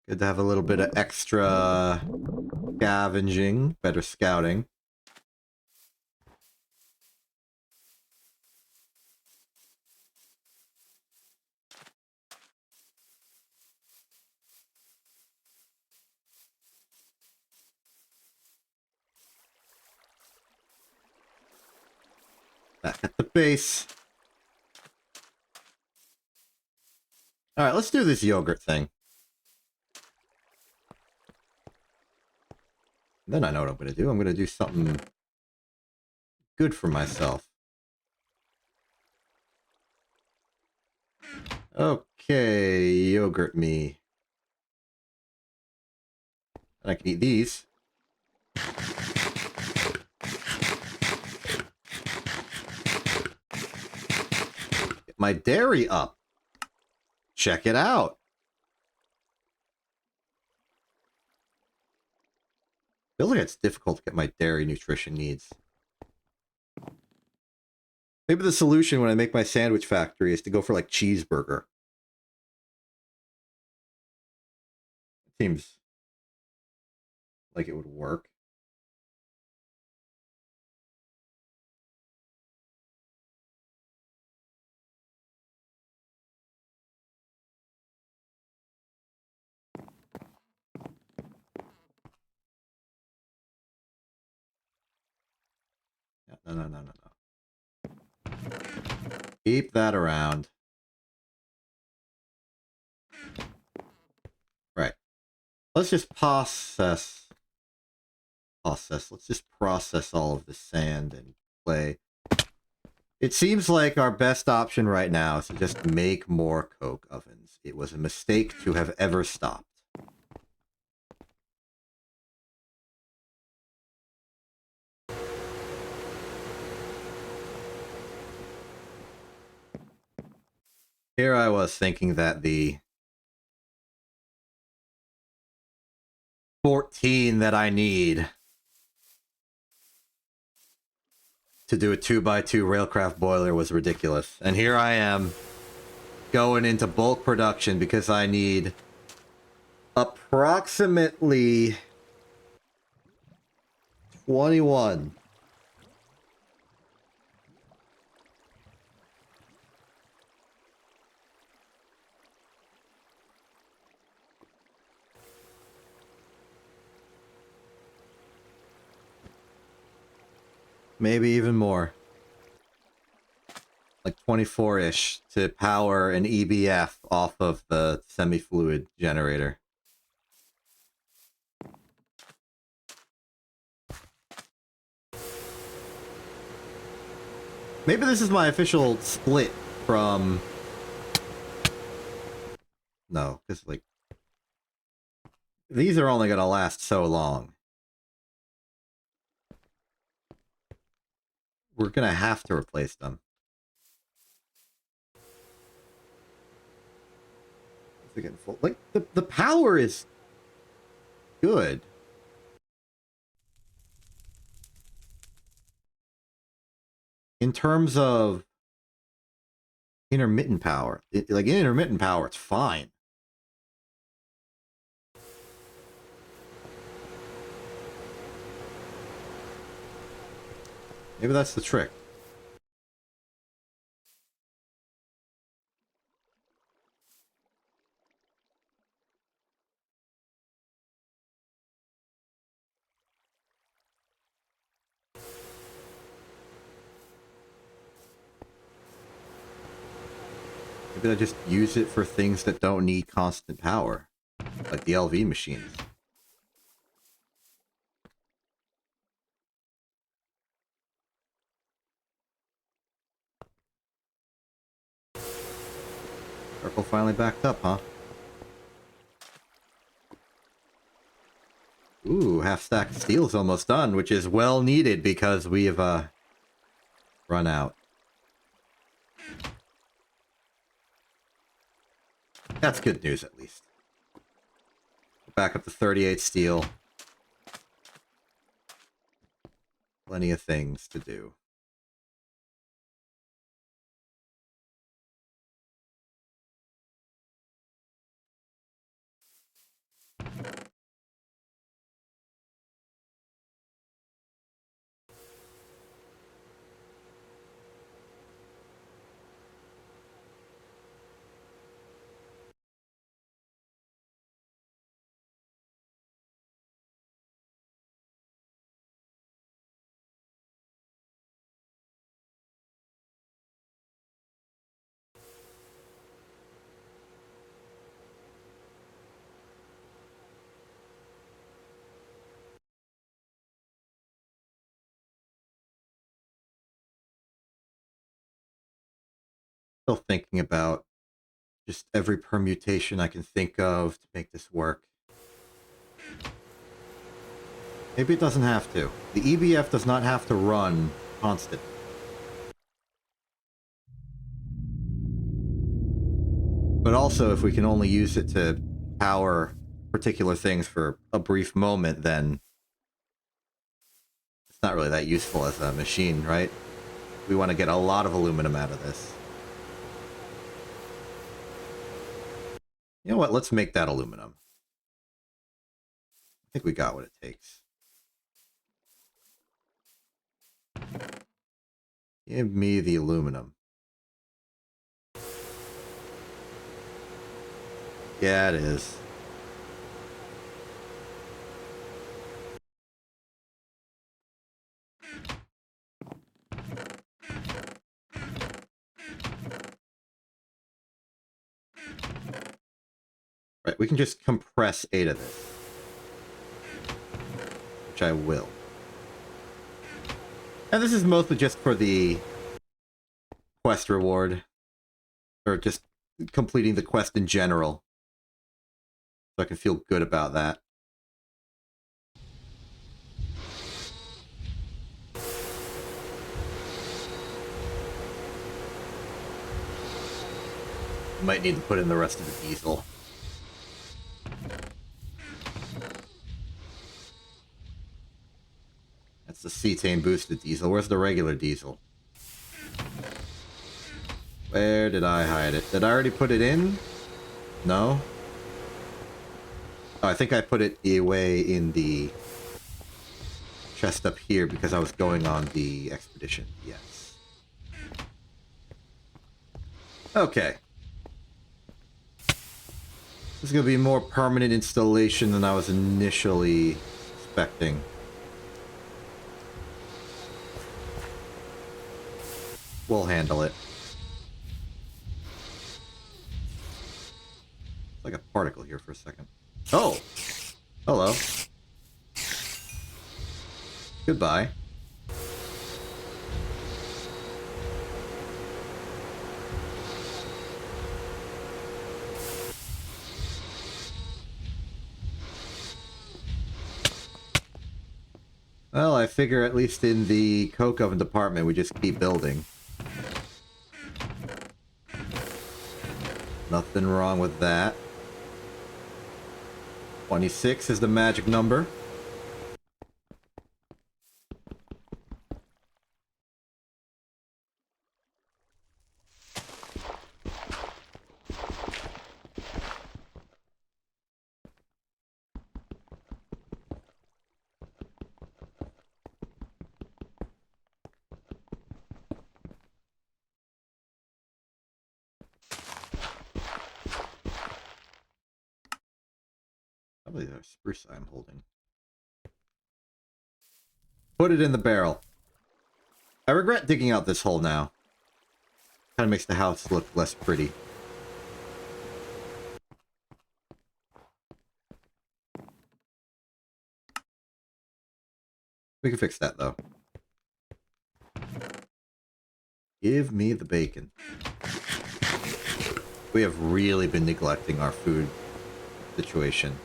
Good to have a little bit of extra scavenging, better scouting. Back at the base. Alright, let's do this yogurt thing. Then I know what I'm going to do. I'm going to do something good for myself. Okay, yogurt me. And I can eat these. Get my dairy up. Check it out. Feels like it's difficult to get my dairy nutrition needs. Maybe the solution when I make my sandwich factory is to go for like cheeseburger. Seems like it would work. No. Keep that around. Right. Let's just process. Let's just process all of the sand and clay. It seems like our best option right now is to just make more coke ovens. It was a mistake to have ever stopped. Here I was thinking that the 14 that I need to do a 2x2 railcraft boiler was ridiculous. And here I am going into bulk production because I need approximately 21. Maybe even more. Like 24-ish to power an EBF off of the semi-fluid generator. Maybe this is my official split from... No, because, like... These are only going to last so long. We're going to have to replace them. They're getting full. Like, the power is good. In terms of intermittent power. Like, in intermittent power, it's fine. Maybe that's the trick. Maybe I just use it for things that don't need constant power. Like the LV machines. Circle finally backed up, huh? Ooh, half stack of steel's almost done, which is well needed because we have run out. That's good news, at least. Back up to 38 steel. Plenty of things to do. Still thinking about just every permutation I can think of to make this work. Maybe it doesn't have to. The EBF does not have to run constant. But also, if we can only use it to power particular things for a brief moment, then it's not really that useful as a machine, right? We want to get a lot of aluminum out of this. You know what? Let's make that aluminum. I think we got what it takes. Give me the aluminum. Yeah, it is. Right, we can just compress 8 of this. Which I will. And this is mostly just for the quest reward. Or just completing the quest in general. So I can feel good about that. Might need to put in the rest of the diesel. That's the cetane boosted diesel. Where's the regular diesel? Where did I hide it? Did I already put it in? No? Oh, I think I put it away in the chest up here because I was going on the expedition. Yes. Okay. This is going to be more permanent installation than I was initially expecting. We'll handle it. It's like a particle here for a second. Oh! Hello. Goodbye. Well, I figure at least in the coke oven department we just keep building. Nothing wrong with that. 26 is the magic number. Probably the spruce I'm holding. Put it in the barrel. I regret digging out this hole now. Kind of makes the house look less pretty. We can fix that, though. Give me the bacon. We have really been neglecting our food situation.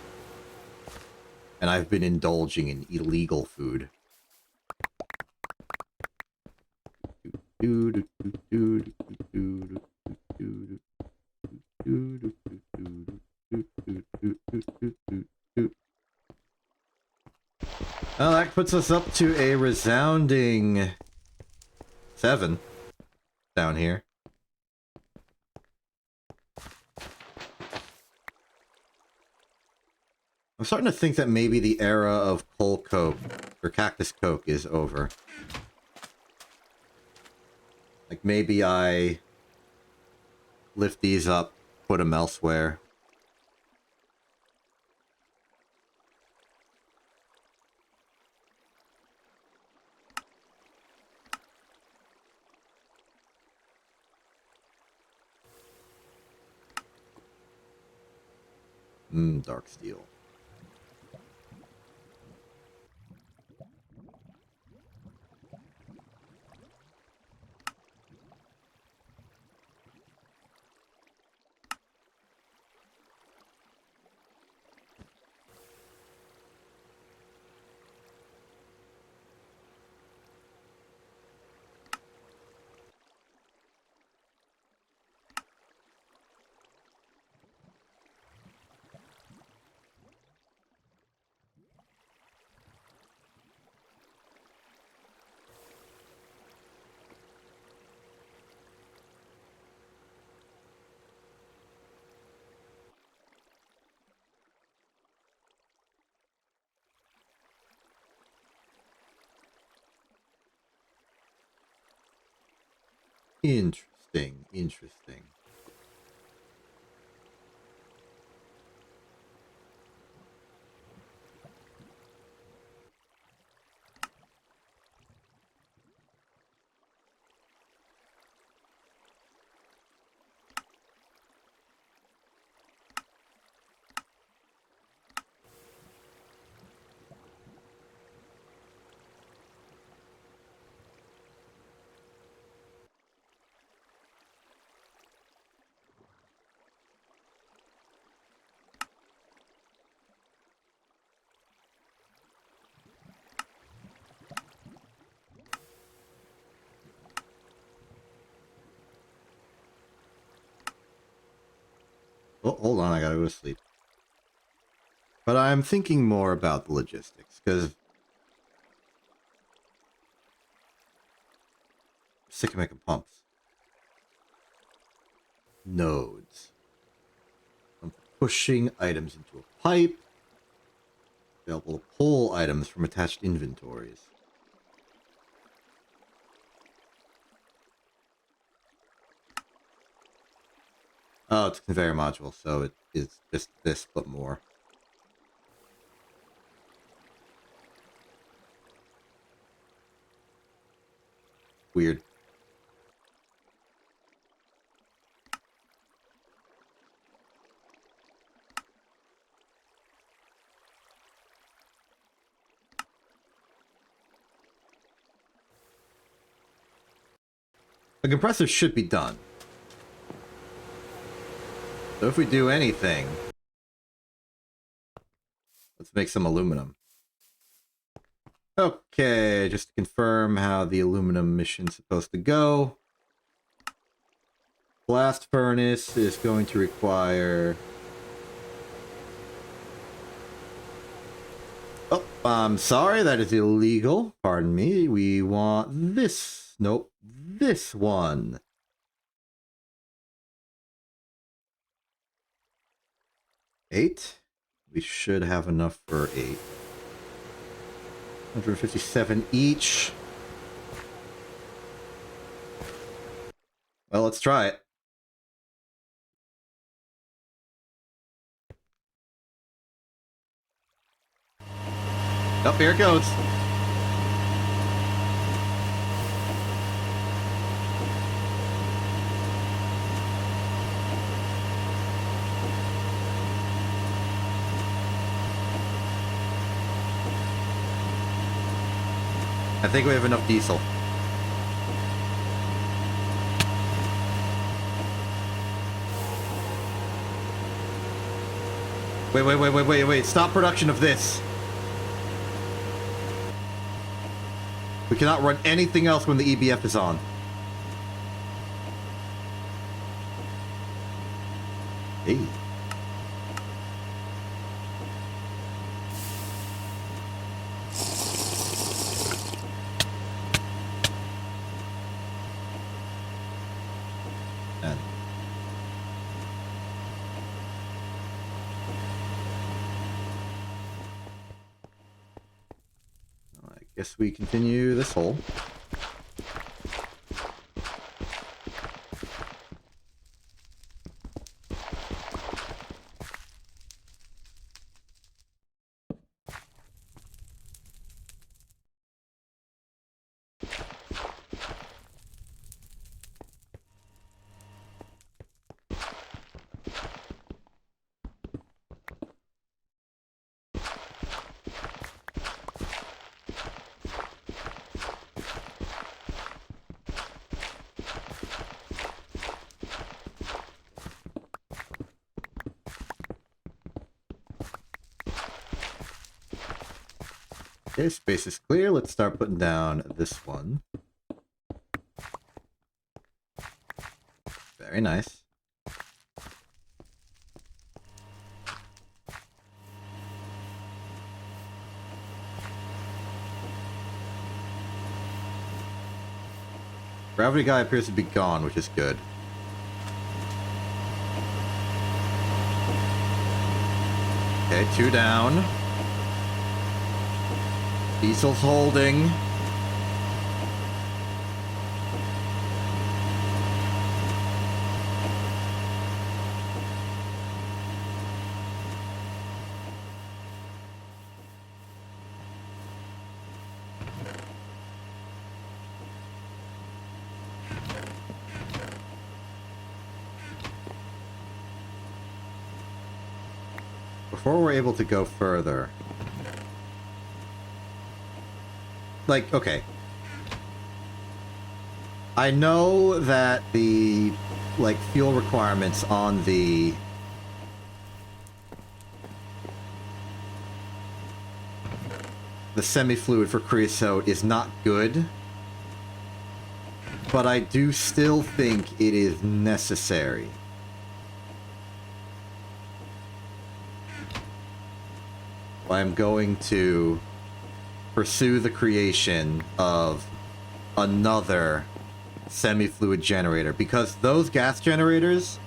And I've been indulging in illegal food. Well, that puts us up to a resounding 7 down here. I'm starting to think that maybe the era of coal coke, or cactus coke, is over. Like, maybe I lift these up, put them elsewhere. Dark steel. Interesting, interesting. Oh, hold on, I gotta go to sleep. But I'm thinking more about the logistics, because I'm sick of making pumps. Nodes. I'm pushing items into a pipe. Available to pull items from attached inventories. Oh, it's a conveyor module, so it is just this, but more. Weird. The compressor should be done. So if we do anything, let's make some aluminum. Okay, just to confirm how the aluminum mission's supposed to go. Blast furnace is going to require... Oh, I'm sorry, that is illegal. Pardon me. We want this. Nope, this one. Eight. We should have enough for 8. 157 each. Well, let's try it. Oh, here it goes. I think we have enough diesel. Wait. Stop production of this. We cannot run anything else when the EBF is on. Hey. Guess we continue this hole. Okay, space is clear. Let's start putting down this one. Very nice. Gravity guy appears to be gone, which is good. Okay, 2 down. Diesel's holding. before we're able to go further... Like, okay. I know that the, like, fuel requirements on the... the semi-fluid for creosote is not good. But I do still think it is necessary. I'm going to pursue the creation of another semi-fluid generator, because those gas generators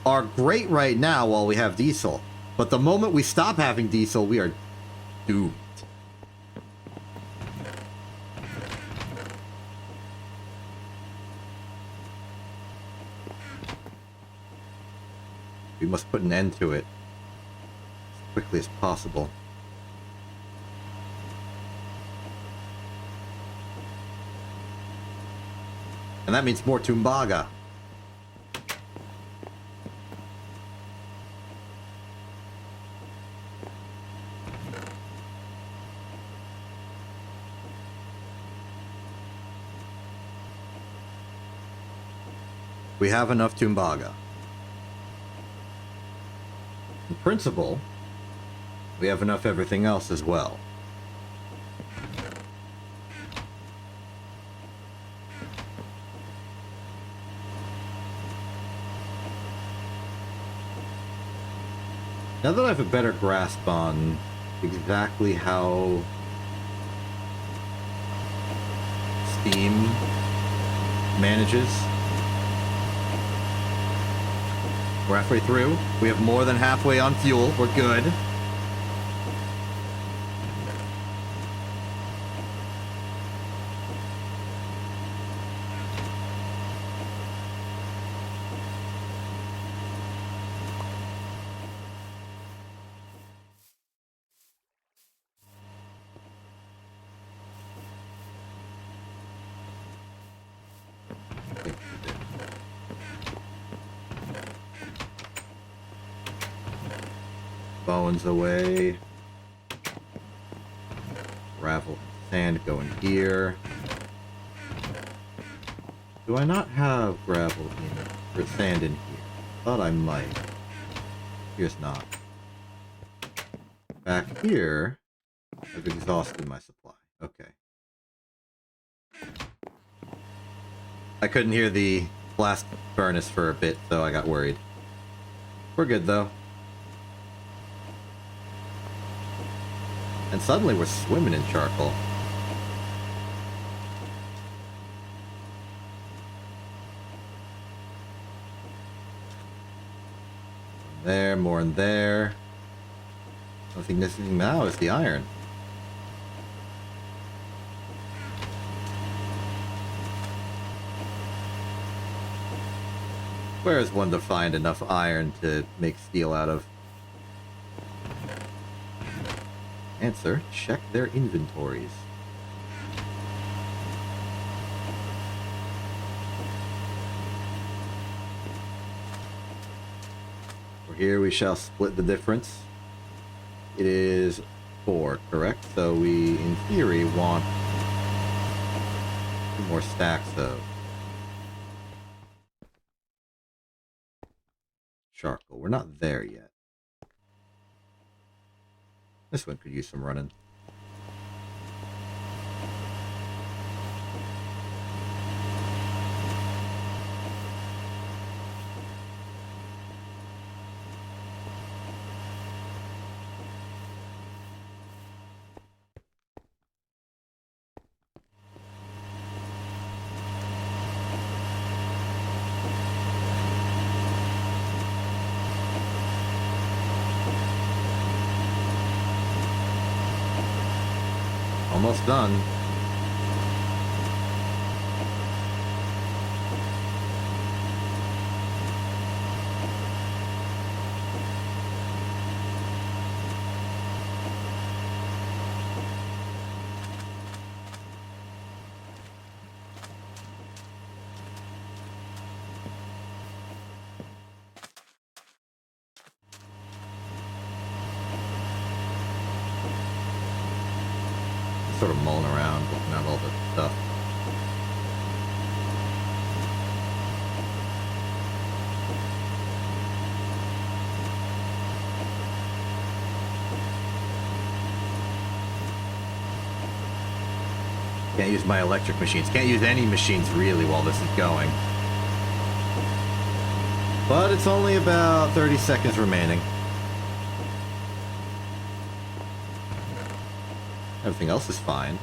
are great right now while we have diesel, but the moment we stop having diesel, we are doomed. We must put an end to it as quickly as possible. And that means more Tumbaga. We have enough Tumbaga. In principle, we have enough everything else as well. Now that I have a better grasp on exactly how Steam manages, we're halfway through. We have more than halfway on fuel. We're good. Bones away. Gravel and sand going here. Do I not have gravel in or sand in here? Thought I might. Here's not. Back here, I've exhausted my supply. Okay. I couldn't hear the blast furnace for a bit, so I got worried. We're good though. And suddenly we're swimming in charcoal. There, more in there. Nothing missing now is the iron. Where is one to find enough iron to make steel out of? Answer, check their inventories. For here we shall split the difference. It is 4, correct? So we, in theory, want 2 more stacks of charcoal. We're not there yet. This one could use some running. Almost done. sort of mulling around, looking at all the stuff. Can't use my electric machines. Can't use any machines really while this is going. But it's only about 30 seconds remaining. Everything else is fine.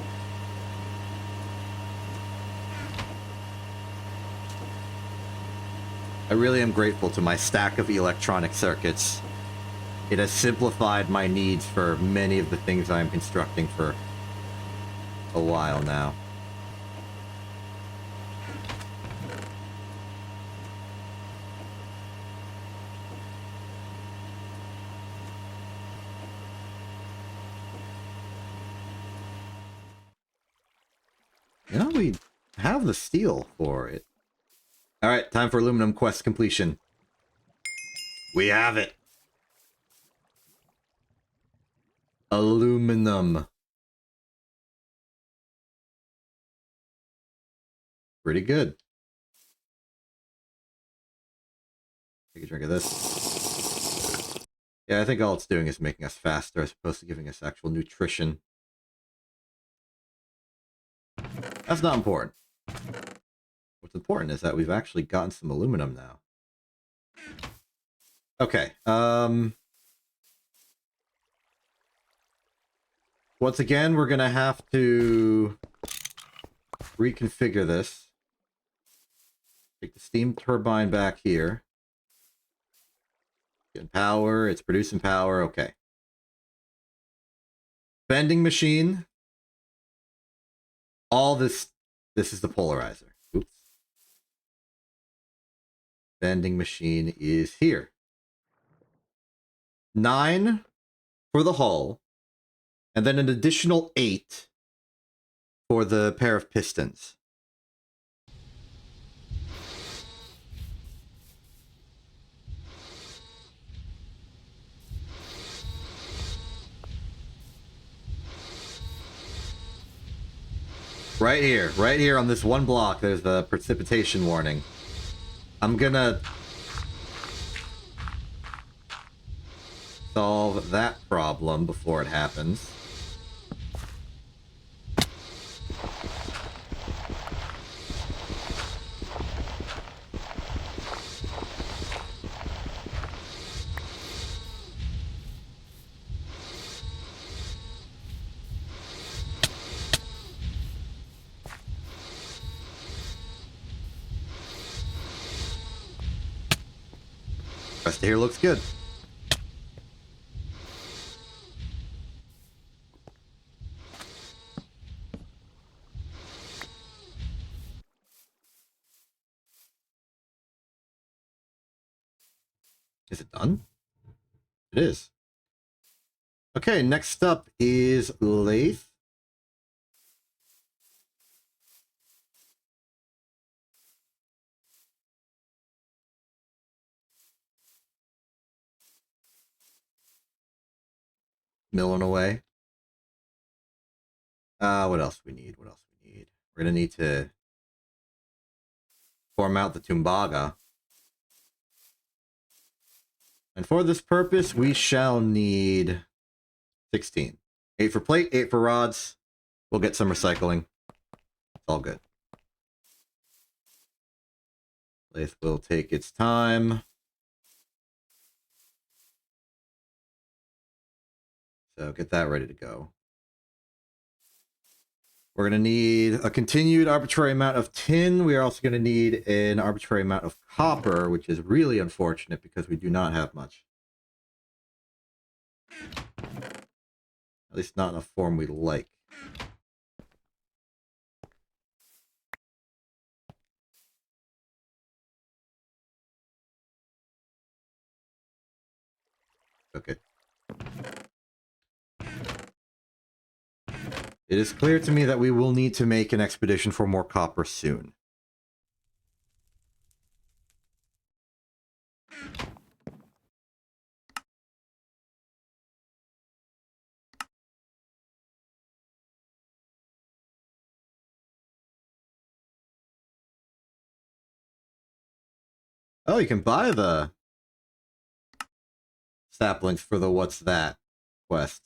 I really am grateful to my stack of electronic circuits. It has simplified my needs for many of the things I'm constructing for a while now. You know, we have the steel for it. Alright, time for aluminum quest completion. We have it! Aluminum. Pretty good. Take a drink of this. Yeah, I think all it's doing is making us faster as opposed to giving us actual nutrition. That's not important. What's important is that we've actually gotten some aluminum now. Okay, once again, we're gonna have to reconfigure this. Take the steam turbine back here. Getting power, it's producing power, okay. Bending machine. All this is the polarizer. Oops. Bending machine is here. 9 for the hull, and then an additional 8 for the pair of pistons. Right here on this one block, there's the precipitation warning. I'm gonna solve that problem before it happens. Rest of here looks good. Is it done? It is. Okay, next up is lathe. Milling away. What else we need? What else we need? We're gonna need to form out the Tumbaga. And for this purpose, we shall need 16. 8 for plate, 8 for rods. We'll get some recycling. It's all good. Lathe will take its time. So get that ready to go. We're going to need a continued arbitrary amount of tin. We are also going to need an arbitrary amount of copper, which is really unfortunate because we do not have much. At least not in a form we like. Okay. It is clear to me that we will need to make an expedition for more copper soon. Oh, you can buy the saplings for the what's that quest.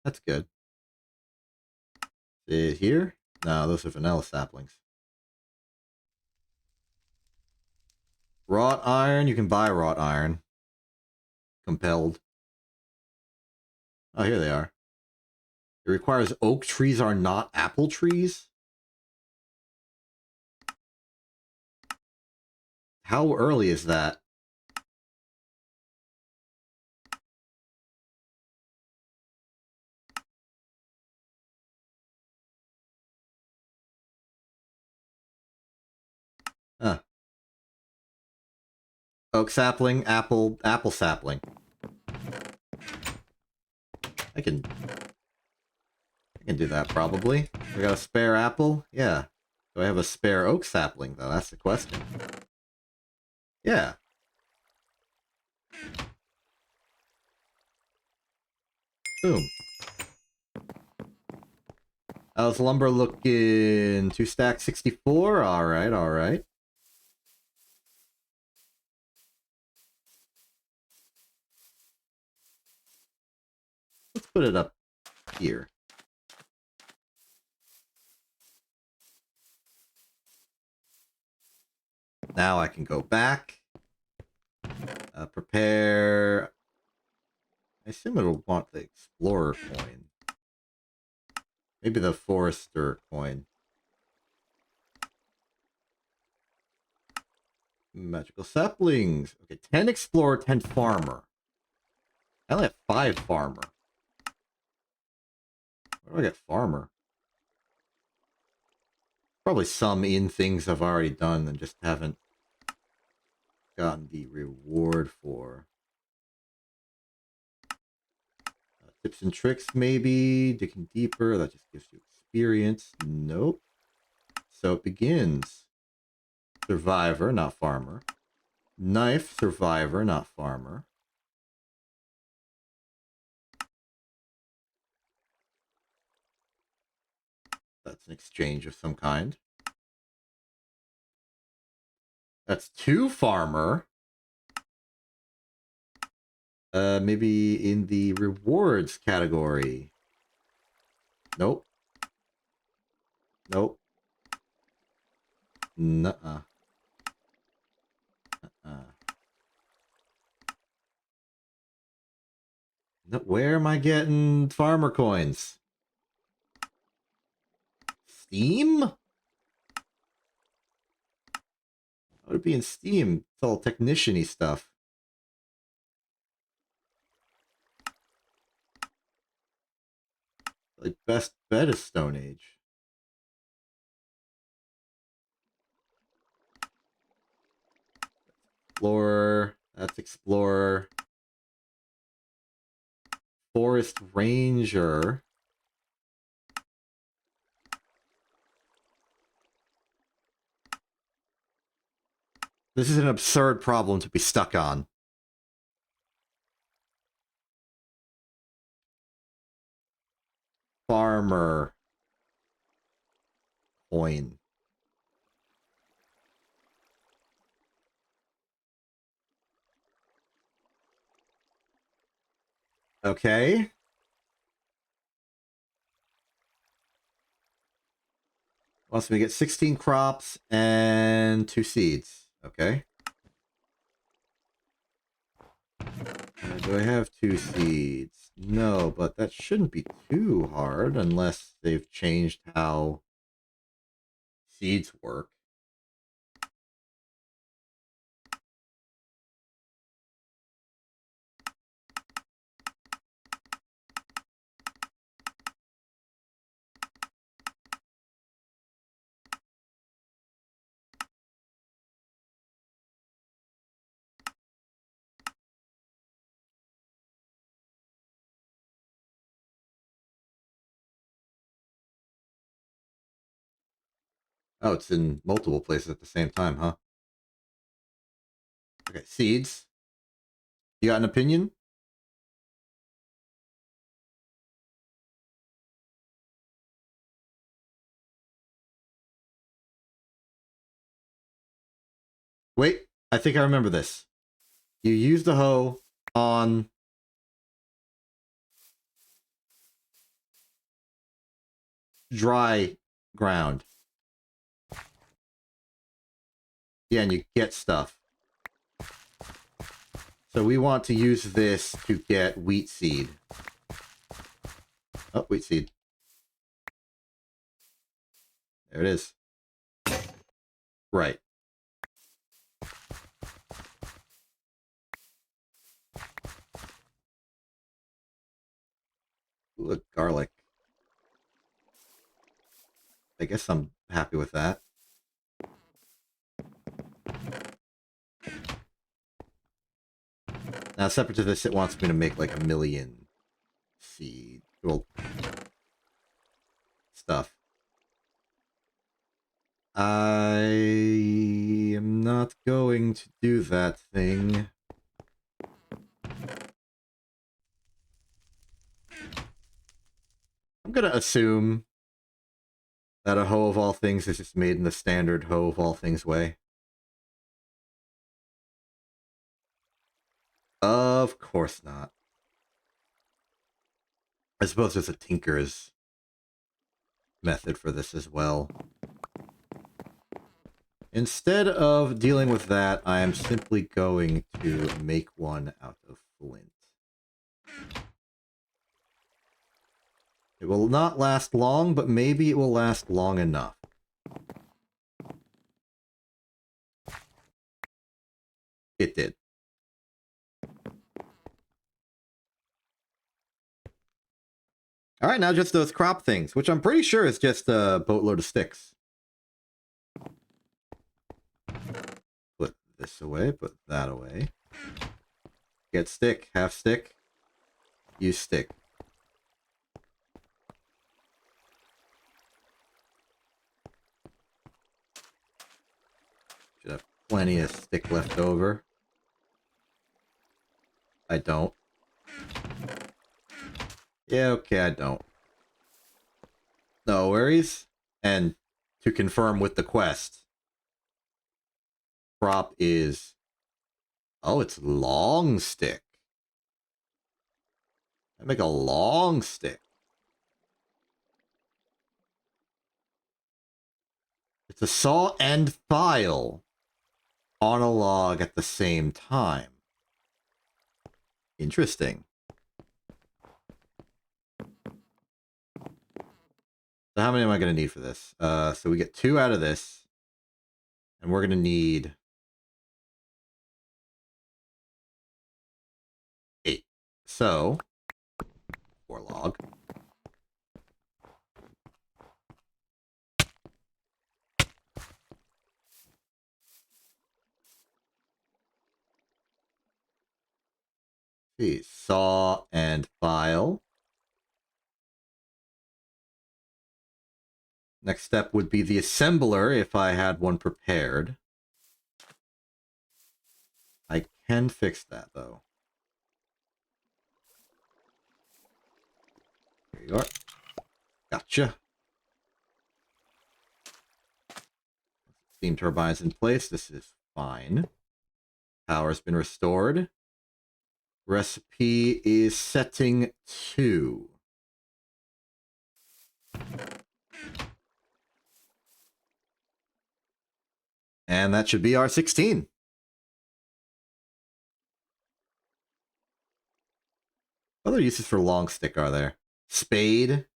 That's good. See it here? No, those are vanilla saplings. Wrought iron, you can buy wrought iron. Compelled. Oh, here they are. It requires oak trees are not apple trees? How early is that? Huh. Oak sapling, apple sapling. I can do that probably. We got a spare apple? Yeah. Do I have a spare oak sapling though? That's the question. Yeah. Boom. How's lumber looking? 2 stack 64? Alright, alright. Let's put it up here. Now I can go back. Prepare. I assume it'll want the Explorer coin. Maybe the Forester coin. Magical saplings. Okay, 10 Explorer, 10 Farmer. I only have 5 Farmer. Where do I get Farmer? Probably some in things I've already done and just haven't gotten the reward for. Tips and tricks, maybe. Digging deeper. That just gives you experience. Nope. So it begins. Survivor, not Farmer. Knife, Survivor, not Farmer. That's an exchange of some kind. That's 2 Farmer. Maybe in the rewards category. Nope. Nope. Nuh-uh. Where am I getting farmer coins? Steam? How would it be in Steam? It's all technician-y stuff. Like, best bet is Stone Age. Explorer. That's Explorer. Forest Ranger. This is an absurd problem to be stuck on. Farmer. Coin. Okay. Wants me to get 16 crops and 2 seeds. Okay. Do I have 2 seeds? No, but that shouldn't be too hard unless they've changed how seeds work. Oh, it's in multiple places at the same time, huh? Okay, seeds. You got an opinion? Wait, I think I remember this. You use the hoe on dry ground. Yeah, and you get stuff. So we want to use this to get wheat seed. Oh, wheat seed. There it is. Right. Look, garlic. I guess I'm happy with that. Now, separate to this, it wants me to make like 1,000,000 seed. Well, stuff. I am not going to do that thing. I'm gonna assume that a hoe of all things is just made in the standard hoe of all things way. Of course not. I suppose there's a tinker's method for this as well. Instead of dealing with that, I am simply going to make one out of flint. It will not last long, but maybe it will last long enough. It did. Alright, now just those crop things, which I'm pretty sure is just a boatload of sticks. Put this away, put that away. Get stick, half stick. Use stick. Should have plenty of stick left over. I don't. Yeah, okay, I don't. No worries. And to confirm with the quest, crop is... Oh, it's long stick. I make a long stick. It's a saw and file on a log at the same time. Interesting. So how many am I going to need for this? So we get 2 out of this. And we're going to need 8. So, 4 log. See, saw and file. Next step would be the assembler, if I had one prepared. I can fix that, though. There you are. Gotcha. Steam turbines in place. This is fine. Power's been restored. Recipe is setting 2. And that should be our 16. What other uses for long stick are there? Spade.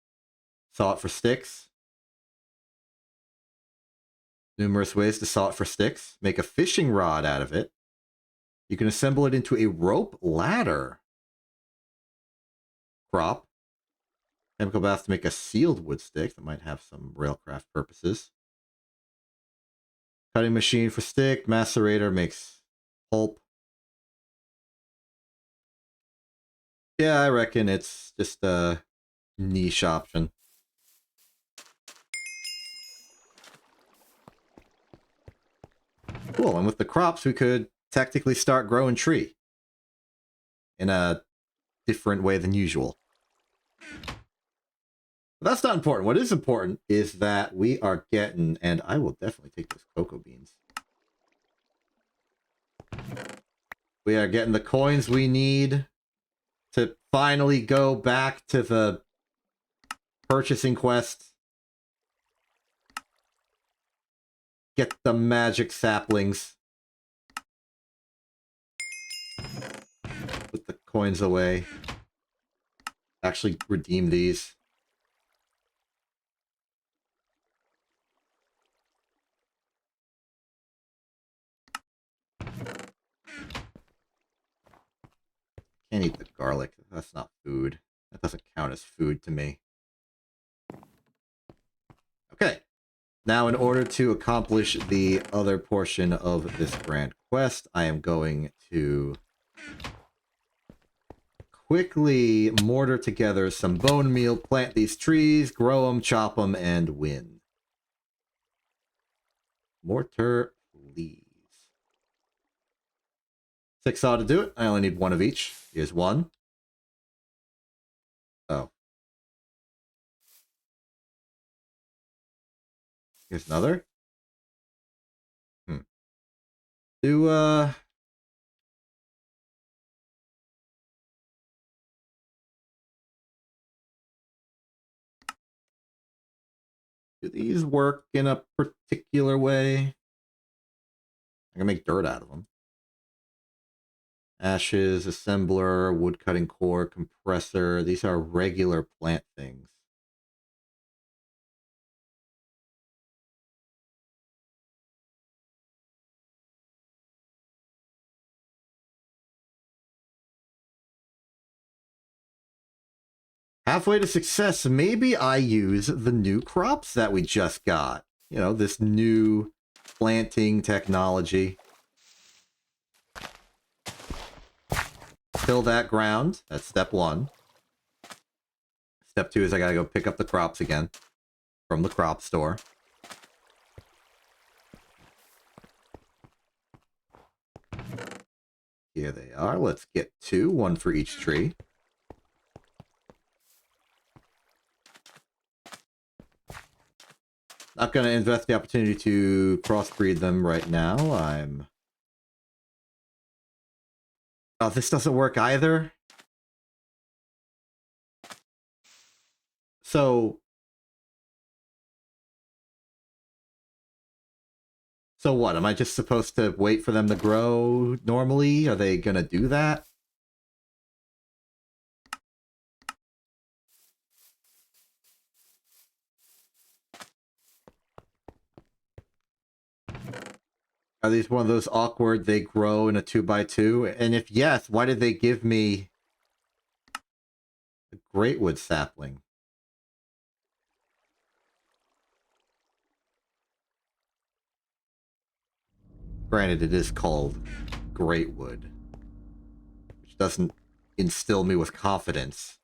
Saw it for sticks. Numerous ways to saw it for sticks. Make a fishing rod out of it. You can assemble it into a rope ladder. Crop. Chemical bath to make a sealed wood stick that might have some railcraft purposes. Cutting machine for stick. Macerator makes pulp. Yeah, I reckon it's just a niche option. Cool, and with the crops, we could technically start growing tree. In a different way than usual. But that's not important. What is important is that we are getting, and I will definitely take those cocoa beans. We are getting the coins we need to finally go back to the purchasing quest. Get the magic saplings. Put the coins away. Actually redeem these. Can't eat the garlic. That's not food. That doesn't count as food to me. Okay. Now, in order to accomplish the other portion of this grand quest, I am going to quickly mortar together some bone meal, plant these trees, grow them, chop them, and win. Mortar, please. 6 saw to do it. I only need 1 of each. Here's 1. Oh. Here's another. Do these work in a particular way? I can make dirt out of them. Ashes, assembler, wood cutting core, compressor. These are regular plant things. Halfway to success, maybe I use the new crops that we just got. You know, this new planting technology. Till that ground. That's step 1. Step 2 is I gotta go pick up the crops again from the crop store. Here they are. Let's get 2, 1 for each tree. Not going to invest the opportunity to crossbreed them right now. Oh, this doesn't work either? So what? Am I just supposed to wait for them to grow normally? Are they going to do that? Are these one of those awkward, they grow in a 2x2? And if yes, why did they give me a greatwood sapling? Granted, it is called greatwood, which doesn't instill me with confidence.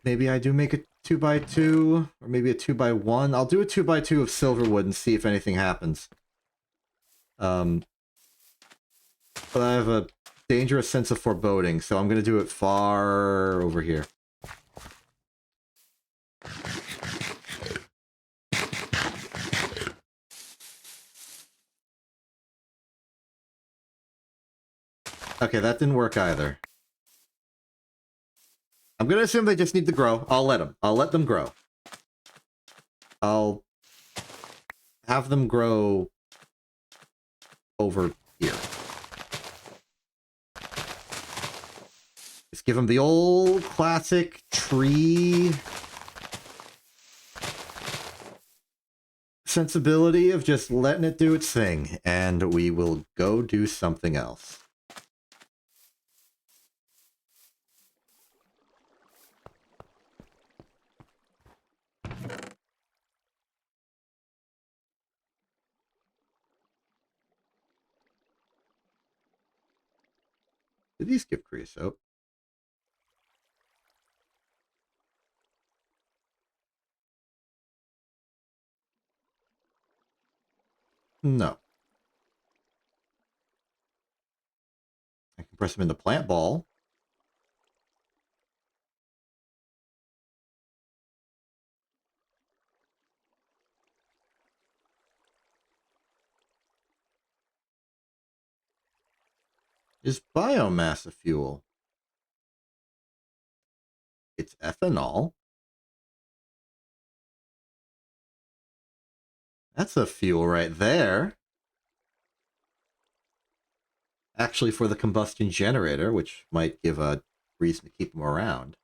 Maybe I do make a 2x2, or maybe a 2x1. I'll do a 2x2 of silverwood and see if anything happens. But I have a dangerous sense of foreboding, so I'm going to do it far over here. Okay, that didn't work either. I'm going to assume they just need to grow. I'll let them. I'll let them grow. I'll have them grow over here. Just give them the old classic tree sensibility of just letting it do its thing, and we will go do something else. Did these give creosote? No. I can press them in the plant ball. Is biomass a fuel? It's ethanol. That's a fuel right there. Actually, for the combustion generator, which might give a reason to keep them around.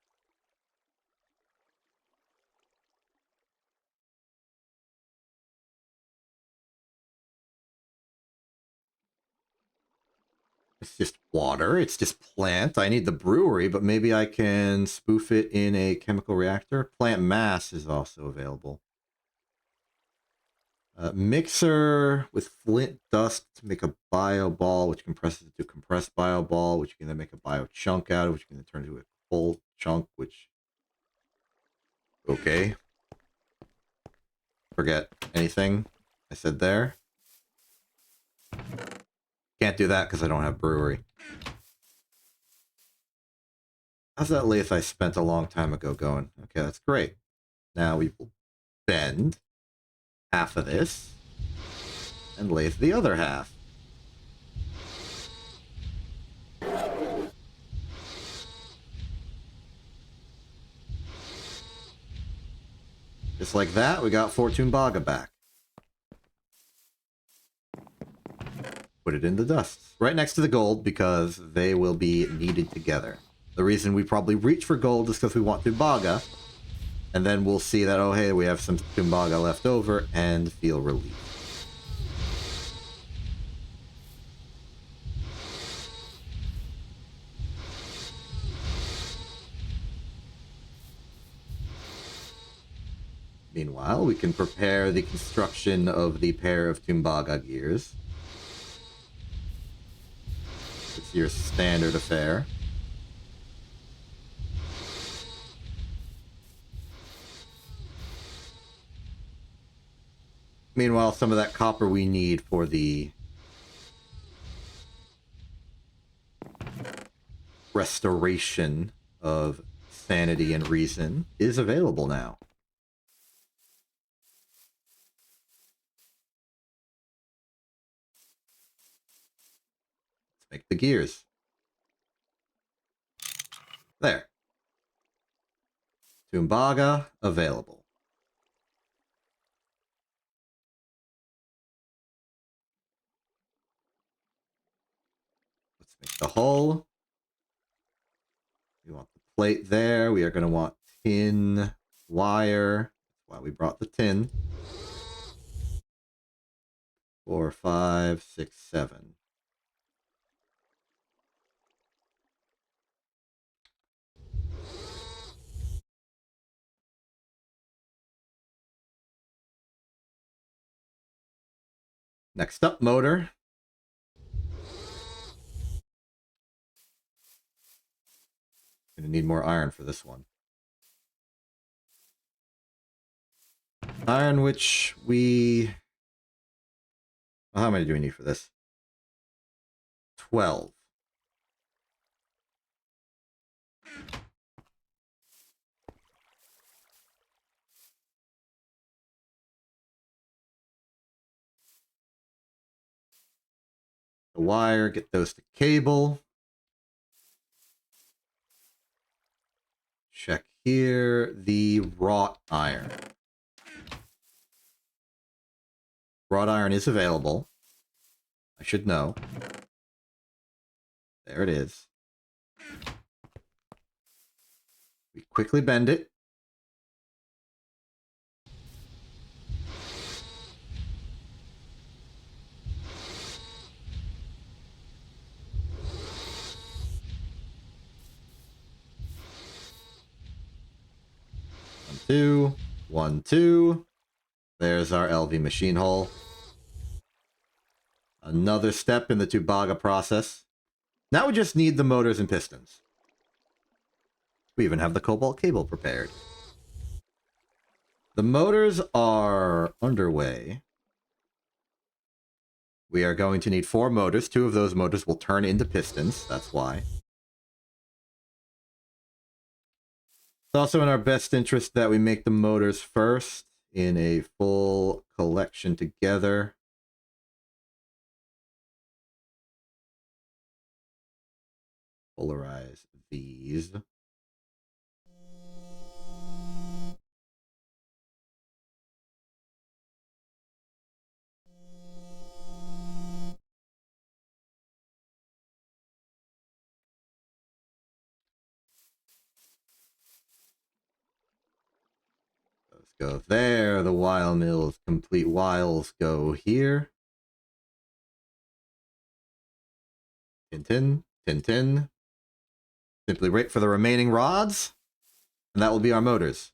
It's just water. It's just plant. I need the brewery, but maybe I can spoof it in a chemical reactor. Plant mass is also available. Mixer with flint dust to make a bio ball, which compresses to compressed bio ball, which you can then make a bio chunk out of, which you can then turn into a full chunk, which... Okay. Forget anything I said there. Can't do that because I don't have brewery. How's that lathe I spent a long time ago going? Okay, that's great. Now we will bend half of this and lathe the other half. Just like that, we got Fortune Baga back. Put it in the dust. Right next to the gold because they will be needed together. The reason we probably reach for gold is because we want Tumbaga. And then we'll see that, oh hey, we have some Tumbaga left over and feel relief. Meanwhile, we can prepare the construction of the pair of Tumbaga gears. It's your standard affair. Meanwhile, some of that copper we need for the restoration of sanity and reason is available now. Let's make the gears. There. Tumbaga available. Let's make the hull. We want the plate there. We are going to want tin wire. That's why we brought the tin. 4, 5, 6, 7. Next up, motor. Gonna need more iron for this one. Iron, which we... Well, how many do we need for this? 12. The wire, get those to cable. Check here, the wrought iron. Wrought iron is available. I should know. There it is. We quickly bend it. One, two. 1, 2. There's our LV machine hull. Another step in the Tumbaga process. Now we just need the motors and pistons. We even have the cobalt cable prepared. The motors are underway. We are going to need 4 motors. 2 of those motors will turn into pistons. That's why. It's also in our best interest that we make the motors first in a full collection together. Polarize these. Those go there. The wile mills, complete wiles go here. Tin, tin, tin. Simply wait for the remaining rods, and that will be our motors.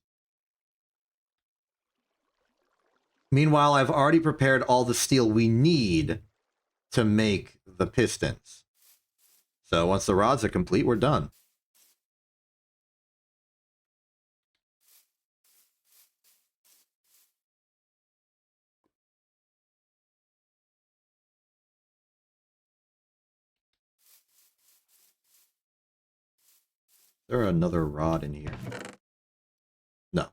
Meanwhile, I've already prepared all the steel we need to make the pistons. So once the rods are complete, we're done. Is there another rod in here? No.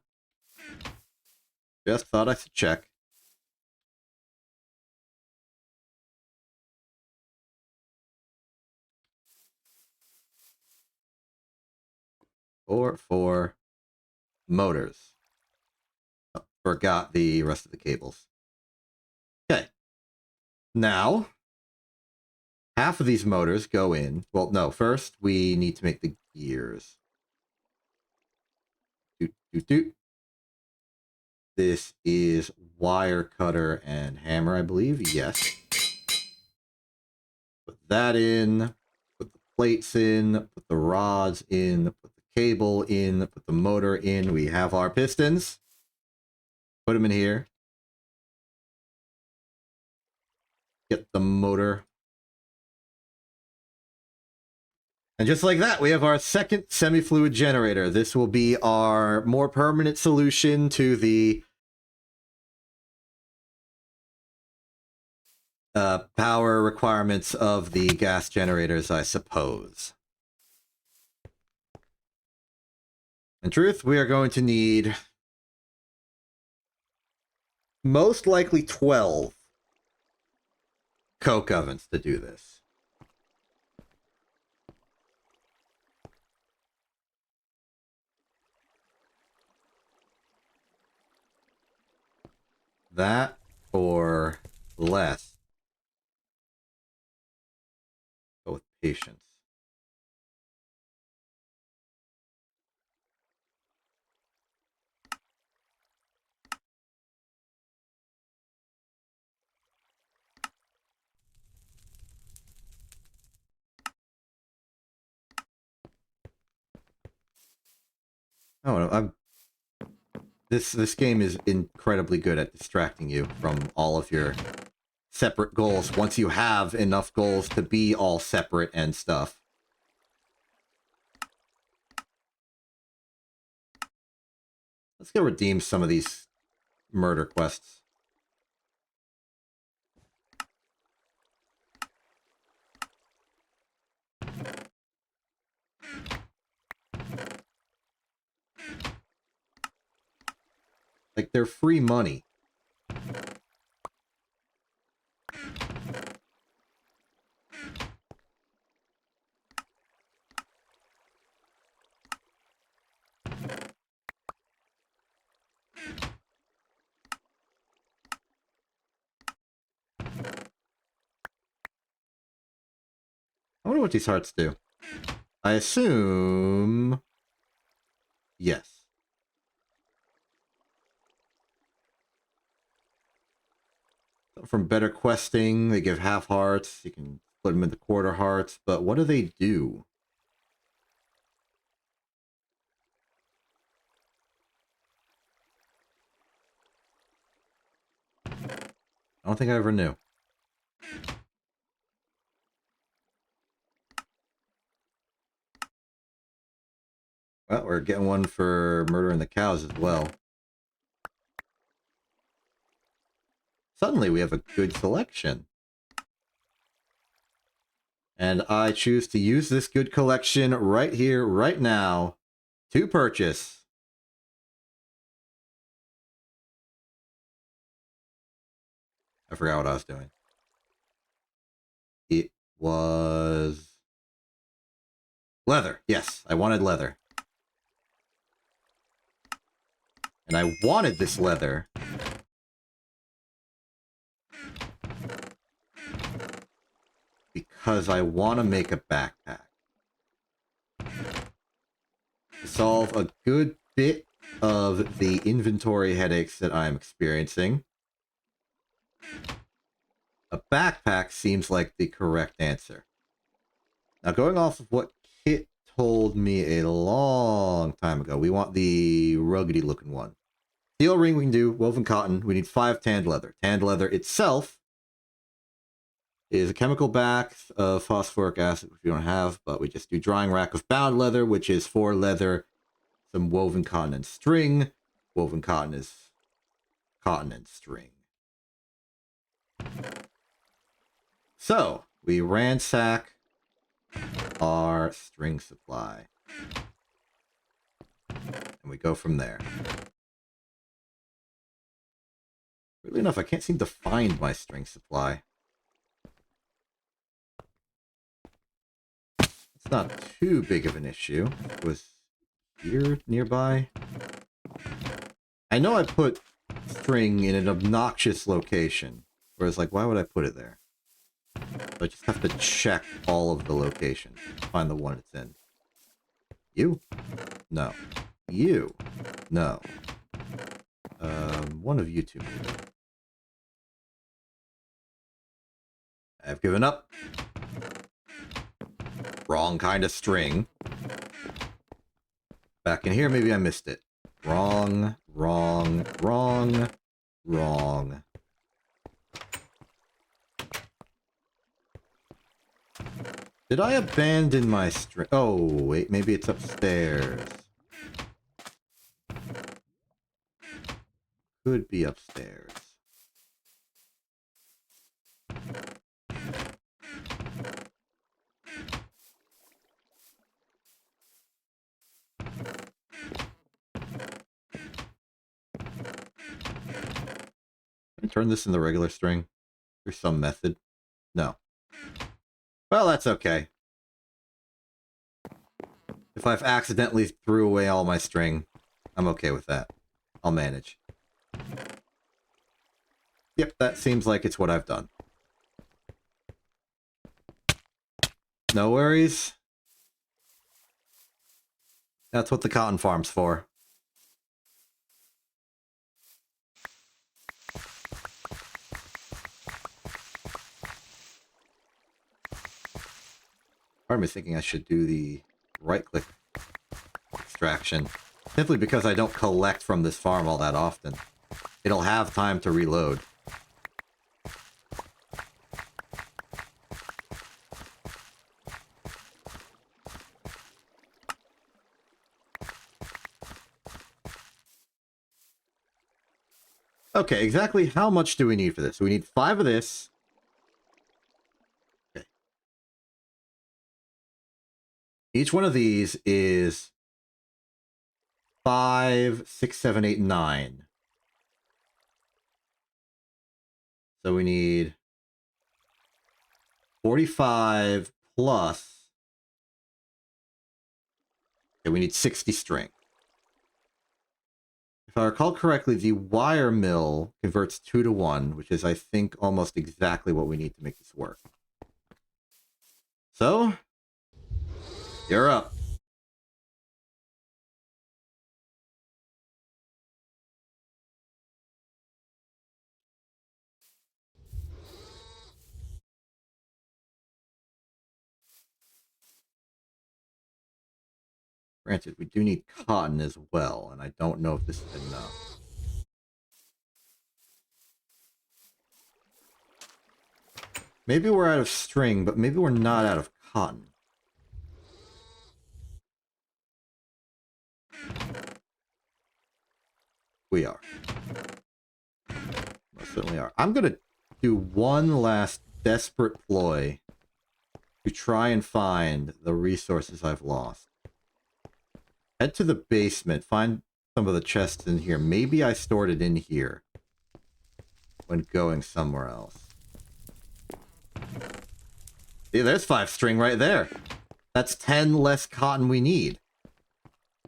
Just thought I should check. For motors. Oh, forgot the rest of the cables. Okay. Now, half of these motors go in. Well, no, first we need to make the gears. Doot, doot, doot. This is wire cutter and hammer, I believe. Yes. Put that in. Put the plates in. Put the rods in. Put the cable in. Put the motor in. We have our pistons. Put them in here. Get the motor. And just like that, we have our second semi-fluid generator. This will be our more permanent solution to the power requirements of the gas generators, I suppose. In truth, we are going to need most likely 12 coke ovens to do this. That or less. Go with patience. Oh, this game is incredibly good at distracting you from all of your separate goals once you have enough goals to be all separate and stuff. Let's go redeem some of these murder quests. Like, they're free money. I wonder what these hearts do. I assume... yes. From better questing, they give half hearts. You can split them into quarter hearts, but what do they do? I don't think I ever knew. Well, we're getting one for murdering the cows as well. Suddenly we have a good selection. And I choose to use this good collection right here, right now, to purchase. I forgot what I was doing. It was Leather. Yes, I wanted leather. And I wanted this leather because I want to make a backpack. To solve a good bit of the inventory headaches that I'm experiencing, a backpack seems like the correct answer. Now, going off of what Kit told me a long time ago, we want the ruggedy looking one. Steel ring we can do, woven cotton. We need 5 tanned leather. Tanned leather itself is a chemical bath of phosphoric acid, which we don't have, but we just do drying rack of bound leather, which is 4 leather, some woven cotton and string. Woven cotton is cotton and string. So, we ransack our string supply. And we go from there. Really enough, I can't seem to find my string supply. It's not too big of an issue. It was here nearby. I know I put string in an obnoxious location. Whereas, like, why would I put it there? So I just have to check all of the locations to find the one it's in. You? No. You? No. One of you two. I've given up. Wrong kind of string. Back in here, maybe I missed it. Wrong, wrong, wrong, wrong. Did I abandon my string? Oh, wait, maybe it's upstairs. Could be upstairs. Can I turn this into regular string? There's some method. No. Well, that's okay. If I've accidentally threw away all my string, I'm okay with that. I'll manage. Yep, that seems like it's what I've done. No worries. That's what the cotton farm's for. Part of me thinking I should do the right-click extraction. Simply because I don't collect from this farm all that often. It'll have time to reload. Okay, exactly how much do we need for this? We need 5 of this. Okay. Each one of these is 5, 6, 7, 8, 9. So we need 45 plus. Okay, we need 60 string. If I recall correctly, the wire mill converts 2 to 1, which is, I think, almost exactly what we need to make this work. So, you're up. Granted, we do need cotton as well, and I don't know if this is enough. Maybe we're out of string, but maybe we're not out of cotton. We are. Most certainly are. I'm going to do one last desperate ploy to try and find the resources I've lost. Head to the basement, find some of the chests in here. Maybe I stored it in here when going somewhere else. See, there's 5 string right there. That's 10 less cotton we need.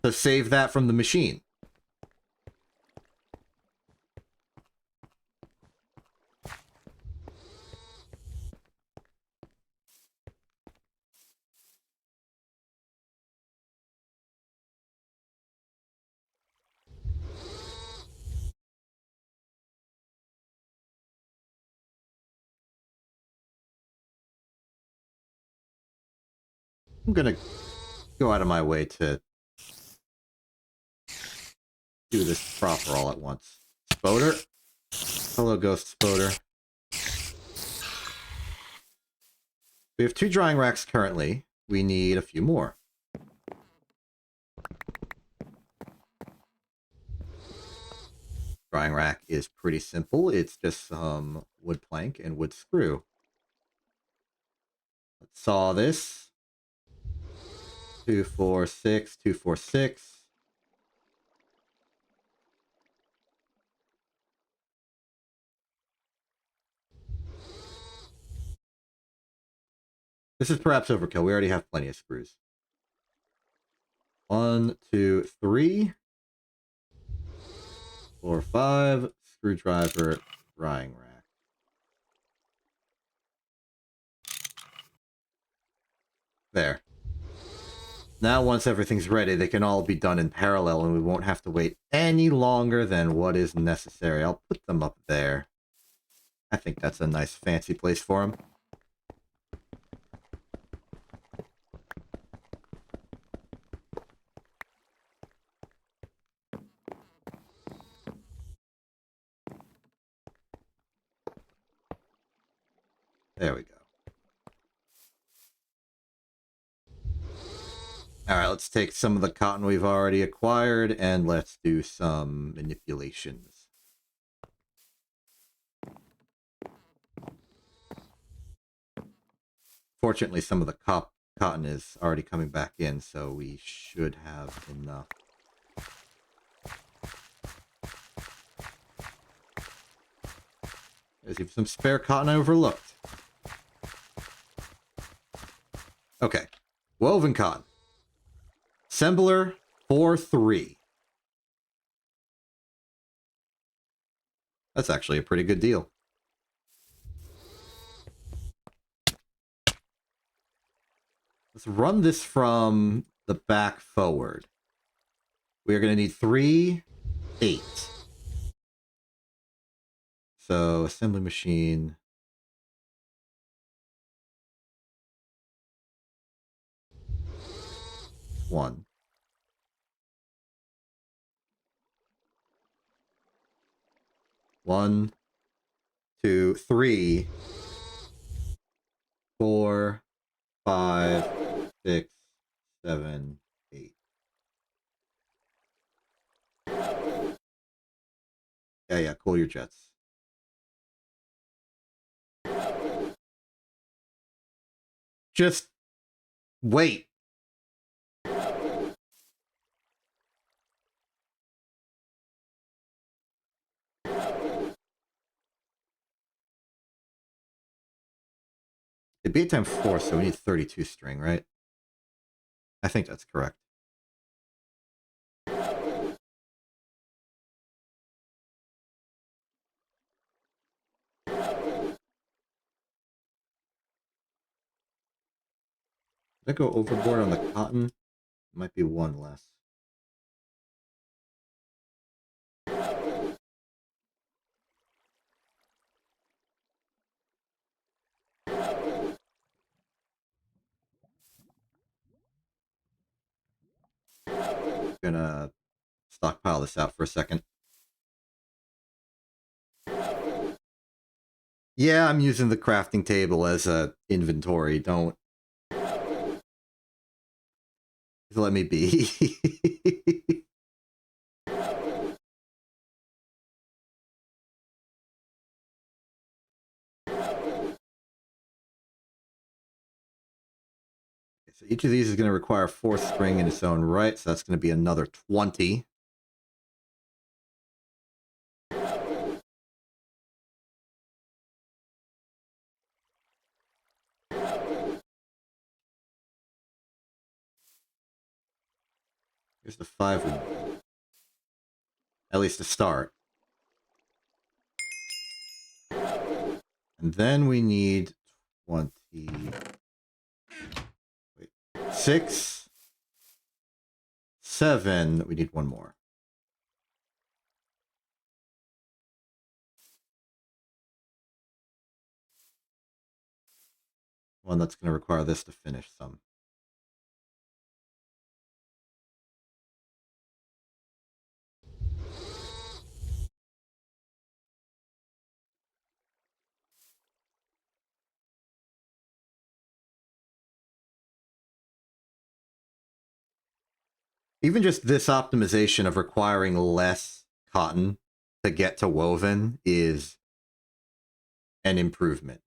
So save that from the machine. I'm gonna go out of my way to do this proper all at once. Spoder. Hello, Ghost Spoder. We have 2 drying racks currently. We need a few more. Drying rack is pretty simple. It's just some wood plank and wood screw. Let's saw this. 2, 4, 6, 2, 4, 6. This is perhaps overkill. We already have plenty of screws. 1, 2, 3, 4, 5. Screwdriver, drying rack. There. Now once everything's ready, they can all be done in parallel and we won't have to wait any longer than what is necessary. I'll put them up there. I think that's a nice fancy place for them. There we go. Alright, let's take some of the cotton we've already acquired and let's do some manipulations. Fortunately, some of the cotton is already coming back in, so we should have enough. There's even some spare cotton I overlooked. Okay. Woven cotton. Assembler 4-3. That's actually a pretty good deal. Let's run this from the back forward. We are going to need 3, 8. So, assembly machine. One. 1, 2, 3, 4, 5, 6, 7, 8. Yeah, cool your jets. Just wait. It'd be 8 times 4, so we need 32 string, right? I think that's correct. Did I go overboard on the cotton? Might be 1 less. Gonna stockpile this out for a second. Yeah, I'm using the crafting table as a inventory. Don't let me be. So each of these is going to require 4 string in its own right, so that's going to be another 20. Here's the 5 we need. At least to start. And then we need 20... Wait. 6... 7... We need one more. One that's going to require this to finish some. Even just this optimization of requiring less cotton to get to woven is an improvement.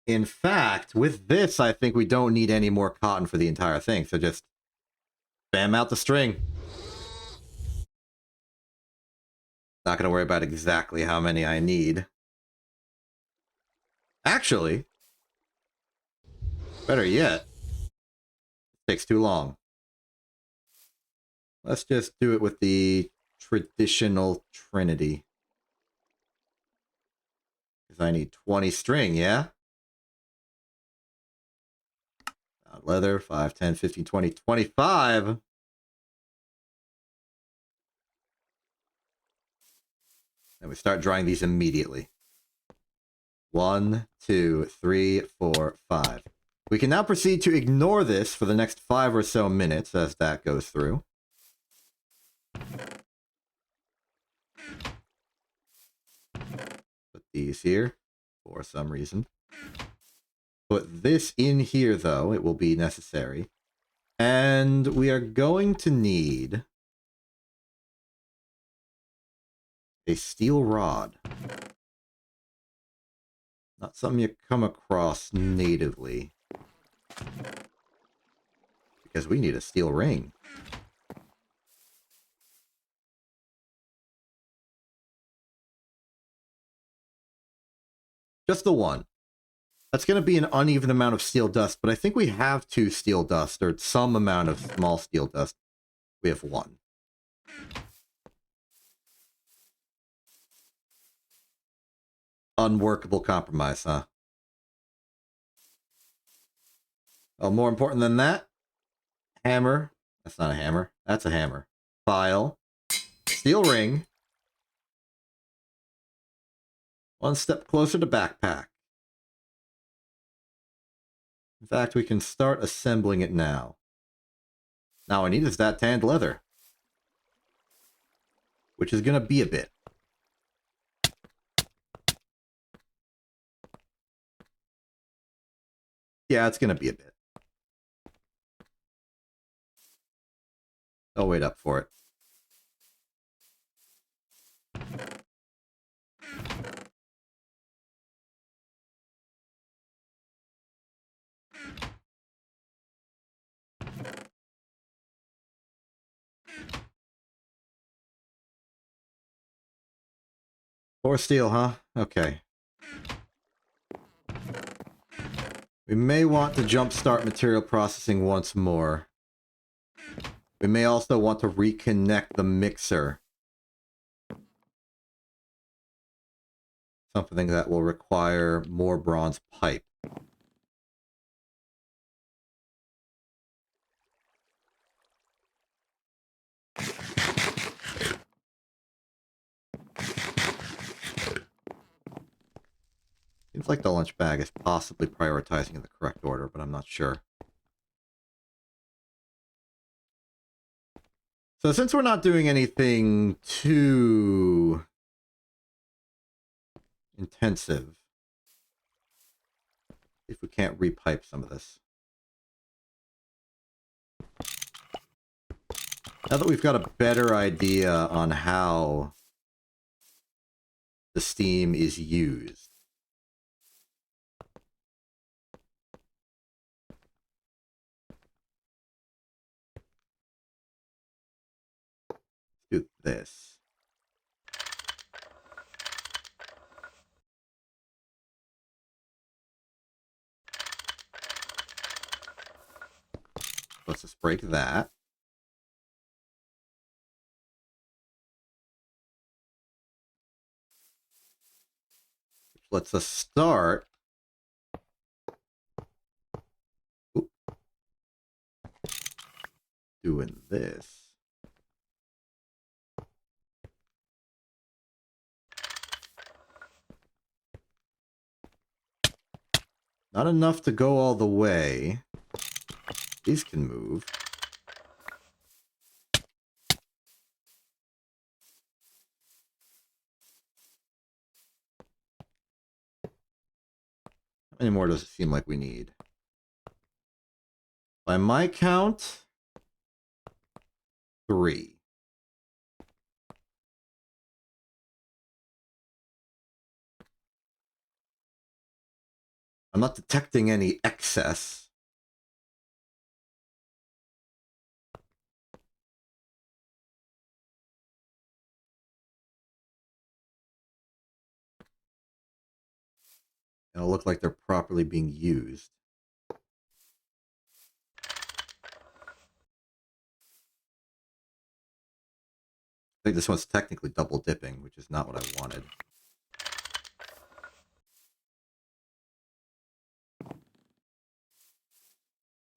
In fact, with this, I think we don't need any more cotton for the entire thing. So just spam out the string. Not going to worry about exactly how many I need. Actually, better yet, it takes too long. Let's just do it with the traditional Trinity. Because I need 20 string, yeah? Leather, 5, 10, 15, 20, 25. And we start drying these immediately. 1, 2, 3, 4, 5. We can now proceed to ignore this for the next 5 or so minutes as that goes through. Put these here for some reason. Put this in here, though. It will be necessary. And we are going to need a steel rod. Not something you come across natively. Because we need a steel ring. Just the one. That's going to be an uneven amount of steel dust, but I think we have 2 steel dust, or some amount of small steel dust. We have 1. Unworkable compromise, huh? Well, more important than that, hammer. That's not a hammer. That's a hammer. File. Steel ring. One step closer to backpack. In fact, we can start assembling it now. Now, I need is that tanned leather. Which is going to be a bit. Yeah, it's going to be a bit. I'll wait up for it. Or steel, huh? Okay. We may want to jumpstart material processing once more. We may also want to reconnect the mixer. Something that will require more bronze pipe. Seems like the lunch bag is possibly prioritizing in the correct order, but I'm not sure. So since we're not doing anything too intensive, if we can't repipe some of this. Now that we've got a better idea on how the steam is used, do this. Let's just break that. Which lets us start. Oop. Doing this. Not enough to go all the way. These can move. How many more does it seem like we need? By my count, 3. I'm not detecting any excess. It'll look like they're properly being used. I think this one's technically double dipping, which is not what I wanted.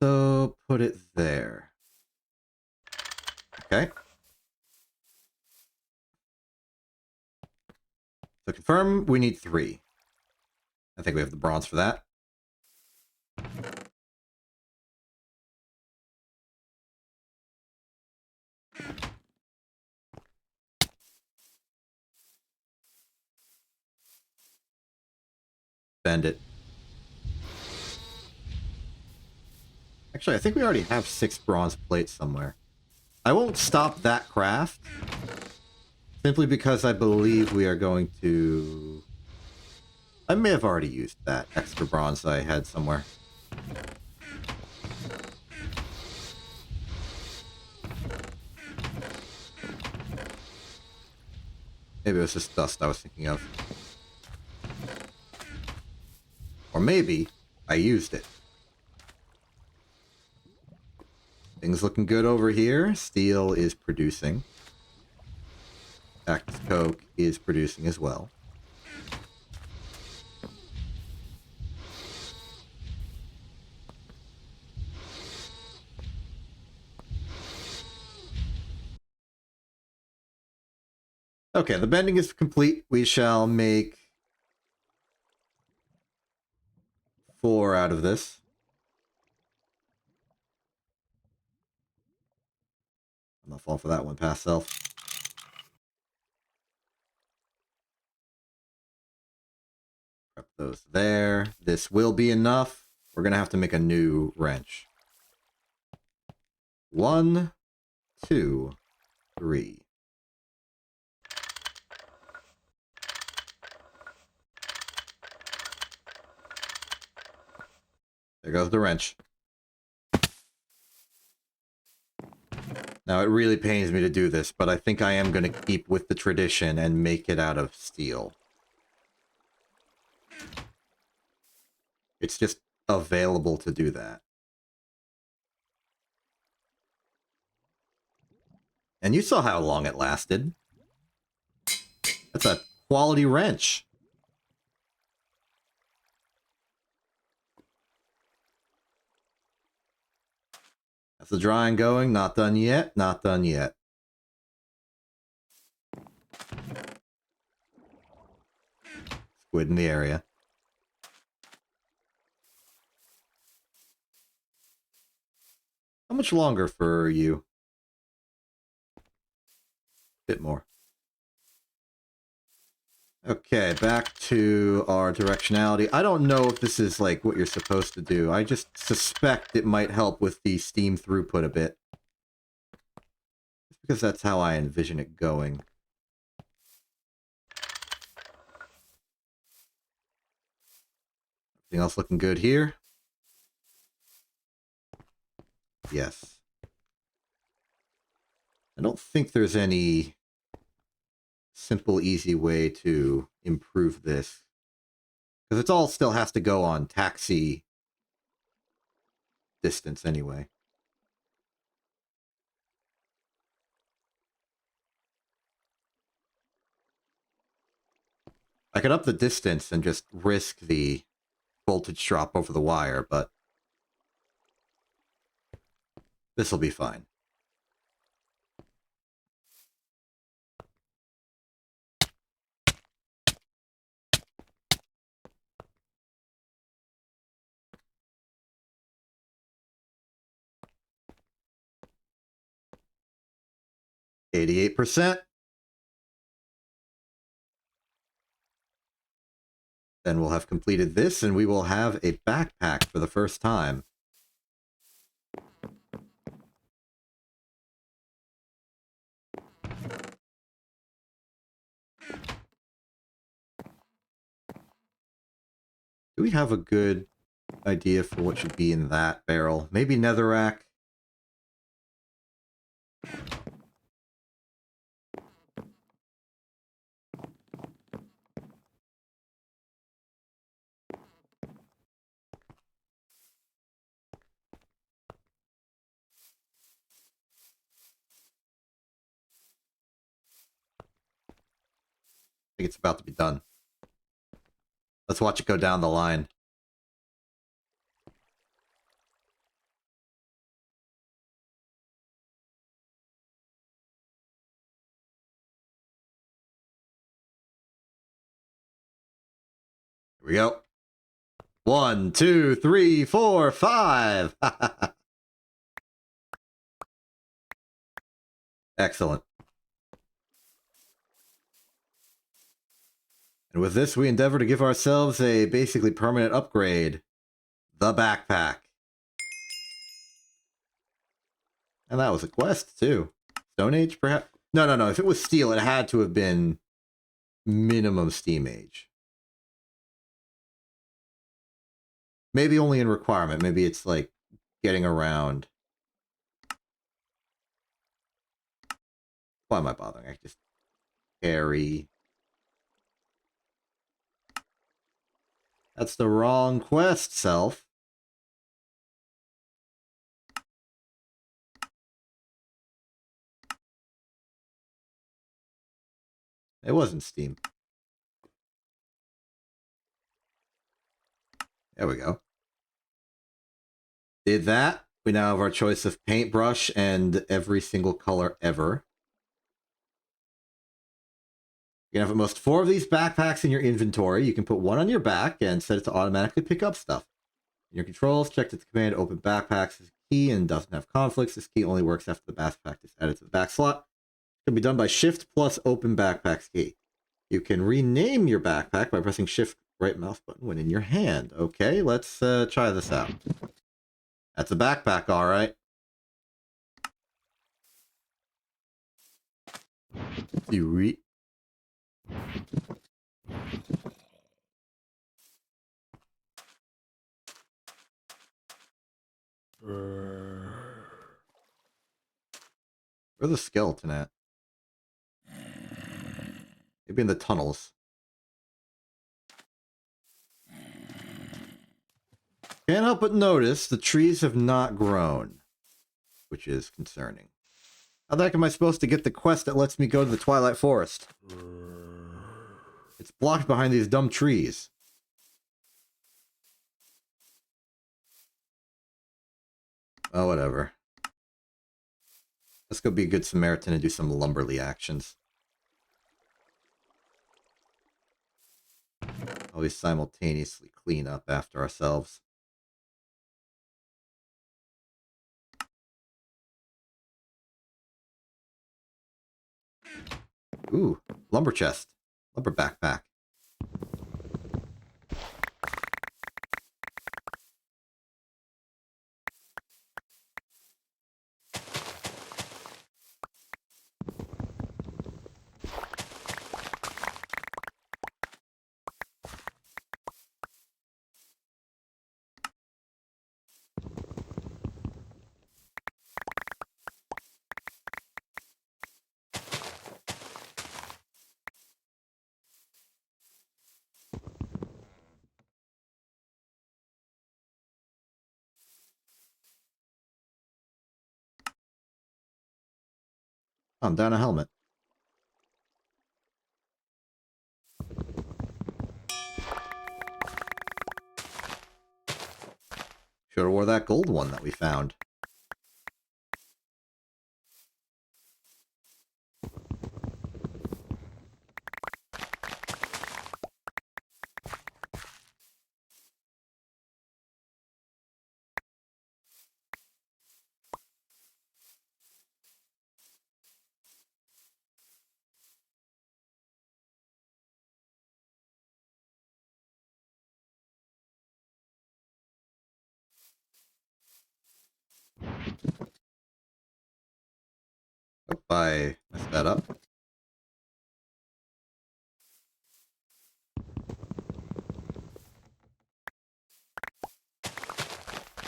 So put it there. Okay. So confirm we need 3. I think we have the bronze for that. Bend it. Actually, I think we already have 6 bronze plates somewhere. I won't stop that craft. Simply because I believe we are going to... I may have already used that extra bronze I had somewhere. Maybe it was just dust I was thinking of. Or maybe I used it. Things looking good over here. Steel is producing. Cactus Coke is producing as well. Okay, the bending is complete. We shall make 4 out of this. I'm not falling for that one, past self. Prep those there. This will be enough. We're going to have to make a new wrench. 1, 2, 3. There goes the wrench. Now, it really pains me to do this, but I think I am going to keep with the tradition and make it out of steel. It's just available to do that. And you saw how long it lasted. That's a quality wrench. That's the drawing going. Not done yet. Not done yet. Squid in the area. How much longer for you? Bit more. Okay, back to our directionality. I don't know if this is like what you're supposed to do. I just suspect it might help with the steam throughput a bit. Just because that's how I envision it going. Everything else looking good here? Yes. I don't think there's any simple, easy way to improve this. Because it all still has to go on taxi distance anyway. I could up the distance and just risk the voltage drop over the wire, but this will be fine. %. Then we'll have completed this, and we will have a backpack for the first time. Do we have a good idea for what should be in that barrel? Maybe netherrack? I think it's about to be done. Let's watch it go down the line. Here we go. 1, 2, 3, 4, 5. Excellent. And with this, we endeavor to give ourselves a basically permanent upgrade. The backpack. And that was a quest, too. Stone Age, perhaps? No. If it was steel, it had to have been minimum Steam Age. Maybe only in requirement. Maybe it's like getting around. Why am I bothering? I just carry. That's the wrong quest, self. It wasn't Steam. There we go. Did that. We now have our choice of paintbrush and every single color ever. You can have at most 4 of these backpacks in your inventory. You can put one on your back and set it to automatically pick up stuff. In your controls, check that the command open backpacks is key and doesn't have conflicts. This key only works after the backpack is added to the back slot. It can be done by Shift plus open backpacks key. You can rename your backpack by pressing Shift right mouse button when in your hand. Okay, let's try this out. That's a backpack, all right. You read. Where's the skeleton at? Maybe in the tunnels. Can't help but notice the trees have not grown, which is concerning. How the heck am I supposed to get the quest that lets me go to the Twilight Forest? It's blocked behind these dumb trees. Oh, whatever. Let's go be a good Samaritan and do some lumberly actions. Always simultaneously clean up after ourselves. Ooh, lumber chest. Lumber backpack. I'm down a helmet. Should have wore that gold one that we found. Hope I messed that up.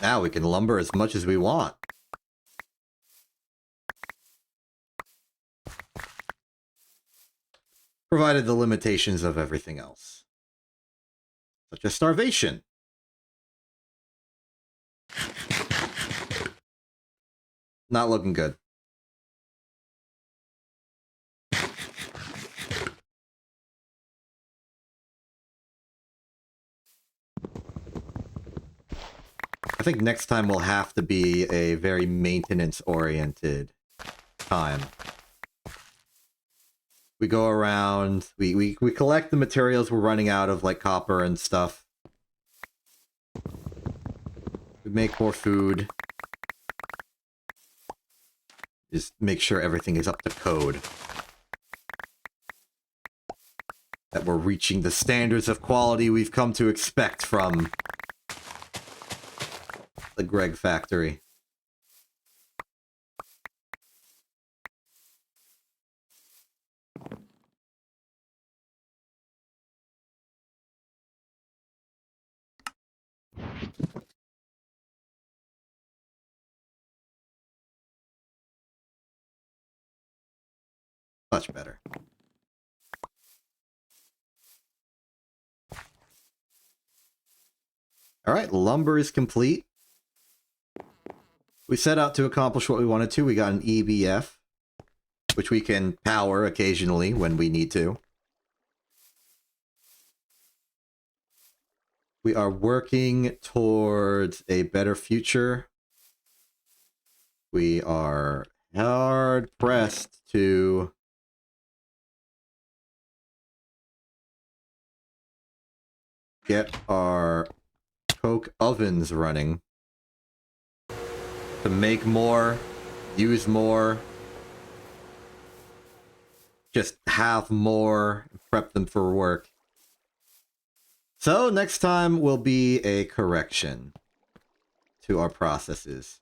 Now we can lumber as much as we want. Provided the limitations of everything else. Such as starvation. Not looking good. I think next time will have to be a very maintenance-oriented time. We go around, we collect the materials we're running out of, like copper and stuff. We make more food. Just make sure everything is up to code. That we're reaching the standards of quality we've come to expect from the Greg factory. Much better. Alright, lumber is complete. We set out to accomplish what we wanted to. We got an EBF, which we can power occasionally when we need to. We are working towards a better future. We are hard pressed to get our coke ovens running. To make more, use more, just have more, prep them for work. So next time will be a correction to our processes.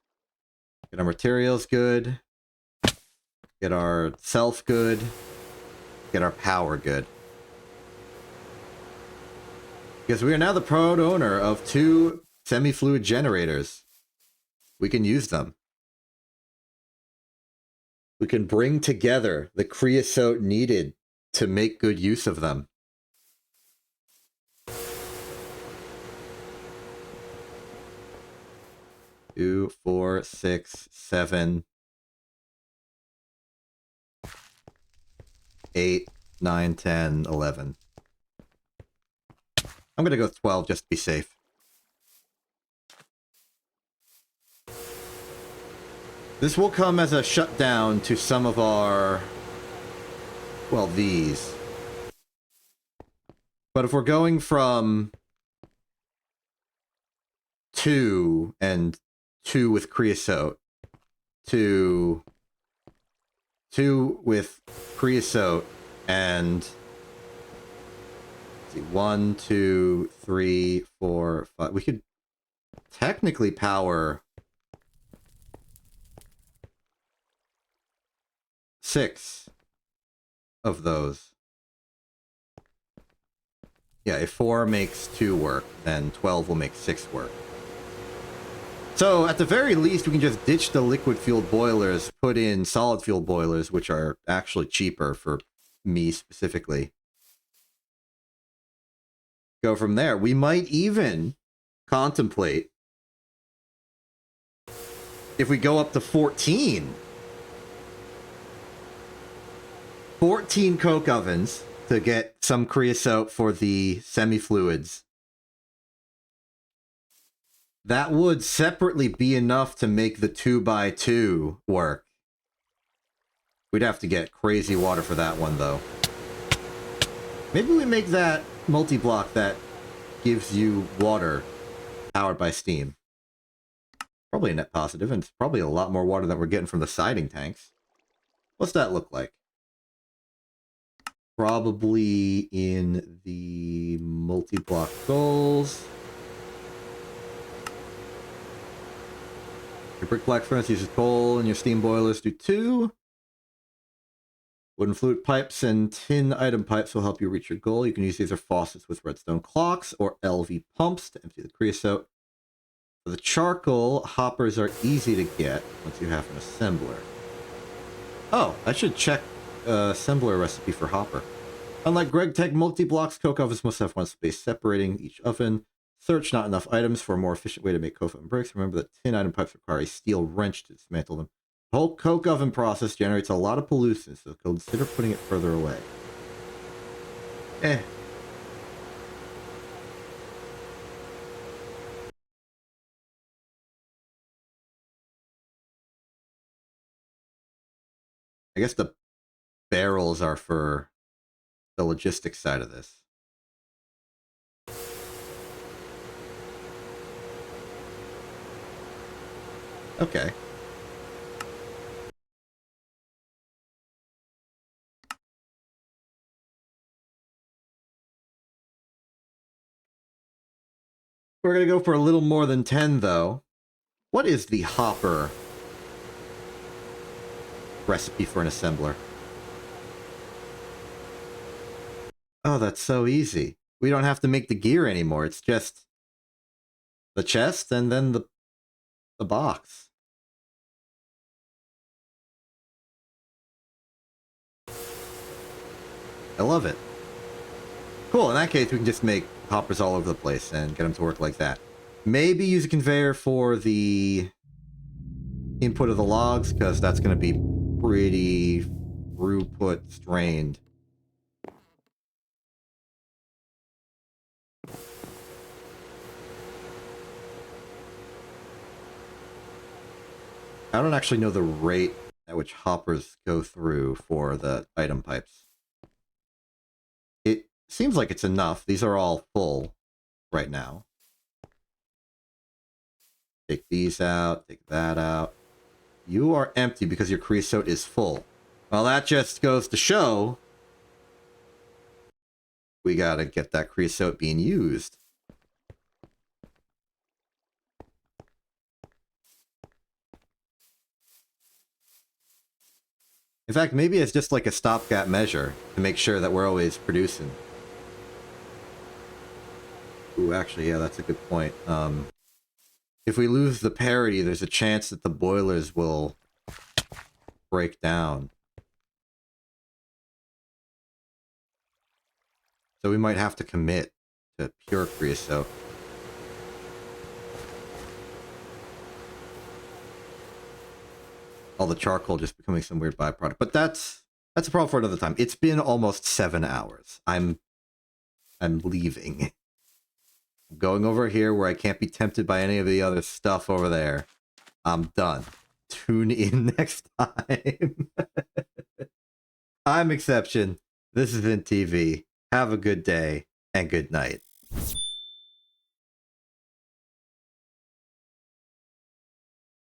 Get our materials good, get our self good, get our power good. Because we are now the proud owner of 2 semi-fluid generators. We can use them. We can bring together the creosote needed to make good use of them. Two, 4, 6, 7, 8, 9, 10, 11. I'm gonna go 12 just to be safe. This will come as a shutdown to some of our... well, these. But if we're going from 2 and 2 with creosote to 2 with creosote and... let's see, 1, 2, 3, 4, 5... we could technically power 6 of those. Yeah, if 4 makes 2 work, then 12 will make 6 work. So, at the very least, we can just ditch the liquid-fueled boilers, put in solid-fueled boilers, which are actually cheaper for me specifically. Go from there. We might even contemplate, if we go up to 14 coke ovens to get some creosote for the semi-fluids. That would separately be enough to make the 2x2 work. We'd have to get crazy water for that one, though. Maybe we make that multi-block that gives you water powered by steam. Probably a net positive, and it's probably a lot more water than we're getting from the siding tanks. What's that look like? Probably in the multi-block goals. Your brick black furnace uses coal, and your steam boilers do too. Wooden fluid pipes and tin item pipes will help you reach your goal. You can use these as faucets with redstone clocks or LV pumps to empty the creosote. For the charcoal, hoppers are easy to get once you have an assembler. Oh, I should check assembler recipe for hopper. Unlike Greg Tech, multi-blocks coke ovens must have one space separating each oven. Search not enough items for a more efficient way to make coke oven bricks. Remember that tin item pipes require a steel wrench to dismantle them. The whole coke oven process generates a lot of pollutants, so consider putting it further away. I guess the barrels are for the logistics side of this. Okay. We're going to go for a little more than 10, though. What is the hopper recipe for an assembler? Oh, that's so easy. We don't have to make the gear anymore. It's just the chest and then the box. I love it. Cool, in that case, we can just make hoppers all over the place and get them to work like that. Maybe use a conveyor for the input of the logs, because that's going to be pretty throughput strained. I don't actually know the rate at which hoppers go through for the item pipes. It seems like it's enough. These are all full right now. Take these out, take that out. You are empty because your creosote is full. Well, that just goes to show we gotta get that creosote being used. In fact, maybe it's just like a stopgap measure to make sure that we're always producing. Ooh, actually, yeah, that's a good point. If we lose the parity, there's a chance that the boilers will break down. So we might have to commit to pure creosote. All the charcoal just becoming some weird byproduct. But that's a problem for another time. It's been almost 7 hours. I'm leaving. I'm going over here where I can't be tempted by any of the other stuff over there. I'm done. Tune in next time. I'm Exception. This has been TV. Have a good day and good night.